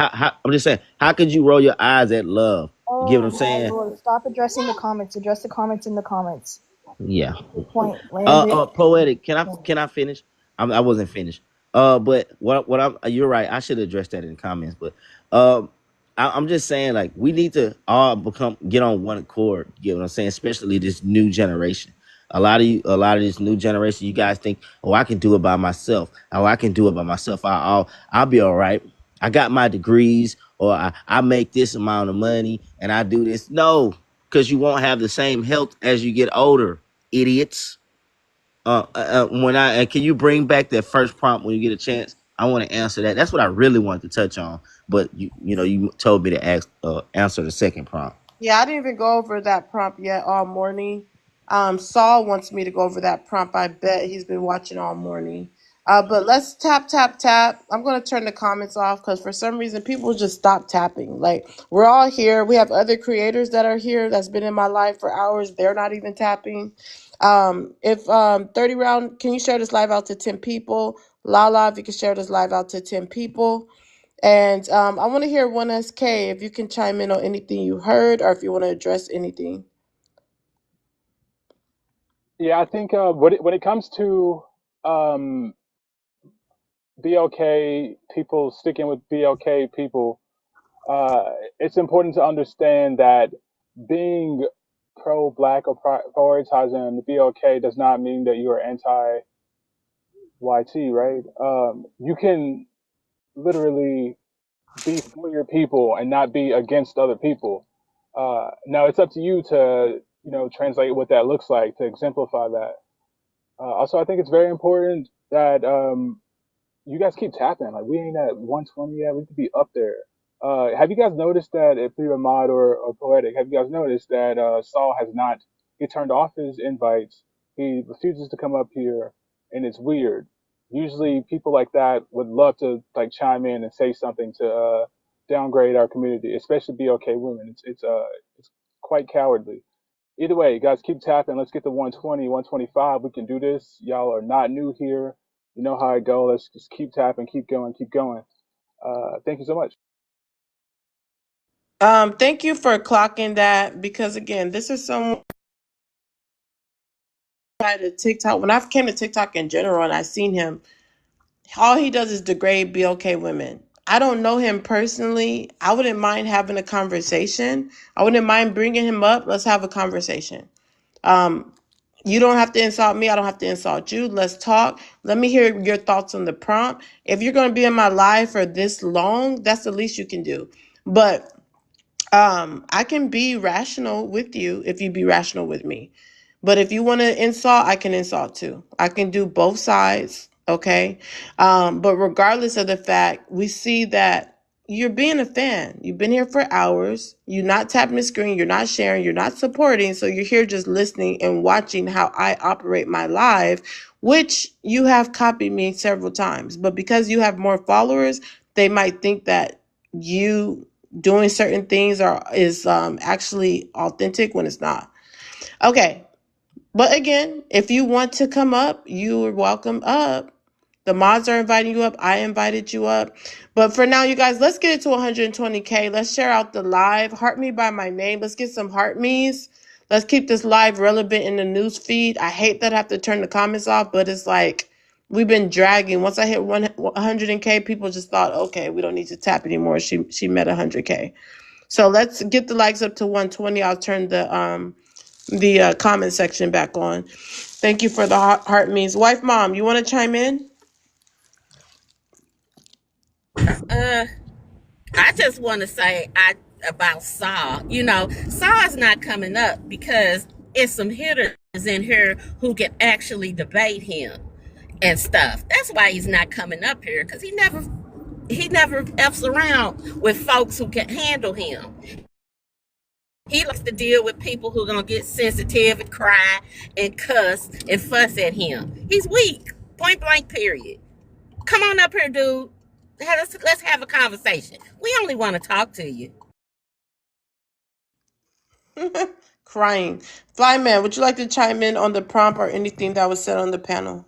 saying, how could you roll your eyes at love? You get what I'm Oh my saying? lord. Stop addressing the comments. Address the comments in the comments. Yeah. Good point. Land it. Poetic. Can I finish? I wasn't finished. But what I'm you're right. I should address that in the comments. But um, I'm just saying, like, we need to all get on one accord. You know what I'm saying? Especially this new generation. A lot of this new generation. You guys think, oh, I can do it by myself. Oh, I can do it by myself. I'll be all right. I got my degrees, or I make this amount of money, and I do this. No, because you won't have the same health as you get older, idiots. When I can you bring back that first prompt when you get a chance? I want to answer that. That's what I really wanted to touch on. But you told me to answer the second prompt. Yeah, I didn't even go over that prompt yet all morning. Saul wants me to go over that prompt. I bet he's been watching all morning. But let's tap, tap, tap. I'm going to turn the comments off because for some reason people just stop tapping. Like, we're all here. We have other creators that are here that's been in my life for hours. They're not even tapping. If 30 round, can you share this live out to 10 people? Lala, if you can share this live out to 10 people. And I want to hear 1SK if you can chime in on anything you heard or if you want to address anything. Yeah, I think when it comes to um, BLK people sticking with BLK people, it's important to understand that being pro-black or prioritizing the BLK does not mean that you are anti-YT, right? You can literally be for your people and not be against other people. Now it's up to you to translate what that looks like to exemplify that. Also, I think it's very important that you guys keep tapping. Like, we ain't at 120 yet. We could be up there. Have you guys noticed that if you're a mod or poetic, have you guys noticed that Saul has not, he turned off his invites. He refuses to come up here, and it's weird. Usually people like that would love to like chime in and say something to downgrade our community, especially BLK women. It's quite cowardly. Either way, guys, keep tapping. Let's get to 120, 125. We can do this. Y'all are not new here. You know how I go. Let's just keep tapping, keep going, keep going. Thank you so much. Thank you for clocking that because again, this is someone to TikTok. When I came to TikTok in general and I seen him, all he does is degrade BLK women. I don't know him personally. I wouldn't mind having a conversation. I wouldn't mind bringing him up. Let's have a conversation. Um, you don't have to insult me. I don't have to insult you. Let's talk. Let me hear your thoughts on the prompt. If you're going to be in my life for this long, that's the least you can do. But I can be rational with you if you be rational with me. But if you want to insult, I can insult too. I can do both sides, okay? But regardless of the fact, we see that you're being a fan. You've been here for hours. You're not tapping the screen. You're not sharing. You're not supporting. So you're here just listening and watching how I operate my live, which you have copied me several times. But because you have more followers, they might think that you doing certain things is actually authentic when it's not. Okay, but again, if you want to come up, you are welcome up. The mods are inviting you up. I invited you up. But for now, you guys, let's get it to 120K. Let's share out the live. Heart me by my name. Let's get some heart me's. Let's keep this live relevant in the news feed. I hate that I have to turn the comments off, but it's like we've been dragging. Once I hit 100K, people just thought, okay, we don't need to tap anymore. She met 100K. So let's get the likes up to 120. I'll turn the comment section back on. Thank you for the heart means. Wife, mom, you want to chime in? I just want to say about Saul. You know, Saul is not coming up because it's some hitters in here who can actually debate him and stuff. That's why he's not coming up here, because he never f's around with folks who can handle him. He likes to deal with people who are gonna get sensitive and cry and cuss and fuss at him. He's weak, point blank. Period. Come on up here, dude. Let's have a conversation. We only want to talk to you. Crying. Flyman, would you like to chime in on the prompt or anything that was said on the panel?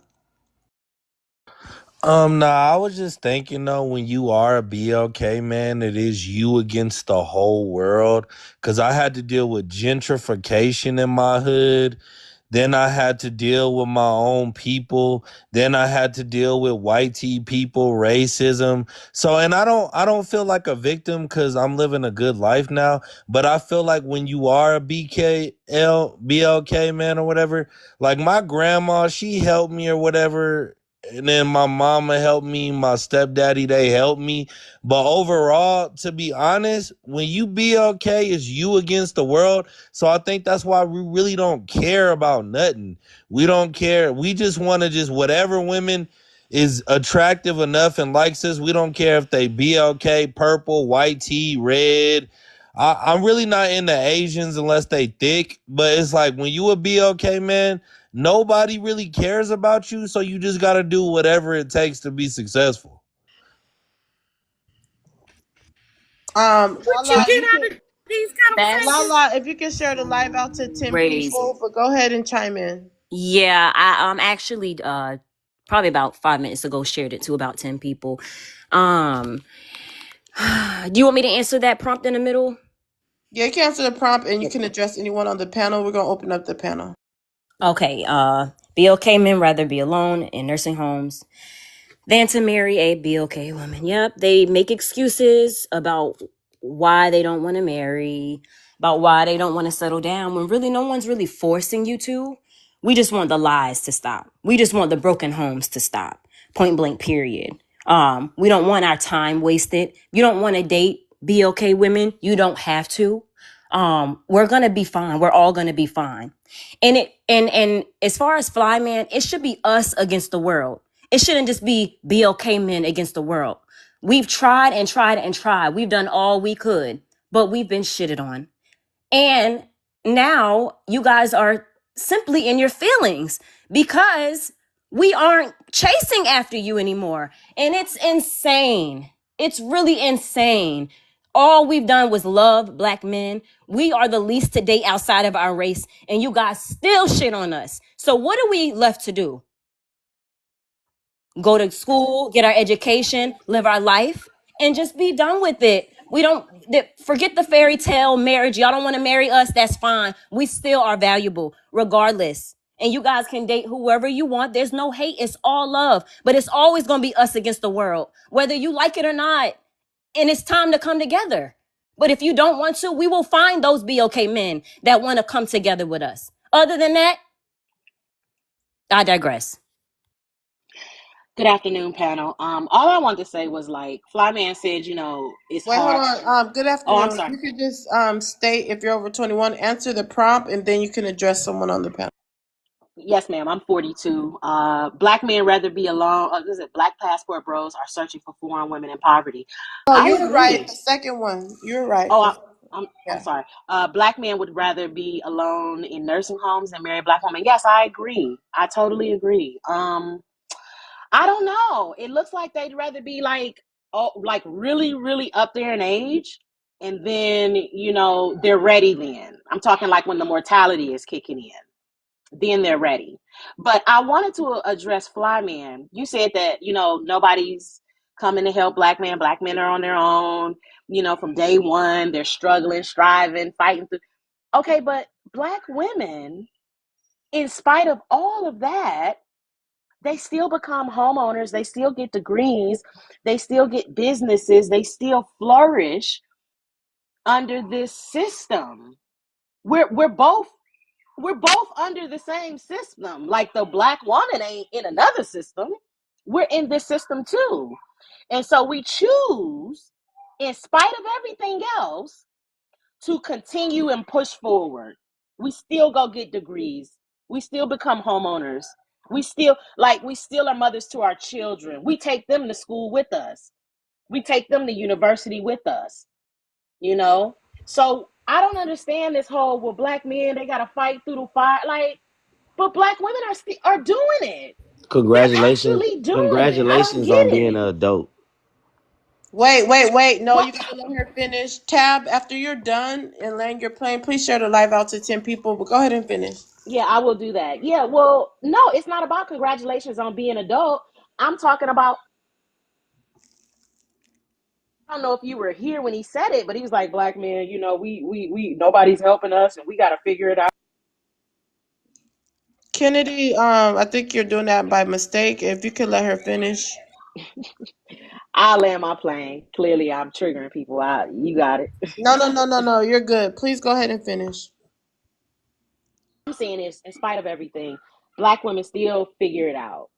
Nah, I was just thinking though, when you are a BLK man, it is you against the whole world. Cause I had to deal with gentrification in my hood. Then I had to deal with my own people. Then I had to deal with white tea people, racism. So, and I don't feel like a victim because I'm living a good life now. But I feel like when you are a BLK man or whatever, like my grandma, she helped me or whatever. And then my mama helped me, my stepdaddy, they helped me. But overall, to be honest, when you BLK, it's you against the world. So I think that's why we really don't care about nothing. We don't care. We just want to just whatever women is attractive enough and likes us. We don't care if they BLK, purple, white tea, red. I'm really not into Asians unless they thick. But it's like when you a BLK man, nobody really cares about you. So you just got to do whatever it takes to be successful. What you Lala, get out of these conversations? Lala, if you can share the live out to 10 Crazy. people, but go ahead and chime in. Yeah, I actually probably about 5 minutes ago shared it to about 10 people. Do you want me to answer that prompt in the middle? Yeah, you can answer the prompt and you can address anyone on the panel. We're gonna open up the panel. Okay, BLK men rather be alone in nursing homes than to marry a BLK woman. Yep, they make excuses about why they don't want to marry, about why they don't want to settle down, when really no one's really forcing you to. We just want the lies to stop. We just want the broken homes to stop. Point blank, period. We don't want our time wasted. You don't want to date BLK women. You don't have to. We're gonna be fine. We're all gonna be fine. And as far as Fly Man, it should be us against the world. It shouldn't just be BLK men against the world. We've tried and tried and tried. We've done all we could, but we've been shitted on. And now you guys are simply in your feelings because we aren't chasing after you anymore. And it's insane. It's really insane. All we've done was love Black men. We are the least to date outside of our race, and you guys still shit on us. So what are we left to do? Go to school, get our education, live our life, and just be done with it. We don't forget the fairy tale marriage. Y'all don't want to marry us. That's fine. We still are valuable regardless. And you guys can date whoever you want. There's no hate. It's all love. But it's always going to be us against the world, whether you like it or not. and it's time to come together. But if you don't want to, we will find those BOK men that want to come together with us. Other than that, I digress. Good afternoon, panel. All I wanted to say was like Flyman said, you know, it's Wait, hold hard. on. Good Oh, I'm afternoon. sorry. You could just state if you're over 21, answer the prompt, and then you can address someone on the panel. Yes, ma'am. I'm 42. Black men rather be alone. This is Black passport bros are searching for foreign women in poverty. Oh, I you were right. agree. The second one. You were right. Oh, The, I'm yeah. sorry. Black men would rather be alone in nursing homes than marry a black woman. Yes, I agree. I totally agree. I don't know. It looks like they'd rather be like, oh, like really, really up there in age, and then you know they're ready. Then I'm talking like when the mortality is kicking in, then they're ready. But I wanted to address Flyman. You said that you know nobody's coming to help black men. Black men are on their own. You know, from day one, they're struggling, striving, fighting through. Okay, but black women, in spite of all of that, they still become homeowners, they still get degrees, they still get businesses, they still flourish under this system. We're both under the same system. Like the black woman ain't in another system. We're in this system too. And so we choose, in spite of everything else, to continue and push forward. We still go get degrees. We still become homeowners. We still are mothers to our children. We take them to school with us. We take them to university with us, you know? So I don't understand this whole, well, black men, they gotta fight through the fire. Like, but black women are doing it. They're Congratulations, actually doing it. I don't congratulations get on being an it. adult. Wait. No, What? you gotta let her finish. Tab, after you're done and land your plane, please share the live out to 10 people. But go ahead and finish. Yeah, I will do that. Yeah, well, no, it's not about congratulations on being adult. I'm talking about, I don't know if you were here when he said it, but he was like, black men, you know, we nobody's helping us and we got to figure it out. Kennedy, I think you're doing that by mistake. If you could let her finish. I land my plane. Clearly, I'm triggering people out. You got it. No. You're good. Please go ahead and finish. I'm saying is, in spite of everything, black women still figure it out.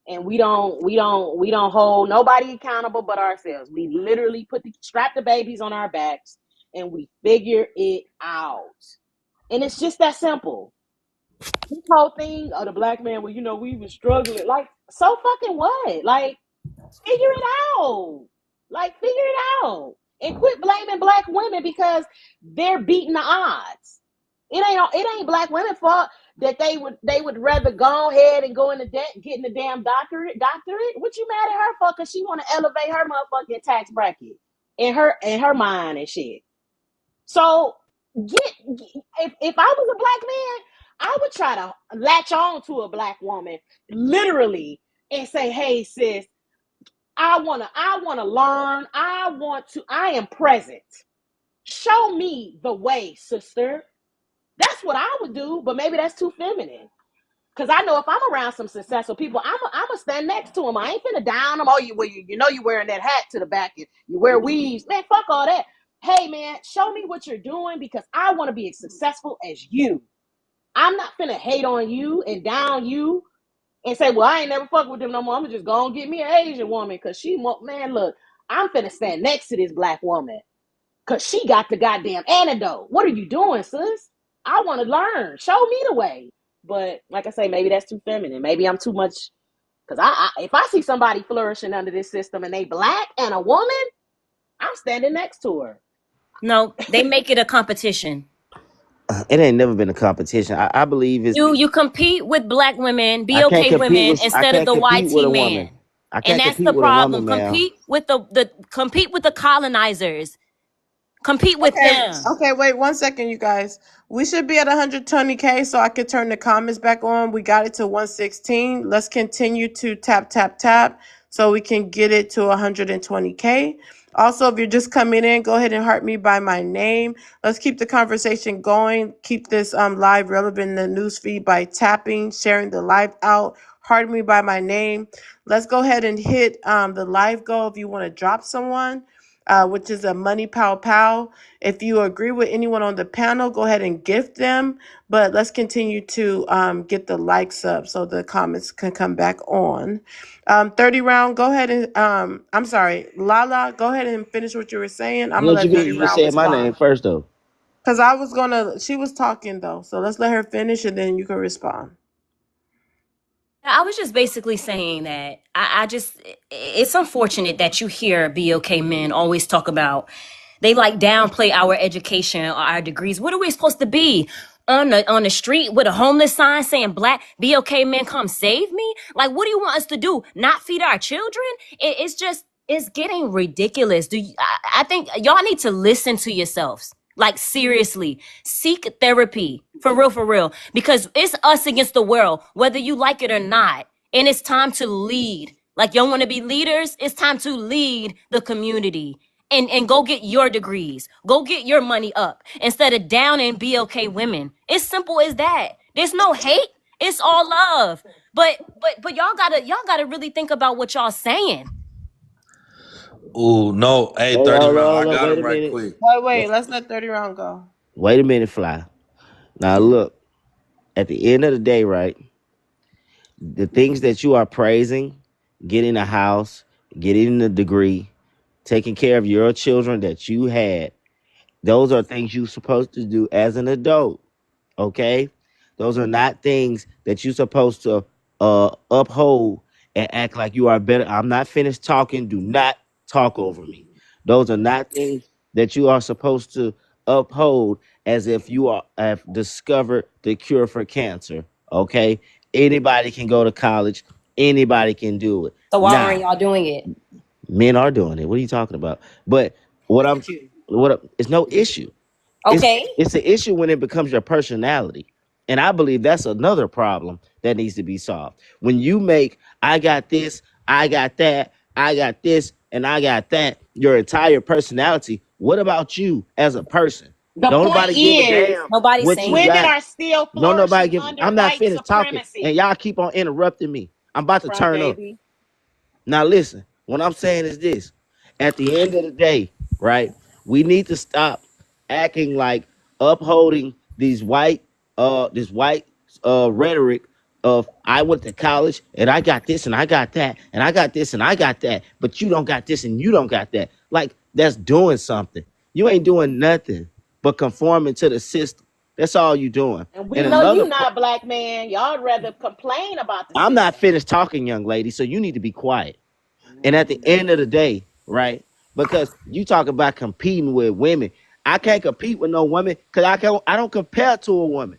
And we don't hold nobody accountable but ourselves. We literally strap the babies on our backs and we figure it out. And it's just that simple. This whole thing of the black man, well, you know, we was struggling. Like, so fucking what? Like, figure it out. Like, figure it out. And quit blaming black women because they're beating the odds. It ain't black women's fault that they would rather go ahead and go into debt getting the damn doctorate. What you mad at her for? Cause she want to elevate her motherfucking tax bracket in her mind and shit. So if I was a black man, I would try to latch on to a black woman literally and say, "Hey sis, I wanna learn. I am present. Show me the way, sister." That's what I would do, but maybe that's too feminine. Cause I know if I'm around some successful people, I'm stand next to them. I ain't finna down them. Oh, you know you wearing that hat to the back. You wear weaves, man. Fuck all that. Hey man, show me what you're doing because I want to be as successful as you. I'm not finna hate on you and down you and say, well, I ain't never fuck with them no more. I'm gonna just go and get me an Asian woman because man, look, I'm finna stand next to this black woman because she got the goddamn antidote. What are you doing, sis? I want to learn. Show me the way. But like I say, maybe that's too feminine. Maybe I'm too much. Because if I see somebody flourishing under this system and they black and a woman, I'm standing next to her. No, they make it a competition. It ain't never been a competition. I believe it's. You compete with black women, I can't BOK compete women with. I instead of can't the compete with YT a man. woman. I And can't that's compete the with a problem. woman, man. Compete with the colonizers. Compete with them. Okay, wait 1 second, you guys. We should be at 120K so I could turn the comments back on. We got it to 116. Let's continue to tap so we can get it to 120K. Also, if you're just coming in, go ahead and heart me by my name. Let's keep the conversation going. Keep this live relevant in the news feed by tapping, sharing the live out, heart me by my name. Let's go ahead and hit the live goal if you want to drop someone. which is a money pow pow. If you agree with anyone on the panel, go ahead and gift them. But let's continue to get the likes up so the comments can come back on. 30 round, go ahead and I'm sorry, Lala, go ahead and finish what you were saying. I'm gonna What you let mean? 30 You just round said my name respond. first though. Because she was talking though. So let's let her finish and then you can respond. I was just basically saying that it's unfortunate that you hear BOK men always talk about, they like downplay our education or our degrees. What are we supposed to be? On the street with a homeless sign saying black BOK men come save me? Like, what do you want us to do? Not feed our children? It's getting ridiculous. I think y'all need to listen to yourselves. Like, seriously, seek therapy for real, because it's us against the world, whether you like it or not. And it's time to lead. Like, y'all want to be leaders? It's time to lead the community and go get your degrees. Go get your money up instead of down and BLK women. It's simple as that. There's no hate. It's all love. But y'all gotta really think about what y'all saying. Oh no, hey, Hold 30 on, round. I hold on, got wait him a right minute. quick. Wait, let's let 30 round go. Wait a minute, Fly. Now look, at the end of the day, right? The things that you are praising, getting a house, getting a degree, taking care of your children that you had, those are things you're supposed to do as an adult. Okay? Those are not things that you're supposed to uphold and act like you are better. I'm not finished talking. Do not talk over me. Those are not things that you are supposed to uphold as if you have discovered the cure for cancer. Okay? Anybody can go to college. Anybody can do it. So why aren't Now, y'all doing it? men are doing it. What are you talking about? But Look at you. it's no issue. It's Okay. it's an issue when it becomes your personality. And I believe that's another problem that needs to be solved. When you make I got this, I got that, I got this, and I got that, your entire personality, what about you as a person? The Don't point nobody give a is, damn Nobody's what you saying women that. got. are still Don't nobody flourishing give. under I'm not white finished talking, and supremacy. y'all keep on interrupting me. I'm about to Cry turn up. baby. Now listen, what I'm saying is this. At the end of the day, right? We need to stop acting like upholding this white rhetoric of I went to college and I got this and I got that and I got this and I got that, but you don't got this and you don't got that. Like, that's doing something. You ain't doing nothing but conforming to the system. That's all you doing. And And we know another you part, not black man. Y'all rather complain about the I'm not system. finished talking, young lady, so you need to be quiet. And at the Mm. end of the day, right? Because you talk about competing with women. I can't compete with no woman because I don't compare to a woman.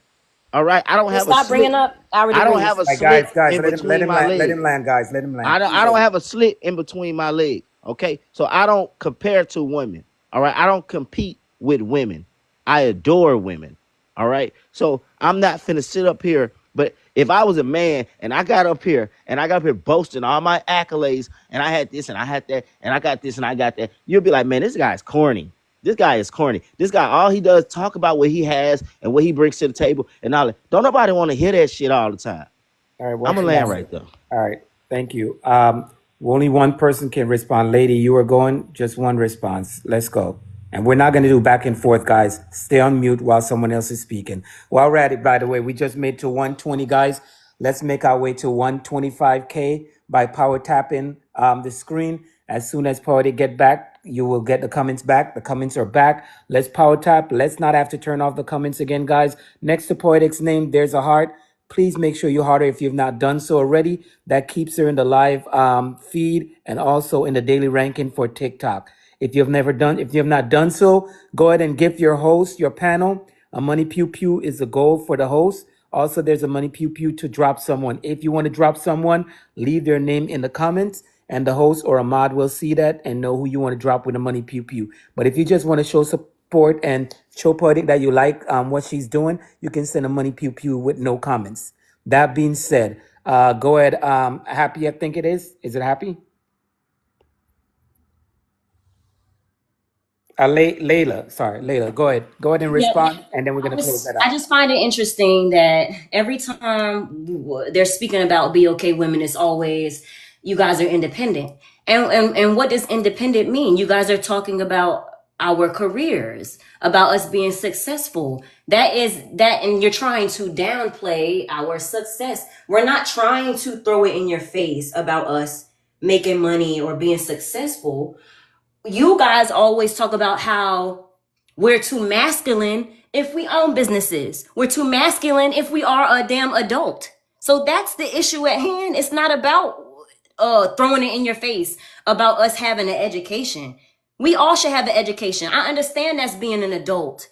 All right. I don't Just have a stop slit. bringing up our I don't have degrees. a Right, slit guys, in let between him my land, let legs. him land, guys, let him land. Please I let don't him. have a slit in between my legs. Okay. So I don't compare to women. All right. I don't compete with women. I adore women. All right. So I'm not finna sit up here. But if I was a man and I got up here and I got up here boasting all my accolades and I had this and I had that and I got this and I got that, you'll be like, man, this guy's corny. This guy is corny. This guy, all he does talk about what he has and what he brings to the table and all that. Don't nobody want to hear that shit all the time. All right, I'm watch gonna your land language. right there. All right, thank you. Only one person can respond. Lady, you are going, just one response. Let's go. And we're not going to do back and forth, guys. Stay on mute while someone else is speaking. While we're at it, by the way, we just made to 120, guys. Let's make our way to 125K by power tapping the screen. As soon as Poetic get back, you will get the comments back. The comments are back. Let's power tap. Let's not have to turn off the comments again, guys. Next to Poetic's name, there's a heart. Please make sure you heart her if you've not done so already. That keeps her in the live feed and also in the daily ranking for TikTok. If you have not done so, go ahead and gift your host, your panel. A money pew pew is the goal for the host. Also, there's a money pew pew to drop someone. If you want to drop someone, leave their name in the comments, and the host or a mod will see that and know who you want to drop with a money pew pew. But if you just want to show support and show Poetic that you like what she's doing, you can send a money pew pew with no comments. That being said, go ahead. Happy, I think it is. Is it Happy? Layla, go ahead. Go ahead and Yeah, respond, and then we're going to close that I out. just find it interesting that every time they're speaking about BOK women, it's always, you guys are independent. And what does independent mean? You guys are talking about our careers, about us being successful. That is that, and you're trying to downplay our success. We're not trying to throw it in your face about us making money or being successful. You guys always talk about how we're too masculine if we own businesses. We're too masculine if we are a damn adult. So that's the issue at hand. It's not about throwing it in your face about us having an education. We all should have an education. I understand that's being an adult.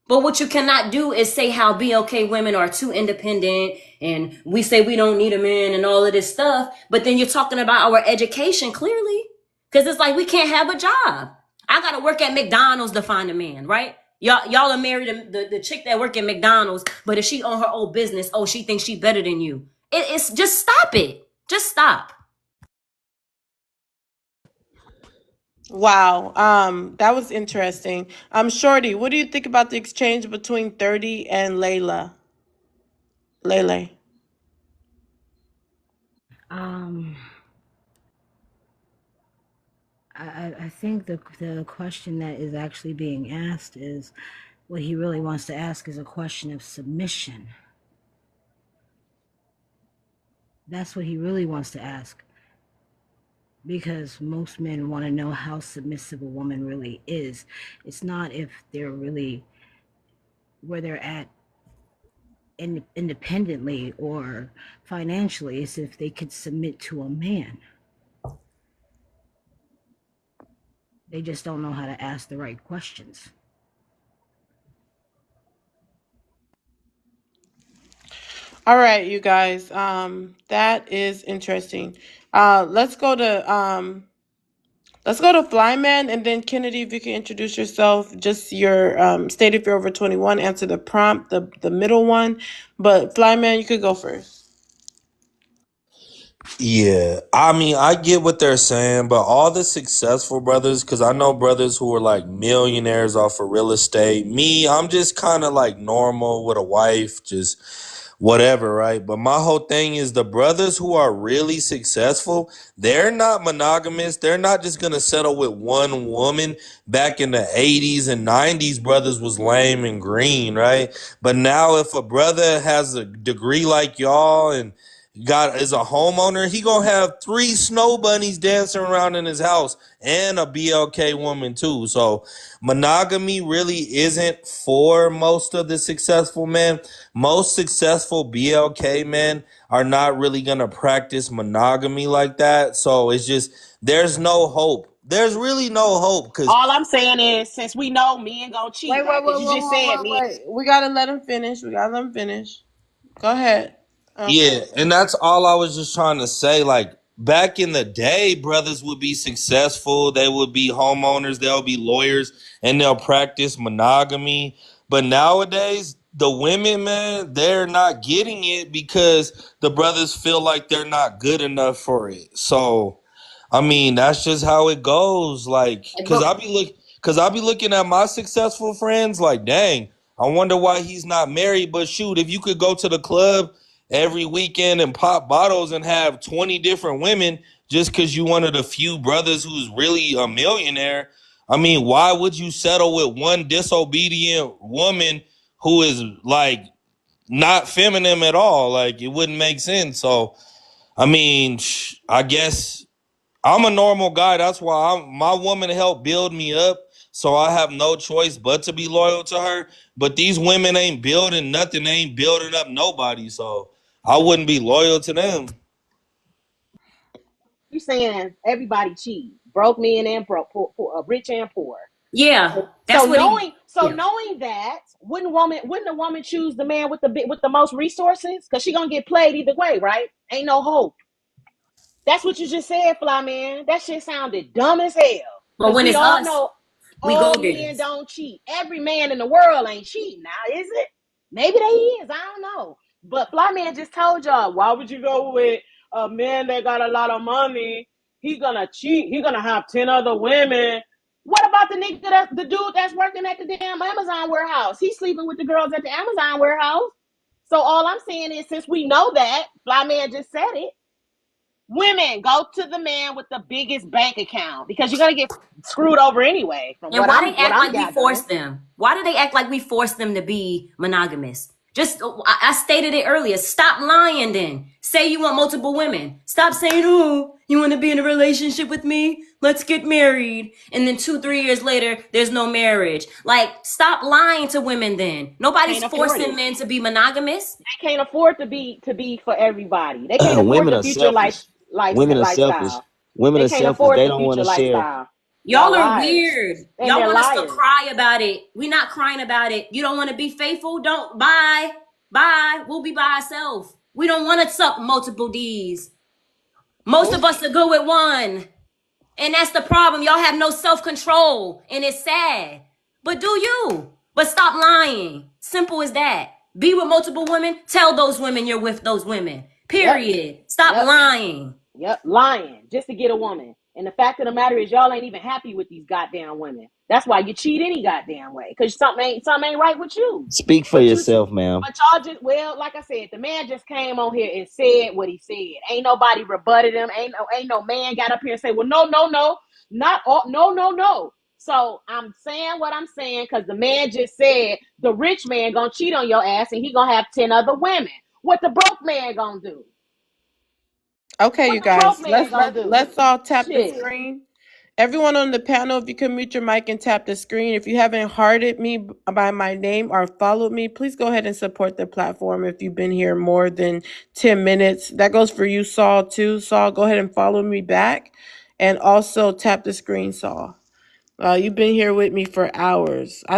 But what you cannot do is say how BLK women are too independent and we say we don't need a man and all of this stuff. But then you're talking about our education clearly. Because it's like we can't have a job. I got to work at McDonald's to find a man, right? Y'all are married to the chick that work at McDonald's, but if she own her own business, oh, she thinks she better than you. It's just stop it. Just stop. Wow. That was interesting. Shorty, what do you think about the exchange between 30 and Layla? Lele. Um, I think the question that is actually being asked is what he really wants to ask is a question of submission. That's what he really wants to ask. Because most men want to know how submissive a woman really is. It's not if they're really where they're at independently or financially. It's if they could submit to a man. They just don't know how to ask the right questions. All right, you guys. That is interesting. Let's go to Flyman, and then Kennedy, if you can introduce yourself, just your state if you're over 21, answer the prompt, the middle one. But Flyman, you could go first. Yeah, I mean, I get what they're saying, but all the successful brothers, because I know brothers who are like millionaires off of real estate. Me, I'm just kind of like normal with a wife, just whatever, right? But my whole thing is the brothers who are really successful, they're not monogamous. They're not just going to settle with one woman. Back in the 80s and 90s, brothers was lame and green, right? But now if a brother has a degree like y'all and is a homeowner, he gonna have 3 snow bunnies dancing around in his house and a BLK woman too. So monogamy really isn't for most of the successful men. Most successful BLK men are not really gonna practice monogamy like that. So it's just there's no hope. There's really no hope because All I'm saying is, since we know men gonna cheat, right? Because you just said men. Wait. We gotta let him finish. Go ahead. yeah, and that's all I was just trying to say. Like back in the day, brothers would be successful. They would be homeowners. They'll be lawyers, and they'll practice monogamy. But nowadays, the women, man, they're not getting it because the brothers feel like they're not good enough for it. So I mean, that's just how it goes. Like, But cause I be looking at my successful friends, like, dang, I wonder why he's not married. But shoot, if you could go to the club every weekend and pop bottles and have 20 different women just cause you one of the few brothers who's really a millionaire, I mean, why would you settle with one disobedient woman who is like not feminine at all? Like, it wouldn't make sense. So, I mean, I guess I'm a normal guy. That's why my woman helped build me up. So I have no choice but to be loyal to her. But these women ain't building nothing. They ain't building up nobody. So I wouldn't be loyal to them. You saying everybody cheat, broke men and rich and poor. yeah, that's So what he. Yeah. knowing that, wouldn't a woman choose the man with the most resources? Because she gonna get played either way, right? Ain't no hope. That's what you just said, Fly Man. That shit sounded dumb as hell. But Because when we it's all us, know we go all men diggers. don't cheat. Every man in the world ain't cheating now, is it? Maybe they is. I don't know. But Fly Man just told y'all, why would you go with a man that got a lot of money? He gonna cheat. He gonna have 10 other women. What about the dude that's working at the damn Amazon warehouse? He's sleeping with the girls at the Amazon warehouse. So all I'm saying is, since we know that, Fly Man just said it, Women, go to the man with the biggest bank account because you're gonna get screwed over anyway. From And what why they I'm act like we gathering. forced them? Why do they act like we forced them to be monogamous? Just, I stated it earlier. Stop lying then. Say you want multiple women. Stop saying, oh, you want to be in a relationship with me? Let's get married. And then 2-3 years later, there's no marriage. Like, stop lying to women then. Nobody's Can't afford forcing it. men to be monogamous. They can't afford to be for everybody. They can't afford Women the are future selfish. Women are selfish. lifestyle. Women They are can't selfish. afford They the don't want future to share. lifestyle. Y'all Y'all are liars. weird. And Y'all they're want us to liars. cry about it. We not crying about it. You don't want to be faithful? Don't. Bye. Bye. We'll be by ourselves. We don't want to suck multiple D's. Most of Nope. us are good with one. And that's the problem. Y'all have no self-control. And it's sad. But do you? But stop lying. Simple as that. Be with multiple women. Tell those women you're with those women. Yep. Period. Stop Yep. lying. Yep. Lying just to get a woman. And the fact of the matter is, y'all ain't even happy with these goddamn women. That's why you cheat any goddamn way. Because something ain't right with you. Speak for But you yourself, ma'am. But y'all just, well, like I said, the man just came on here and said what he said. Ain't nobody rebutted him. Ain't no man got up here and say, well, no, not all, no. So I'm saying what I'm saying because the man just said the rich man gonna cheat on your ass and he gonna have 10 other women. What the broke man gonna do? Okay, What you the broke guys, man gonna do? let's all tap the Shit. screen. Everyone on the panel, if you can mute your mic and tap the screen. If you haven't hearted me by my name or followed me, please go ahead and support the platform if you've been here more than 10 minutes. That goes for you, Saul, too. Saul, go ahead and follow me back. And also tap the screen, Saul. You've been here with me for hours. I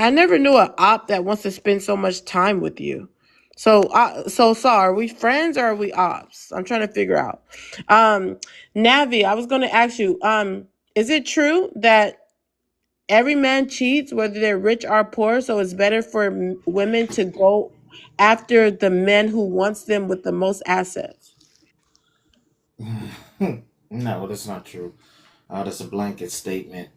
never knew an op that wants to spend so much time with you. So Saul, are we friends or are we ops? I'm trying to figure out. Navi, I was going to ask you, is it true that every man cheats, whether they're rich or poor, so it's better for women to go after the men who wants them with the most assets? No, that's not true. That's a blanket statement.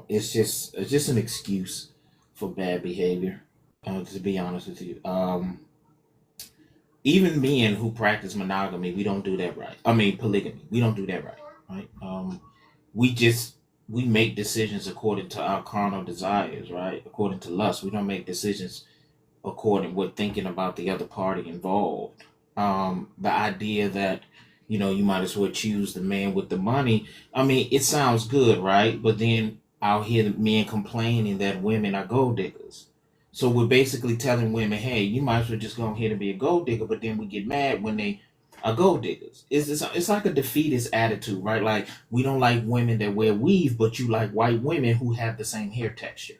It's just an excuse for bad behavior. To be honest with you, even men who practice monogamy, we don't do that right. I mean polygamy, we don't do that right. Right? We just we make decisions according to our carnal desires, right? According to lust, we don't make decisions according with thinking about the other party involved. The idea that you might as well choose the man with the money. I mean, it sounds good, right? But then I'll hear men complaining that women are gold diggers. So we're basically telling women, hey, you might as well just go ahead and be a gold digger. But then we get mad when they are gold diggers. It's like a defeatist attitude, right? Like we don't like women that wear weave, but you like white women who have the same hair texture,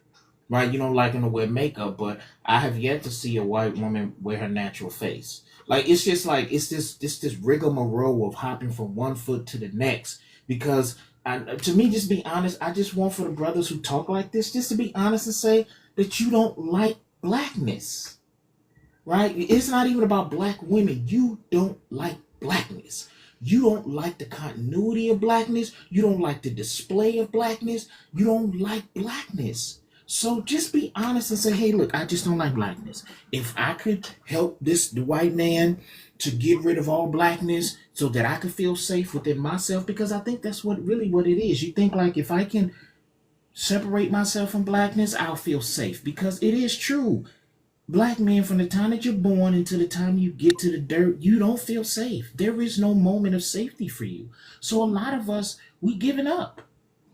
right? You don't like them to wear makeup, but I have yet to see a white woman wear her natural face. Like it's just like it's this rigmarole of hopping from one foot to the next. Because to me, just be honest, I just want for the brothers who talk like this, just to be honest and say that you don't like blackness, right? It's not even about black women. You don't like blackness. You don't like the continuity of blackness. You don't like the display of blackness. You don't like blackness. So just be honest and say, hey, look, I just don't like blackness. If I could help the white man to get rid of all blackness so that I could feel safe within myself, because I think that's what it is. You think like if I can separate myself from blackness, I'll feel safe, because it is true. Black men, from the time that you're born until the time you get to the dirt, you don't feel safe. There is no moment of safety for you. So a lot of us, we giving up.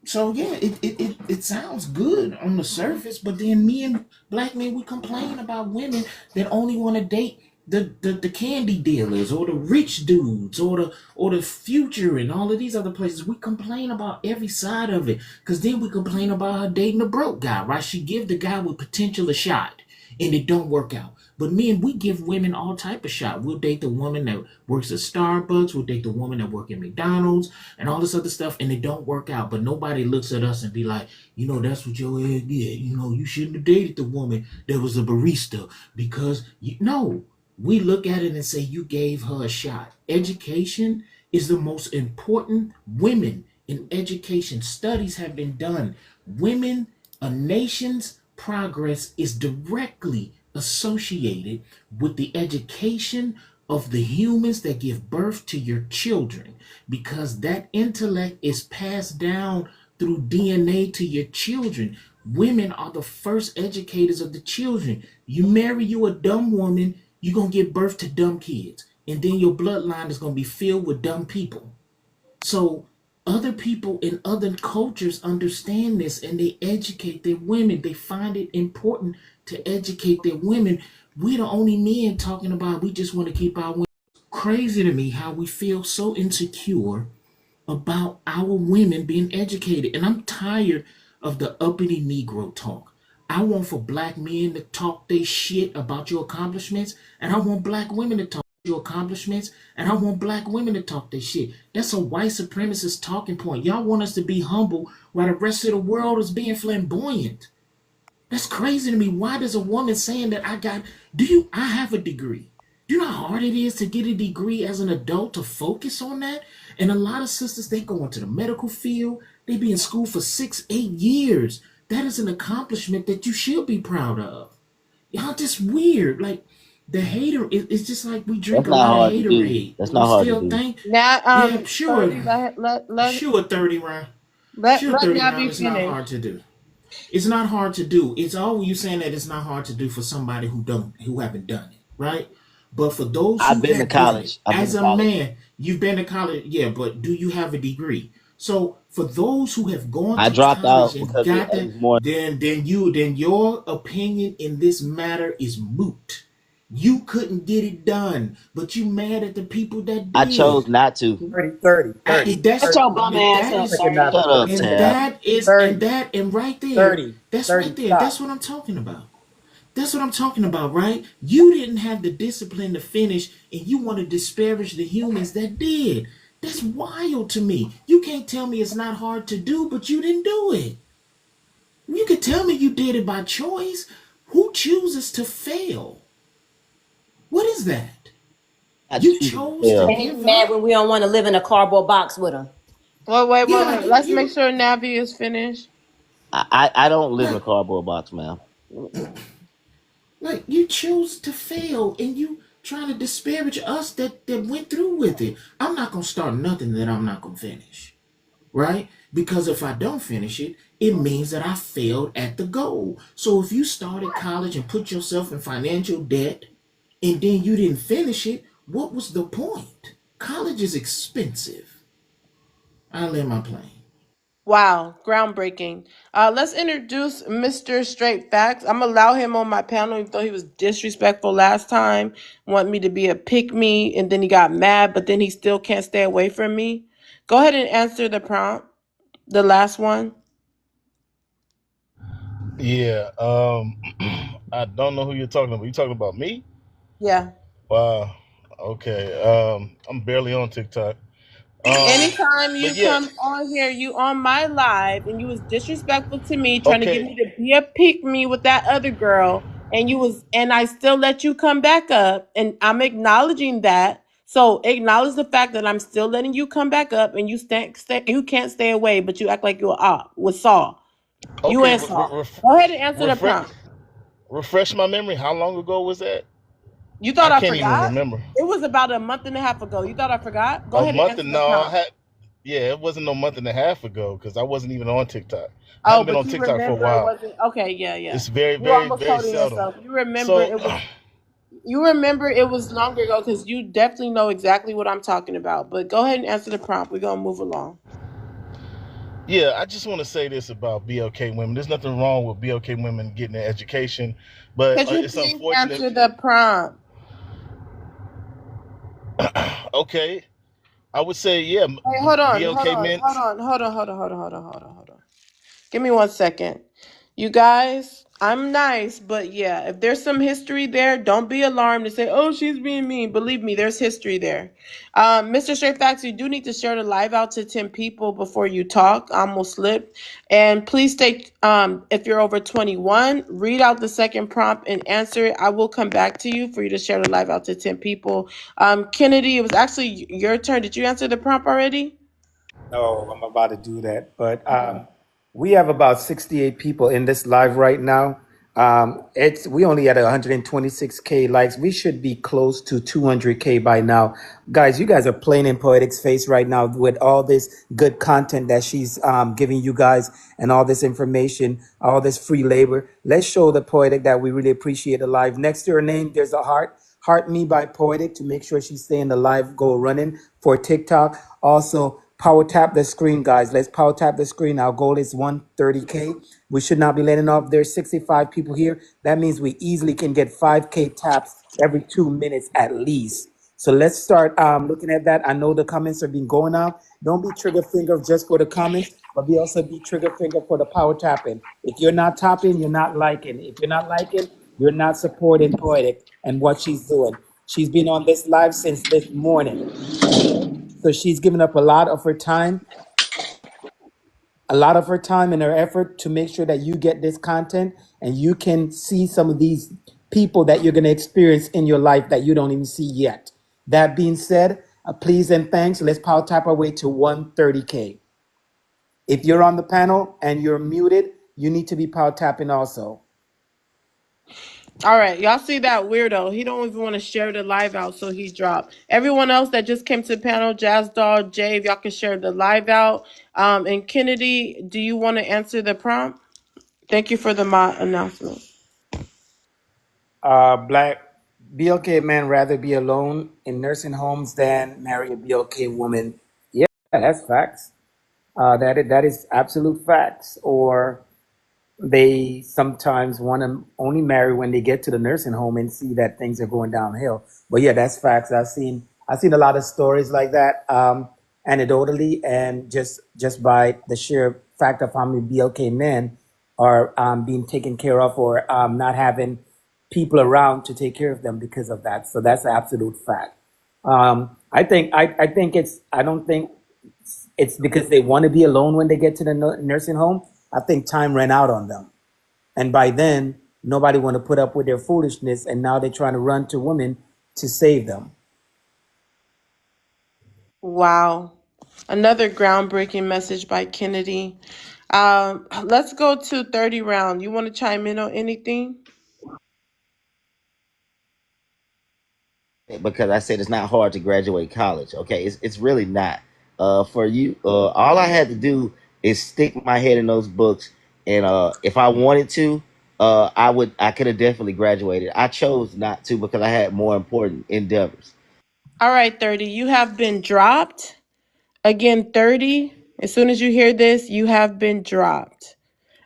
So yeah, it sounds good on the surface, but then me and black men, we complain about women that only want to date the candy dealers or the rich dudes or the future and all of these other places. We complain about every side of it, because then we complain about her dating a broke guy, right? She give the guy with potential a shot and it don't work out. But men, we give women all type of shot. We'll date the woman that works at Starbucks. We'll date the woman that works at McDonald's and all this other stuff, and it don't work out. But nobody looks at us and be like, that's what your ass get. You shouldn't have dated the woman that was a barista, because no. We look at it and say, you gave her a shot. Education is the most important. Women in education, studies have been done. Women, a nation's progress is directly associated with the education of the humans that give birth to your children, because that intellect is passed down through DNA to your children. Women are the first educators of the children. You marry you a dumb woman, you're going to give birth to dumb kids. And then your bloodline is going to be filled with dumb people. So other people in other cultures understand this and they educate their women. They find it important to educate their women. We're the only men talking about we just want to keep our women. Crazy to me how we feel so insecure about our women being educated. And I'm tired of the uppity Negro talk. I want for black men to talk their shit about your accomplishments, and I want black women to talk your accomplishments, and I want black women to talk their shit. That's a white supremacist talking point. Y'all want us to be humble while the rest of the world is being flamboyant. That's crazy to me. Why does a woman saying that I have a degree? Do you know how hard it is to get a degree as an adult to focus on that? And a lot of sisters, they go into the medical field. They be in school for 6, 8 years. That is an accomplishment that you should be proud of. Y'all just weird. Like the hater, it's just like we drink That's a not lot of hard to do. haterade. That's We not hard to still do. think, Now, yeah, sure, 30, sure, 30 round. let Sure, 30 Nabby round is not finish. hard to do. It's not hard to do. It's all you saying that it's not hard to do for somebody who haven't done it, right? But for those I've who been to have done it, college. I've been as to a college. man, you've been to college, yeah, but do you have a degree? So for those who have gone I to dropped college out and because got it that, was more. then your opinion in this matter is moot. You couldn't get it done, but you mad at the people that I chose did. not to. 30. Shut your bum ass That up, is, 30. Shut up, and Tab. that is, 30. and right there, 30. that's 30. right there. Stop. That's what I'm talking about. That's what I'm talking about, right? You didn't have the discipline to finish, and you want to disparage the humans that did. That's wild to me. You can't tell me it's not hard to do, but you didn't do it. You could tell me you did it by choice. Who chooses to fail? What is that? I You choose to chose to fail. They give mad up? when we don't want to live in a cardboard box with them. Yeah, Let's make sure Nabby is finished. I don't live in a like, cardboard box, man. like you chose to fail, and you trying to disparage us that went through with it. I'm not gonna start nothing that I'm not gonna finish, right? Because if I don't finish it, it means that I failed at the goal. So if you started college and put yourself in financial debt, and then you didn't finish it, what was the point? College is expensive. I land my plane. Wow, groundbreaking. Let's introduce Mr. Straight Facts. I'm gonna allow him on my panel, even though he was disrespectful last time, want me to be a pick me, and then he got mad, but then he still can't stay away from me. Go ahead and answer the prompt, the last one. Yeah. I don't know who you're talking about. You talking about me? Yeah. Wow. Okay. I'm barely on TikTok. Anytime But you yeah. come on here, you on my live, and you was disrespectful to me, trying to get Okay. me to be a pick me with that other girl, and I still let you come back up, and I'm acknowledging that. So acknowledge the fact that I'm still letting you come back up, and you can't stay away, but you act like you're up with Saul. You Okay. and Saul. Go ahead and answer the Refresh. prompt. Refresh my memory. How long ago was that? You I thought I can't even forgot? remember. It was about a month and a half ago. You thought I forgot? Go A ahead and month answer and the no, prompt. yeah, it wasn't no month and a half ago because I wasn't even on TikTok. I Oh, hadn't been but on you TikTok for a remember it while. wasn't okay. Yeah. It's very, You very, almost very told seldom. yourself. You remember So it was. You remember it was longer ago because you definitely know exactly what I'm talking about. But go ahead and answer the prompt. We're gonna move along. yeah, I just want to say this about BLK women. There's nothing wrong with BLK women getting an education, but Could you it's please unfortunate. answer the prompt? Okay, I would say yeah, Wait, hold BLK men. on. Give me 1 second. You guys, I'm nice, but yeah, if there's some history there, don't be alarmed and say, oh, she's being mean. Believe me, there's history there. Mr. Straight Facts, you do need to share the live out to 10 people before you talk. I almost slipped. And please take, if you're over 21, read out the second prompt and answer it. I will come back to you for you to share the live out to 10 people. Kennedy, it was actually your turn. Did you answer the prompt already? No, I'm about to do that. But we have about 68 people in this live right now. It's we only at 126K likes. We should be close to 200K by now, guys. You guys are playing in Poetic's face right now with all this good content that she's giving you guys and all this information, all this free labor. Let's show the Poetic that we really appreciate the live. Next to her name, there's a heart. Heart Me by Poetic to make sure she's staying the live go running for TikTok. Also, power tap the screen, guys. Let's power tap the screen. Our goal is 130K. We should not be letting off. There's 65 people here. That means we easily can get 5K taps every 2 minutes at least. So let's start looking at that. I know the comments are being going out. Don't be trigger finger just for the comments, but be also be trigger finger for the power tapping. If you're not tapping, you're not liking. If you're not liking, you're not supporting Poetic and what she's doing. She's been on this live since this morning. So she's given up a lot of her time and her effort to make sure that you get this content and you can see some of these people that you're going to experience in your life that you don't even see yet. That being said, please and thanks. Let's power tap our way to 130K. If you're on the panel and you're muted, you need to be power tapping also. All right, y'all see that weirdo? He don't even want to share the live out, so he dropped. Everyone else that just came to the panel, Jazz Doll, Jay, if y'all can share the live out. And Kennedy, do you want to answer the prompt? Thank you for the announcement. Black BLK man rather be alone in nursing homes than marry a BLK woman. Yeah, that's facts. That is absolute facts. Or they sometimes want to only marry when they get to the nursing home and see that things are going downhill. But yeah, that's facts. I've seen a lot of stories like that, anecdotally, and just by the sheer fact of how many BLK men are being taken care of or not having people around to take care of them because of that. So that's an absolute fact. I don't think it's because they want to be alone when they get to the nursing home. I think time ran out on them. And by then, nobody want to put up with their foolishness. And now they're trying to run to women to save them. Wow. Another groundbreaking message by Kennedy. Let's go to 30 round. You want to chime in on anything? Because I said it's not hard to graduate college. Okay, it's really not. For you, all I had to do is stick my head in those books, and if I wanted to, I could have definitely graduated. I chose not to because I had more important endeavors. All right, 30. You have been dropped. Again, 30. As soon as you hear this, you have been dropped.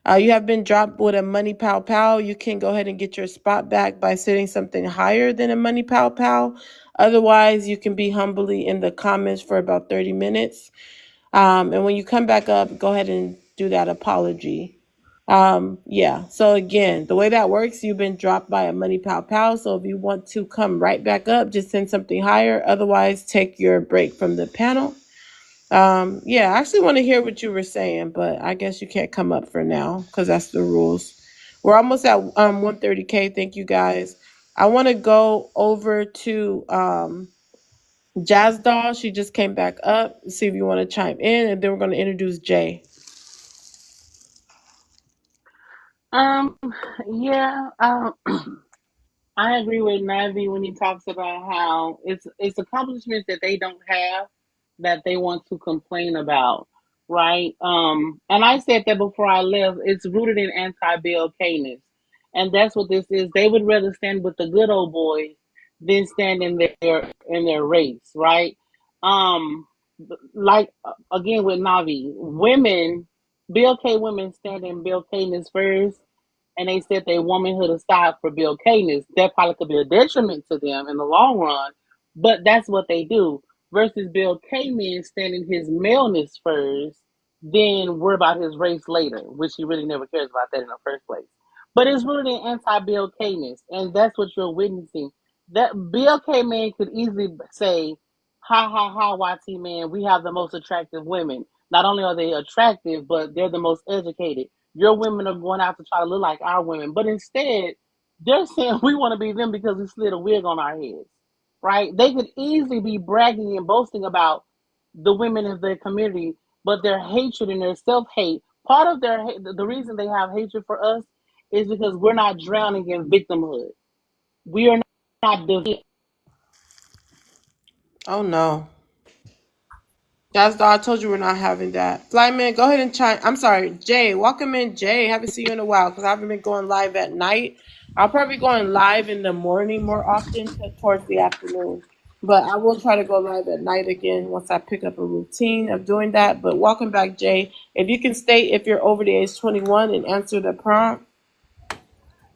You have been dropped with a money pow pow. You can go ahead and get your spot back by setting something higher than a money pow pow. Otherwise, you can be humbly in the comments for about 30 minutes. And when you come back up, go ahead and do that apology. Yeah. So again, the way that works, you've been dropped by a money pow pow. So if you want to come right back up, just send something higher. Otherwise, take your break from the panel. Yeah, I actually want to hear what you were saying, but I guess you can't come up for now because that's the rules. We're almost at 130K. Thank you guys. I want to go over to Jazz Doll. She just came back up. See if you want to chime in, and then we're going to introduce Jay. Um, yeah, I agree with Navi when he talks about how it's accomplishments that they don't have that they want to complain about, right? And I said that before I left. It's rooted in anti-BLKness, and that's what this is. They would rather stand with the good old boys than stand in their race, right? Um, like again with Navi, women, BLK women stand in BLKness first, and they set their womanhood aside for Bill Canis, that probably could be a detriment to them in the long run. But that's what they do. Versus Bill Kamen standing his maleness first, then worry about his race later, which he really never cares about that in the first place. But it's really an anti-Bill Kanis, and that's what you're witnessing. That Bill K man could easily say, "Ha ha ha, YT man, we have the most attractive women. Not only are they attractive, but they're the most educated. Your women are going out to try to look like our women." But instead, they're saying we want to be them because we slid a wig on our heads, right? They could easily be bragging and boasting about the women in their community, but their hatred and their self hate, part of the reason they have hatred for us is because we're not drowning in victimhood. We are not the. Oh no. That's I told you we're not having that. Flyman, go ahead and chime. I'm sorry, Jay. Welcome in, Jay. Haven't seen you in a while because I haven't been going live at night. I'll probably be going live in the morning more often towards the afternoon. But I will try to go live at night again once I pick up a routine of doing that. But welcome back, Jay. If you can state if you're over the age 21 and answer the prompt.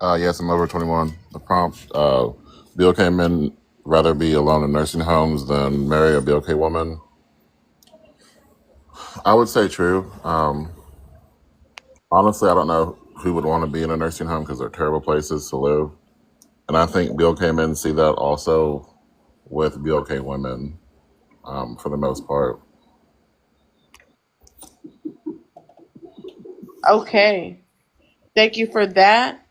Yes, I'm over 21. The prompt, BLK men rather be alone in nursing homes than marry a BLK woman. I would say true. Honestly, I don't know who would want to be in a nursing home because they're terrible places to live. And I think BLK men see that also with BLK women for the most part. Okay. Thank you for that.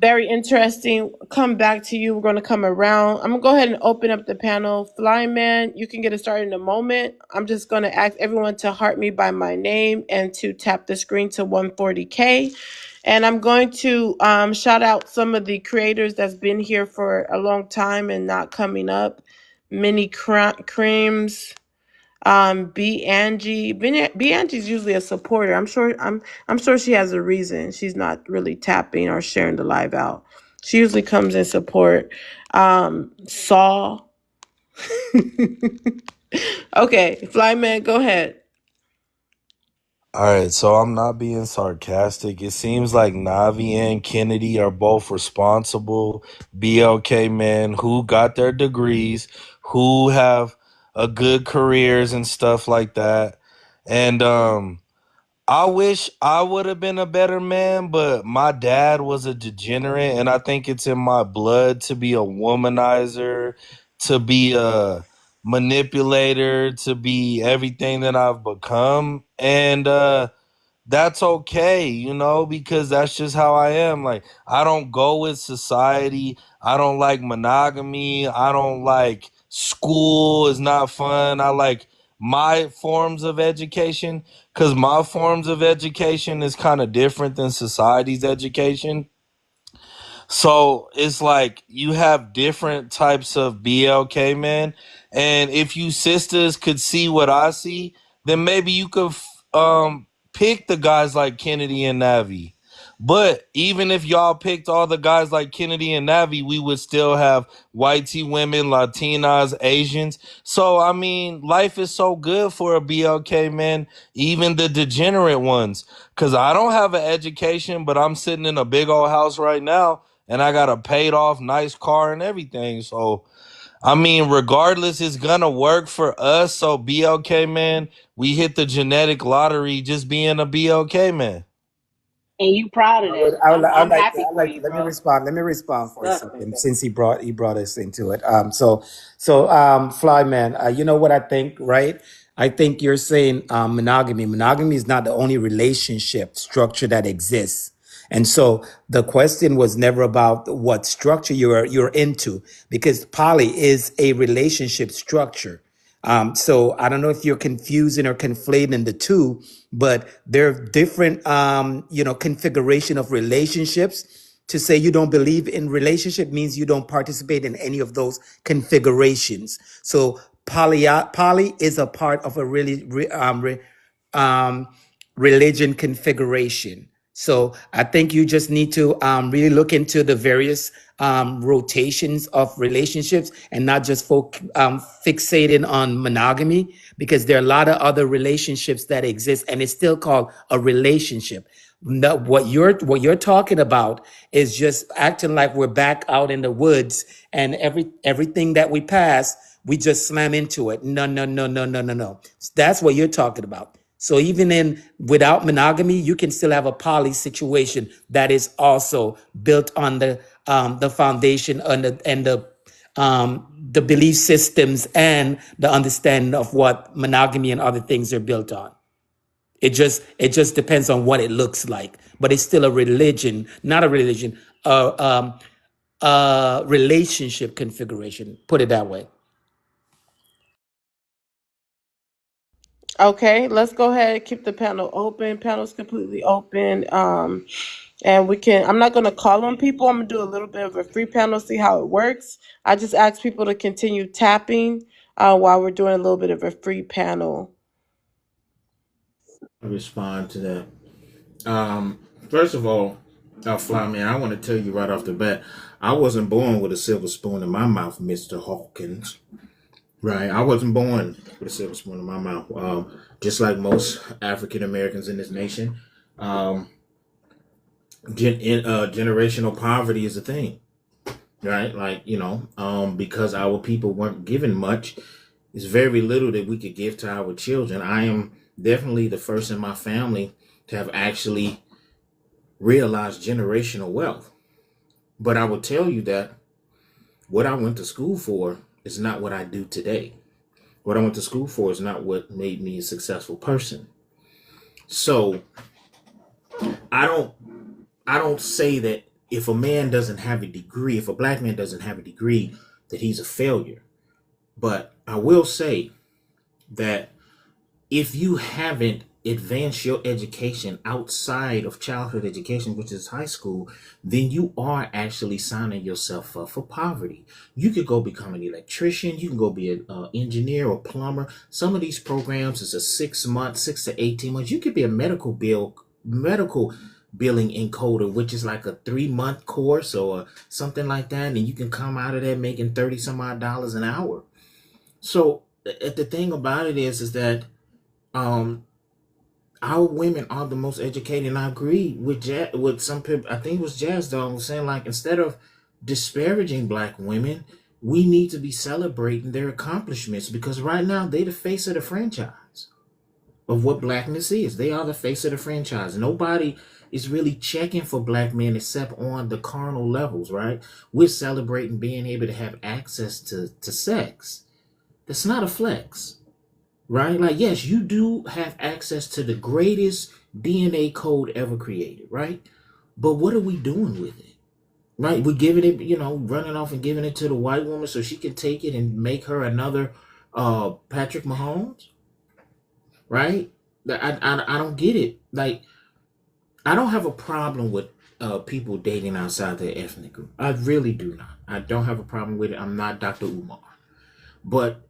Very interesting. Come back to you. We're going to come around. I'm going to go ahead and open up the panel. Flying Man, you can get it started in a moment. I'm just going to ask everyone to heart me by my name and to tap the screen to 140K. And I'm going to shout out some of the creators that's been here for a long time and not coming up. Mini Creams, B Angie. B Angie's usually a supporter. I'm sure she has a reason she's not really tapping or sharing the live out. She usually comes in support. Saw. Okay, Flyman, go ahead. All right, so I'm not being sarcastic. It seems like Navi and Kennedy are both responsible BLK men who got their degrees, who have a good careers and stuff like that. And I wish I would have been a better man, but my dad was a degenerate, and I think it's in my blood to be a womanizer, to be a manipulator, to be everything that I've become. And that's okay, because that's just how I am. Like, I don't go with society. I don't like monogamy. I don't like school is not fun. I like my forms of education because my forms of education is kind of different than society's education. So it's like you have different types of BLK men, and if you sisters could see what I see, then maybe you could pick the guys like Kennedy and Navi. But even if y'all picked all the guys like Kennedy and Navi, we would still have white tea women, Latinas, Asians. So I mean, life is so good for a BLK man, even the degenerate ones. Cause I don't have an education, but I'm sitting in a big old house right now and I got a paid off nice car and everything. So, I mean, regardless, it's gonna work for us. So, BLK man, we hit the genetic lottery just being a BLK man. And you proud of I would, that. I would, I'm I would I'm like, happy I for like. you, Let me bro. respond. Let me respond for a Stuff like second, that. since he brought us into it. So, Fly Man, you know what I think, right? I think you're saying monogamy. Monogamy is not the only relationship structure that exists. And so the question was never about what structure you're into, because poly is a relationship structure. So I don't know if you're confusing or conflating the two, but there are different, configuration of relationships. To say you don't believe in relationship means you don't participate in any of those configurations. So poly is a part of a um, religion configuration. So I think you just need to really look into the various rotations of relationships and not just fixating on monogamy, because there are a lot of other relationships that exist and it's still called a relationship. No, what you're talking about is just acting like we're back out in the woods and everything that we pass, we just slam into it. No, no, no, no, no, no, no. That's what you're talking about. So even in without monogamy, you can still have a poly situation that is also built on the foundation and the belief systems and the understanding of what monogamy and other things are built on. It just depends on what it looks like, but it's still a religion, not a religion, relationship configuration. Put it that way. Okay, let's go ahead and keep the panel open. Panel's completely open. And I'm not going to call on people. I'm going to do a little bit of a free panel, see how it works. I just ask people to continue tapping while we're doing a little bit of a free panel. Respond to that. First of all, Fly Man, I want to tell you right off the bat, I wasn't born with a silver spoon in my mouth, Mr. Hawkins. Right, I wasn't born with a silver spoon in my mouth. Just like most African Americans in this nation, generational poverty is a thing, right? Like, because our people weren't given much, it's very little that we could give to our children. I am definitely the first in my family to have actually realized generational wealth. But I will tell you that what I went to school for is not what I do today. What I went to school for is not what made me a successful person. So I don't say that if a man doesn't have a degree, if a black man doesn't have a degree, that he's a failure. But I will say that if you haven't advanced your education outside of childhood education, which is high school, then you are actually signing yourself up for poverty. You could go become an electrician. You can go be an engineer or plumber. Some of these programs is a 6 months, 6 to 18 months. You could be a medical billing encoder, which is like a 3-month course or something like that. And you can come out of there making $30 some odd an hour. So the thing about it is that our women are the most educated, and I agree with some people. I think it was Jazz Dog was saying, like, instead of disparaging black women, we need to be celebrating their accomplishments, because right now they the face of the franchise of what blackness is. They are the face of the franchise. Nobody is really checking for black men except on the carnal levels, right? We're celebrating being able to have access to sex. That's not a flex. Right? Like, yes, you do have access to the greatest DNA code ever created, right? But what are we doing with it? Right? We're giving it, running off and giving it to the white woman so she can take it and make her another Patrick Mahomes, right? I don't get it. Like, I don't have a problem with people dating outside their ethnic group. I really do not. I don't have a problem with it. I'm not Dr. Umar. But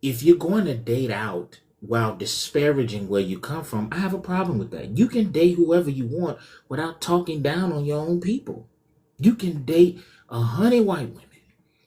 if you're going to date out while disparaging where you come from, I have a problem with that. You can date whoever you want without talking down on your own people. You can date 100 white women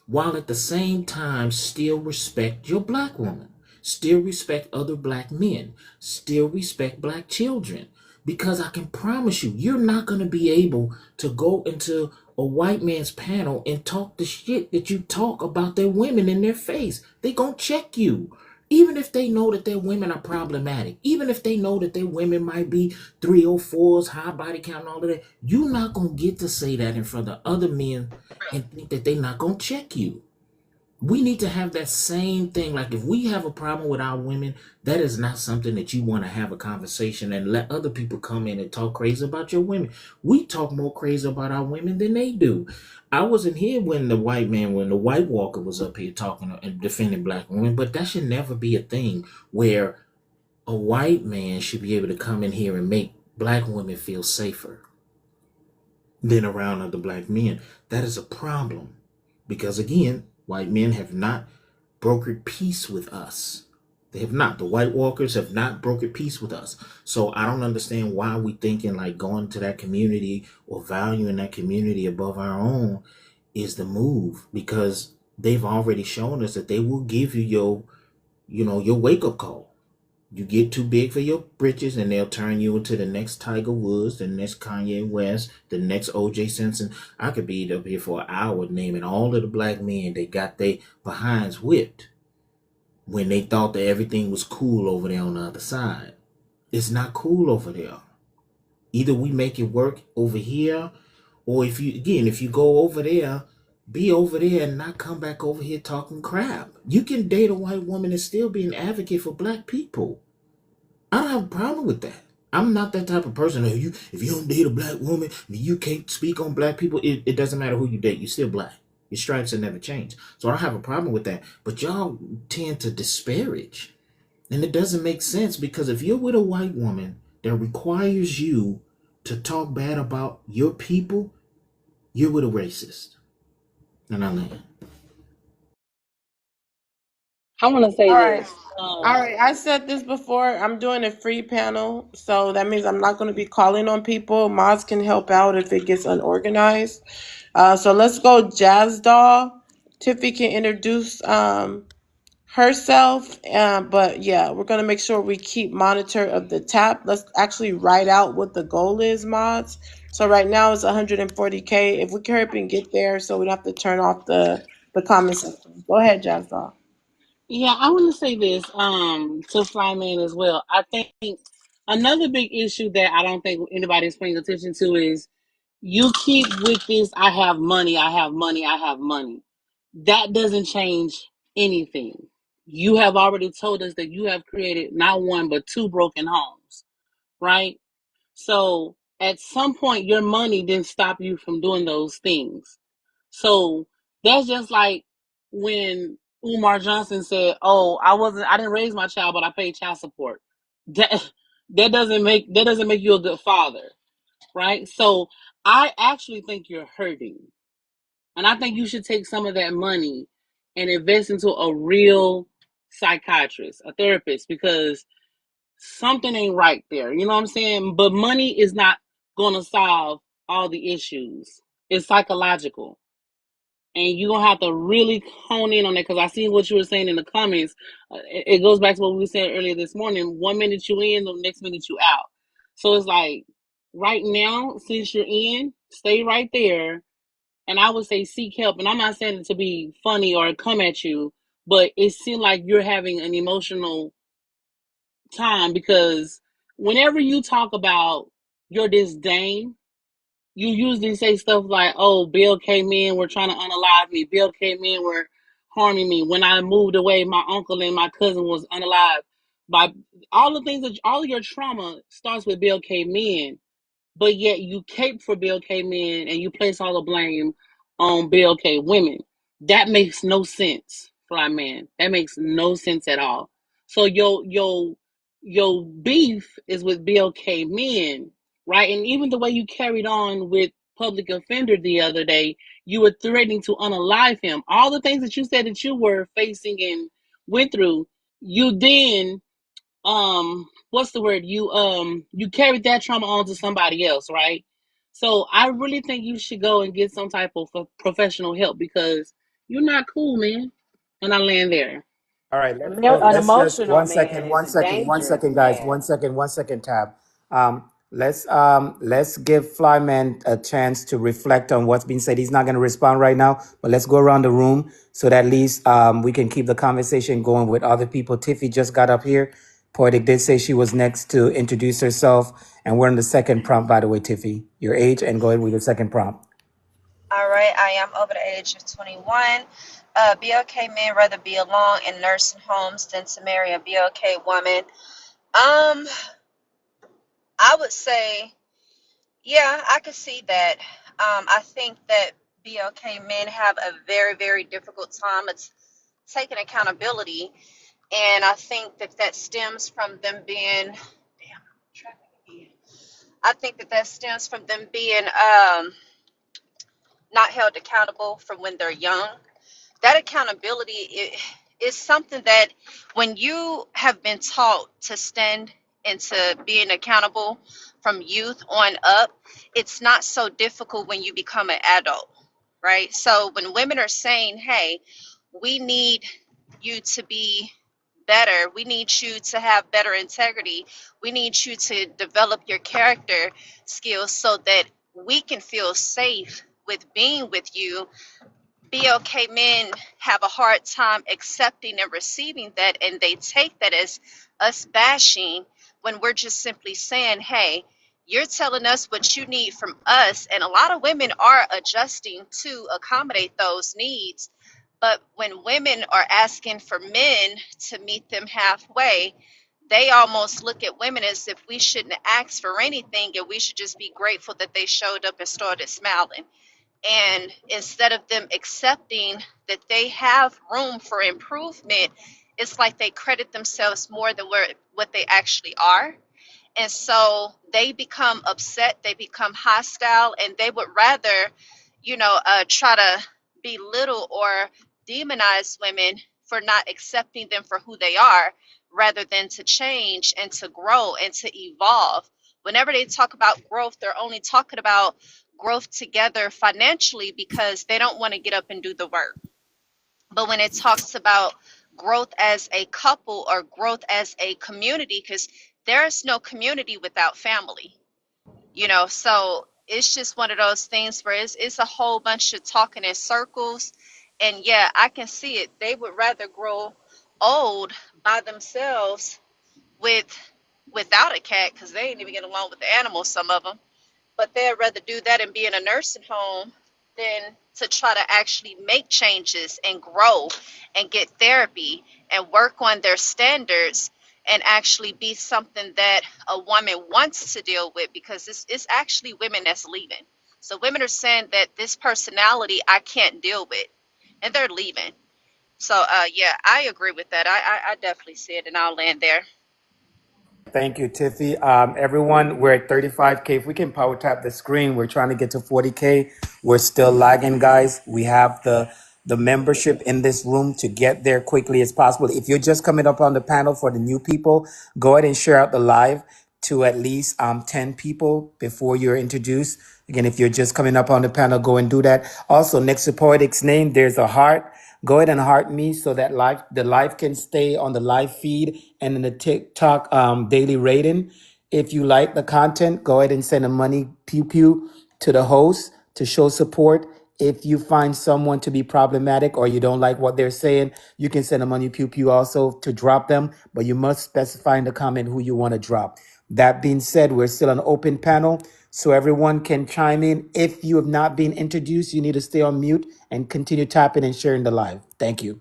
while at the same time still respect your black woman, still respect other black men, still respect black children. Because I can promise you, you're not going to be able to go into a white man's panel and talk the shit that you talk about their women in their face. They gonna check you. Even if they know that their women are problematic, even if they know that their women might be 304s, high body count and all of that, you're not gonna get to say that in front of other men and think that they're not gonna check you. We need to have that same thing. Like, if we have a problem with our women, that is not something that you want to have a conversation and let other people come in and talk crazy about your women. We talk more crazy about our women than they do. I wasn't here when the White Walker was up here talking and defending black women, but that should never be a thing where a white man should be able to come in here and make black women feel safer than around other black men. That is a problem. Because again, white men have not brokered peace with us. They have not. The White Walkers have not brokered peace with us. So I don't understand why we thinking like going to that community or valuing that community above our own is the move. Because they've already shown us that they will give you your wake-up call. You get too big for your britches and they'll turn you into the next Tiger Woods, the next Kanye West, the next O.J. Simpson. I could be up here for an hour naming all of the black men that got their behinds whipped when they thought that everything was cool over there on the other side. It's not cool over there. Either we make it work over here, or if you go over there, be over there and not come back over here talking crap. You can date a white woman and still be an advocate for black people. I don't have a problem with that. I'm not that type of person. If you don't date a black woman, you can't speak on black people. It doesn't matter who you date. You're still black. Your stripes will never change. So I don't have a problem with that. But y'all tend to disparage. And it doesn't make sense, because if you're with a white woman that requires you to talk bad about your people, you're with a racist. And I land. I want to say All right. this. All right. I said this before. I'm doing a free panel. So that means I'm not going to be calling on people. Mods can help out if it gets unorganized. So let's go Jazz Doll. Tiffy can introduce herself. But yeah, we're going to make sure we keep monitor of the tap. Let's actually write out what the goal is, mods. So right now it's 140K. If we can hurry up and get there so we don't have to turn off the comment section. Go ahead, Jazz Doll. Yeah, I want to say this to Flyman as well. I think another big issue that I don't think anybody's paying attention to is you keep with this I have money, I have money, I have money. That doesn't change anything. You have already told us that you have created not one but two broken homes, right? So at some point your money didn't stop you from doing those things. So that's just like when Umar Johnson said, "Oh, I didn't raise my child, but I paid child support." That that doesn't make you a good father, right? So I actually think you're hurting, and I think you should take some of that money and invest into a real psychiatrist, a therapist, because something ain't right there. You know what I'm saying? But money is not gonna solve all the issues. It's psychological. And you're gonna have to really hone in on that because I see what you were saying in the comments. It goes back to what we were saying earlier this morning. 1 minute you in, the next minute you out. So it's like right now, since you're in, stay right there. And I would say seek help. And I'm not saying it to be funny or come at you, but it seems like you're having an emotional time because whenever you talk about your disdain, you usually say stuff like, "Oh, Bill came in, were trying to unalive me. Bill came in, were harming me. When I moved away, my uncle and my cousin was unalive." By all the things that all of your trauma starts with Bill came in, but yet you cape for Bill K men and you place all the blame on Bill K women. That makes no sense, Fly Man. That makes no sense at all. So your beef is with Bill K men, right? And even the way you carried on with Public Offender the other day, you were threatening to unalive him. All the things that you said that you were facing and went through, you then what's the word, you carried that trauma on to somebody else, right? So I really think you should go and get some type of professional help because you're not cool, man. And I land there. All right, let's go. An Let's emotional one man second, is one dangerous, second, guys, man. one second, Tab. Let's give Flyman a chance to reflect on what's been said. He's not going to respond right now, but let's go around the room so that at least we can keep the conversation going with other people. Tiffy just got up here. Poetic did say she was next to introduce herself, and we're in the second prompt, by the way, Tiffy. Your age, and go ahead with your second prompt. All right, I am over the age of 21. BLK men rather be alone in nursing homes than to marry a BLK woman. I would say, yeah, I could see that. I think that BLK men have a very, very difficult time. It's taking accountability, and I think that that stems from them being. Damn, traffic again. I think that that stems from them being not held accountable from when they're young. That accountability is something that when you have been taught to stand into being accountable from youth on up, it's not so difficult when you become an adult, right? So when women are saying, hey, we need you to be better, we need you to have better integrity, we need you to develop your character skills so that we can feel safe with being with you. BLK men have a hard time accepting and receiving that, and they take that as us bashing when we're just simply saying, hey, you're telling us what you need from us. And a lot of women are adjusting to accommodate those needs. But when women are asking for men to meet them halfway, they almost look at women as if we shouldn't ask for anything and we should just be grateful that they showed up and started smiling. And instead of them accepting that they have room for improvement, it's like they credit themselves more than what they actually are. And so they become upset, they become hostile, and they would rather, try to belittle or demonize women for not accepting them for who they are, rather than to change and to grow and to evolve. Whenever they talk about growth, they're only talking about growth together financially because they don't want to get up and do the work. But when it talks about growth as a couple or growth as a community, because there is no community without family, so it's just one of those things where it's a whole bunch of talking in circles. And yeah, I can see it. They would rather grow old by themselves without a cat, because they ain't even get along with the animals, some of them, but they'd rather do that and be in a nursing home than to try to actually make changes and grow and get therapy and work on their standards and actually be something that a woman wants to deal with, because it's actually women that's leaving. So women are saying that this personality I can't deal with, and they're leaving. So yeah, I agree with that. I definitely see it, and I'll land there. Thank you, Tiffy. Everyone, we're at 35K. If we can power tap the screen, we're trying to get to 40K. We're still lagging, guys. We have the membership in this room to get there quickly as possible. If you're just coming up on the panel, for the new people, go ahead and share out the live to at least 10 people before you're introduced. Again, if you're just coming up on the panel, go and do that. Also, next to Poetic's name, there's a heart. Go ahead and heart me so that the live can stay on the live feed and in the TikTok daily rating. If you like the content, go ahead and send a money pew pew to the host to show support. If you find someone to be problematic or you don't like what they're saying, you can send a money pew pew also to drop them, but you must specify in the comment who you want to drop. That being said, we're still an open panel, so everyone can chime in. If you have not been introduced, you need to stay on mute and continue tapping and sharing the live. Thank you.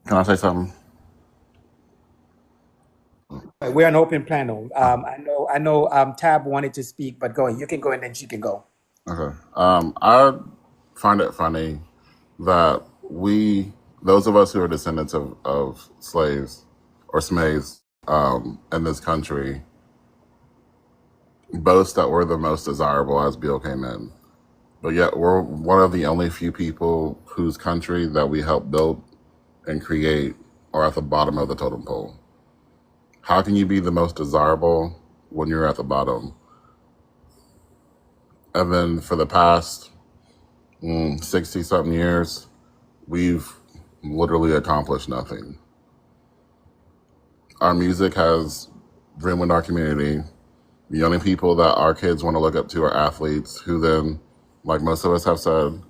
Can I say something? We're an open panel. I know. Tab wanted to speak, but go ahead. You can go and then she can go. Okay. I find it funny that those of us who are descendants of slaves or slaves in this country, boast that we're the most desirable as BLK men. But yet we're one of the only few people whose country that we helped build and create are at the bottom of the totem pole. How can you be the most desirable when you're at the bottom? And then for the past 60-something years, we've literally accomplished nothing. Our music has ruined our community. The only people that our kids want to look up to are athletes, who then, like most of us have said,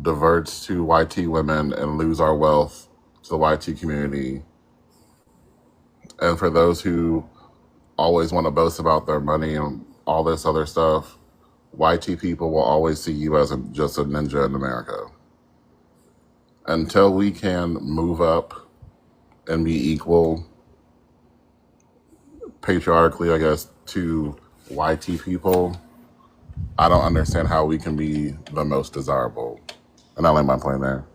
diverts to YT women and lose our wealth to the YT community. And for those who always want to boast about their money and all this other stuff, YT people will always see you as just a ninja in America. Until we can move up and be equal, patriarchally, I guess, to YT people, I don't understand how we can be the most desirable. And I like my plan there.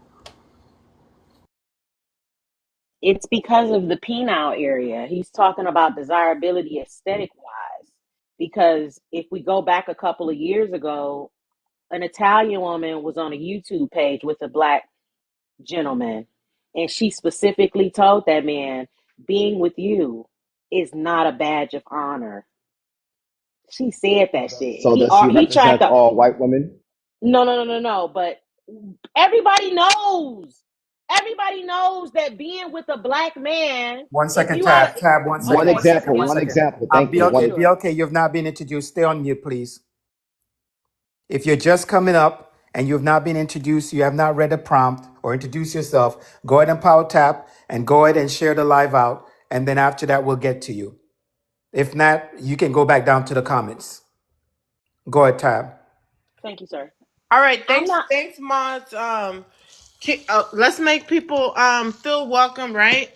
It's because of the penile area. He's talking about desirability aesthetic wise. Because if we go back a couple of years ago, an Italian woman was on a YouTube page with a black gentleman, and she specifically told that man, being with you is not a badge of honor. She said that shit. So does she He tried represent to all white women? no. But everybody knows. Everybody knows that being with a black man, One if second, you are Tab. One One second. okay, One second. example. One One second. example. Thank you. BLK, sure. BLK, you've not been introduced. Stay on mute, please. If you're just coming up and you have not been introduced, you have not read the prompt or introduced yourself, go ahead and power tap and go ahead and share the live out. And then after that, we'll get to you. If not, you can go back down to the comments. Go ahead, Tab. Thank you, sir. All right, I'm thanks, not mods. Let's make people feel welcome, right?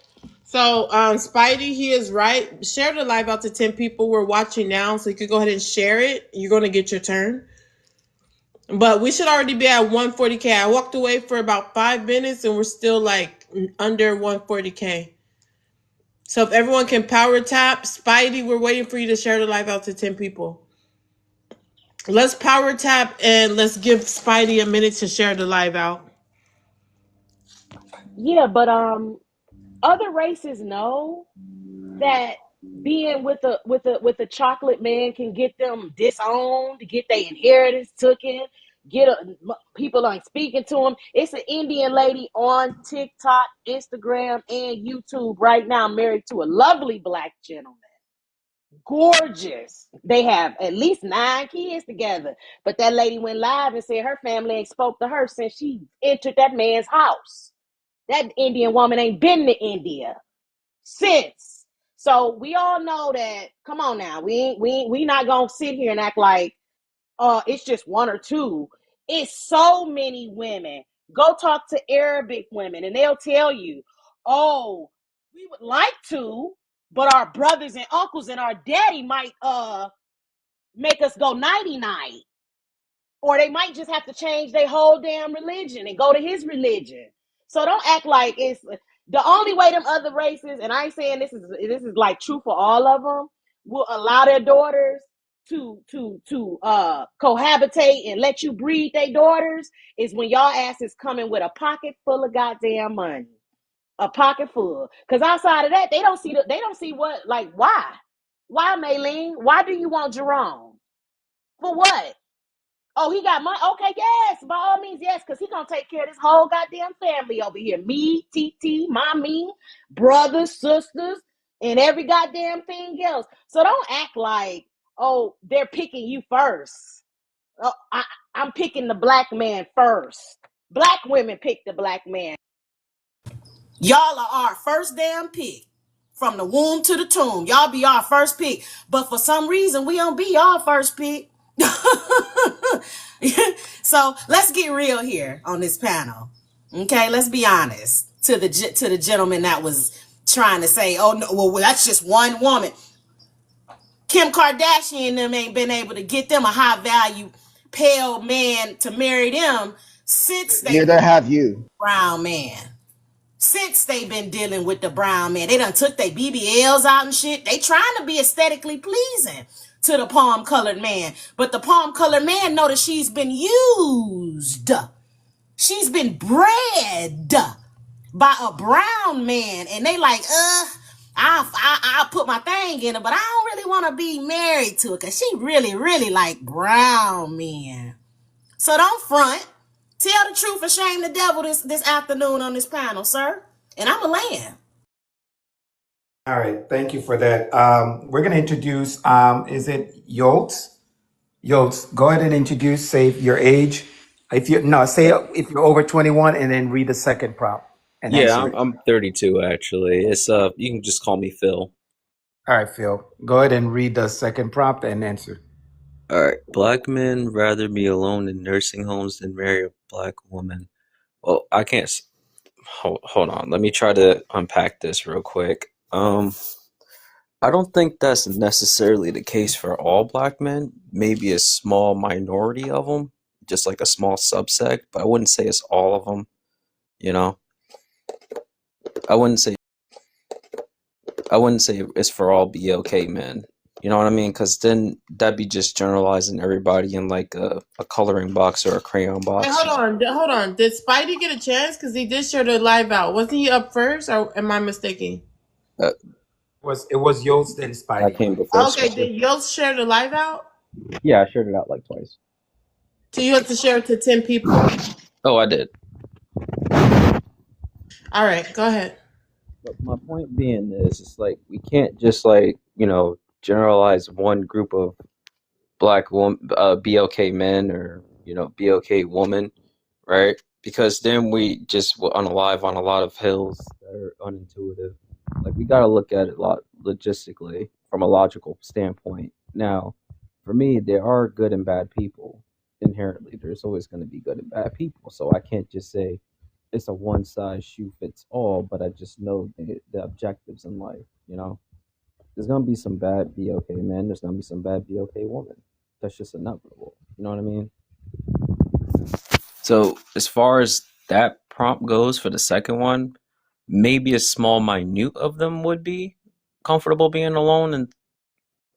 So, Spidey, he is right. Share the live out to 10 people. We're watching now, so you can go ahead and share it. You're gonna get your turn. But we should already be at 140K. I walked away for about 5 minutes and we're still like under 140K. So if everyone can power tap, Spidey, we're waiting for you to share the live out to 10 people. Let's power tap and let's give Spidey a minute to share the live out. Yeah, but other races know that being with a chocolate man can get them disowned, get their inheritance taken, people aren't speaking to them. It's an Indian lady on TikTok, Instagram, and YouTube right now, married to a lovely black gentleman. Gorgeous. They have at least 9 kids together. But that lady went live and said her family ain't spoke to her since she entered that man's house. That Indian woman ain't been to India since. So we all know that. Come on now, we not gonna sit here and act like it's just one or two. It's so many women. Go talk to Arabic women, and they'll tell you, "Oh, we would like to, but our brothers and uncles and our daddy might make us go nighty-night." Or they might just have to change their whole damn religion and go to his religion. So don't act like it's the only way them other races, and I ain't saying this is like true for all of them, will allow their daughters to cohabitate and let you breed their daughters is when y'all asses coming with a pocket full of goddamn money. A pocket full. Because outside of that, they don't see what, like, why? Why, Maylene? Why do you want Jerome? For what? Oh, he got money? Okay, yes, by all means, yes, because he gonna take care of this whole goddamn family over here. Me, TT, mommy, brothers, sisters, and every goddamn thing else. So don't act like, oh, they're picking you first. Oh, I'm picking the black man first. Black women pick the black man. Y'all are our first damn pick. From the womb to the tomb. Y'all be our first pick. But for some reason, we don't be y'all first pick. So let's get real here on this panel. Okay, let's be honest. To the gentleman that was trying to say, oh no, well, that's just one woman. Kim Kardashian and them ain't been able to get them a high value pale man to marry them since they Neither have you. brown man. Since they've been dealing with the brown man. They done took their BBLs out and shit. They trying to be aesthetically pleasing to the palm colored man. But the palm colored man know that she's been used. She's been bred by a brown man. And they like, I'll put my thing in her, but I don't really want to be married to her because she really, really like brown men. So don't front. Tell the truth and shame the devil this afternoon on this panel, sir. And I'm a land. All right, thank you for that. We're going to introduce, is it Yoltz? Yoltz, go ahead and introduce, say your age. Say if you're over 21 and then read the second prompt and Yeah, answer I'm it. I'm 32 actually. It's you can just call me Phil. All right, Phil, go ahead and read the second prompt and answer. All right. Black men rather be alone in nursing homes than marry a black woman. Well, I can't. Hold on. Let me try to unpack this real quick. I don't think that's necessarily the case for all black men. Maybe a small minority of them, just like a small subsect. But I wouldn't say it's all of them. You know, I wouldn't say it's for all BLK men. You know what I mean? Because then that'd be just generalizing everybody in like a coloring box or a crayon box. Hey, hold on. Did Spidey get a chance? Because he did share the live out. Wasn't he up first, or am I mistaken? Uh, It was Yoltz then I Spidey. came before Okay, Spidey. did Yost share the live out? Yeah, I shared it out like twice. So you have to share it to 10 people. Oh, I did. All right, go ahead. But my point being is, it's like we can't just like generalize one group of black woman, BLK men or BLK woman, right? Because then we just will unalive on a lot of hills that are unintuitive. Like we got to look at it a lot logistically from a logical standpoint. Now, for me, there are good and bad people inherently. There's always going to be good and bad people. So I can't just say it's a one size shoe fits all, but I just know the objectives in life. There's gonna be some bad BLK men. There's gonna be some bad BLK women. That's just inevitable. You know what I mean? So as far as that prompt goes for the second one, maybe a small minute of them would be comfortable being alone, and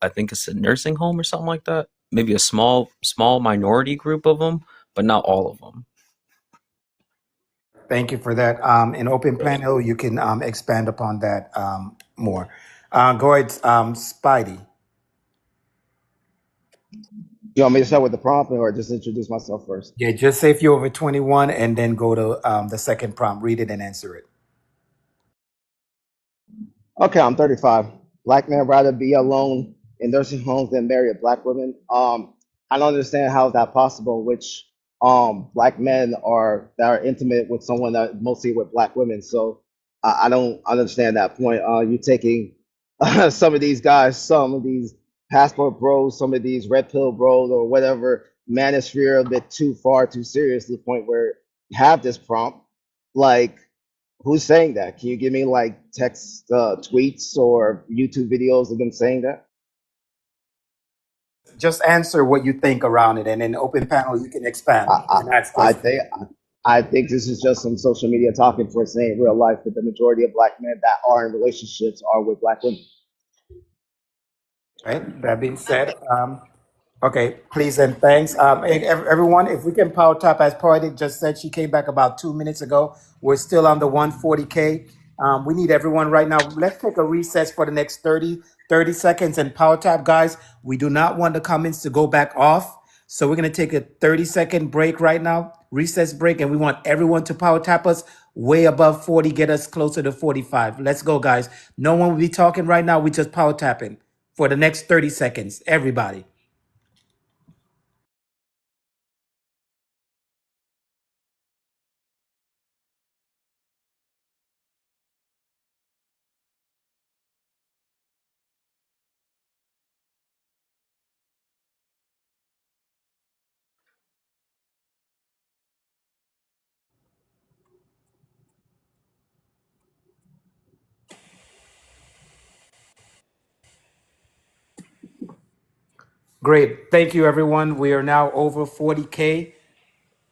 I think it's a nursing home or something like that. Maybe a small minority group of them, but not all of them. Thank you for that. In open panel, you can expand upon that more. Go ahead, Spidey. You want me to start with the prompt or just introduce myself first? Yeah, just say if you're over 21 and then go to the second prompt, read it and answer it. Okay, I'm 35. Black men rather be alone in nursing homes than marry a black woman. I don't understand how is that possible, which black men are that are intimate with someone that mostly with black women. So I don't understand that point. You taking some of these guys, some of these passport bros, some of these red pill bros or whatever manosphere a bit too far, too serious to the point where you have this prompt. Like, who's saying that? Can you give me like text tweets or YouTube videos of them saying that? Just answer what you think around it, and in open panel, you can expand I, and ask I questions. think I think this is just some social media talking for saying real life that the majority of black men that are in relationships are with black women. Right. That being said, okay, please and thanks. Everyone, if we can power tap, as Poetic just said, she came back about 2 minutes ago. We're still on the 140K. We need everyone right now. Let's take a recess for the next 30 seconds and power tap, guys. We do not want the comments to go back off. So we're going to take a 30-second break right now, recess break, and we want everyone to power tap us way above 40, get us closer to 45. Let's go, guys. No one will be talking right now. We just power tapping for the next 30 seconds. Everybody. Great. Thank you, everyone. We are now over 40K.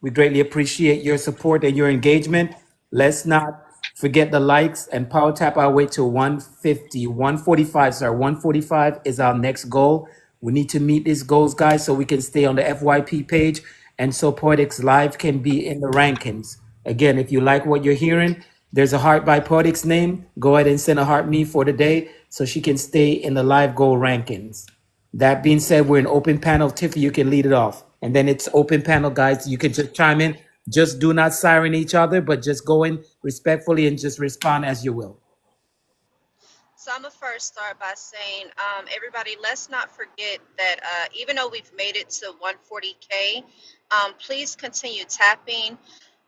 We greatly appreciate your support and your engagement. Let's not forget the likes and power tap our way to 150, 145. Sorry, 145 is our next goal. We need to meet these goals, guys, so we can stay on the FYP page and so Poetics Live can be in the rankings. Again, if you like what you're hearing, there's a heart by Poetics name. Go ahead and send a heart me for today so she can stay in the live goal rankings. That being said, we're in open panel. Tiffy, you can lead it off. And then it's open panel, guys. You can just chime in. Just do not siren each other, but just go in respectfully and just respond as you will. So I'm gonna first start by saying, everybody, let's not forget that even though we've made it to 140K, please continue tapping.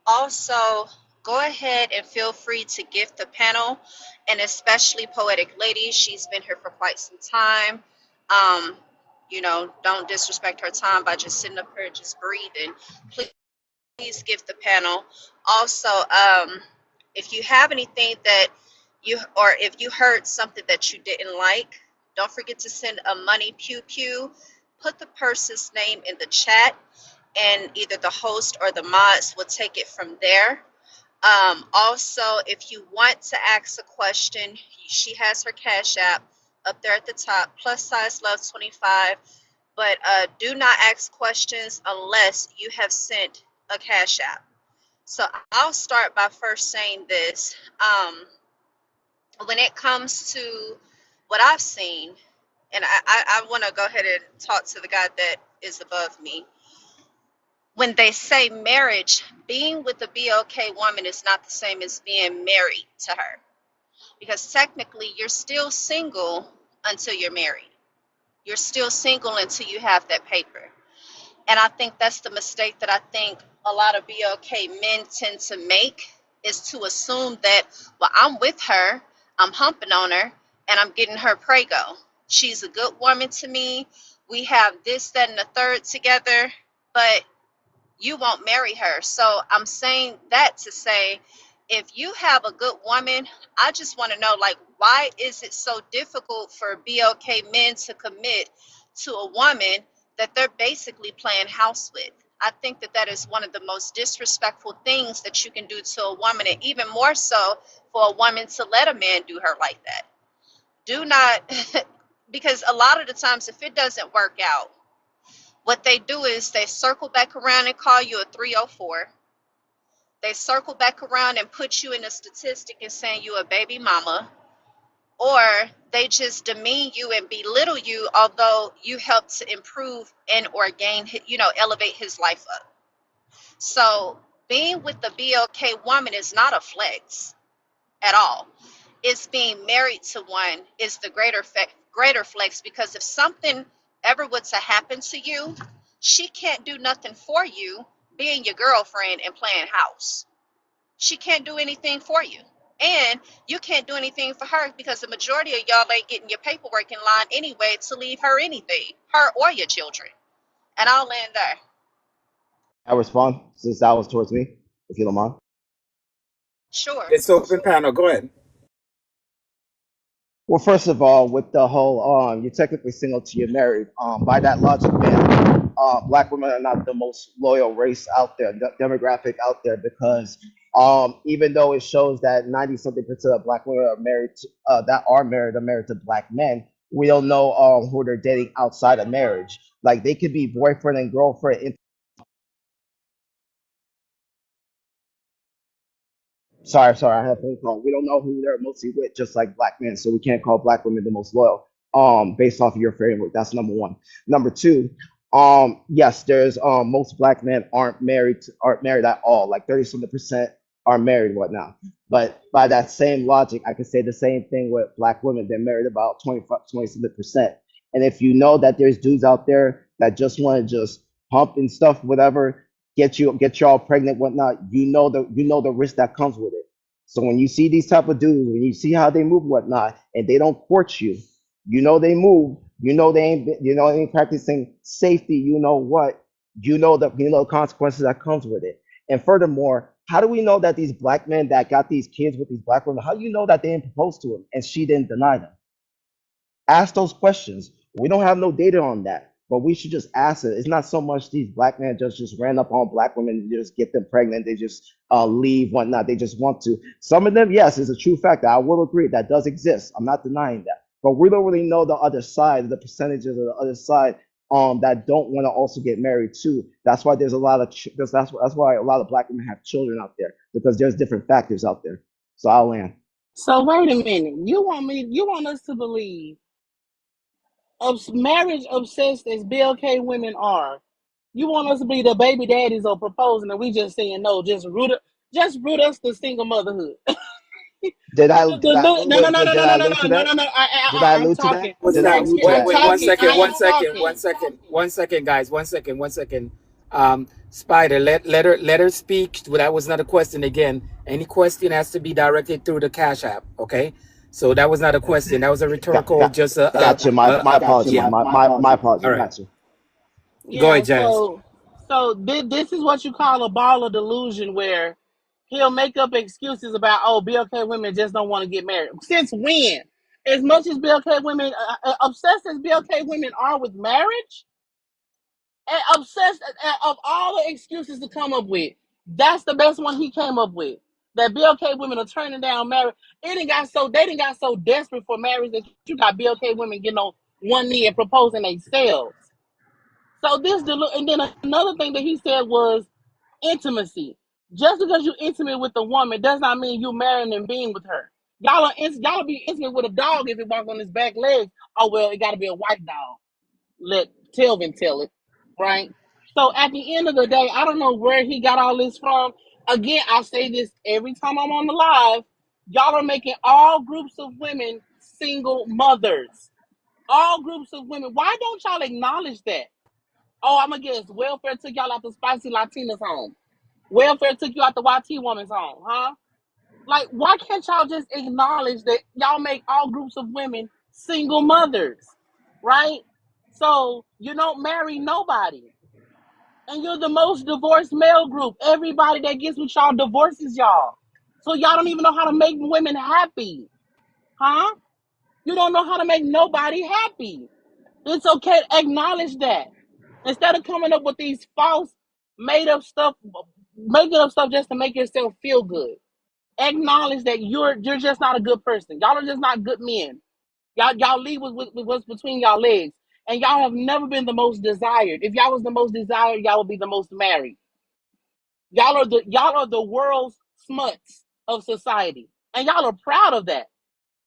Also, go ahead and feel free to gift the panel, and especially Poetic Lady. She's been here for quite some time. Don't disrespect her time by just sitting up here just breathing. Please gift the panel. Also, if you have anything that if you heard something that you didn't like, don't forget to send a money pew pew. Put the person's name in the chat, and either the host or the mods will take it from there. Also, if you want to ask a question, she has her Cash App up there at the top, +love25. But do not ask questions unless you have sent a Cash App. So I'll start by first saying this. When it comes to what I've seen, and I want to go ahead and talk to the guy that is above me. When they say marriage, being with a BLK woman is not the same as being married to her. Because technically, you're still single until you're married. You're still single until you have that paper. And I think that's the mistake that I think a lot of BLK men tend to make, is to assume that, well, I'm with her, I'm humping on her, and I'm getting her prego. She's a good woman to me. We have this, that, and the third together, but you won't marry her. So I'm saying that to say, if you have a good woman, I just want to know, like, why is it so difficult for BLK men to commit to a woman that they're basically playing house with? I think that that is one of the most disrespectful things that you can do to a woman, and even more so for a woman to let a man do her like that. Do not, because a lot of the times, if it doesn't work out, what they do is they circle back around and call you a 304. They circle back around and put you in a statistic and saying you a baby mama, or they just demean you and belittle you, although you helped to improve and or gain, elevate his life up. So being with the BLK woman is not a flex at all. It's being married to one is the greater flex, because if something ever were to happen to you, she can't do nothing for you being your girlfriend and playing house. She can't do anything for you. And you can't do anything for her, because the majority of y'all ain't getting your paperwork in line anyway to leave her anything, her or your children. And I'll land there. I respond since that was towards me, if you don't mind. Sure. It's open panel. Go ahead. Well, first of all, with the whole you're technically single till you're married. By that logic, man, black women are not the most loyal race out there, demographic out there, because even though it shows that 90 something percent of black women are married to, are married to black men, we don't know who they're dating outside of marriage. Like they could be boyfriend and girlfriend. Sorry, I have a phone call. We don't know who they're mostly with, just like black men, so we can't call black women the most loyal. Based off of your framework, that's number one. Number two, yes, there's most black men aren't married at all. Like 30 something percent are married, whatnot. But by that same logic, I could say the same thing with black women. They're married about 20 something percent. And if you know that there's dudes out there that just want to just pump and stuff, whatever, get y'all pregnant, whatnot, you know the risk that comes with it. So when you see these type of dudes, when you see how they move, whatnot, and they don't court you, you know they move, you know they ain't practicing safety, you know the consequences that comes with it. And furthermore, how do we know that these black men that got these kids with these black women, how do you know that they didn't propose to him and she didn't deny them? Ask those questions. We don't have no data on that, but we should just ask it. It's not so much these black men just ran up on black women and just get them pregnant. They just leave, whatnot. They just want to. Some of them, yes, it's a true fact. I will agree that does exist. I'm not denying that, but we don't really know the other side, the percentages of the other side that don't want to also get married too. That's why there's a lot of that's why a lot of black women have children out there, because there's different factors out there. So I'll land. So wait a minute. You want us to believe, marriage obsessed as BLK women are, you want us to be the baby daddies are proposing and we just saying no, just root us to single motherhood. No, no, no, no, no, Did no, I no, no, allude to no, no, that? no. Did I I'm allude to that? talking. Was Did I that? allude to I'm that? One talking. second. I One am second. talking. One second. 1 second, guys. 1 second. 1 second. Spider, let her speak. Well, that was not a question. Again, any question has to be directed through the Cash App. Okay. So that was not a question. That was a Got, rhetorical. got, Just gotcha. My apologies. yeah. My All apologies. right. Gotcha. Go Yeah. ahead, Jazz. So this is what you call a ball of delusion, where he'll make up excuses about, oh, BLK women just don't want to get married. Since when? As much as BLK women, obsessed as BLK women are with marriage, and obsessed of all the excuses to come up with, that's the best one he came up with. That BLK women are turning down marriage. They didn't got so desperate for marriage that you got BLK women getting on one knee and proposing themselves. So and then another thing that he said was intimacy. Just because you're intimate with a woman does not mean you're marrying and being with her. Y'all be intimate with a dog if it walks on his back legs. Oh well, it got to be a white dog. Let Telvin tell it, right? So at the end of the day, I don't know where he got all this from. Again, I say this every time I'm on the live. Y'all are making all groups of women single mothers. All groups of women. Why don't y'all acknowledge that? Oh, I'm against welfare took y'all out the spicy Latinas home. Welfare took you out the YT woman's home, huh? Like, why can't y'all just acknowledge that y'all make all groups of women single mothers, right? So you don't marry nobody. And you're the most divorced male group. Everybody that gets with y'all divorces y'all. So y'all don't even know how to make women happy, huh? You don't know how to make nobody happy. It's okay to acknowledge that. Instead of coming up with these false, made up stuff, making up stuff just to make yourself feel good. Acknowledge that you're just not a good person. Y'all are just not good men. Y'all leave with what's between y'all legs. And y'all have never been the most desired. If y'all was the most desired, y'all would be the most married. Y'all are the world's smuts of society. And y'all are proud of that.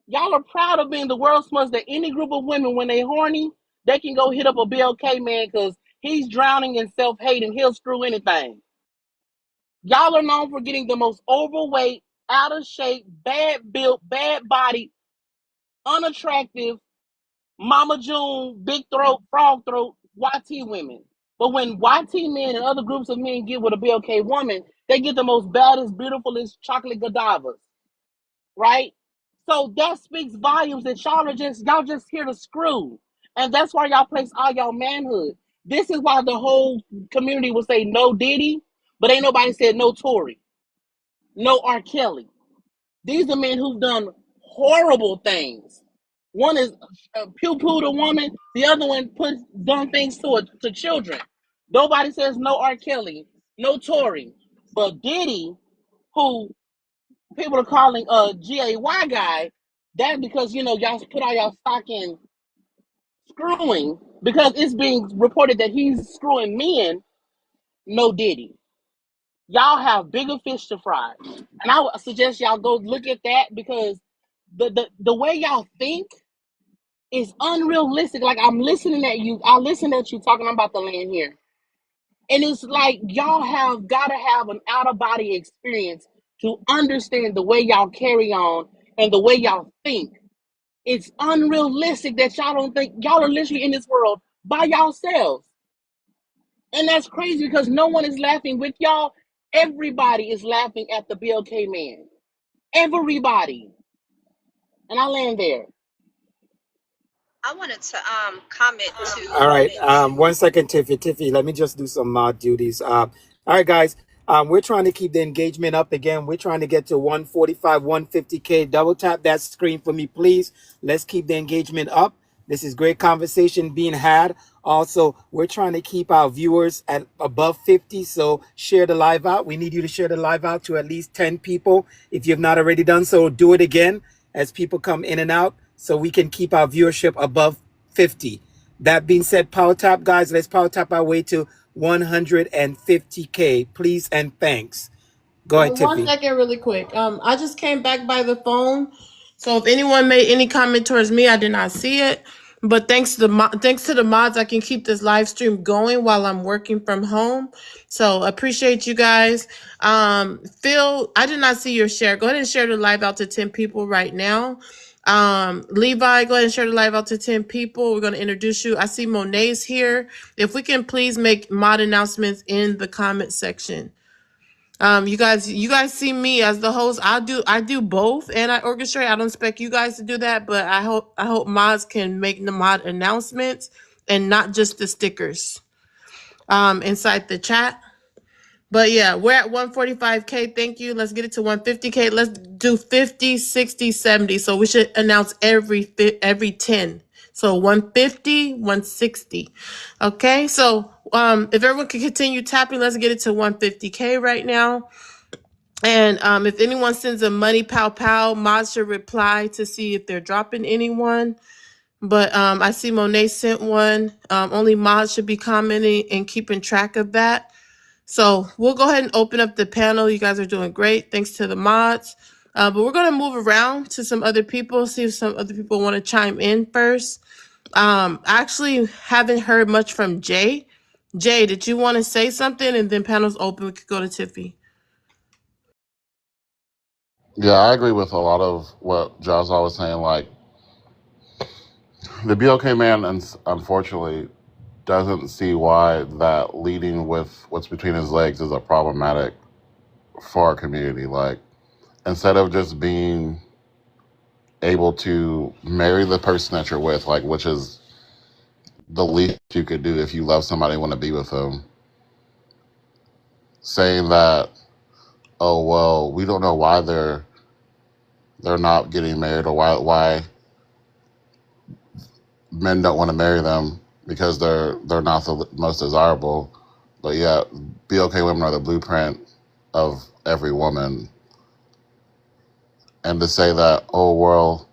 Y'all are proud of being the world's smuts that any group of women, when they horny, they can go hit up a BLK man because he's drowning in self-hate and he'll screw anything. Y'all are known for getting the most overweight, out of shape, bad built, bad body, unattractive, Mama June, big throat, frog throat, YT women. But when YT men and other groups of men get with a BLK woman, they get the most baddest, beautifulest chocolate Godavas, right? So that speaks volumes that y'all just here to screw. And that's why y'all place all y'all manhood. This is why the whole community will say no Diddy, but ain't nobody said no Tory, no R. Kelly. These are men who've done horrible things. One is poo-pooed a woman. The other one done things to children. Nobody says no R. Kelly, no Tory. But Diddy, who people are calling a GAY guy, that because, y'all put all y'all stock in screwing, because it's being reported that he's screwing men, no Diddy. Y'all have bigger fish to fry. And I would suggest y'all go look at that, because the way y'all think is unrealistic. Like, I'm listening at you. I listen at you talking. I'm about to land here. And it's like y'all have got to have an out-of-body experience to understand the way y'all carry on and the way y'all think. It's unrealistic that y'all don't think y'all are literally in this world by yourselves. And that's crazy because no one is laughing with y'all. Everybody is laughing at the BLK man. Everybody. And I land there. I wanted to comment to All right. 1 second, Tiffy. Tiffy, let me just do some mod duties. All right, guys. We're trying to keep the engagement up again. We're trying to get to 145, 150K. Double tap that screen for me, please. Let's keep the engagement up. This is great conversation being had. Also, we're trying to keep our viewers at above 50. So share the live out. We need you to share the live out to at least 10 people. If you've not already done so, do it again as people come in and out so we can keep our viewership above 50. That being said, power tap, guys, let's power tap our way to 150K, please and thanks. Go ahead, One Tiffy. second, really quick. I just came back by the phone, so if anyone made any comment towards me, I did not see it. But thanks to the mods, I can keep this live stream going while I'm working from home. So appreciate you guys. Phil, I did not see your share. Go ahead and share the live out to 10 people right now. Levi, go ahead and share the live out to 10 people. We're going to introduce you. I see Monet's here. If we can please make mod announcements in the comment section. You guys see me as the host. I do both, and I orchestrate. I don't expect you guys to do that, but I hope mods can make the mod announcements and not just the stickers inside the chat. But yeah, we're at 145K. Thank you. Let's get it to 150K. Let's do 50, 60, 70. So we should announce every 10. So 150, 160. Okay. So if everyone can continue tapping, let's get it to 150K right now. And if anyone sends a money pow pow, mods should reply to see if they're dropping anyone. But I see Monet sent one. Only mods should be commenting and keeping track of that. So we'll go ahead and open up the panel. You guys are doing great. Thanks to the mods. But we're going to move around to some other people, see if some other people want to chime in first. I actually haven't heard much from Jay. Jay, did you want to say something? And then panel's open. We could go to Tiffy. Yeah, I agree with a lot of what Jazza was saying. Like, the BLK man, unfortunately, doesn't see why that leading with what's between his legs is a problematic for our community. Like, instead of just being able to marry the person that you're with, like, which is the least you could do if you love somebody and want to be with them, saying that, oh well, we don't know why they're not getting married, or why men don't want to marry them because they're not the most desirable. But yeah, BLK women are the blueprint of every woman. And to say that, oh well,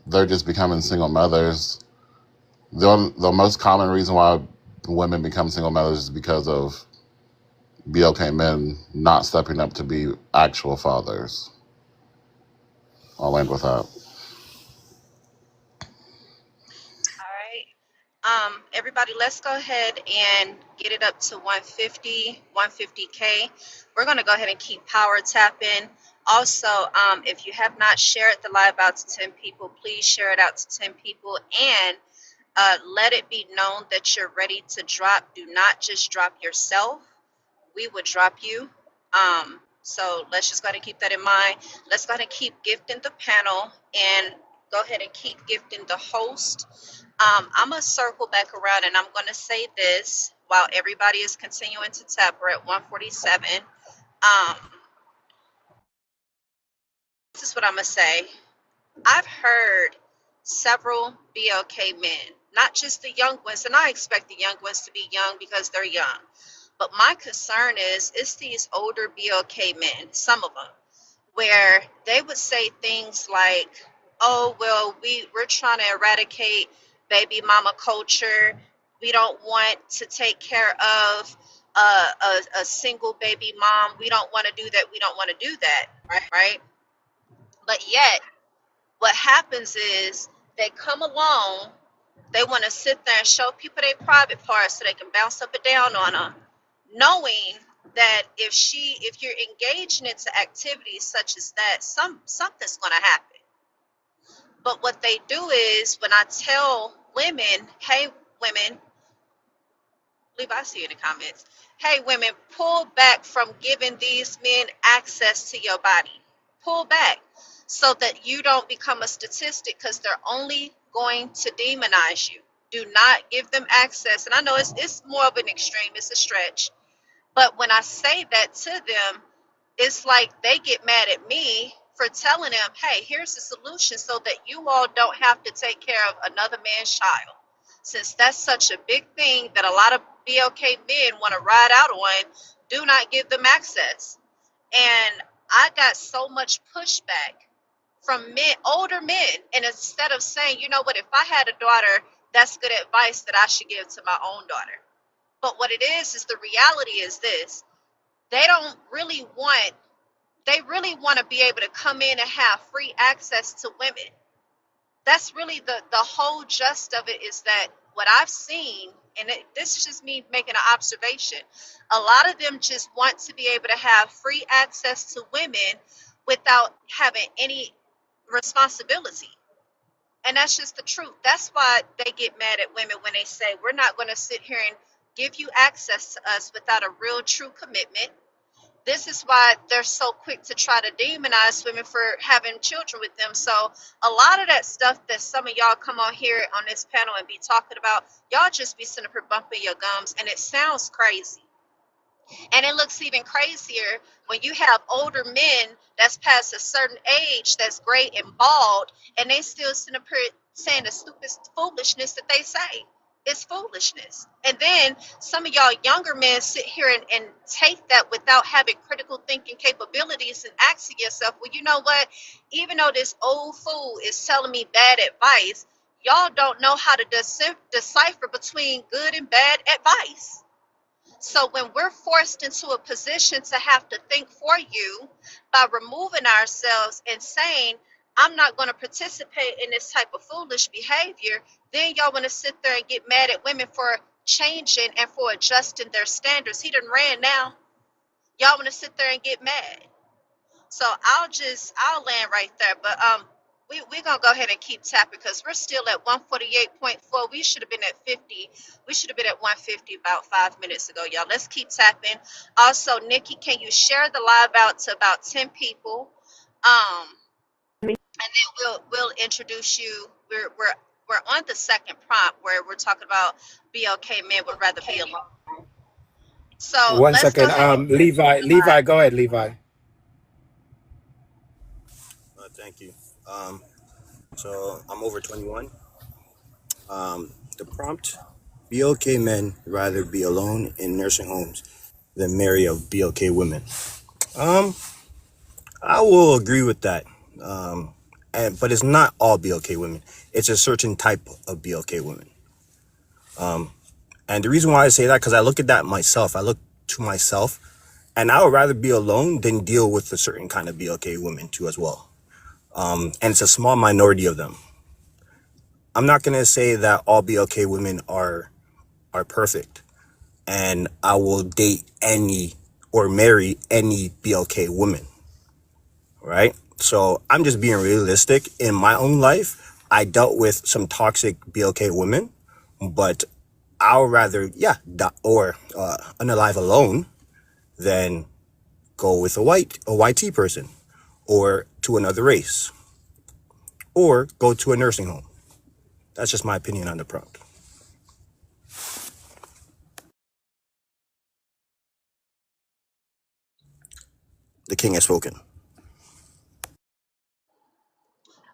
they're just becoming single mothers. The most common reason why women become single mothers is because of BLK men not stepping up to be actual fathers. I'll end with that. All right. Everybody, let's go ahead and get it up to 150, 150K. We're going to go ahead and keep power tapping. Also, if you have not shared the live out to 10 people, please share it out to 10 people and let it be known that you're ready to drop. Do not just drop yourself. We would drop you. So let's just go ahead and keep that in mind. Let's go ahead and keep gifting the panel and go ahead and keep gifting the host. I'm going to circle back around and I'm going to say this while everybody is continuing to tap. We're at 147. This is what I'm going to say. I've heard several BLK men, not just the young ones, and I expect the young ones to be young because they're young. But my concern is it's these older BLK men, some of them, where they would say things like, oh, well, we're trying to eradicate baby mama culture. We don't want to take care of a single baby mom. We don't want to do that. We don't want to do that, right? But yet, what happens is they come along, they want to sit there and show people their private parts so they can bounce up and down on them, knowing that if you're engaging into activities such as that, something's going to happen. But what they do is when I tell women, hey, women, believe I see in the comments, hey, women, pull back from giving these men access to your body. Pull back so that you don't become a statistic because they're only going to demonize you. Do not give them access. And I know it's more of an extreme, it's a stretch. But when I say that to them, it's like they get mad at me for telling them, hey, here's the solution so that you all don't have to take care of another man's child. Since that's such a big thing that a lot of BLK men want to ride out on, do not give them access. And I got so much pushback from men, older men. And instead of saying, you know what, if I had a daughter, that's good advice that I should give to my own daughter. But what it is the reality is this. They really want to be able to come in and have free access to women. That's really the whole gist of it, is that what I've seen, and this is just me making an observation, a lot of them just want to be able to have free access to women without having any responsibility. And that's just the truth. That's why they get mad at women when they say, we're not going to sit here and give you access to us without a real true commitment. This is why they're so quick to try to demonize women for having children with them. So a lot of that stuff that some of y'all come on here on this panel and be talking about, y'all just be sitting up here bumping your gums, and it sounds crazy. And it looks even crazier when you have older men that's past a certain age that's gray and bald, and they still sitting up here saying the stupidest foolishness that they say. It's foolishness. And then some of y'all younger men sit here and take that without having critical thinking capabilities and asking yourself, well, you know what? Even though this old fool is telling me bad advice, y'all don't know how to decipher between good and bad advice. So when we're forced into a position to have to think for you by removing ourselves and saying, I'm not going to participate in this type of foolish behavior, then y'all want to sit there and get mad at women for changing and for adjusting their standards. He done ran now. Y'all want to sit there and get mad. So I'll land right there. But we're going to go ahead and keep tapping because we're still at 148.4. We should have been at 50. We should have been at 150 about 5 minutes ago, y'all. Let's keep tapping. Also, Nikki, can you share the live out to about 10 people? And then we'll introduce you. We're on the second prompt where we're talking about BLK men would rather be alone. So One let's go second. ahead and Levi, go ahead, Levi. Thank you. So I'm over 21. The prompt: BLK men rather be alone in nursing homes than marry a BLK women. I will agree with that. but it's not all BLK women. It's a certain type of BLK women. And the reason why I say that, because I look at that myself. I look to myself, and I would rather be alone than deal with a certain kind of BLK women too as well. And it's a small minority of them. I'm not gonna say that all BLK women are perfect, and I will date any or marry any BLK woman, right? So I'm just being realistic. In my own life, I dealt with some toxic BLK women, but I would rather, unalive alone than go with a YT person, or to another race, or go to a nursing home. That's just my opinion on the prompt. The king has spoken.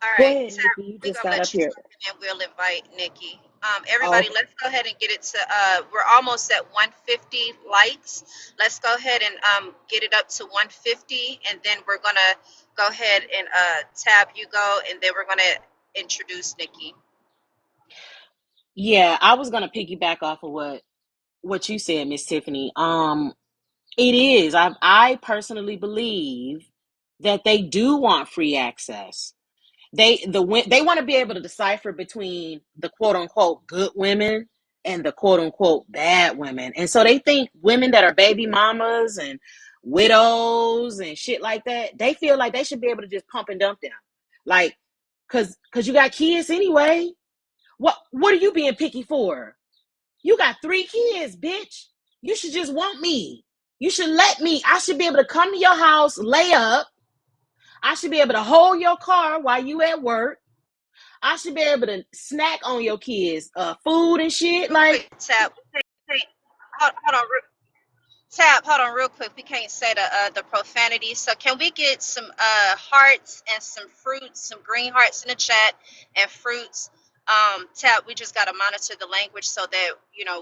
All Go right, ahead, Tab, Nikki. You we're just gonna got up let you here. talk and then we'll invite Nikki. Oh, Everybody, let's go ahead and get it to. We're almost at 150 likes. Let's go ahead and get it up to 150, and then we're gonna go ahead and Tab, you go, and then we're gonna introduce Nikki. yeah. I was gonna piggyback off of what you said, Miss Tiffany. It is. I personally believe that they do want free access. They want to be able to decipher between the quote unquote good women and the quote unquote bad women. And so they think women that are baby mamas and widows and shit like that, they feel like they should be able to just pump and dump them. Like, cause you got kids anyway. What are you being picky for? You got 3 kids, bitch. You should just want me. You should let me. I should be able to come to your house, lay up. I should be able to hold your car while you at work. I should be able to snack on your kids, food and shit. Like, Quick, Tab, hold on, Tab, hold on real quick. We can't say the profanity. So can we get some hearts and some fruits, some green hearts in the chat and fruits? Tab, we just gotta monitor the language so that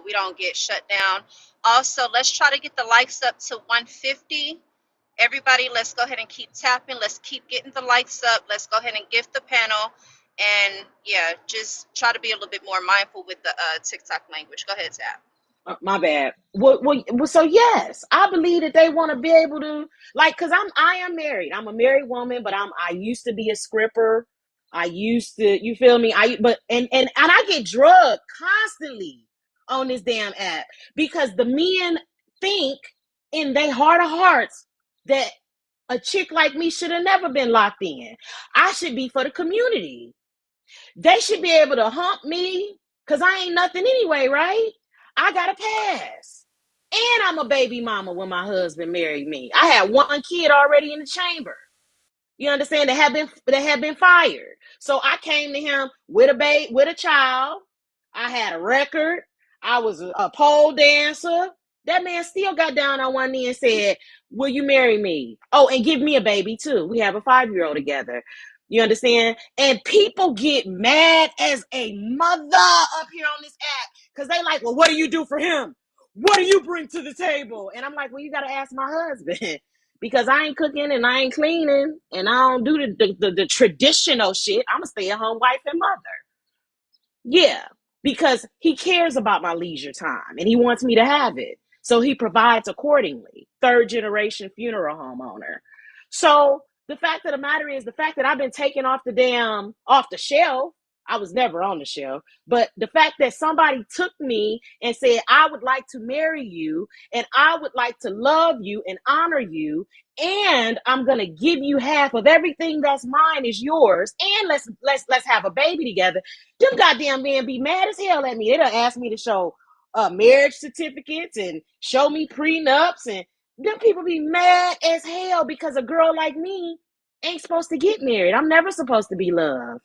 we don't get shut down. Also, let's try to get the likes up to 150. Everybody, let's go ahead and keep tapping. Let's keep getting the likes up. Let's go ahead and gift the panel. And yeah, just try to be a little bit more mindful with the TikTok language. Go ahead, Tab. my bad. So yes, I believe that they want to be able to, like, cause I am married. I'm a married woman, but I used to be a scripper. I used to, you feel me? And I get drugged constantly on this damn app because the men think in their heart of hearts that a chick like me should have never been locked in. I should be for the community. They should be able to hump me because I ain't nothing anyway, right? I got a pass. And I'm a baby mama when my husband married me. I had 1 kid already in the chamber. You understand? That had been fired. So I came to him with a child. I had a record. I was a pole dancer. That man still got down on one knee and said, "Will you marry me? Oh, and give me a baby too. We have a 5-year-old together." You understand? And people get mad as a mother up here on this app because they like, "Well, what do you do for him? What do you bring to the table?" And I'm like, "Well, you got to ask my husband." Because I ain't cooking and I ain't cleaning and I don't do the traditional shit. I'm a stay-at-home wife and mother. Yeah, because he cares about my leisure time and he wants me to have it. So he provides accordingly. 3rd generation funeral home owner. So the fact of the matter is the fact that I've been taken off the shelf. I was never on the shelf, but the fact that somebody took me and said, "I would like to marry you and I would like to love you and honor you. And I'm going to give you half of everything that's mine is yours. And let's have a baby together." Them goddamn men be mad as hell at me. They done ask me to show marriage certificates and show me prenups, and them people be mad as hell because a girl like me ain't supposed to get married. I'm never supposed to be loved.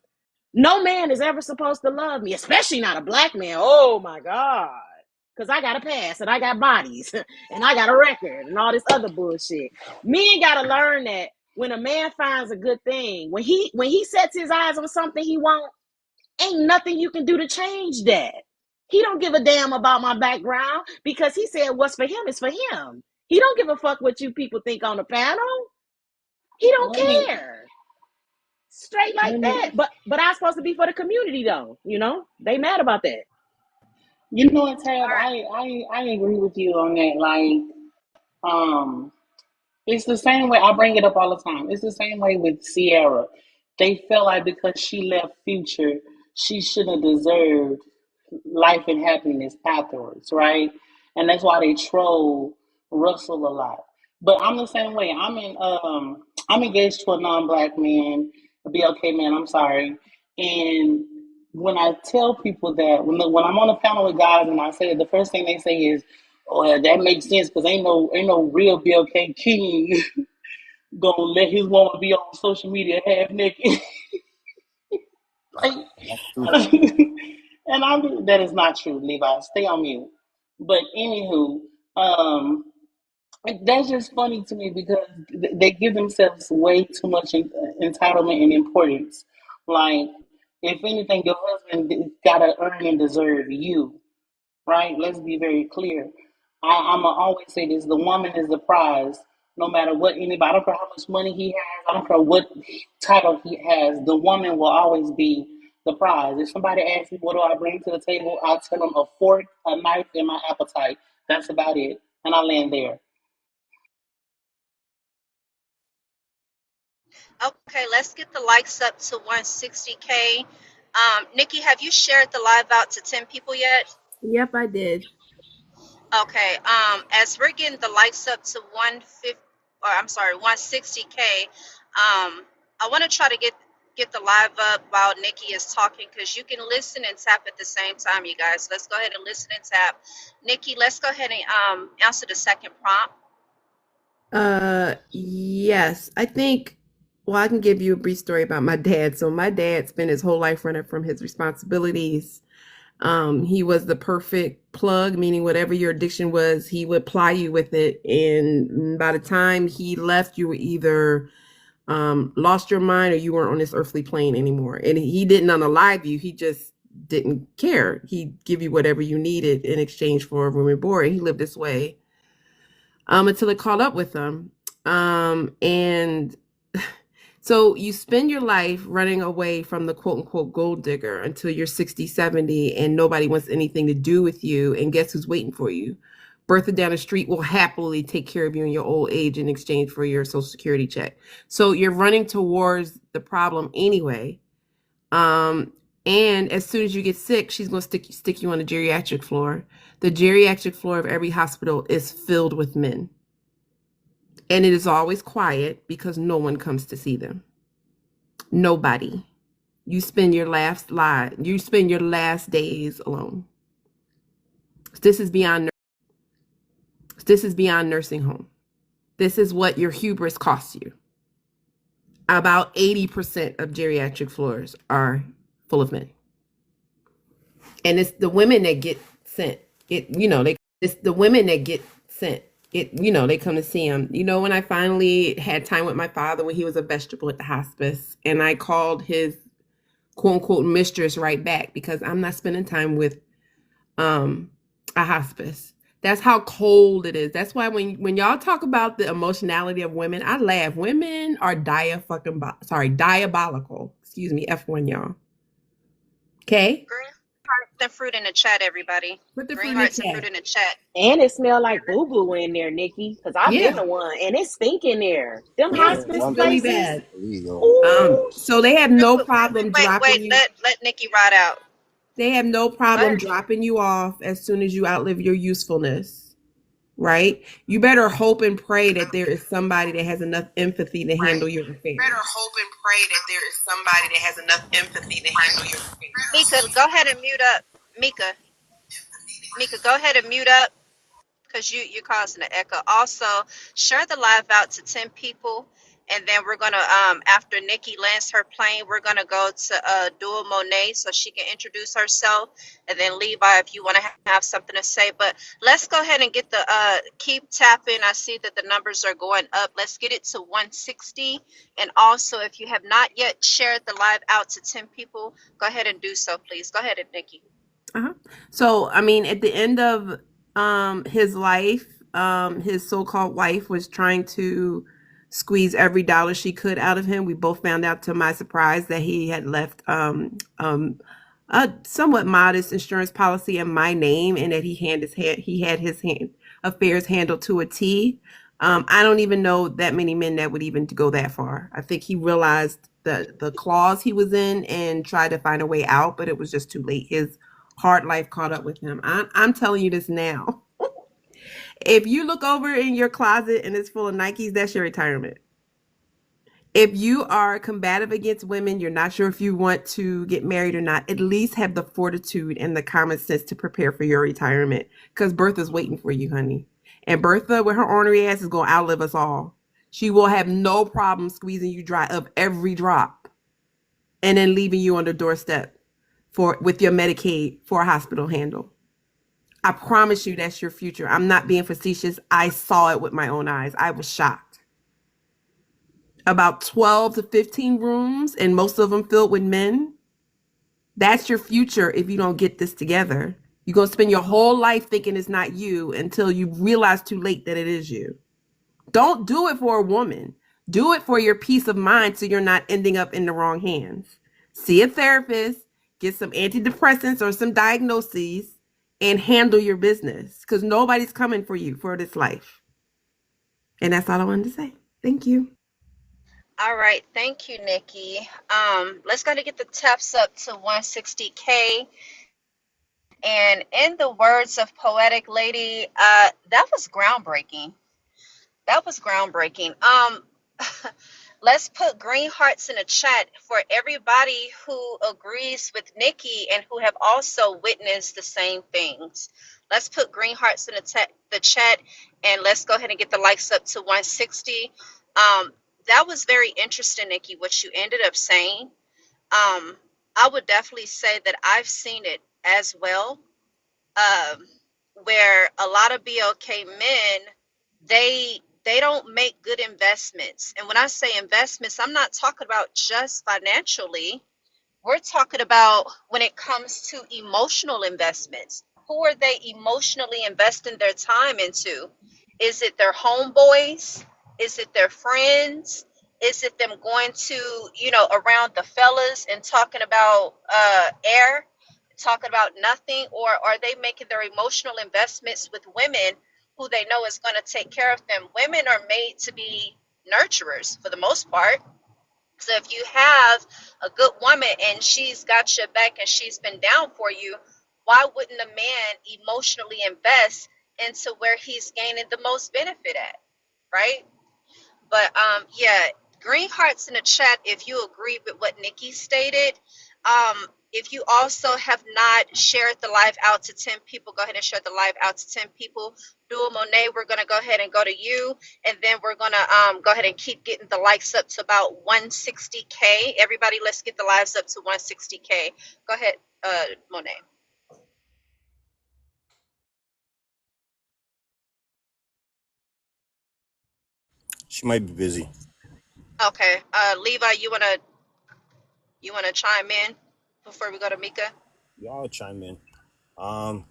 No man is ever supposed to love me, especially not a black man. Oh my God. Because I got a pass and I got bodies and I got a record and all this other bullshit. Men got to learn that when a man finds a good thing, when he sets his eyes on something he wants, ain't nothing you can do to change that. He don't give a damn about my background because he said what's for him is for him. He don't give a fuck what you people think on the panel. He don't Let me care. straight like that. But I'm supposed to be for the community though. You know, they mad about that. You know what, All Tab? right. I agree with you on that. Um, it's the same way. I bring it up all the time. It's the same way with Sierra. They felt like because she left Future, she shouldn't have deserved life and happiness afterwards, right? And that's why they troll Russell a lot. But I'm the same way. I'm engaged to a non-black man, a BLK man. I'm sorry. And when I tell people that, when I'm on a panel with guys and I say it, the first thing they say is, "Oh, yeah, that makes sense because ain't no real BLK king gonna let his woman be on social media half naked." Like, That's true. and that is not true, Levi. Stay on mute. But anywho, um, that's just funny to me because they give themselves way too much entitlement and importance. Like, if anything, your husband gotta earn and deserve you, right? Let's be very clear. I'ma always say this: the woman is the prize. No matter what anybody, I don't care how much money he has, I don't care what title he has. The woman will always be the prize. If somebody asks me what do I bring to the table, I tell them a fork, a knife, and my appetite. That's about it, and I land there. Okay, let's get the likes up to 160K. Nikki, have you shared the live out to 10 people yet? Yep, I did. Okay. As we're getting the likes up to 150, or I'm sorry, 160K. I want to try to get the live up while Nikki is talking because you can listen and tap at the same time, you guys. Let's go ahead and listen and tap. Nikki, let's go ahead and answer the second prompt. Yes, I think, well, I can give you a brief story about my dad. So my dad spent his whole life running from his responsibilities. He was the perfect plug, meaning whatever your addiction was, he would ply you with it. And by the time he left, you were either lost your mind or you weren't on this earthly plane anymore. And he didn't unalive you. He just didn't care. He'd give you whatever you needed in exchange for room and board. And he lived this way until it caught up with him. And so you spend your life running away from the quote unquote gold digger until you're 60, 70, and nobody wants anything to do with you. And guess who's waiting for you? Bertha down the street will happily take care of you in your old age in exchange for your social security check. So you're running towards the problem anyway. And as soon as you get sick, she's going to stick you on the geriatric floor. The geriatric floor of every hospital is filled with men. And it is always quiet because no one comes to see them. Nobody. You spend your last days alone. This is beyond nursing home. This is what your hubris costs you. About 80% of geriatric floors are full of men. And it's the women that get sent. It's the women that get sent. They come to see him. When I finally had time with my father when he was a vegetable at the hospice, and I called his quote unquote mistress right back because I'm not spending time with a hospice. That's how cold it is. That's why when y'all talk about the emotionality of women, I laugh. Women are diabolical. Excuse me, F1 y'all. Okay? Green hearts and fruit in the chat, everybody. Put the Green fruit hearts in and the fruit chat. in the chat. And it smell like boo boo in there, Nikki, because I've been Yeah. to one and it stink in there. Them Yeah, hospice it's One really piece. places. bad. Illegal. Ooh. So they have no problem Wait, dropping you. let Nikki ride out. They have no Go problem ahead. dropping you off as soon as you outlive your usefulness, right? You better hope and pray that there is somebody that has enough empathy to handle your affairs. Better hope and pray that there is somebody that has enough empathy to handle your affairs. Mika, go ahead and mute up. Mika, go ahead and mute up because you're causing an echo. Also, share the live out to 10 people. And then we're gonna after Nikki lands her plane, we're gonna go to Dua Monet so she can introduce herself, and then Levi if you want to have something to say. But let's go ahead and get the keep tapping. I see that the numbers are going up. Let's get it to 160. And also, if you have not yet shared the live out to 10 people, go ahead and do so, please. Go ahead, Nikki. So, I mean, at the end of his life, his so-called wife was trying to squeezed every dollar she could out of him. We both found out, to my surprise, that he had left a somewhat modest insurance policy in my name, and that he had his affairs handled to a T. I don't even know that many men that would even go that far. I think he realized the clause he was in and tried to find a way out, but it was just too late. His hard life caught up with him. I'm telling you this now. If you look over in your closet and it's full of Nikes, that's your retirement. If you are combative against women, you're not sure if you want to get married or not, at least have the fortitude and the common sense to prepare for your retirement, because Bertha's waiting for you, honey. And Bertha, with her ornery ass, is going to outlive us all. She will have no problem squeezing you dry of every drop and then leaving you on the doorstep with your Medicaid for a hospital handle. I promise you that's your future. I'm not being facetious. I saw it with my own eyes. I was shocked. About 12 to 15 rooms, and most of them filled with men. That's your future if you don't get this together. You're going to spend your whole life thinking it's not you until you realize too late that it is you. Don't do it for a woman. Do it for your peace of mind so you're not ending up in the wrong hands. See a therapist, get some antidepressants or some diagnoses, and handle your business, because nobody's coming for you for this life. And that's all I wanted to say. Thank you. All right, thank you, Nikki. Let's go to get the taps up to 160K. And in the words of Poetic Lady, that was groundbreaking. That was groundbreaking. Let's put green hearts in the chat for everybody who agrees with Nikki and who have also witnessed the same things. Let's put green hearts in the chat, and let's go ahead and get the likes up to 160. That was very interesting, Nikki, what you ended up saying. I would definitely say that I've seen it as well, where a lot of BLK men, they don't make good investments. And when I say investments, I'm not talking about just financially. We're talking about when it comes to emotional investments. Who are they emotionally investing their time into? Is it their homeboys? Is it their friends? Is it them going to, around the fellas and talking about air, talking about nothing? Or are they making their emotional investments with women who they know is going to take care of them? Women are made to be nurturers for the most part. So if you have a good woman and she's got your back and she's been down for you, why wouldn't a man emotionally invest into where he's gaining the most benefit at, right? But yeah, green hearts in the chat if you agree with what Nikki stated. If you also have not shared the live out to 10 people, go ahead and share the live out to 10 people. Dua Monet, we're going to go ahead and go to you, and then we're going to go ahead and keep getting the likes up to about 160K. Everybody, let's get the lives up to 160K. Go ahead, Monet. She might be busy. Okay, Levi, you wanna chime in before we go to Mika? Y'all chime in. I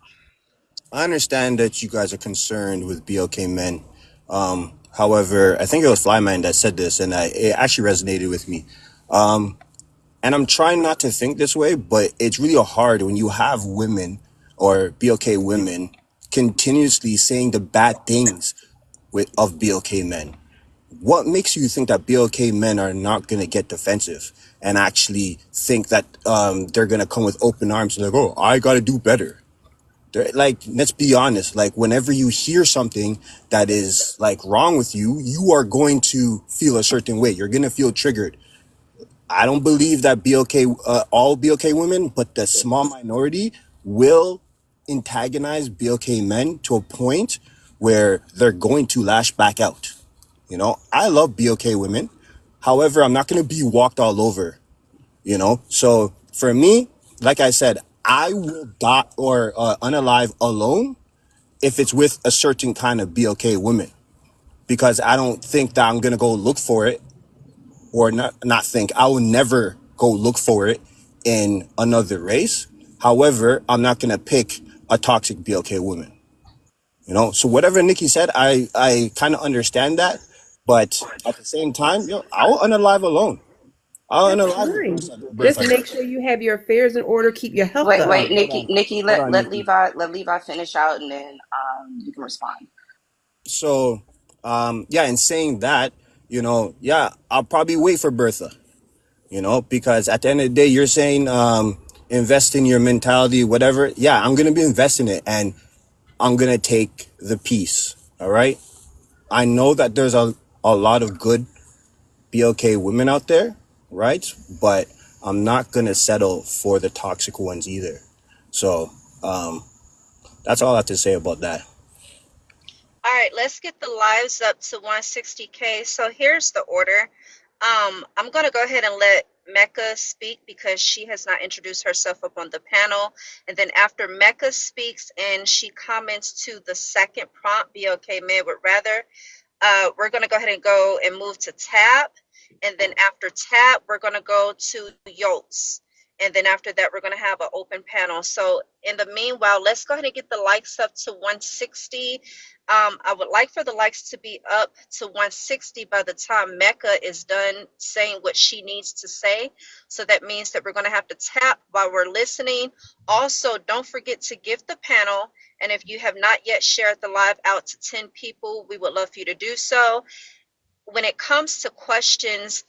understand that you guys are concerned with BLK men. However, I think it was Flyman that said this, and it actually resonated with me. And I'm trying not to think this way, but it's really hard when you have women or BLK women continuously saying the bad things of BLK men. What makes you think that BLK men are not going to get defensive and actually think that they're going to come with open arms and like, oh, I got to do better? Like, let's be honest, like whenever you hear something that is like wrong with you, you are going to feel a certain way. You're going to feel triggered. I don't believe that all BLK women, but the small minority will antagonize BLK men to a point where they're going to lash back out. I love BLK women. However, I'm not going to be walked all over, So for me, like I said, I will die or unalive alone if it's with a certain kind of BLK woman, because I don't think that I'm going to go look for it, or not think. I will never go look for it in another race. However, I'm not going to pick a toxic BLK woman. So whatever Nikki said, I kind of understand that. But at the same time, I'll unalive alone. I'll That's unalive fine. Bertha. Just make sure you have your affairs in order. Keep your health Wait, up. wait, Nikki, Nikki, Hold let on, let Nikki. Levi finish out, and then you can respond. So, yeah, in saying that, yeah, I'll probably wait for Bertha, because at the end of the day, you're saying, invest in your mentality, whatever. Yeah, I'm going to be investing it, and I'm going to take the peace. All right. I know that there's a lot of good BLK women out there, right? But I'm not going to settle for the toxic ones either. So, that's all I have to say about that. All right, let's get the lives up to 160K. So here's the order. I'm going to go ahead and let Mecca speak because she has not introduced herself up on the panel. And then after Mecca speaks and she comments to the second prompt, be okay, man would rather, we're going to go ahead and go and move to Tab. And then after Tab, we're going to go to Yolts. And then after that, we're going to have an open panel. So in the meanwhile, let's go ahead and get the likes up to 160. I would like for the likes to be up to 160 by the time Mecca is done saying what she needs to say. So that means that we're going to have to tap while we're listening. Also, don't forget to gift the panel. And if you have not yet shared the live out to 10 people, we would love for you to do so. When it comes to questions,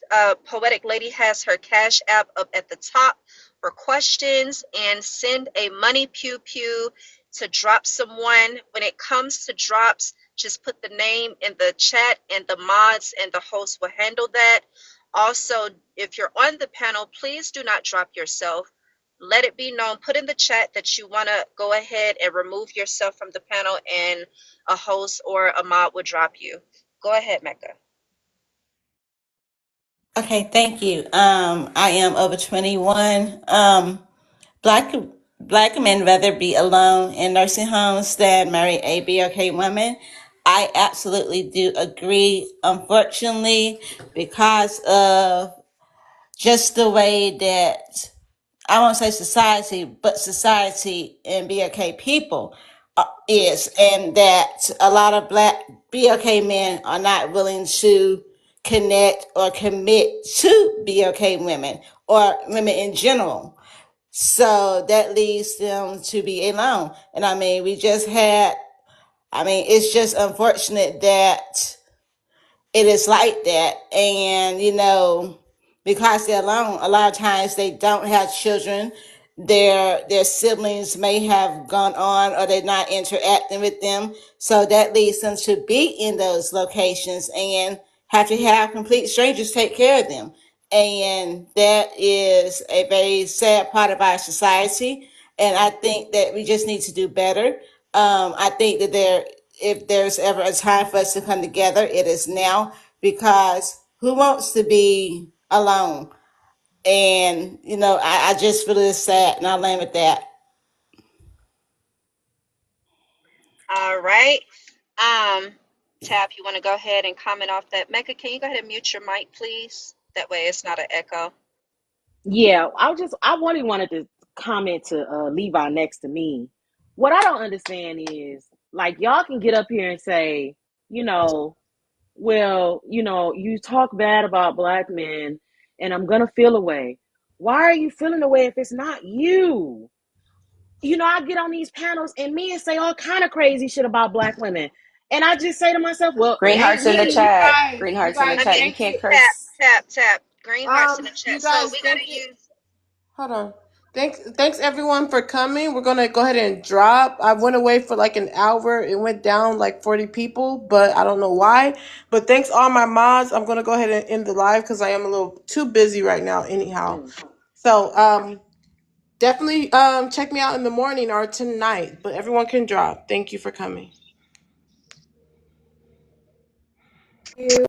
Poetic Lady has her Cash App up at the top for questions, and send a money pew pew to drop someone. When it comes to drops, just put the name in the chat and the mods and the host will handle that. Also, if you're on the panel, please do not drop yourself. Let it be known, put in the chat that you want to go ahead and remove yourself from the panel, and a host or a mod will drop you. Go ahead, Mecca. Okay, thank you. I am over 21. Black black men rather be alone in nursing homes than marry a BOK woman. I absolutely do agree. Unfortunately, because of just the way that I won't say society, but society and BOK people is, and that a lot of black BOK men are not willing to connect or commit to BOK women or women in general. So that leads them to be alone. And I mean, it's just unfortunate that it is like that. And, because they're alone, a lot of times they don't have children. Their siblings may have gone on or they're not interacting with them. So that leads them to be in those locations and have to have complete strangers take care of them. And that is a very sad part of our society. And I think that we just need to do better. I think that if there's ever a time for us to come together, it is now, because who wants to be alone? And, I just feel it's sad, and I'll land with that. All right. Tab, you want to go ahead and comment off that? Mecca, can you go ahead and mute your mic, please? That way it's not an echo. Yeah, I wanted to comment to Levi next to me. What I don't understand is, like, y'all can get up here and say, you know, well, you talk bad about black men and I'm gonna feel away. Why are you feeling away if it's not you? I get on these panels and men say all kind of crazy shit about black women. And I just say to myself, well, it Green ain't hearts in the me. chat. Green You hearts in the guys, I chat. mean, You thank can't you. curse. tap. Green hearts in the You chat. So guys, we thank gotta you. use. Hold on. Thanks everyone for coming. We're gonna go ahead and drop. I went away for like an hour. It went down like 40 people, but I don't know why. But thanks all my mods. I'm gonna go ahead and end the live because I am a little too busy right now. Anyhow, so definitely check me out in the morning or tonight. But everyone can drop. Thank you for coming. You.